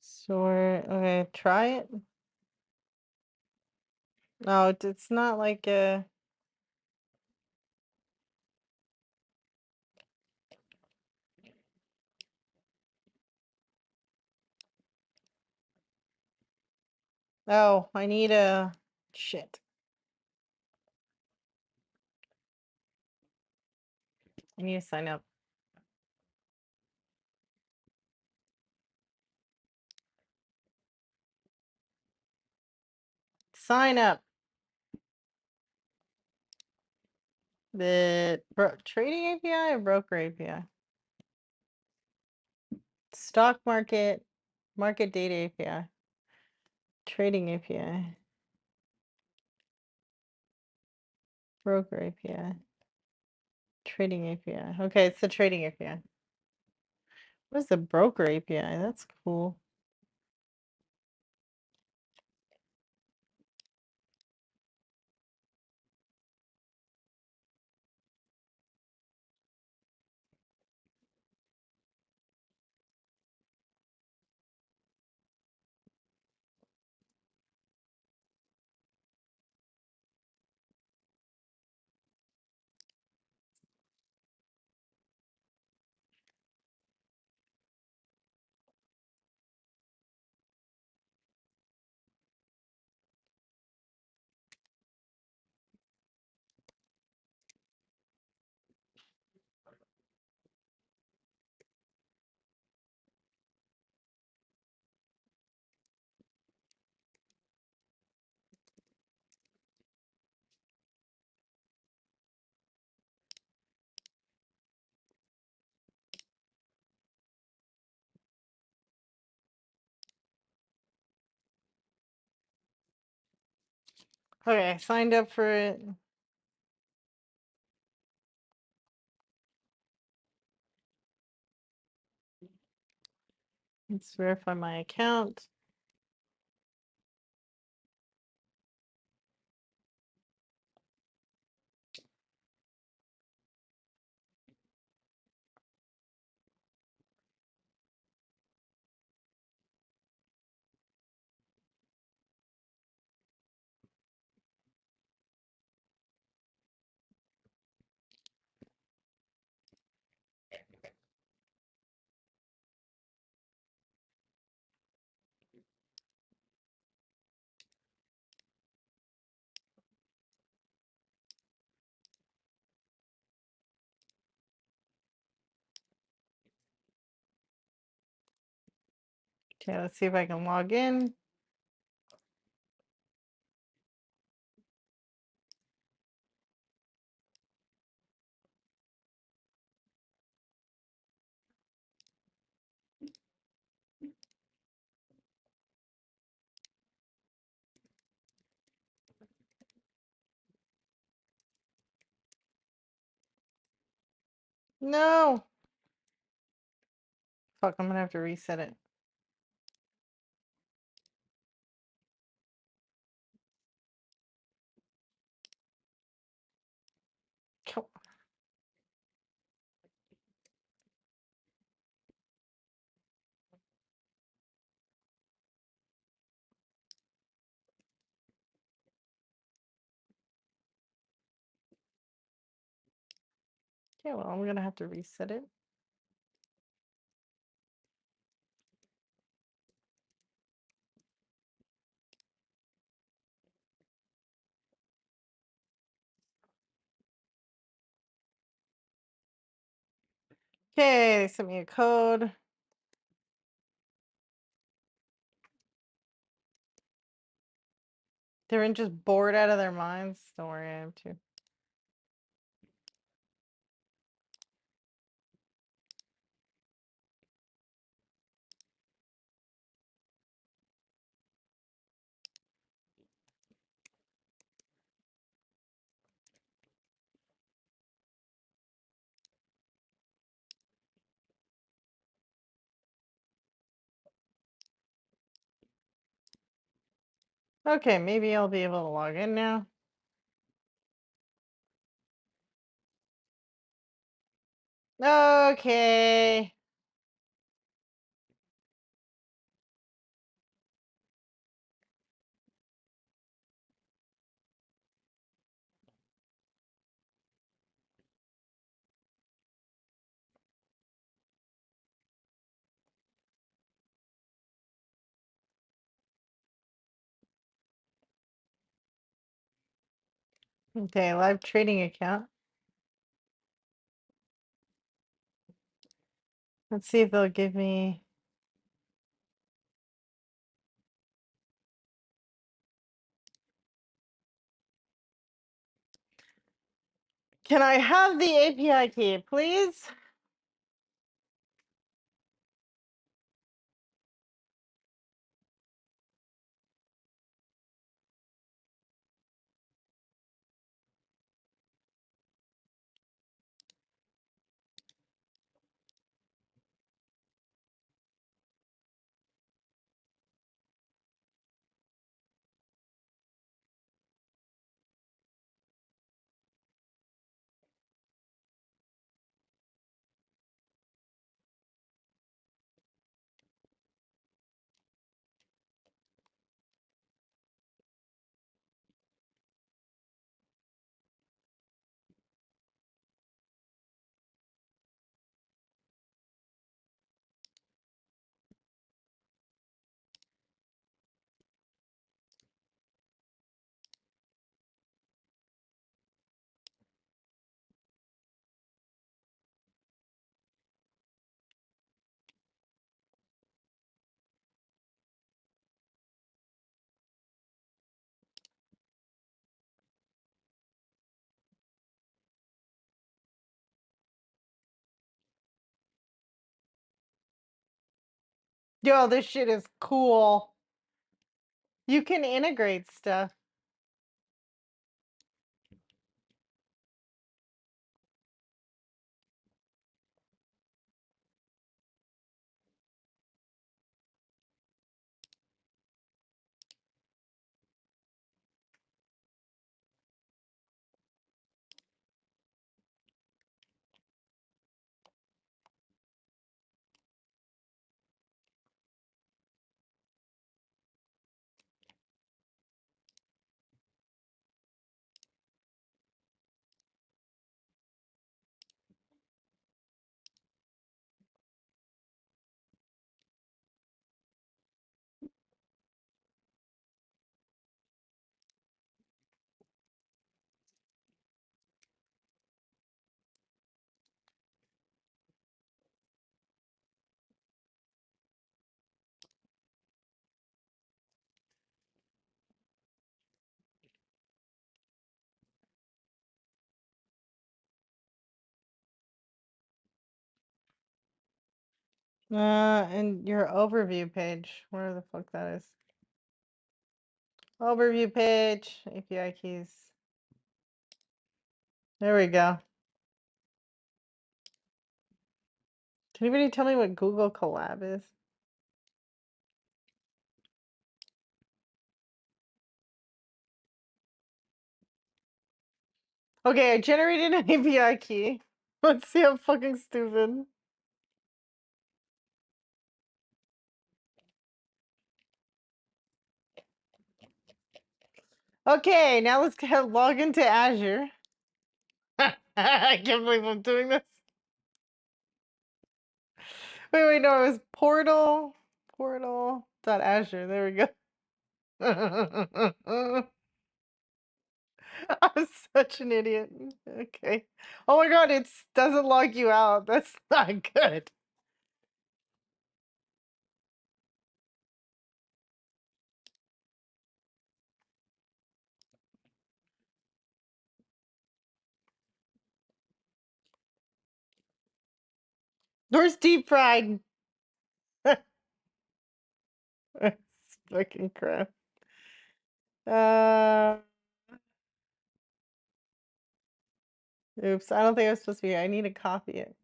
sort. Okay, try it. No, it's not like a. Oh, I need a shit. I need to sign up. Sign up. The trading API or broker API? Stock market, market data API. Trading API. Broker API. Trading API. Okay, it's the trading API. What's the broker API? That's cool. Okay, I signed up for it. Let's verify my account. Okay, let's see if I can log in. No. Fuck, I'm gonna have to reset it. Okay, well, I'm gonna have to reset it. Okay, they sent me a code. They're just bored out of their minds. Don't worry, I am too. Okay, maybe I'll be able to log in now. Okay. Okay, live trading account. Let's see if they'll give me. Can I have the API key, please? Yo, this shit is cool. You can integrate stuff. And your overview page, where the fuck that is. Overview page, API keys. There we go. Can anybody tell me what Google Collab is? Okay, I generated an API key. Let's see how fucking stupid. Okay, now let's log into Azure. I can't believe I'm doing this. Wait, no, it was portal.azure. There we go. I'm such an idiot. Okay. Oh my god, it doesn't log you out. That's not good. Where's deep fried? That's fucking crap. Oops, I don't think I was supposed to be here. I need to copy it.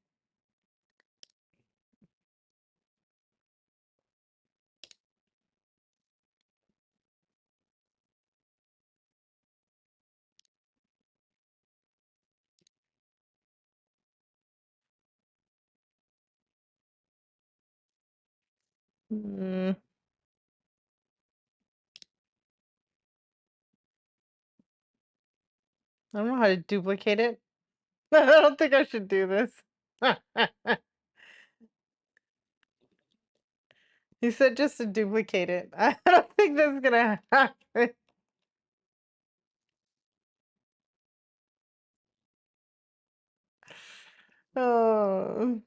Hmm. I don't know how to duplicate it. I don't think I should do this. He said just to duplicate it. I don't think that's gonna happen. Oh,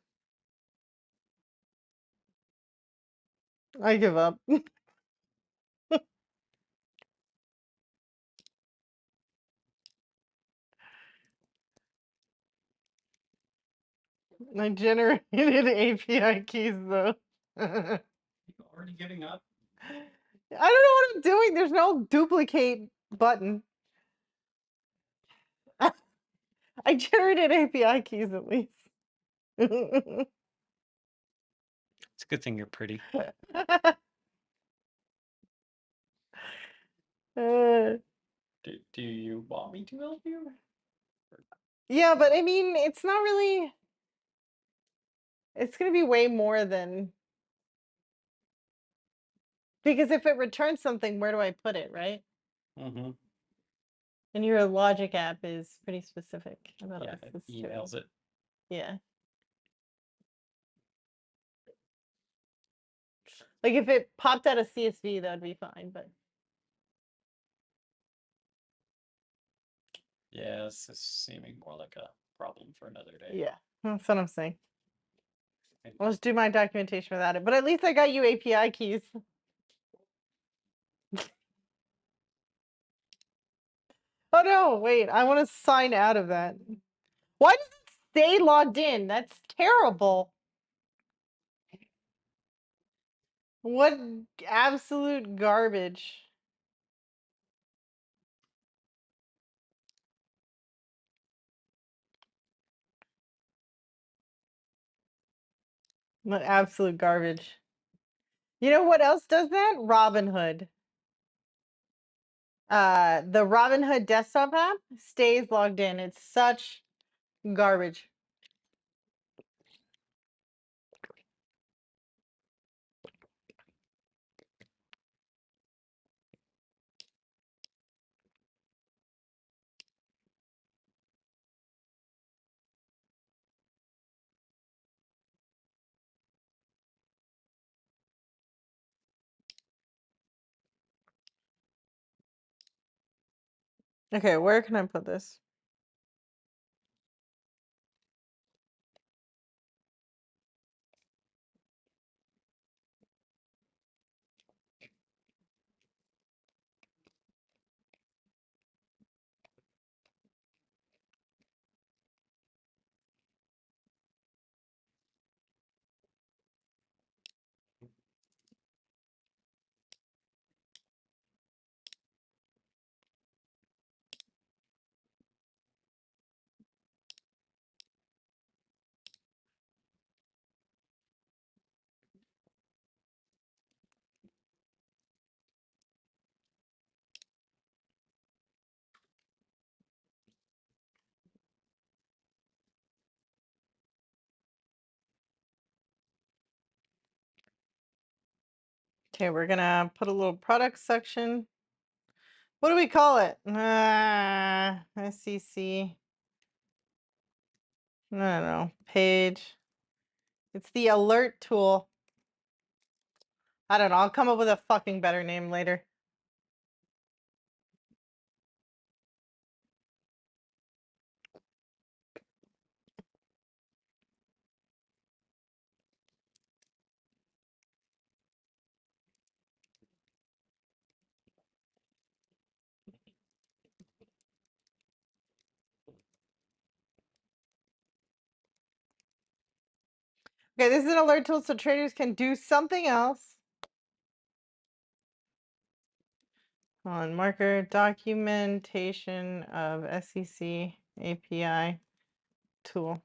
I give up. I generated API keys though. Already giving up? I don't know what I'm doing. There's no duplicate button. I generated API keys at least. It's a good thing you're pretty. Uh, Do you want me to help you? yeah, but I mean, it's not really. It's gonna be way more than because if it returns something, where do I put it, right? Mm-hmm. And your logic app is pretty specific about Yeah, this. it emails it. Yeah. Like if it popped out a CSV, that would be fine, but Yeah, this is seeming more like a problem for another day. yeah, that's what I'm saying. I'll just do my documentation without it, but at least I got you API keys. Oh no, wait, I want to sign out of that. Why does it stay logged in? That's terrible. What absolute garbage. What absolute garbage. You know what else does that? Robinhood. The Robinhood desktop app stays logged in. It's such garbage. Okay, where can I put this? Okay, we're gonna put a little product section. What do we call it? SEC. I don't know. Page. It's the alert tool. I don't know. I'll come up with a fucking better name later. Okay, this is an alert tool so traders can do something else. On marker documentation of SEC API tool.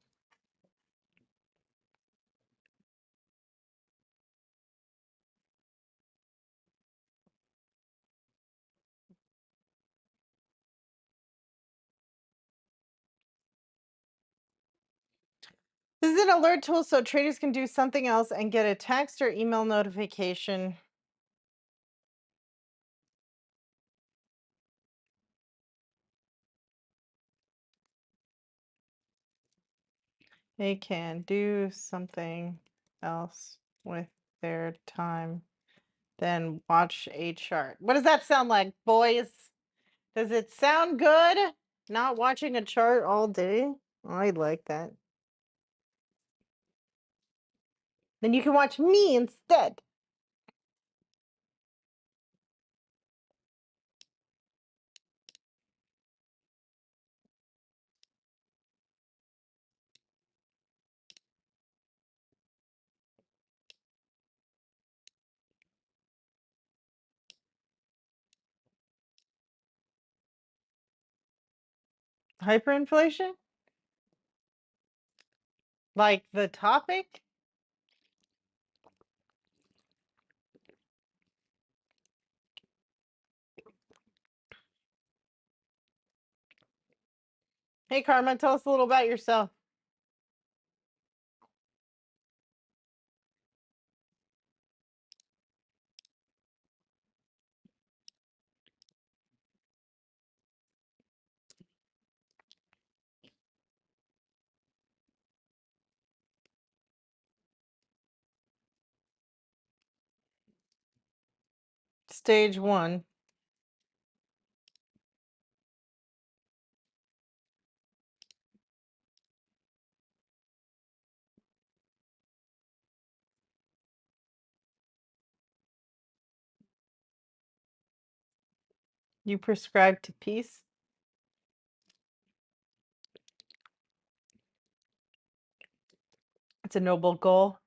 This is an alert tool so traders can do something else and get a text or email notification. They can do something else with their time than watch a chart. What does that sound like, boys? Does it sound good? Not watching a chart all day? I like that. Then you can watch me instead. Hyperinflation? Like the topic? Hey, Karma, tell us a little about yourself. Stage 1. You prescribe to peace? It's a noble goal.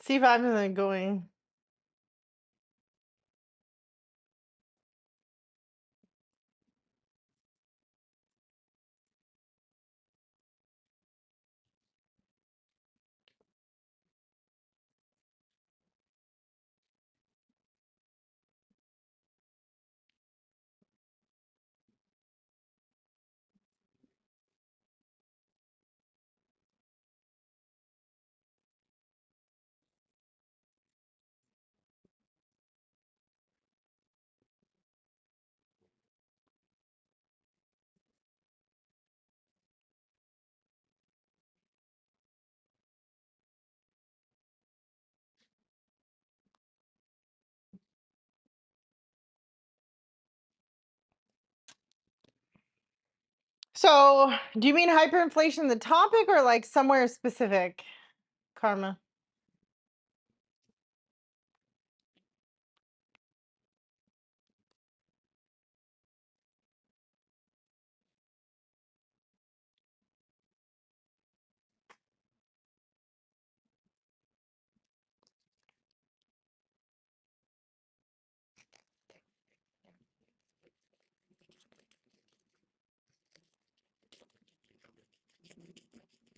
C5 isn't going. So, do you mean hyperinflation the topic or like somewhere specific, Karma?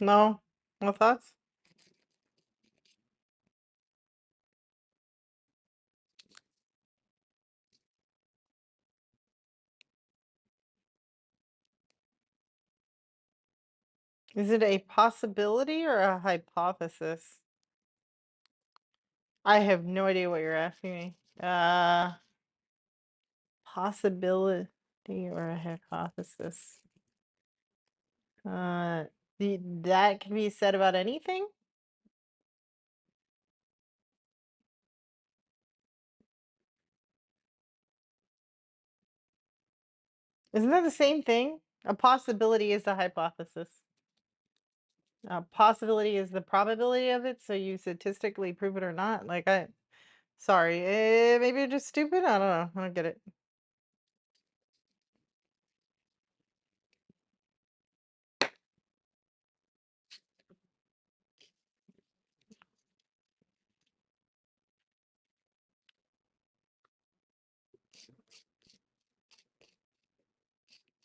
No? No thoughts? Is it a possibility or a hypothesis? I have no idea what you're asking me. Possibility or a hypothesis? Uh, that can be said about anything? Isn't that the same thing? A possibility is a hypothesis. A possibility is the probability of it, so you statistically prove it or not. Like sorry, maybe you're just stupid. I don't know. I don't get it.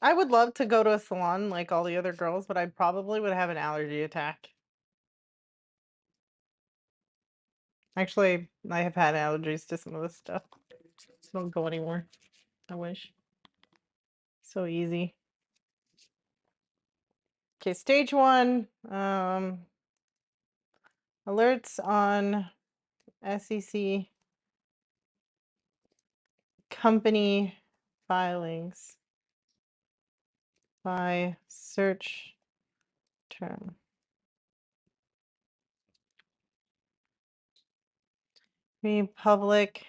I would love to go to a salon like all the other girls, but I probably would have an allergy attack. Actually, I have had allergies to some of this stuff. So don't go anymore. I wish. So easy. Okay, stage one. Alerts on SEC company filings by search term. Republic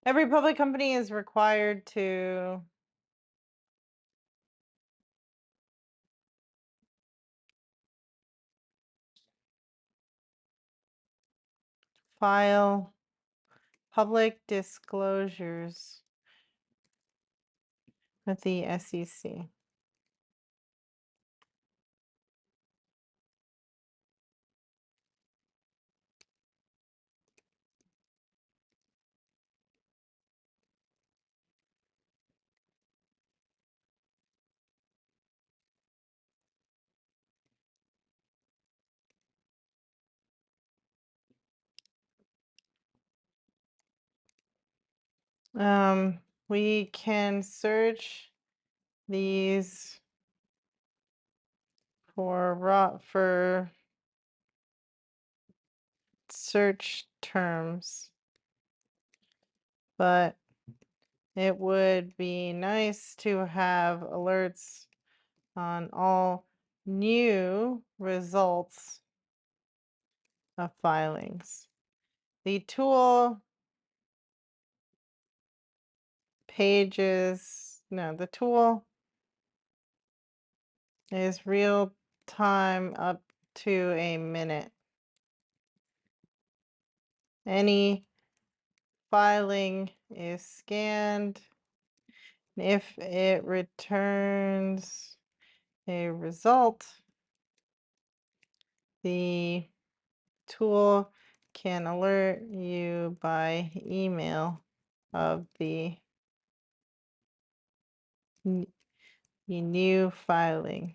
Every public company is required to file public disclosures with the SEC. We can search these for search terms, but it would be nice to have alerts on all new results of filings. The tool the tool is real time up to a minute. Any filing is scanned. If it returns a result, the tool can alert you by email of the new filing.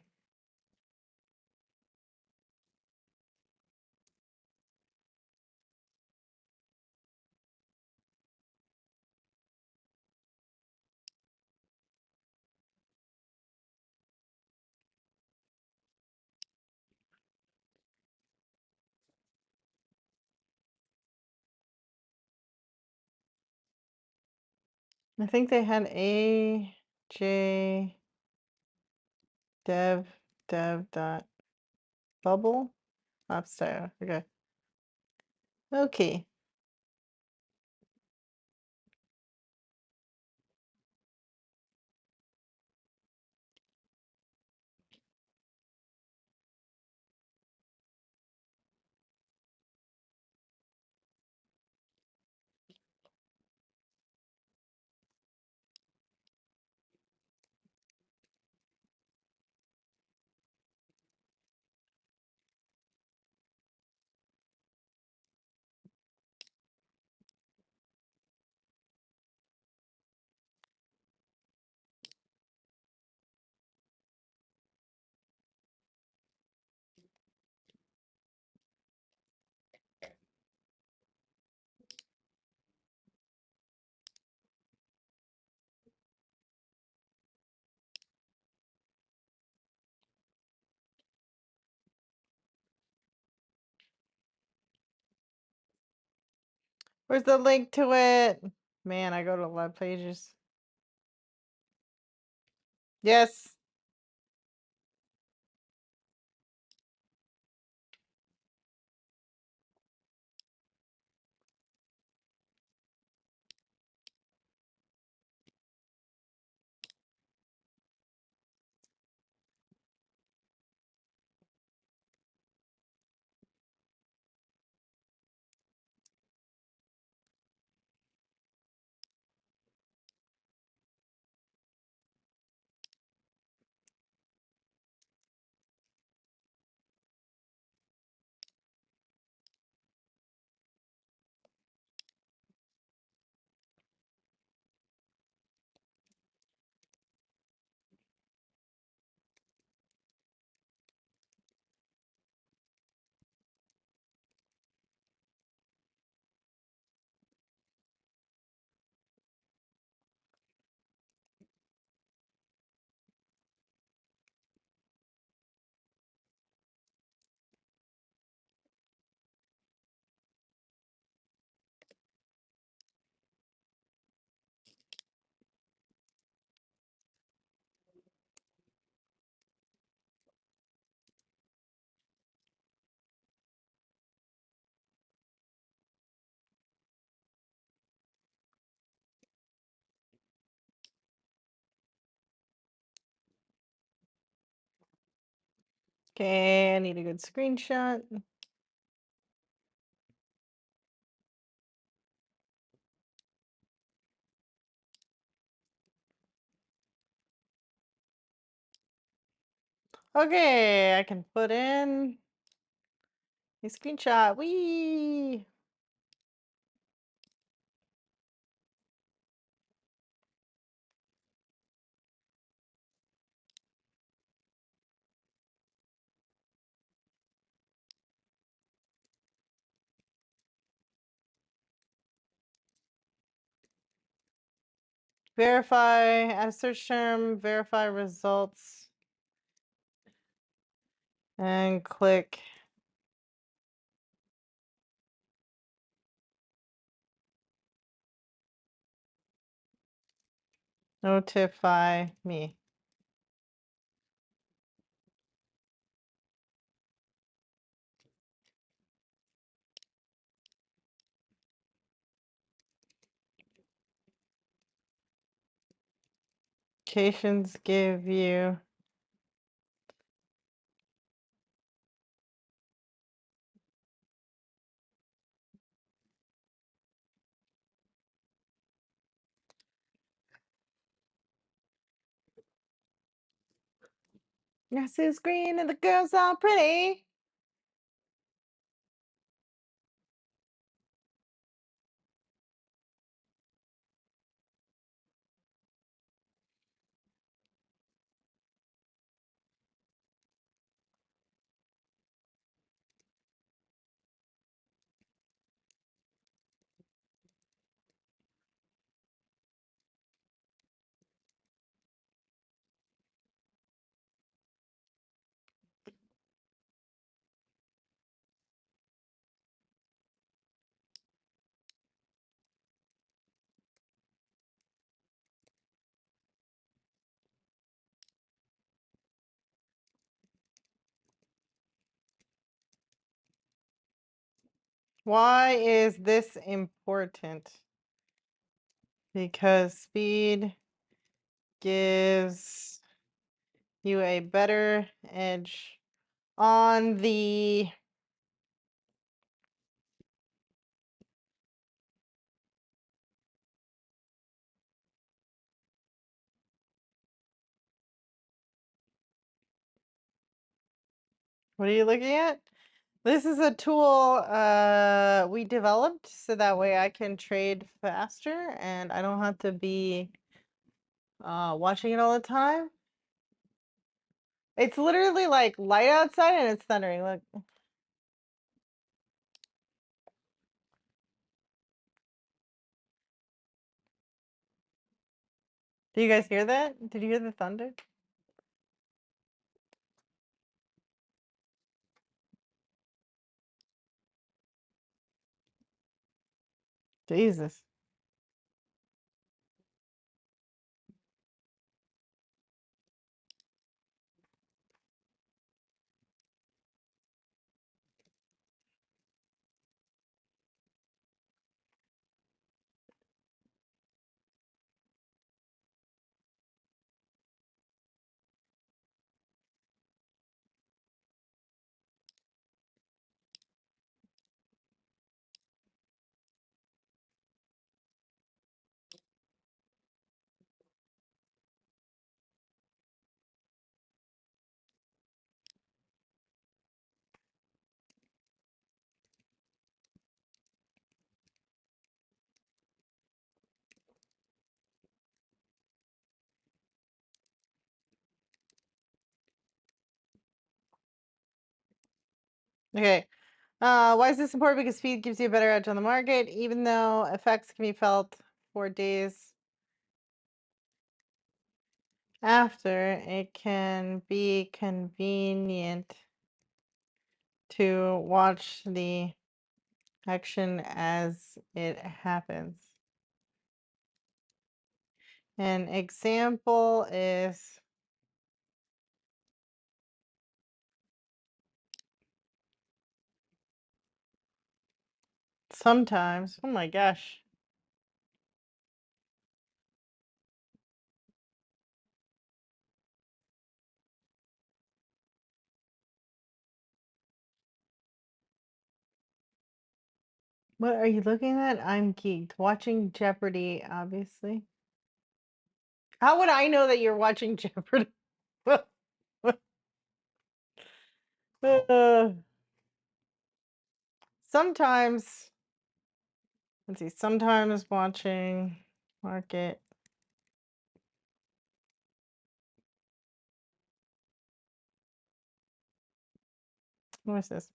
I think they had AJ dev dot bubble upstairs. Okay. Okay. Where's the link to it? Man, I go to a lot of pages. Yes. Okay, I need a good screenshot. Okay, I can put in a screenshot. Whee! Verify, add a search term, verify results, and click notify me. Notifications give you grass is green and the girls are pretty. Why is this important? Because speed gives you a better edge on the what are you looking at? This is a tool we developed so that way I can trade faster and I don't have to be watching it all the time. It's literally like light outside and it's thundering. Look. Do you guys hear that? Did you hear the thunder? Jesus. Okay. Why is this important? Because speed gives you a better edge on the market, even though effects can be felt for days after. It can be convenient to watch the action as it happens. An example is sometimes, oh my gosh. What are you looking at? I'm geeked. Watching Jeopardy, obviously. How would I know that you're watching Jeopardy? Uh, sometimes, let's see, sometimes watching market. What is this?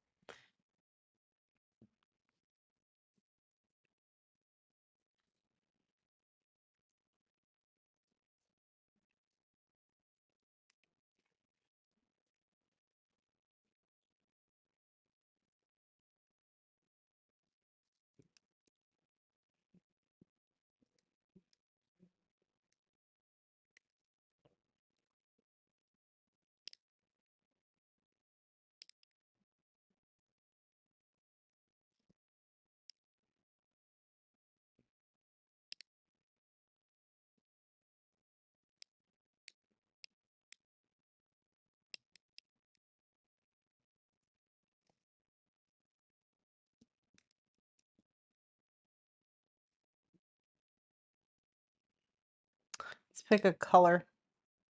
Let's pick a color.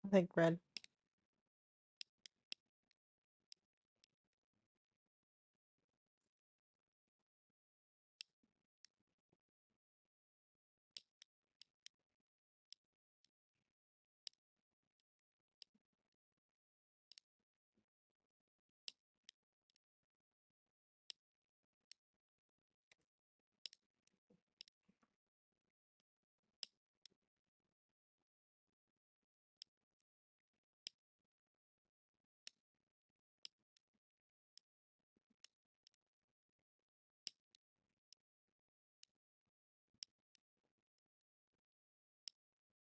I think red.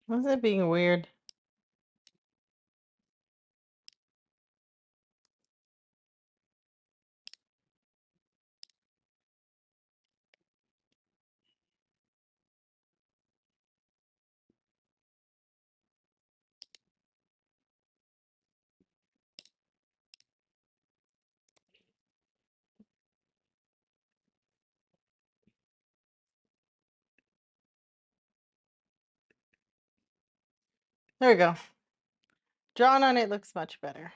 Why is it being weird? There we go. Drawn on it looks much better.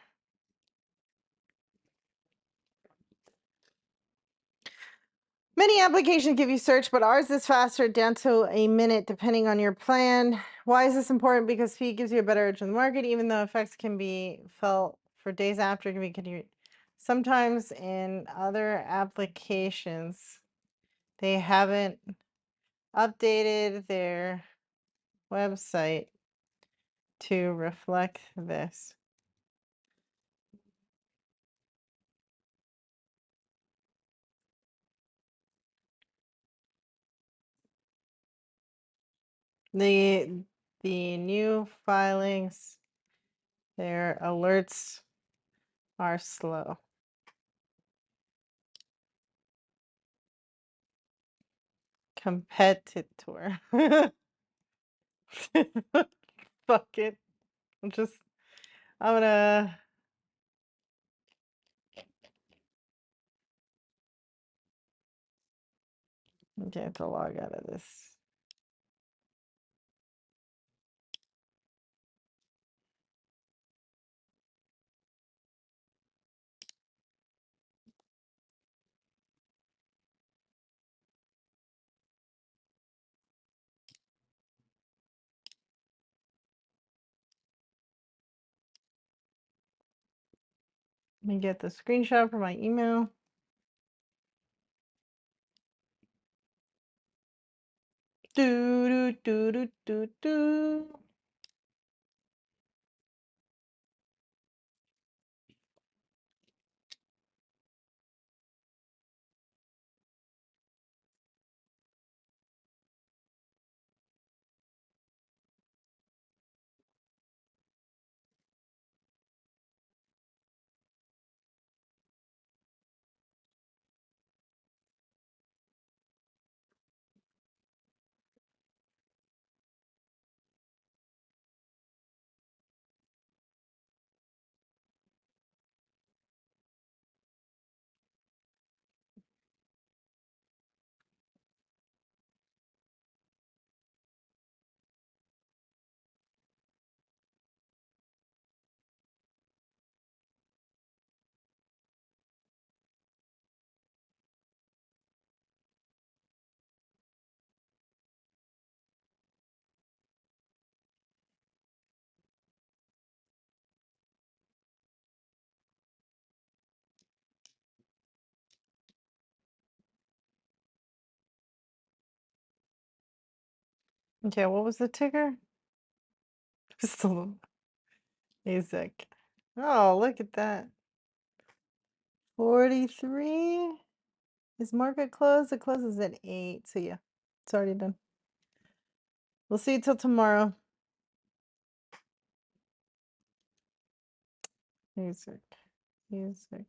Many applications give you search, but ours is faster, down to a minute, depending on your plan. Why is this important? Because speed gives you a better edge in the market, even though effects can be felt for days after. It can be continued. Sometimes in other applications, they haven't updated their website to reflect this. The new filings, their alerts are slow. Competitor. Fuck it. I'm gonna okay, I have to log out of this. Let me get the screenshot for my email. Do do do do do do. Okay, what was the ticker? Still ASIC. Oh, look at that. 43. Is market close? It closes at 8. So yeah, it's already done. We'll see you till tomorrow. ASIC. ASIC.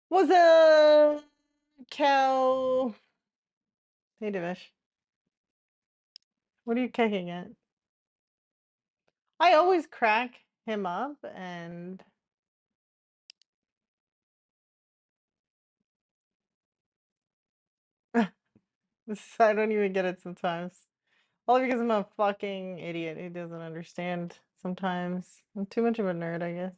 What's up, cow? Hey, Divish. What are you kicking at? I always crack him up and I don't even get it sometimes. All because I'm a fucking idiot who doesn't understand sometimes. I'm too much of a nerd, I guess.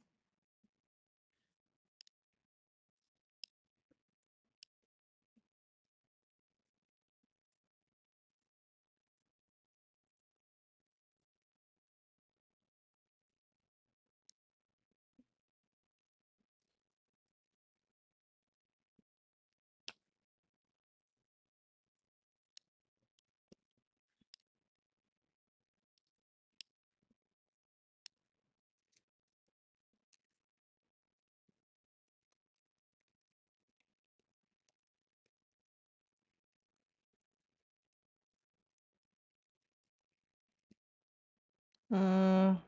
Mm,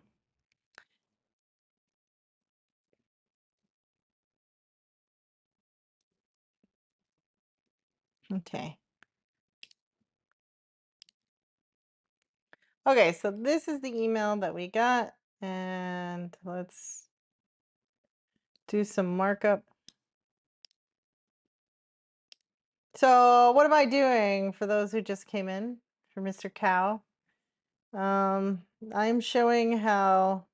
okay. Okay, so this is the email that we got, and let's do some markup. So what am I doing for those who just came in for Mr. Cow? I'm showing how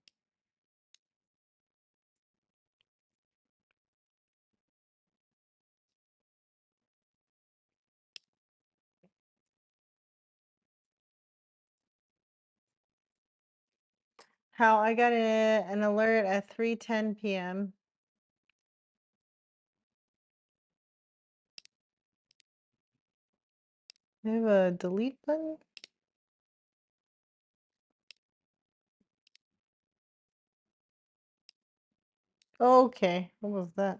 I got an alert at 3:10 p.m. I have a delete button. Okay, what was that?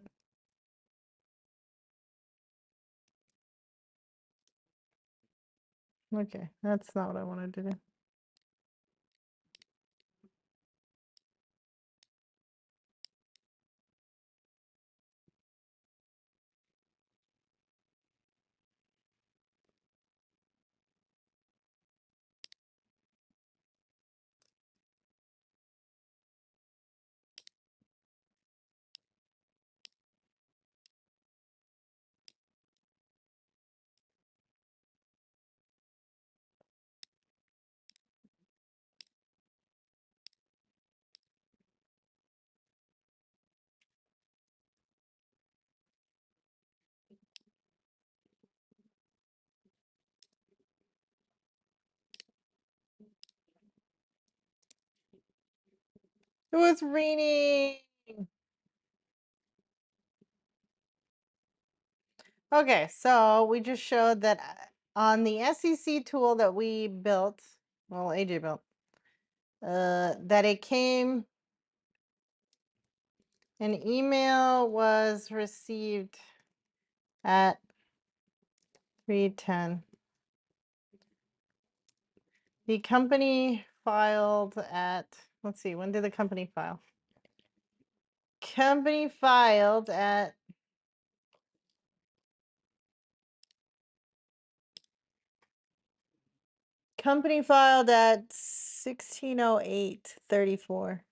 Okay, that's not what I wanted to do. It was raining. Okay, so we just showed that on the SEC tool that we built, well, AJ built, that it came, an email was received at 3:10. The company filed at, let's see, when did the company file? Company filed at Company filed at 16:08:34.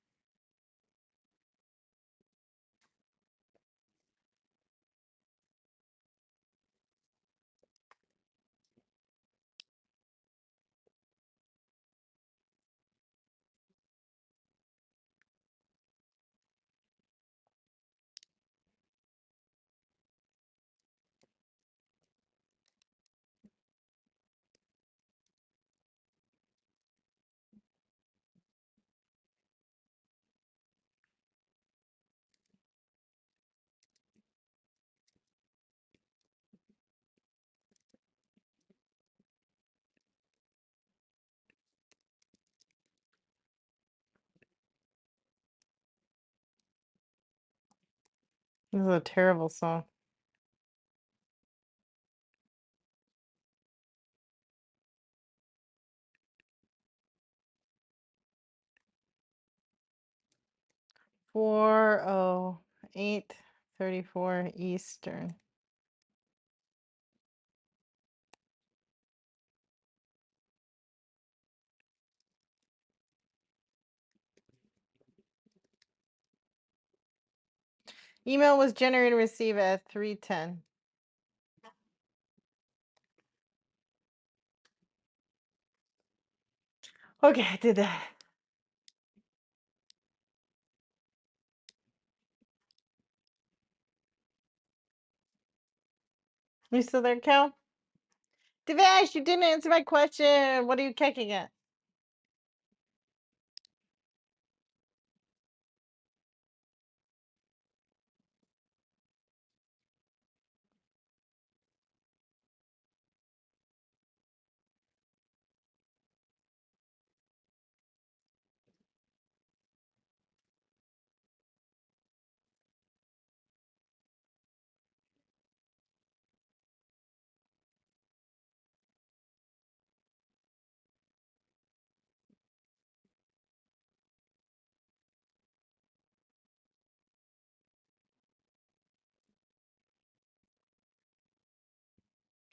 This is a terrible song. Four oh 8:34 Eastern. Email was generated and received at 3:10. Okay, I did that. You still there, Cal? Devesh, you didn't answer my question. What are you kicking at?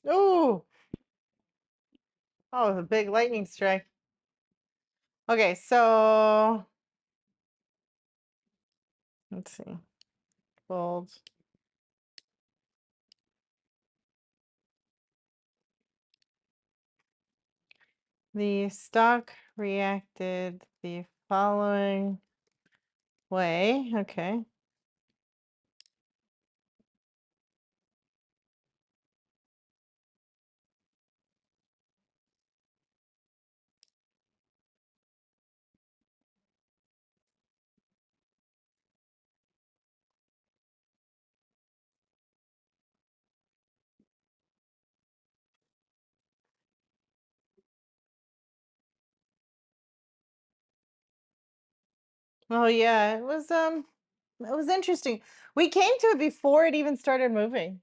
Ooh. Oh, it was a big lightning strike. Okay, so let's see. Fold. The stock reacted the following way. Okay. Oh yeah, it was interesting. We came to it before it even started moving.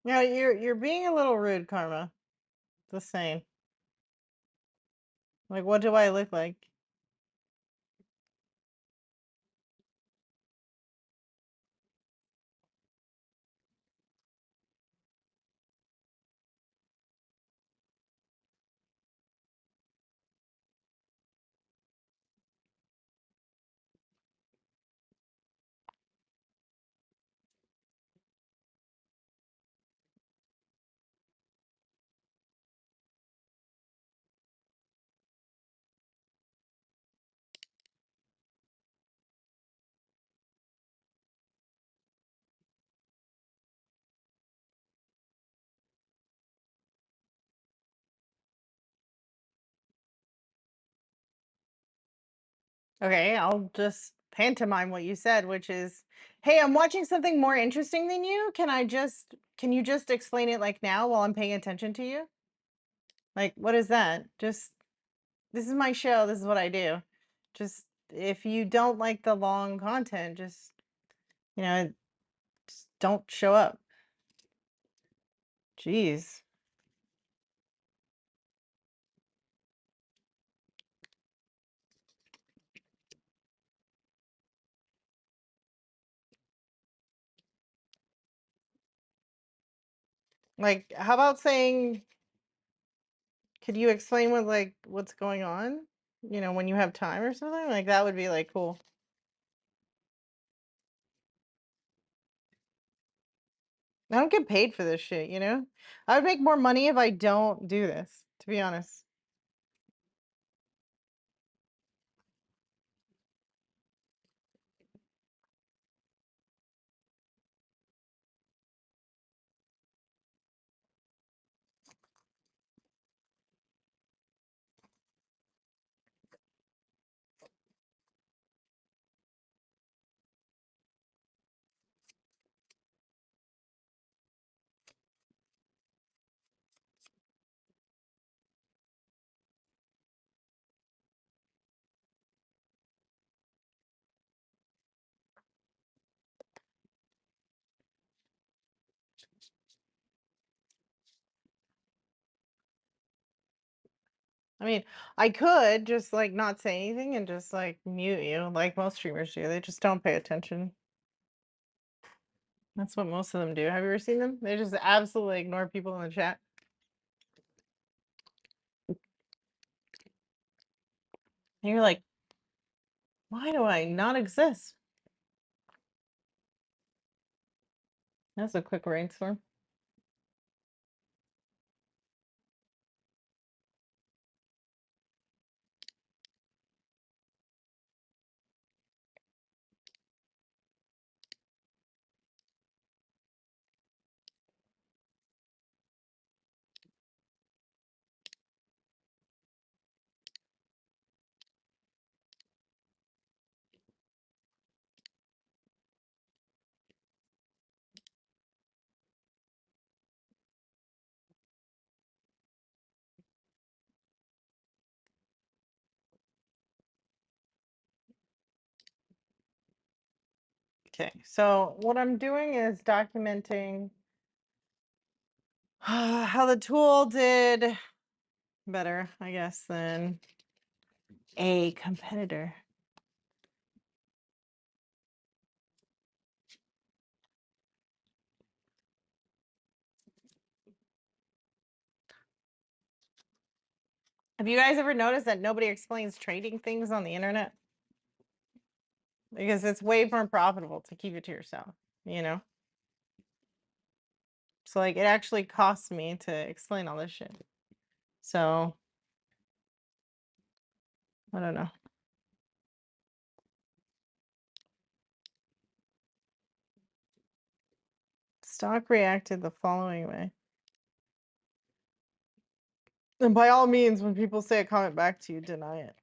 No, you're being a little rude, Karma. Just saying. Like, what do I look like? Okay, I'll just pantomime what you said, which is, "Hey, I'm watching something more interesting than you. Can you just explain it like now while I'm paying attention to you?" Like, what is that? Just this is my show, this is what I do. Just if you don't like the long content, just, you know, just don't show up. Jeez. Like, how about saying, could you explain what's going on? You know, when you have time or something? Like that would be like cool. I don't get paid for this shit, you know? I would make more money if I don't do this, to be honest. I mean, I could just like not say anything and just like mute you like most streamers do. They just don't pay attention. That's what most of them do. Have you ever seen them? They just absolutely ignore people in the chat. And you're like, why do I not exist? That's a quick rainstorm. Okay, so what I'm doing is documenting how the tool did better, I guess, than a competitor. Have you guys ever noticed that nobody explains trading things on the internet? Because it's way more profitable to keep it to yourself, you know? So like it actually costs me to explain all this shit. So I don't know. Stock reacted the following way. And by all means, when people say a comment back to you, deny it.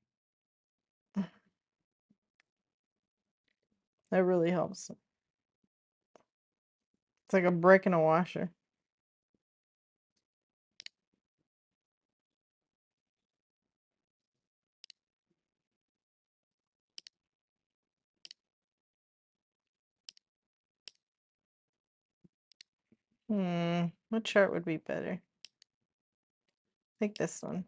That really helps. It's like a brick in a washer. What chart would be better? I think this one.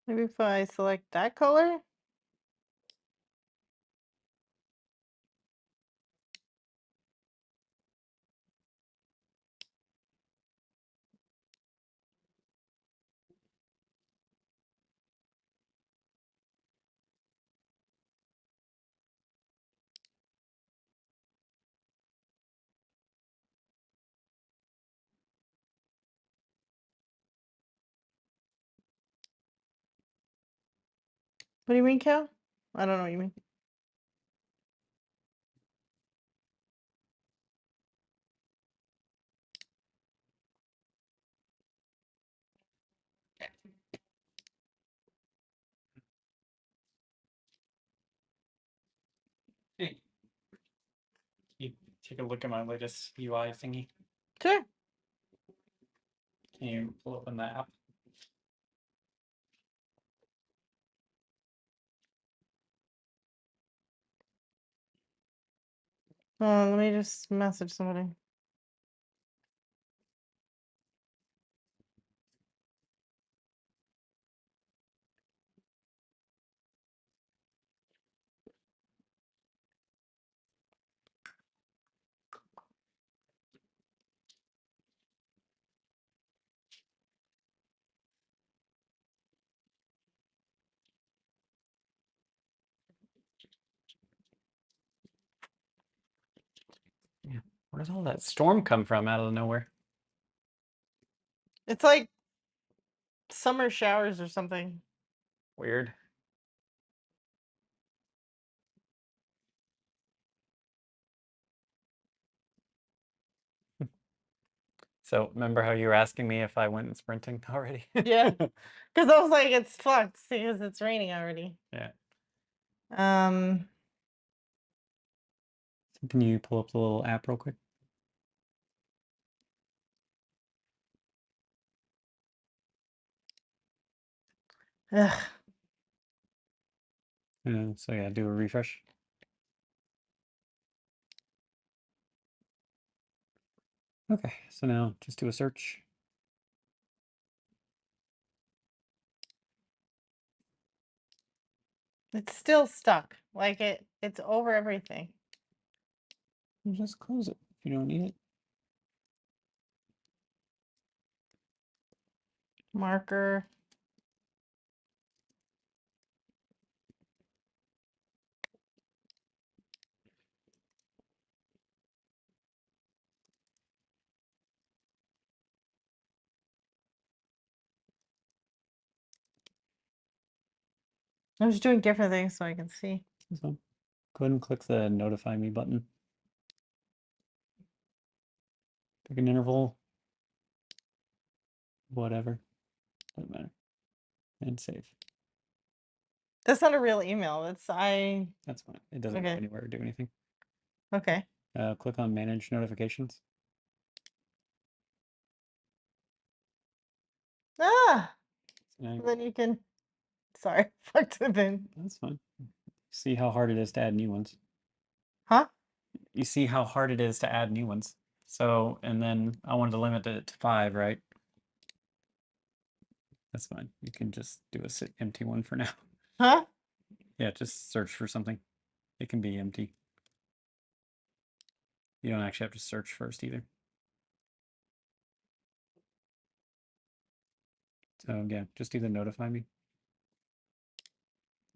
Maybe if I select that color? What do you mean, Cal? I don't know what you mean. Hey, you take a look at my latest UI thingy. Sure. Can you pull open the app? Let me just message somebody. Yeah. Where does all that storm come from out of nowhere? It's like summer showers or something. Weird. So remember how you were asking me if I went sprinting already? Yeah. Because I was like, it's fucked because it's raining already. Yeah. Um, Can you pull up the little app real quick? ugh. So yeah, do a refresh. Okay, so now just do a search. It's still stuck. Like it's over everything. You just close it if you don't need it. Marker. I'm just doing different things so I can see. So go ahead and click the notify me button. Pick an interval. Whatever. Doesn't matter. And save. That's not a real email. That's I. That's fine. It doesn't go Okay. anywhere or do anything. Okay. Click on manage notifications. Ah. So now Then you can. Sorry, fucked it in. that's fine. See how hard it is to add new ones. Huh? You see how hard it is to add new ones. So, and then I wanted to limit it to 5, right? That's fine. You can just do a empty one for now. Huh? Yeah, just search for something. It can be empty. You don't actually have to search first either. So yeah, just either notify me,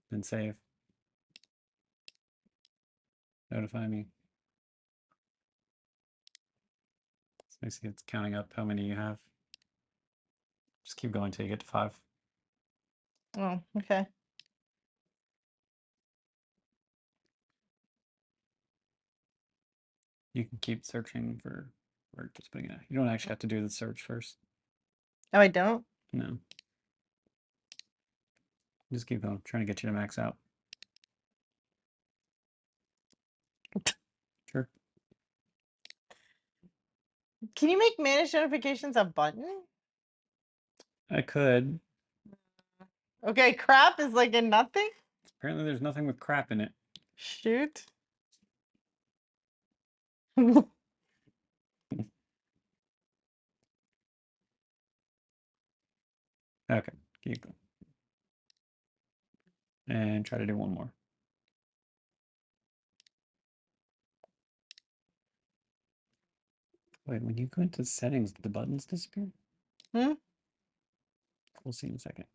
then save. Notify me, Let me see, it's counting up how many you have. Just keep going till you get to 5. Oh, okay. You can keep searching for or just putting it. You don't actually have to do the search first. Oh, I don't? No. Just keep going, trying to get you to max out. Sure. Can you make manage notifications a button? I could. Okay, crap is like in nothing? Apparently there's nothing with crap in it. Shoot. Okay, keep going. And try to do one more. Wait, when you go into settings, do the buttons disappear? Hmm? We'll see in a second.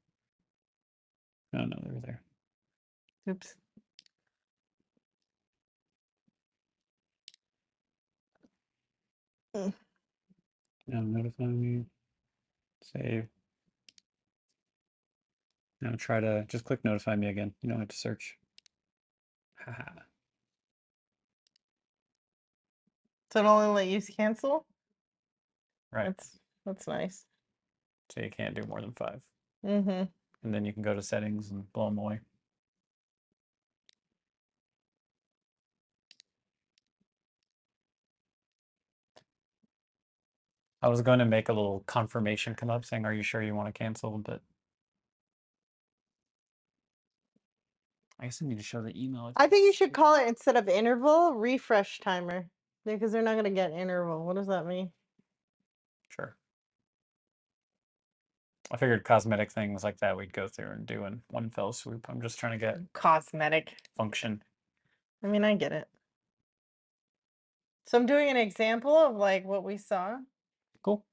Oh no, they were there. Oops. Now notify me. Save. Now try to just click notify me again. You don't have to search. Haha. So it only let you cancel? Right. That's nice. So you can't do more than 5. Mm-hmm. And then you can go to settings and blow them away. I was going to make a little confirmation come up saying, are you sure you want to cancel? But I guess I need to show the email. I think you should call it, instead of interval, refresh timer. Because they're not going to get interval. What does that mean? Sure. I figured cosmetic things like that we'd go through and do in one fell swoop. I'm just trying to get Cosmetic function. I mean, I get it. So I'm doing an example of like what we saw. Cool.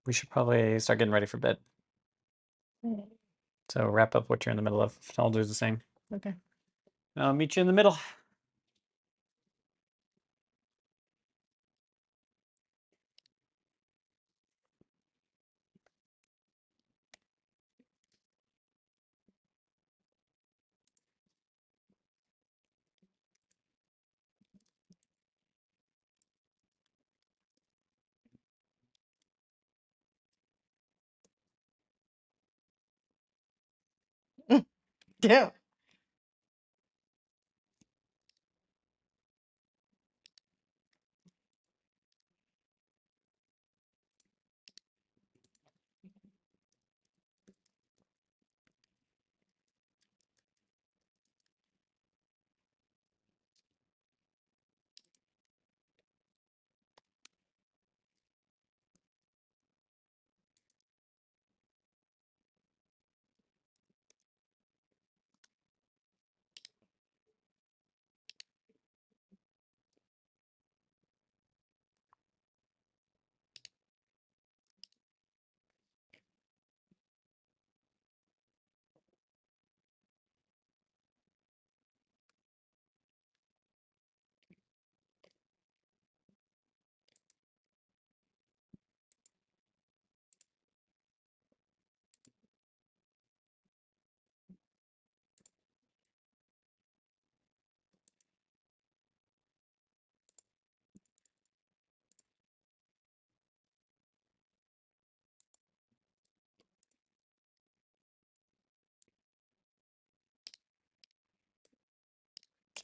We should probably start getting ready for bed. So wrap up what you're in the middle of. I'll do the same. Okay. I'll meet you in the middle. Yeah.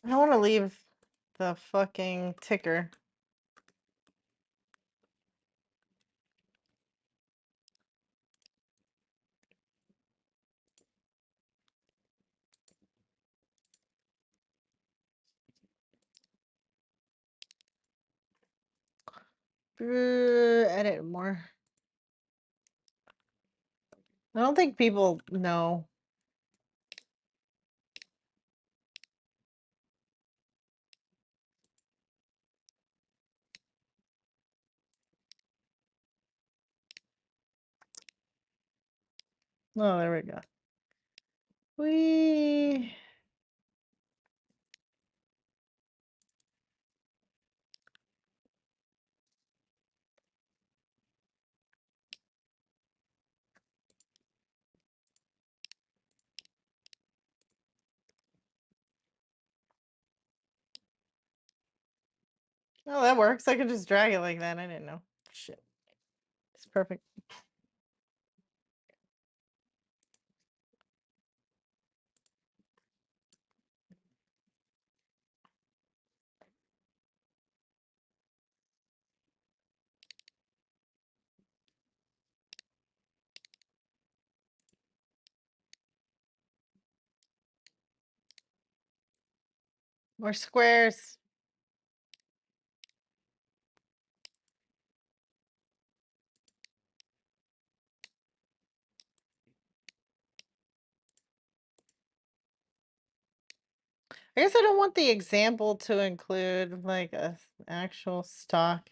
I want to leave the fucking ticker. Edit more. I don't think people know. Oh, there we go. We Oh, that works. I can just drag it like that. I didn't know. Shit. It's perfect. More squares. I guess I don't want the example to include like a actual stock.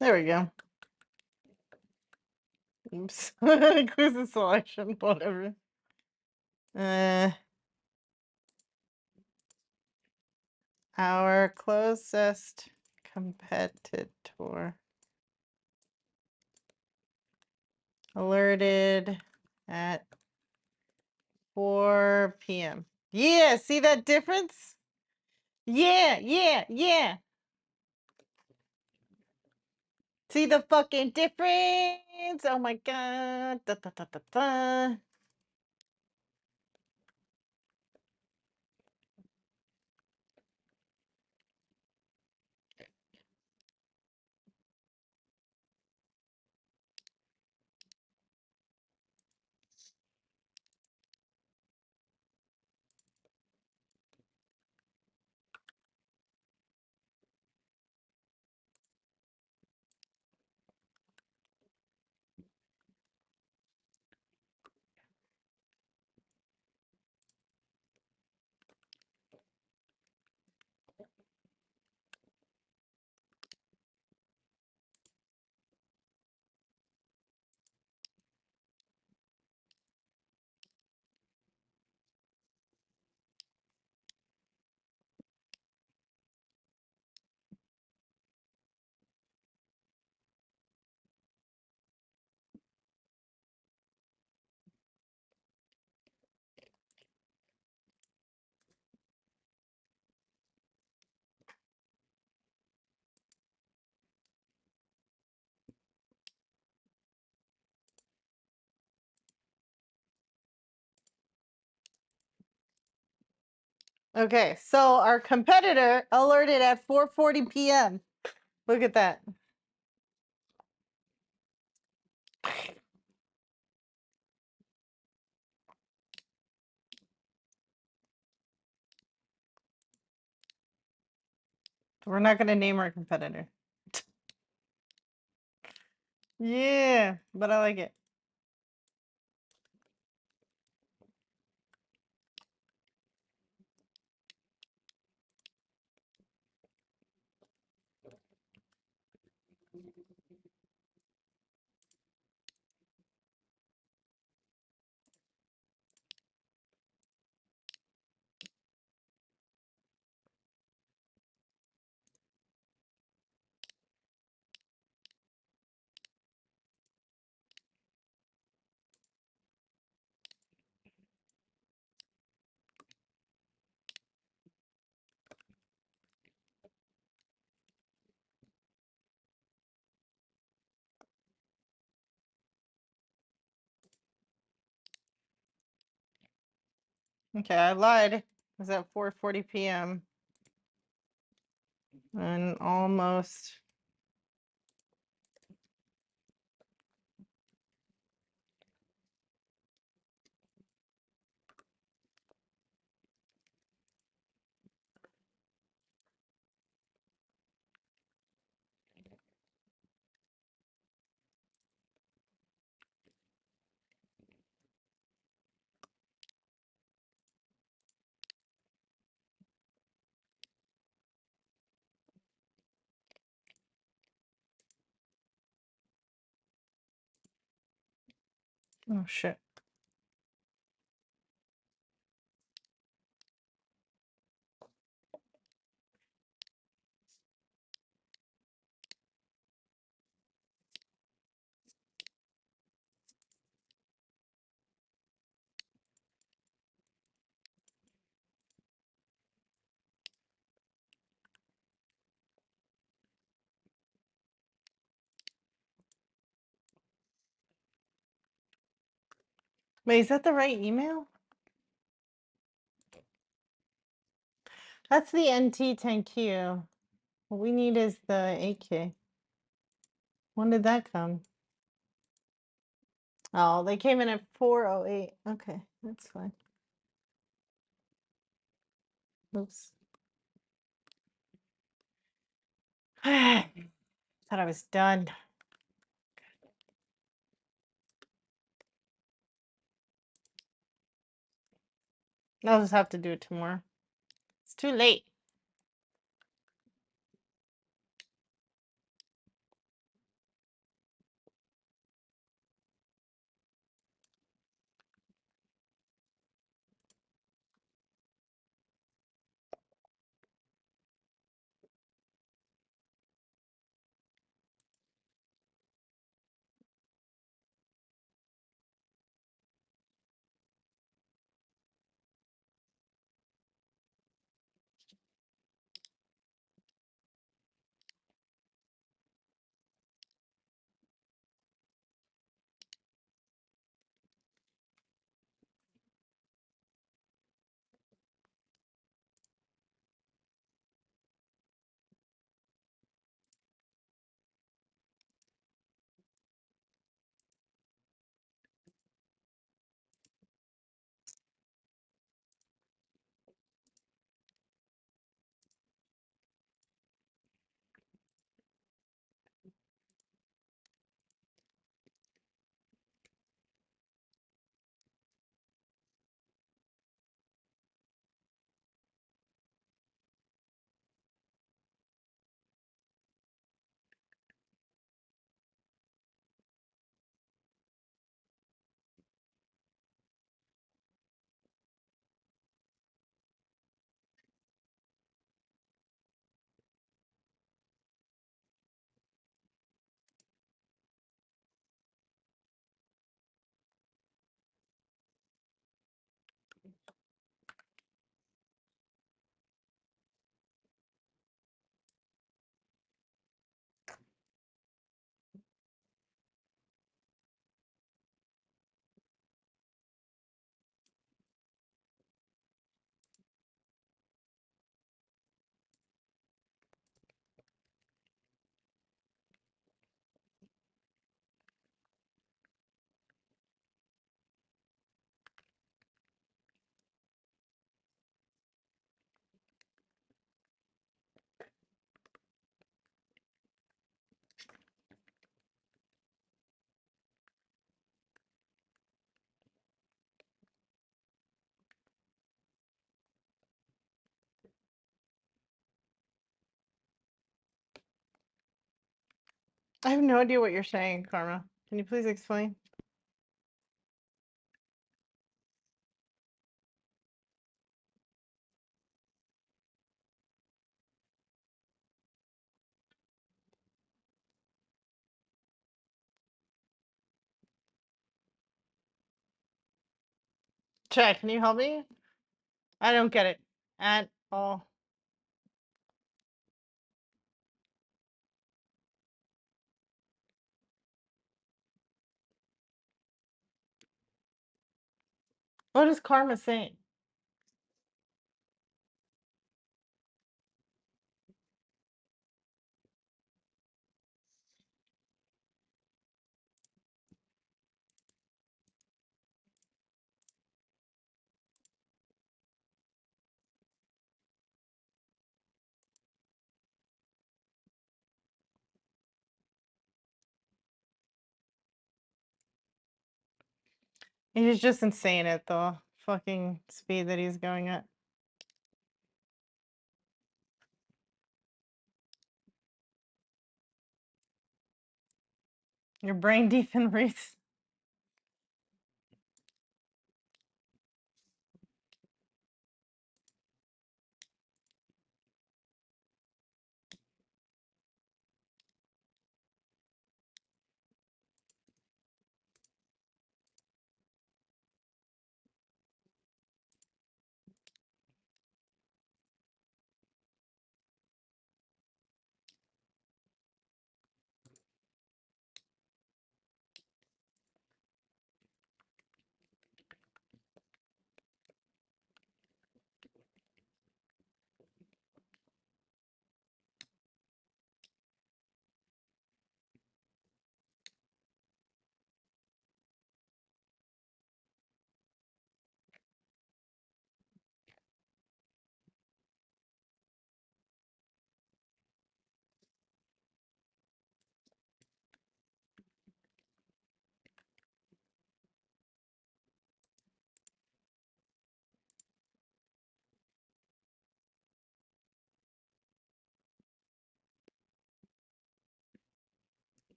There we go. Oops. Quiz and selection, whatever. Our closest competitor alerted at 4 p.m. Yeah, see that difference? Yeah, yeah, yeah. See the fucking difference? Oh my god. Da, da, da, da, da. Okay, so our competitor alerted at 4:40 p.m. Look at that. We're not going to name our competitor. Yeah, but I like it. Okay, I lied. It's at 4:40 p.m. and almost. Oh shit. Wait, is that the right email? That's the NT10Q. What we need is the AK. When did that come? Oh, they came in at 4:08. Okay, that's fine. Oops. Thought I was done. I'll just have to do it tomorrow. It's too late. I have no idea what you're saying, Karma. Can you please explain? Chad, can you help me? I don't get it at all. What is Karma saying? He's just insane at the fucking speed that he's going at. Your brain deep in Reese.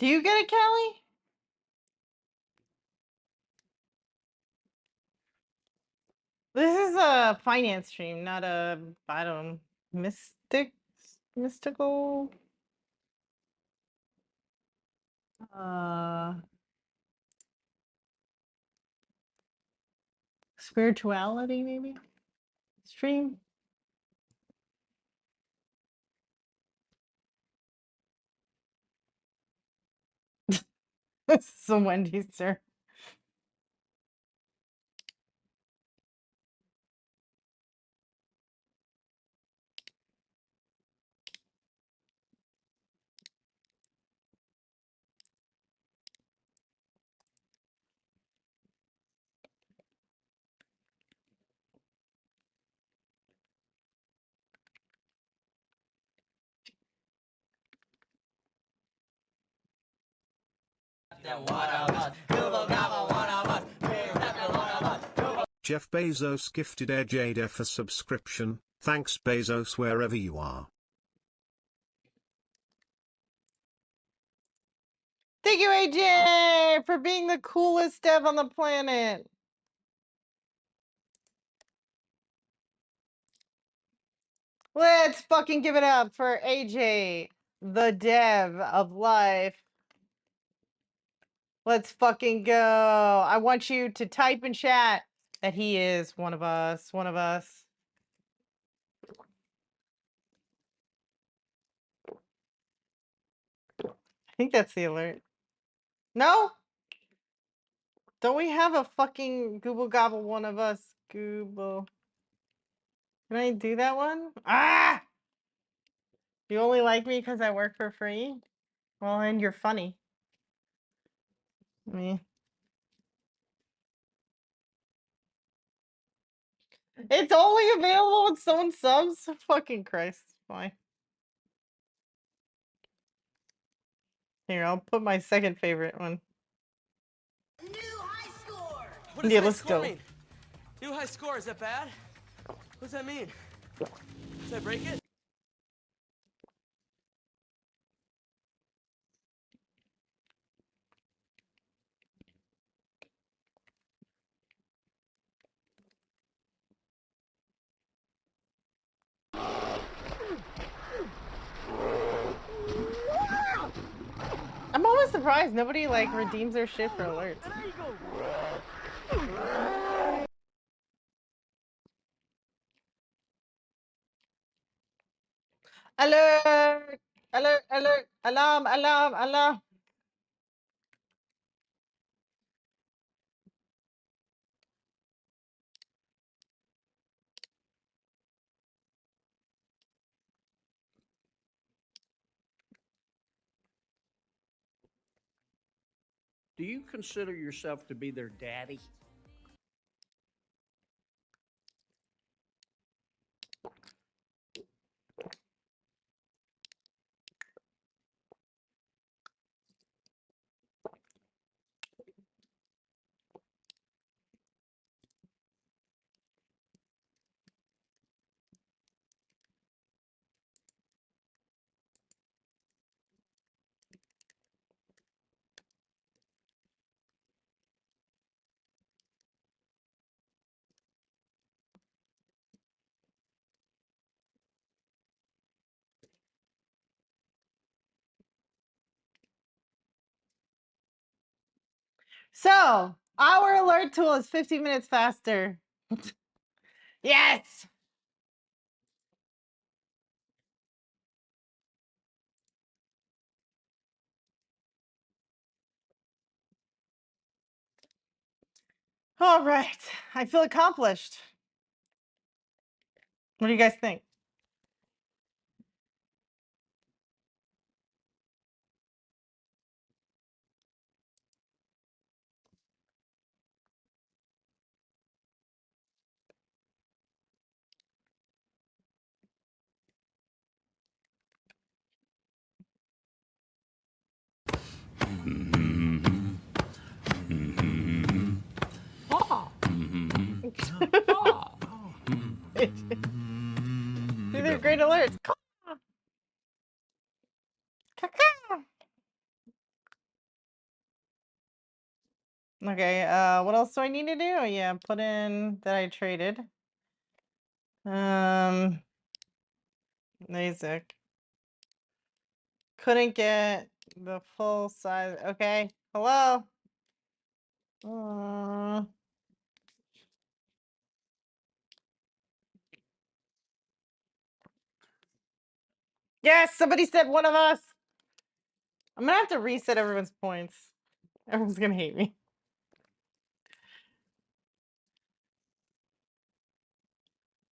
Do you get it, Callie? This is a finance stream, not a, I don't know, mystical. Uh, Spirituality, maybe? Stream? This is a Wendy's, sir. Jeff Bezos gifted AJDF a subscription. Thanks Bezos wherever you are. Thank you, AJ, for being the coolest dev on the planet. Let's fucking give it up for AJ, the dev of life. Let's fucking go. I want you to type in chat that he is one of us, one of us. I think that's the alert. No? Don't we have a fucking Google Gobble one of us? Google. Can I do that one? Ah! You only like me because I work for free? Well, and you're funny. Me. It's only available when someone subs? Fucking Christ. Fine. Here, I'll put my second favorite one. What does Yeah, high let's score go. mean? New high score, is that bad? What does that mean? Did I break it? I'm always surprised nobody like redeems their shit for alerts. Alert! Alert! Alert! Alarm! Alarm! Alarm! Do you consider yourself to be their daddy? So, our alert tool is 50 minutes faster. Yes! All right. I feel accomplished. What do you guys think? These are great alerts. Okay, what else do I need to do? Oh, yeah, put in that I traded. Basic. Couldn't get the full size. Okay, hello? Yes, somebody said one of us. I'm gonna have to reset everyone's points. Everyone's gonna hate me.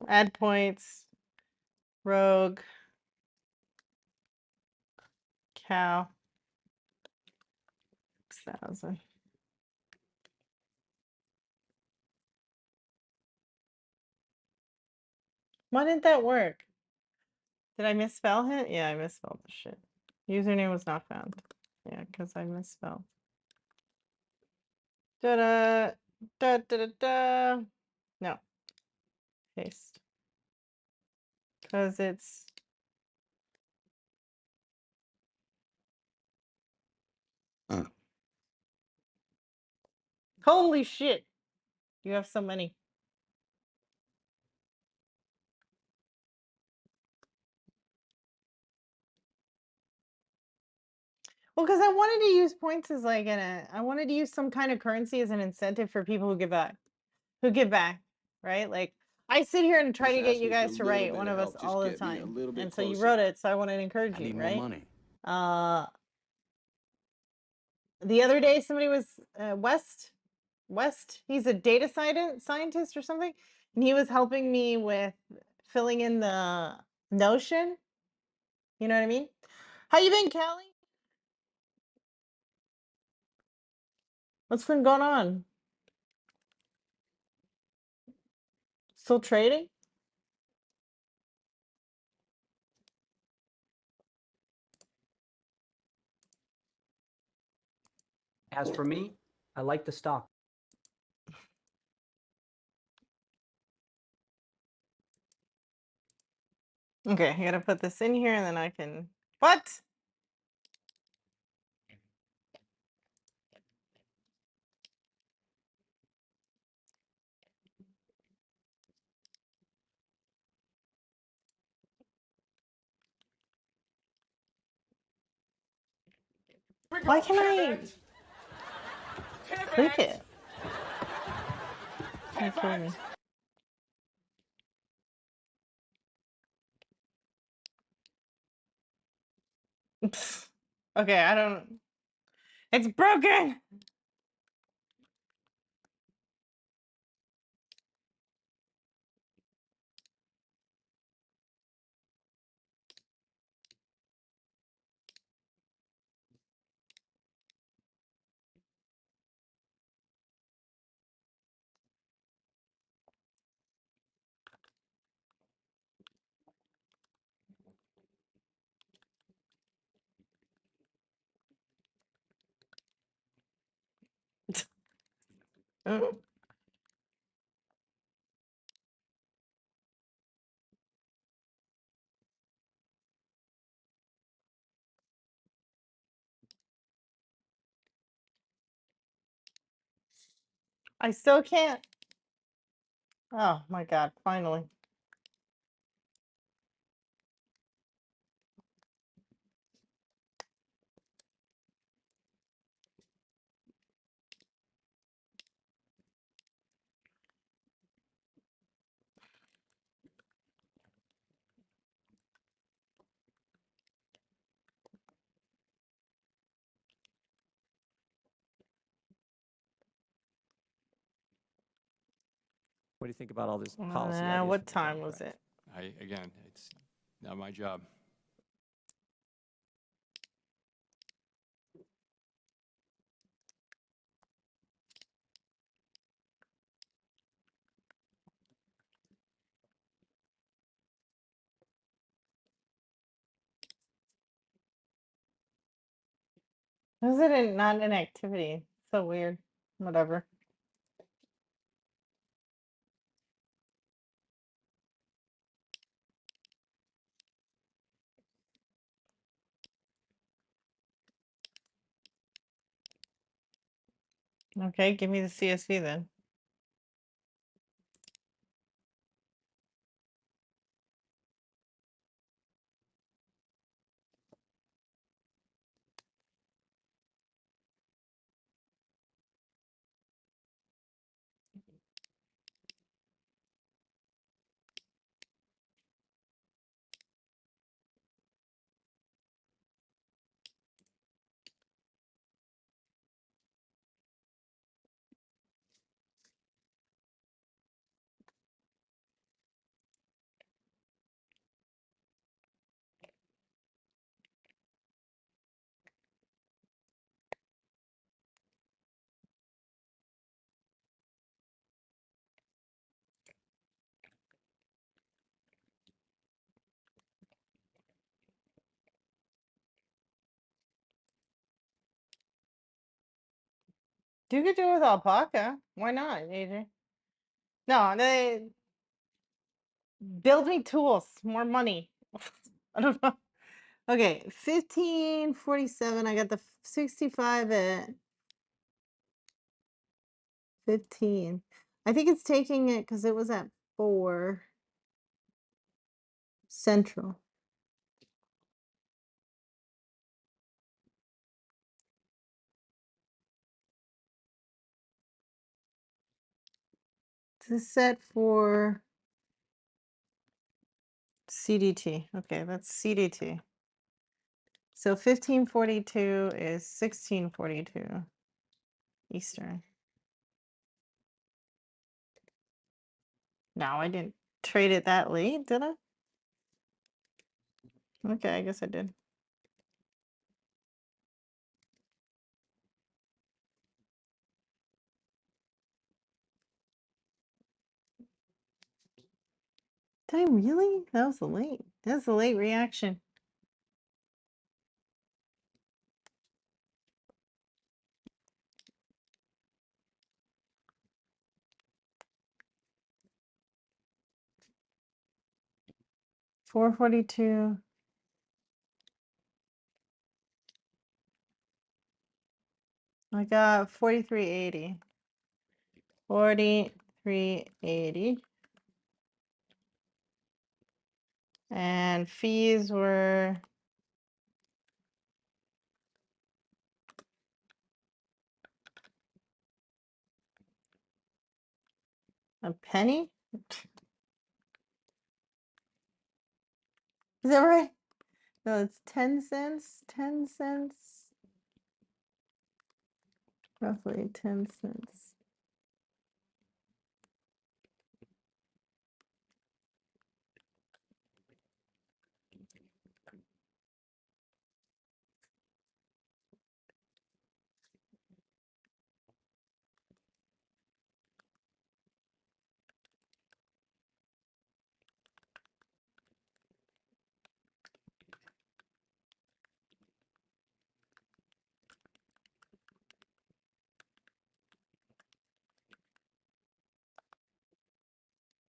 Add points. Rogue. Cow. 6,000. Why didn't that work? Did I misspell it? Yeah, I misspelled the shit. Username was not found. Yeah, because I misspelled. Da-da, da-da-da-da. No. Paste. Because it's... Holy shit. You have so many. Well, because I wanted to use points as like I wanted to use some kind of currency as an incentive for people who give back. Who give back, right? Like I sit here and try Just to get asking you you for a guys to little write bit one of of us help. Just all the get me a time. little bit And so you closer. wrote it, so I want to encourage I you, need more right? money. The other day somebody was West, he's a data scientist or something, and he was helping me with filling in the Notion. You know what I mean? How you been, Callie? What's been going on? Still trading? As for me, I like the stock. Okay, I gotta put this in here and then I can. What? Why can I click it? Don't kill me. Okay, I don't. It's broken. I still can't. Oh my God, finally. What do you think about all this policy ideas What from the time was Democrats? it? Again, it's not my job. Was it not an activity? So weird. Whatever. Okay, give me the CSV then. You could do it with alpaca. Why not, AJ? No, they build me tools, more money. I don't know. Okay, 1547. I got the 65 at 15. I think it's taking it because it was at 4 central. This is set for CDT. Okay, that's CDT. So 1542 is 1642 Eastern. No, I didn't trade it that late, did I? Okay, I guess I did. Did I really? That was a late. That's a late reaction. $442. I got 43.80. 43.80. And fees were a penny? Is that right? No, it's 10 cents. 10 cents. Roughly 10 cents.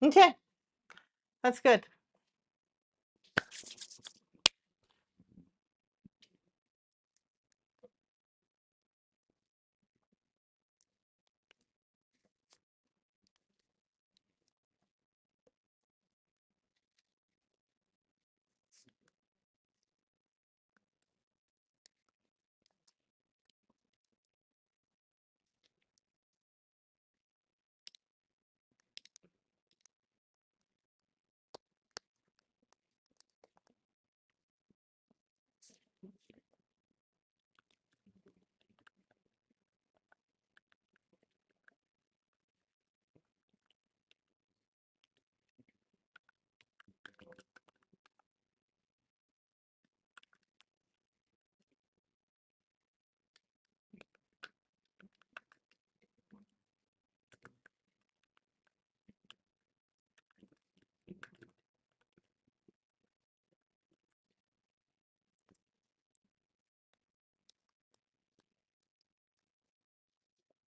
Okay, that's good.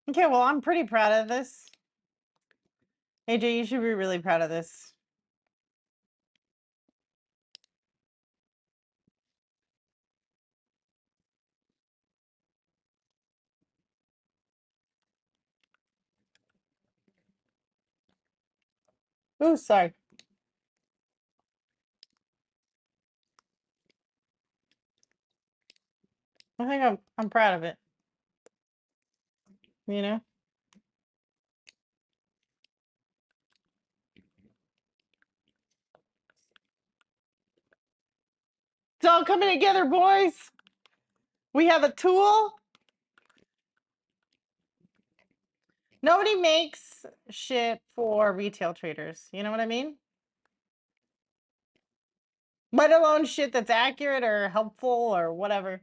Okay, well, I'm pretty proud of this. AJ, you should be really proud of this. Ooh, sorry. I think I'm proud of it. You know? It's all coming together, boys. We have a tool. Nobody makes shit for retail traders. You know what I mean? Let alone shit that's accurate or helpful or whatever.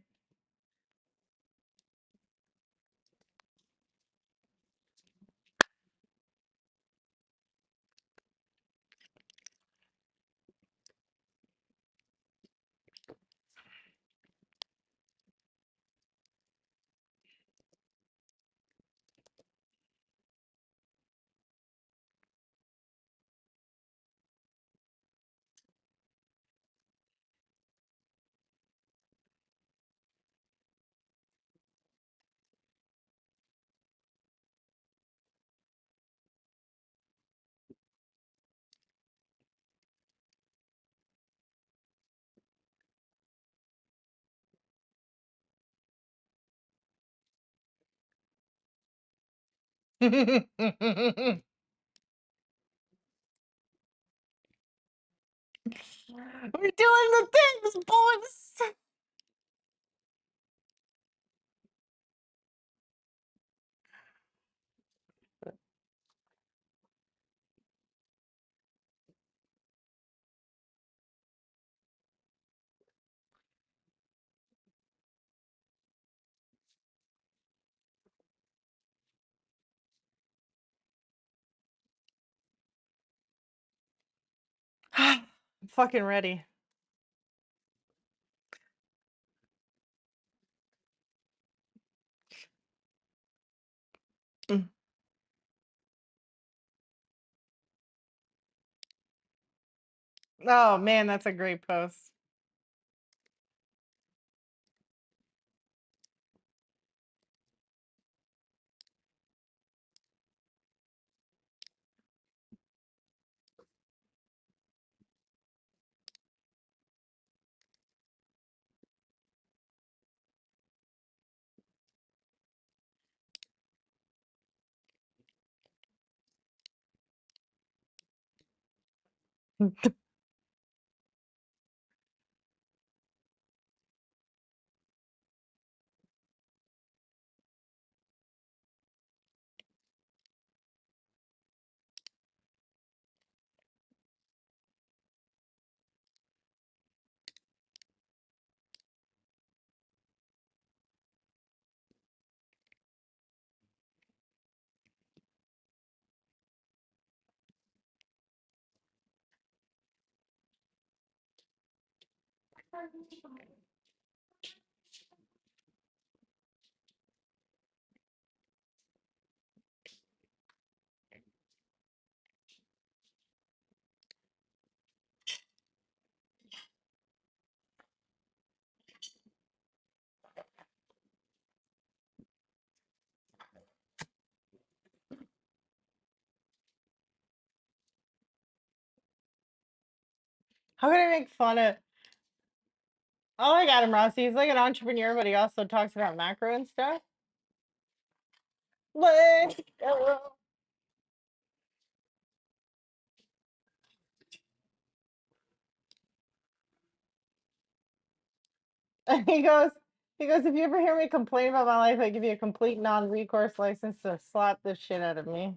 We're doing the things, boys. I'm fucking ready. Mm. Oh man, that's a great post. How can I make fun of? Oh, I got him, Rossi. He's like an entrepreneur, but he also talks about macro and stuff. Let's go. He goes, if you ever hear me complain about my life, I give you a complete non-recourse license to slap the shit out of me.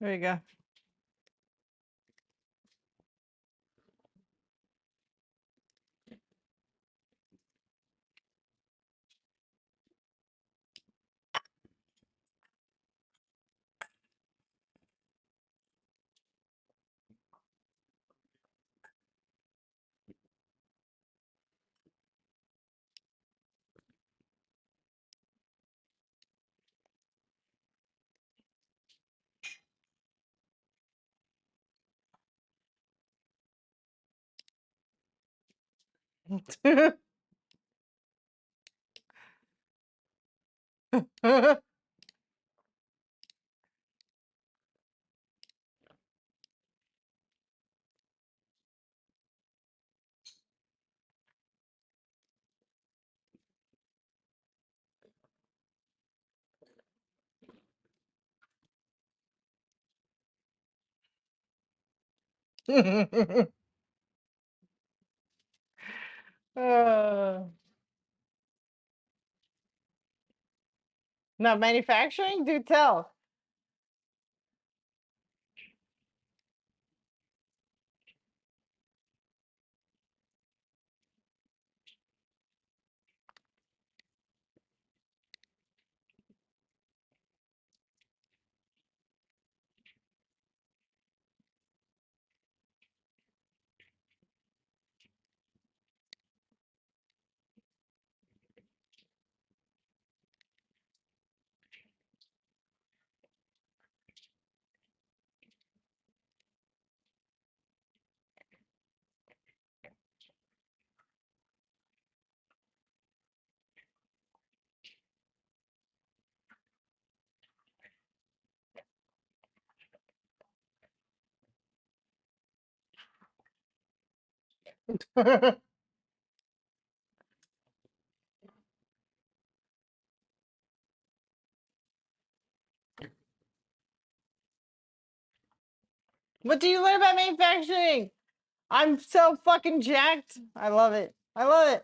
There you go. uh, Not manufacturing? Do tell. What do you learn about manufacturing? I'm so fucking jacked. I love it. I love it.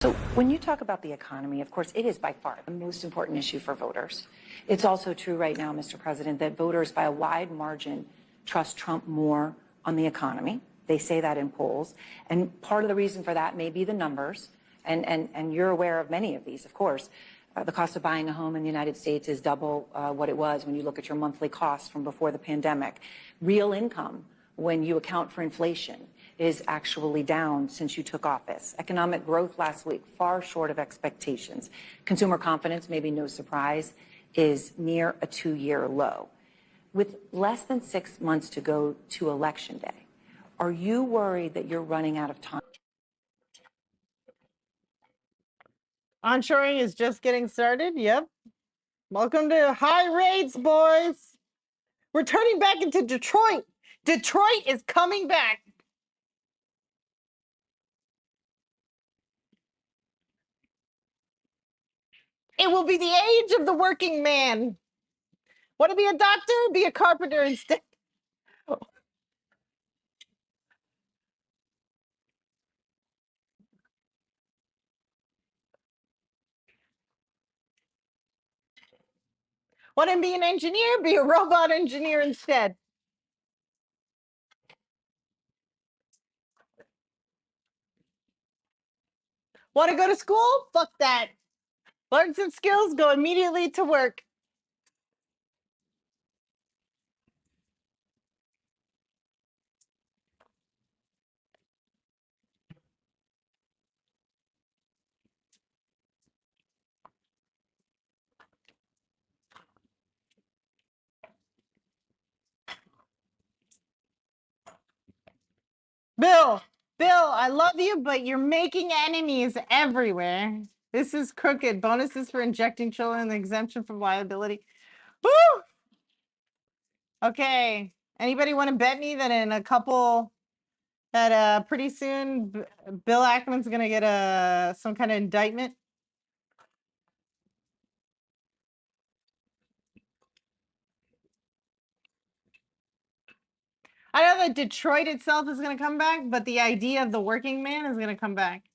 So when you talk about the economy, of course, it is by far the most important issue for voters. It's also true right now, Mr. President, that voters by a wide margin trust Trump more on the economy. They say that in polls. And part of the reason for that may be the numbers. And you're aware of many of these, of course. The cost of buying a home in the United States is double what it was when you look at your monthly costs from before the pandemic. Real income, when you account for inflation, is actually down since you took office. Economic growth last week, far short of expectations. Consumer confidence, maybe no surprise, is near a 2-year low. With less than 6 months to go to Election Day, are you worried that you're running out of time? Onshoring is just getting started. Yep. Welcome to high rates, boys. We're turning back into Detroit. Detroit is coming back. It will be the age of the working man. Want to be a doctor? Be a carpenter instead. Want to be an engineer? Be a robot engineer instead. Want to go to school? Fuck that. Learn some skills, go immediately to work. Bill, I love you, but you're making enemies everywhere. This is crooked. Bonuses for injecting children, the exemption from liability. Woo! Okay. Anybody want to bet me that in a couple, that pretty soon Bill Ackman's gonna get some kind of indictment? I know that Detroit itself is gonna come back, but the idea of the working man is gonna come back.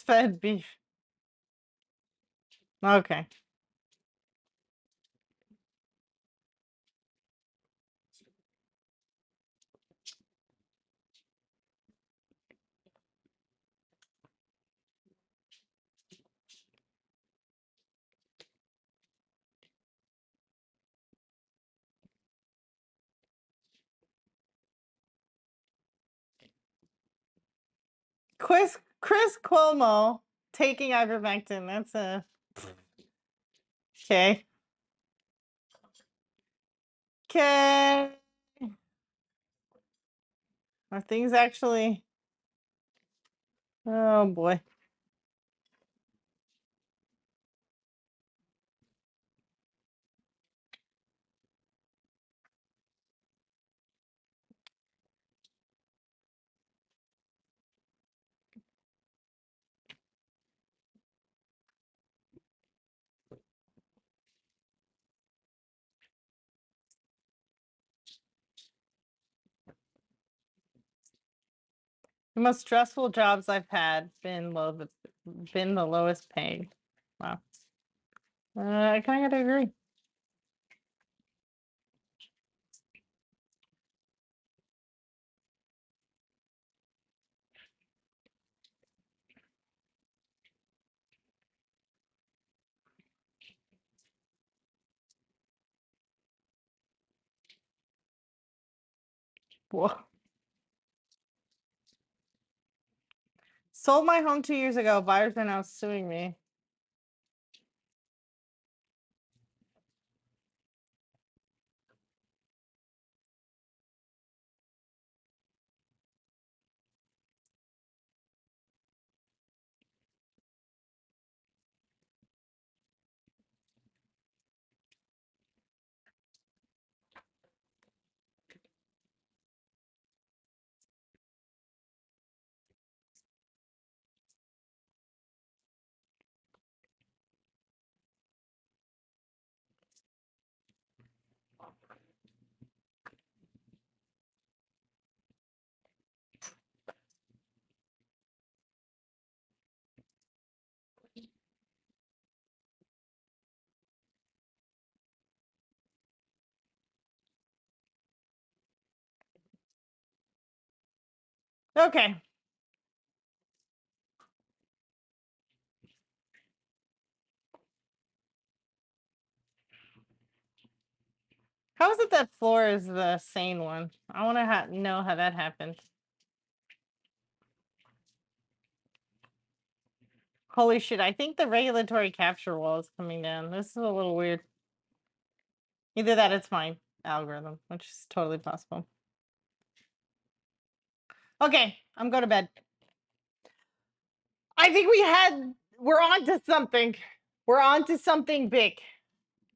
Fed beef. Okay. Chris Cuomo taking ivermectin. That's a okay. Okay. Are things actually? Oh boy. The most stressful jobs I've had been the lowest paying. Wow. I kind of gotta agree. Whoa. Sold my home 2 years ago. Buyers are now suing me. Okay. How is it that floor is the sane one? I want to know how that happened. Holy shit, I think the regulatory capture wall is coming down. This is a little weird. Either that, it's my algorithm, which is totally possible. Okay, I'm going to bed. I think we're on to something. We're on to something big.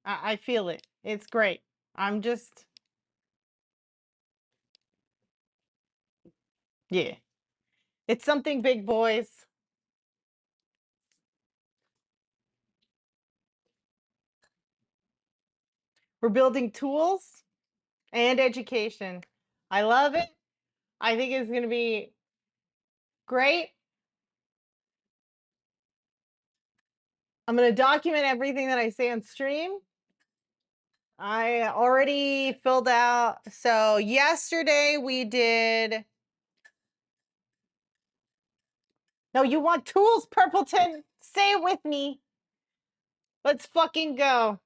I feel it. It's great. I'm just, yeah. It's something big, boys. We're building tools and education. I love it. I think it's going to be great. I'm going to document everything that I say on stream. I already filled out. So yesterday we did. No, you want tools, Purpleton? Say it with me. Let's fucking go.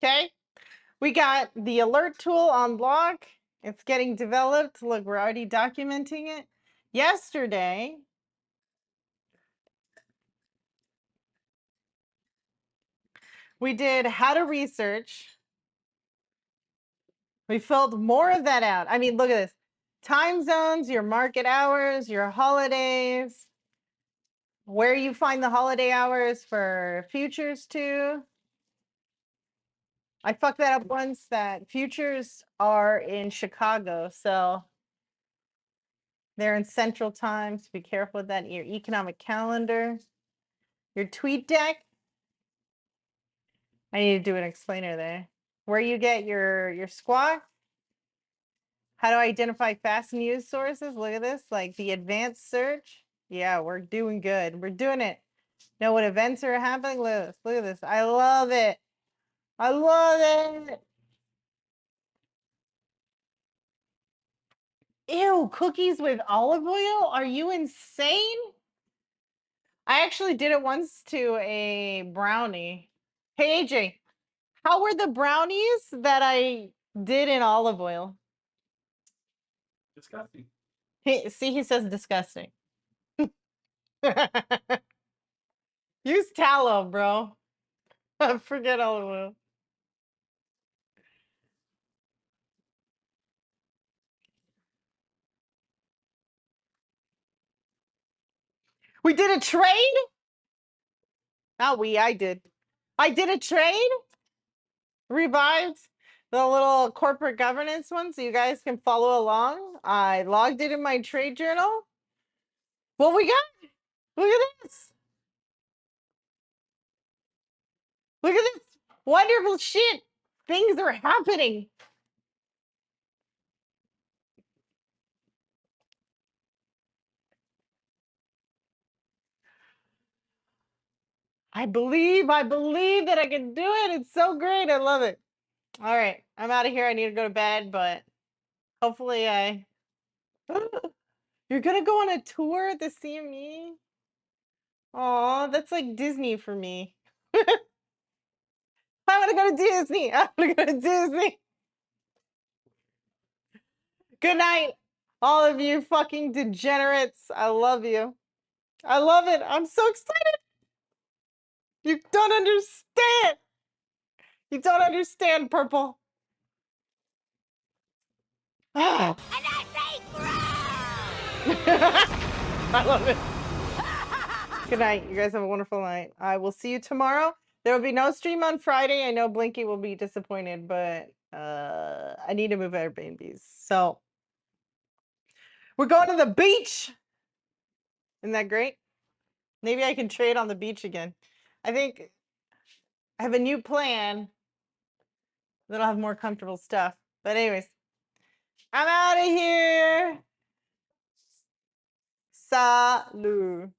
Okay. We got the alert tool on block. It's getting developed. Look, we're already documenting it. Yesterday, we did how to research. We filled more of that out. I mean, look at this. Time zones, your market hours, your holidays, where you find the holiday hours for futures too. I fucked that up once, that futures are in Chicago, so they're in Central Time, so be careful with that. Your economic calendar, your tweet deck. I need to do an explainer there. Where you get your squawk. How to identify fast news sources. Look at this, like the advanced search. Yeah, we're doing good. We're doing it. Know what events are happening? Look at this. Look at this. I love it. I love it. Ew, cookies with olive oil? Are you insane? I actually did it once to a brownie. Hey, AJ, how were the brownies that I did in olive oil? Disgusting. See, he says disgusting. Use tallow, bro. Forget olive oil. We did a trade? Not we, I did. I did a trade? Revived the little corporate governance one so you guys can follow along. I logged it in my trade journal. What we got? Look at this. Look at this. Wonderful shit. Things are happening. I believe that I can do it. It's so great. I love it. All right. I'm out of here. I need to go to bed, but hopefully I. You're going to go on a tour at the CME? Aw, that's like Disney for me. I want to go to Disney. I want to go to Disney. Good night, all of you fucking degenerates. I love you. I love it. I'm so excited. You don't understand. You don't understand, Purple. Ah. I love it. Good night. You guys have a wonderful night. I will see you tomorrow. There will be no stream on Friday. I know Blinky will be disappointed, but I need to move Airbnbs. So we're going to the beach. Isn't that great? Maybe I can trade on the beach again. I think I have a new plan that'll have more comfortable stuff. But anyways, I'm out of here. Salut.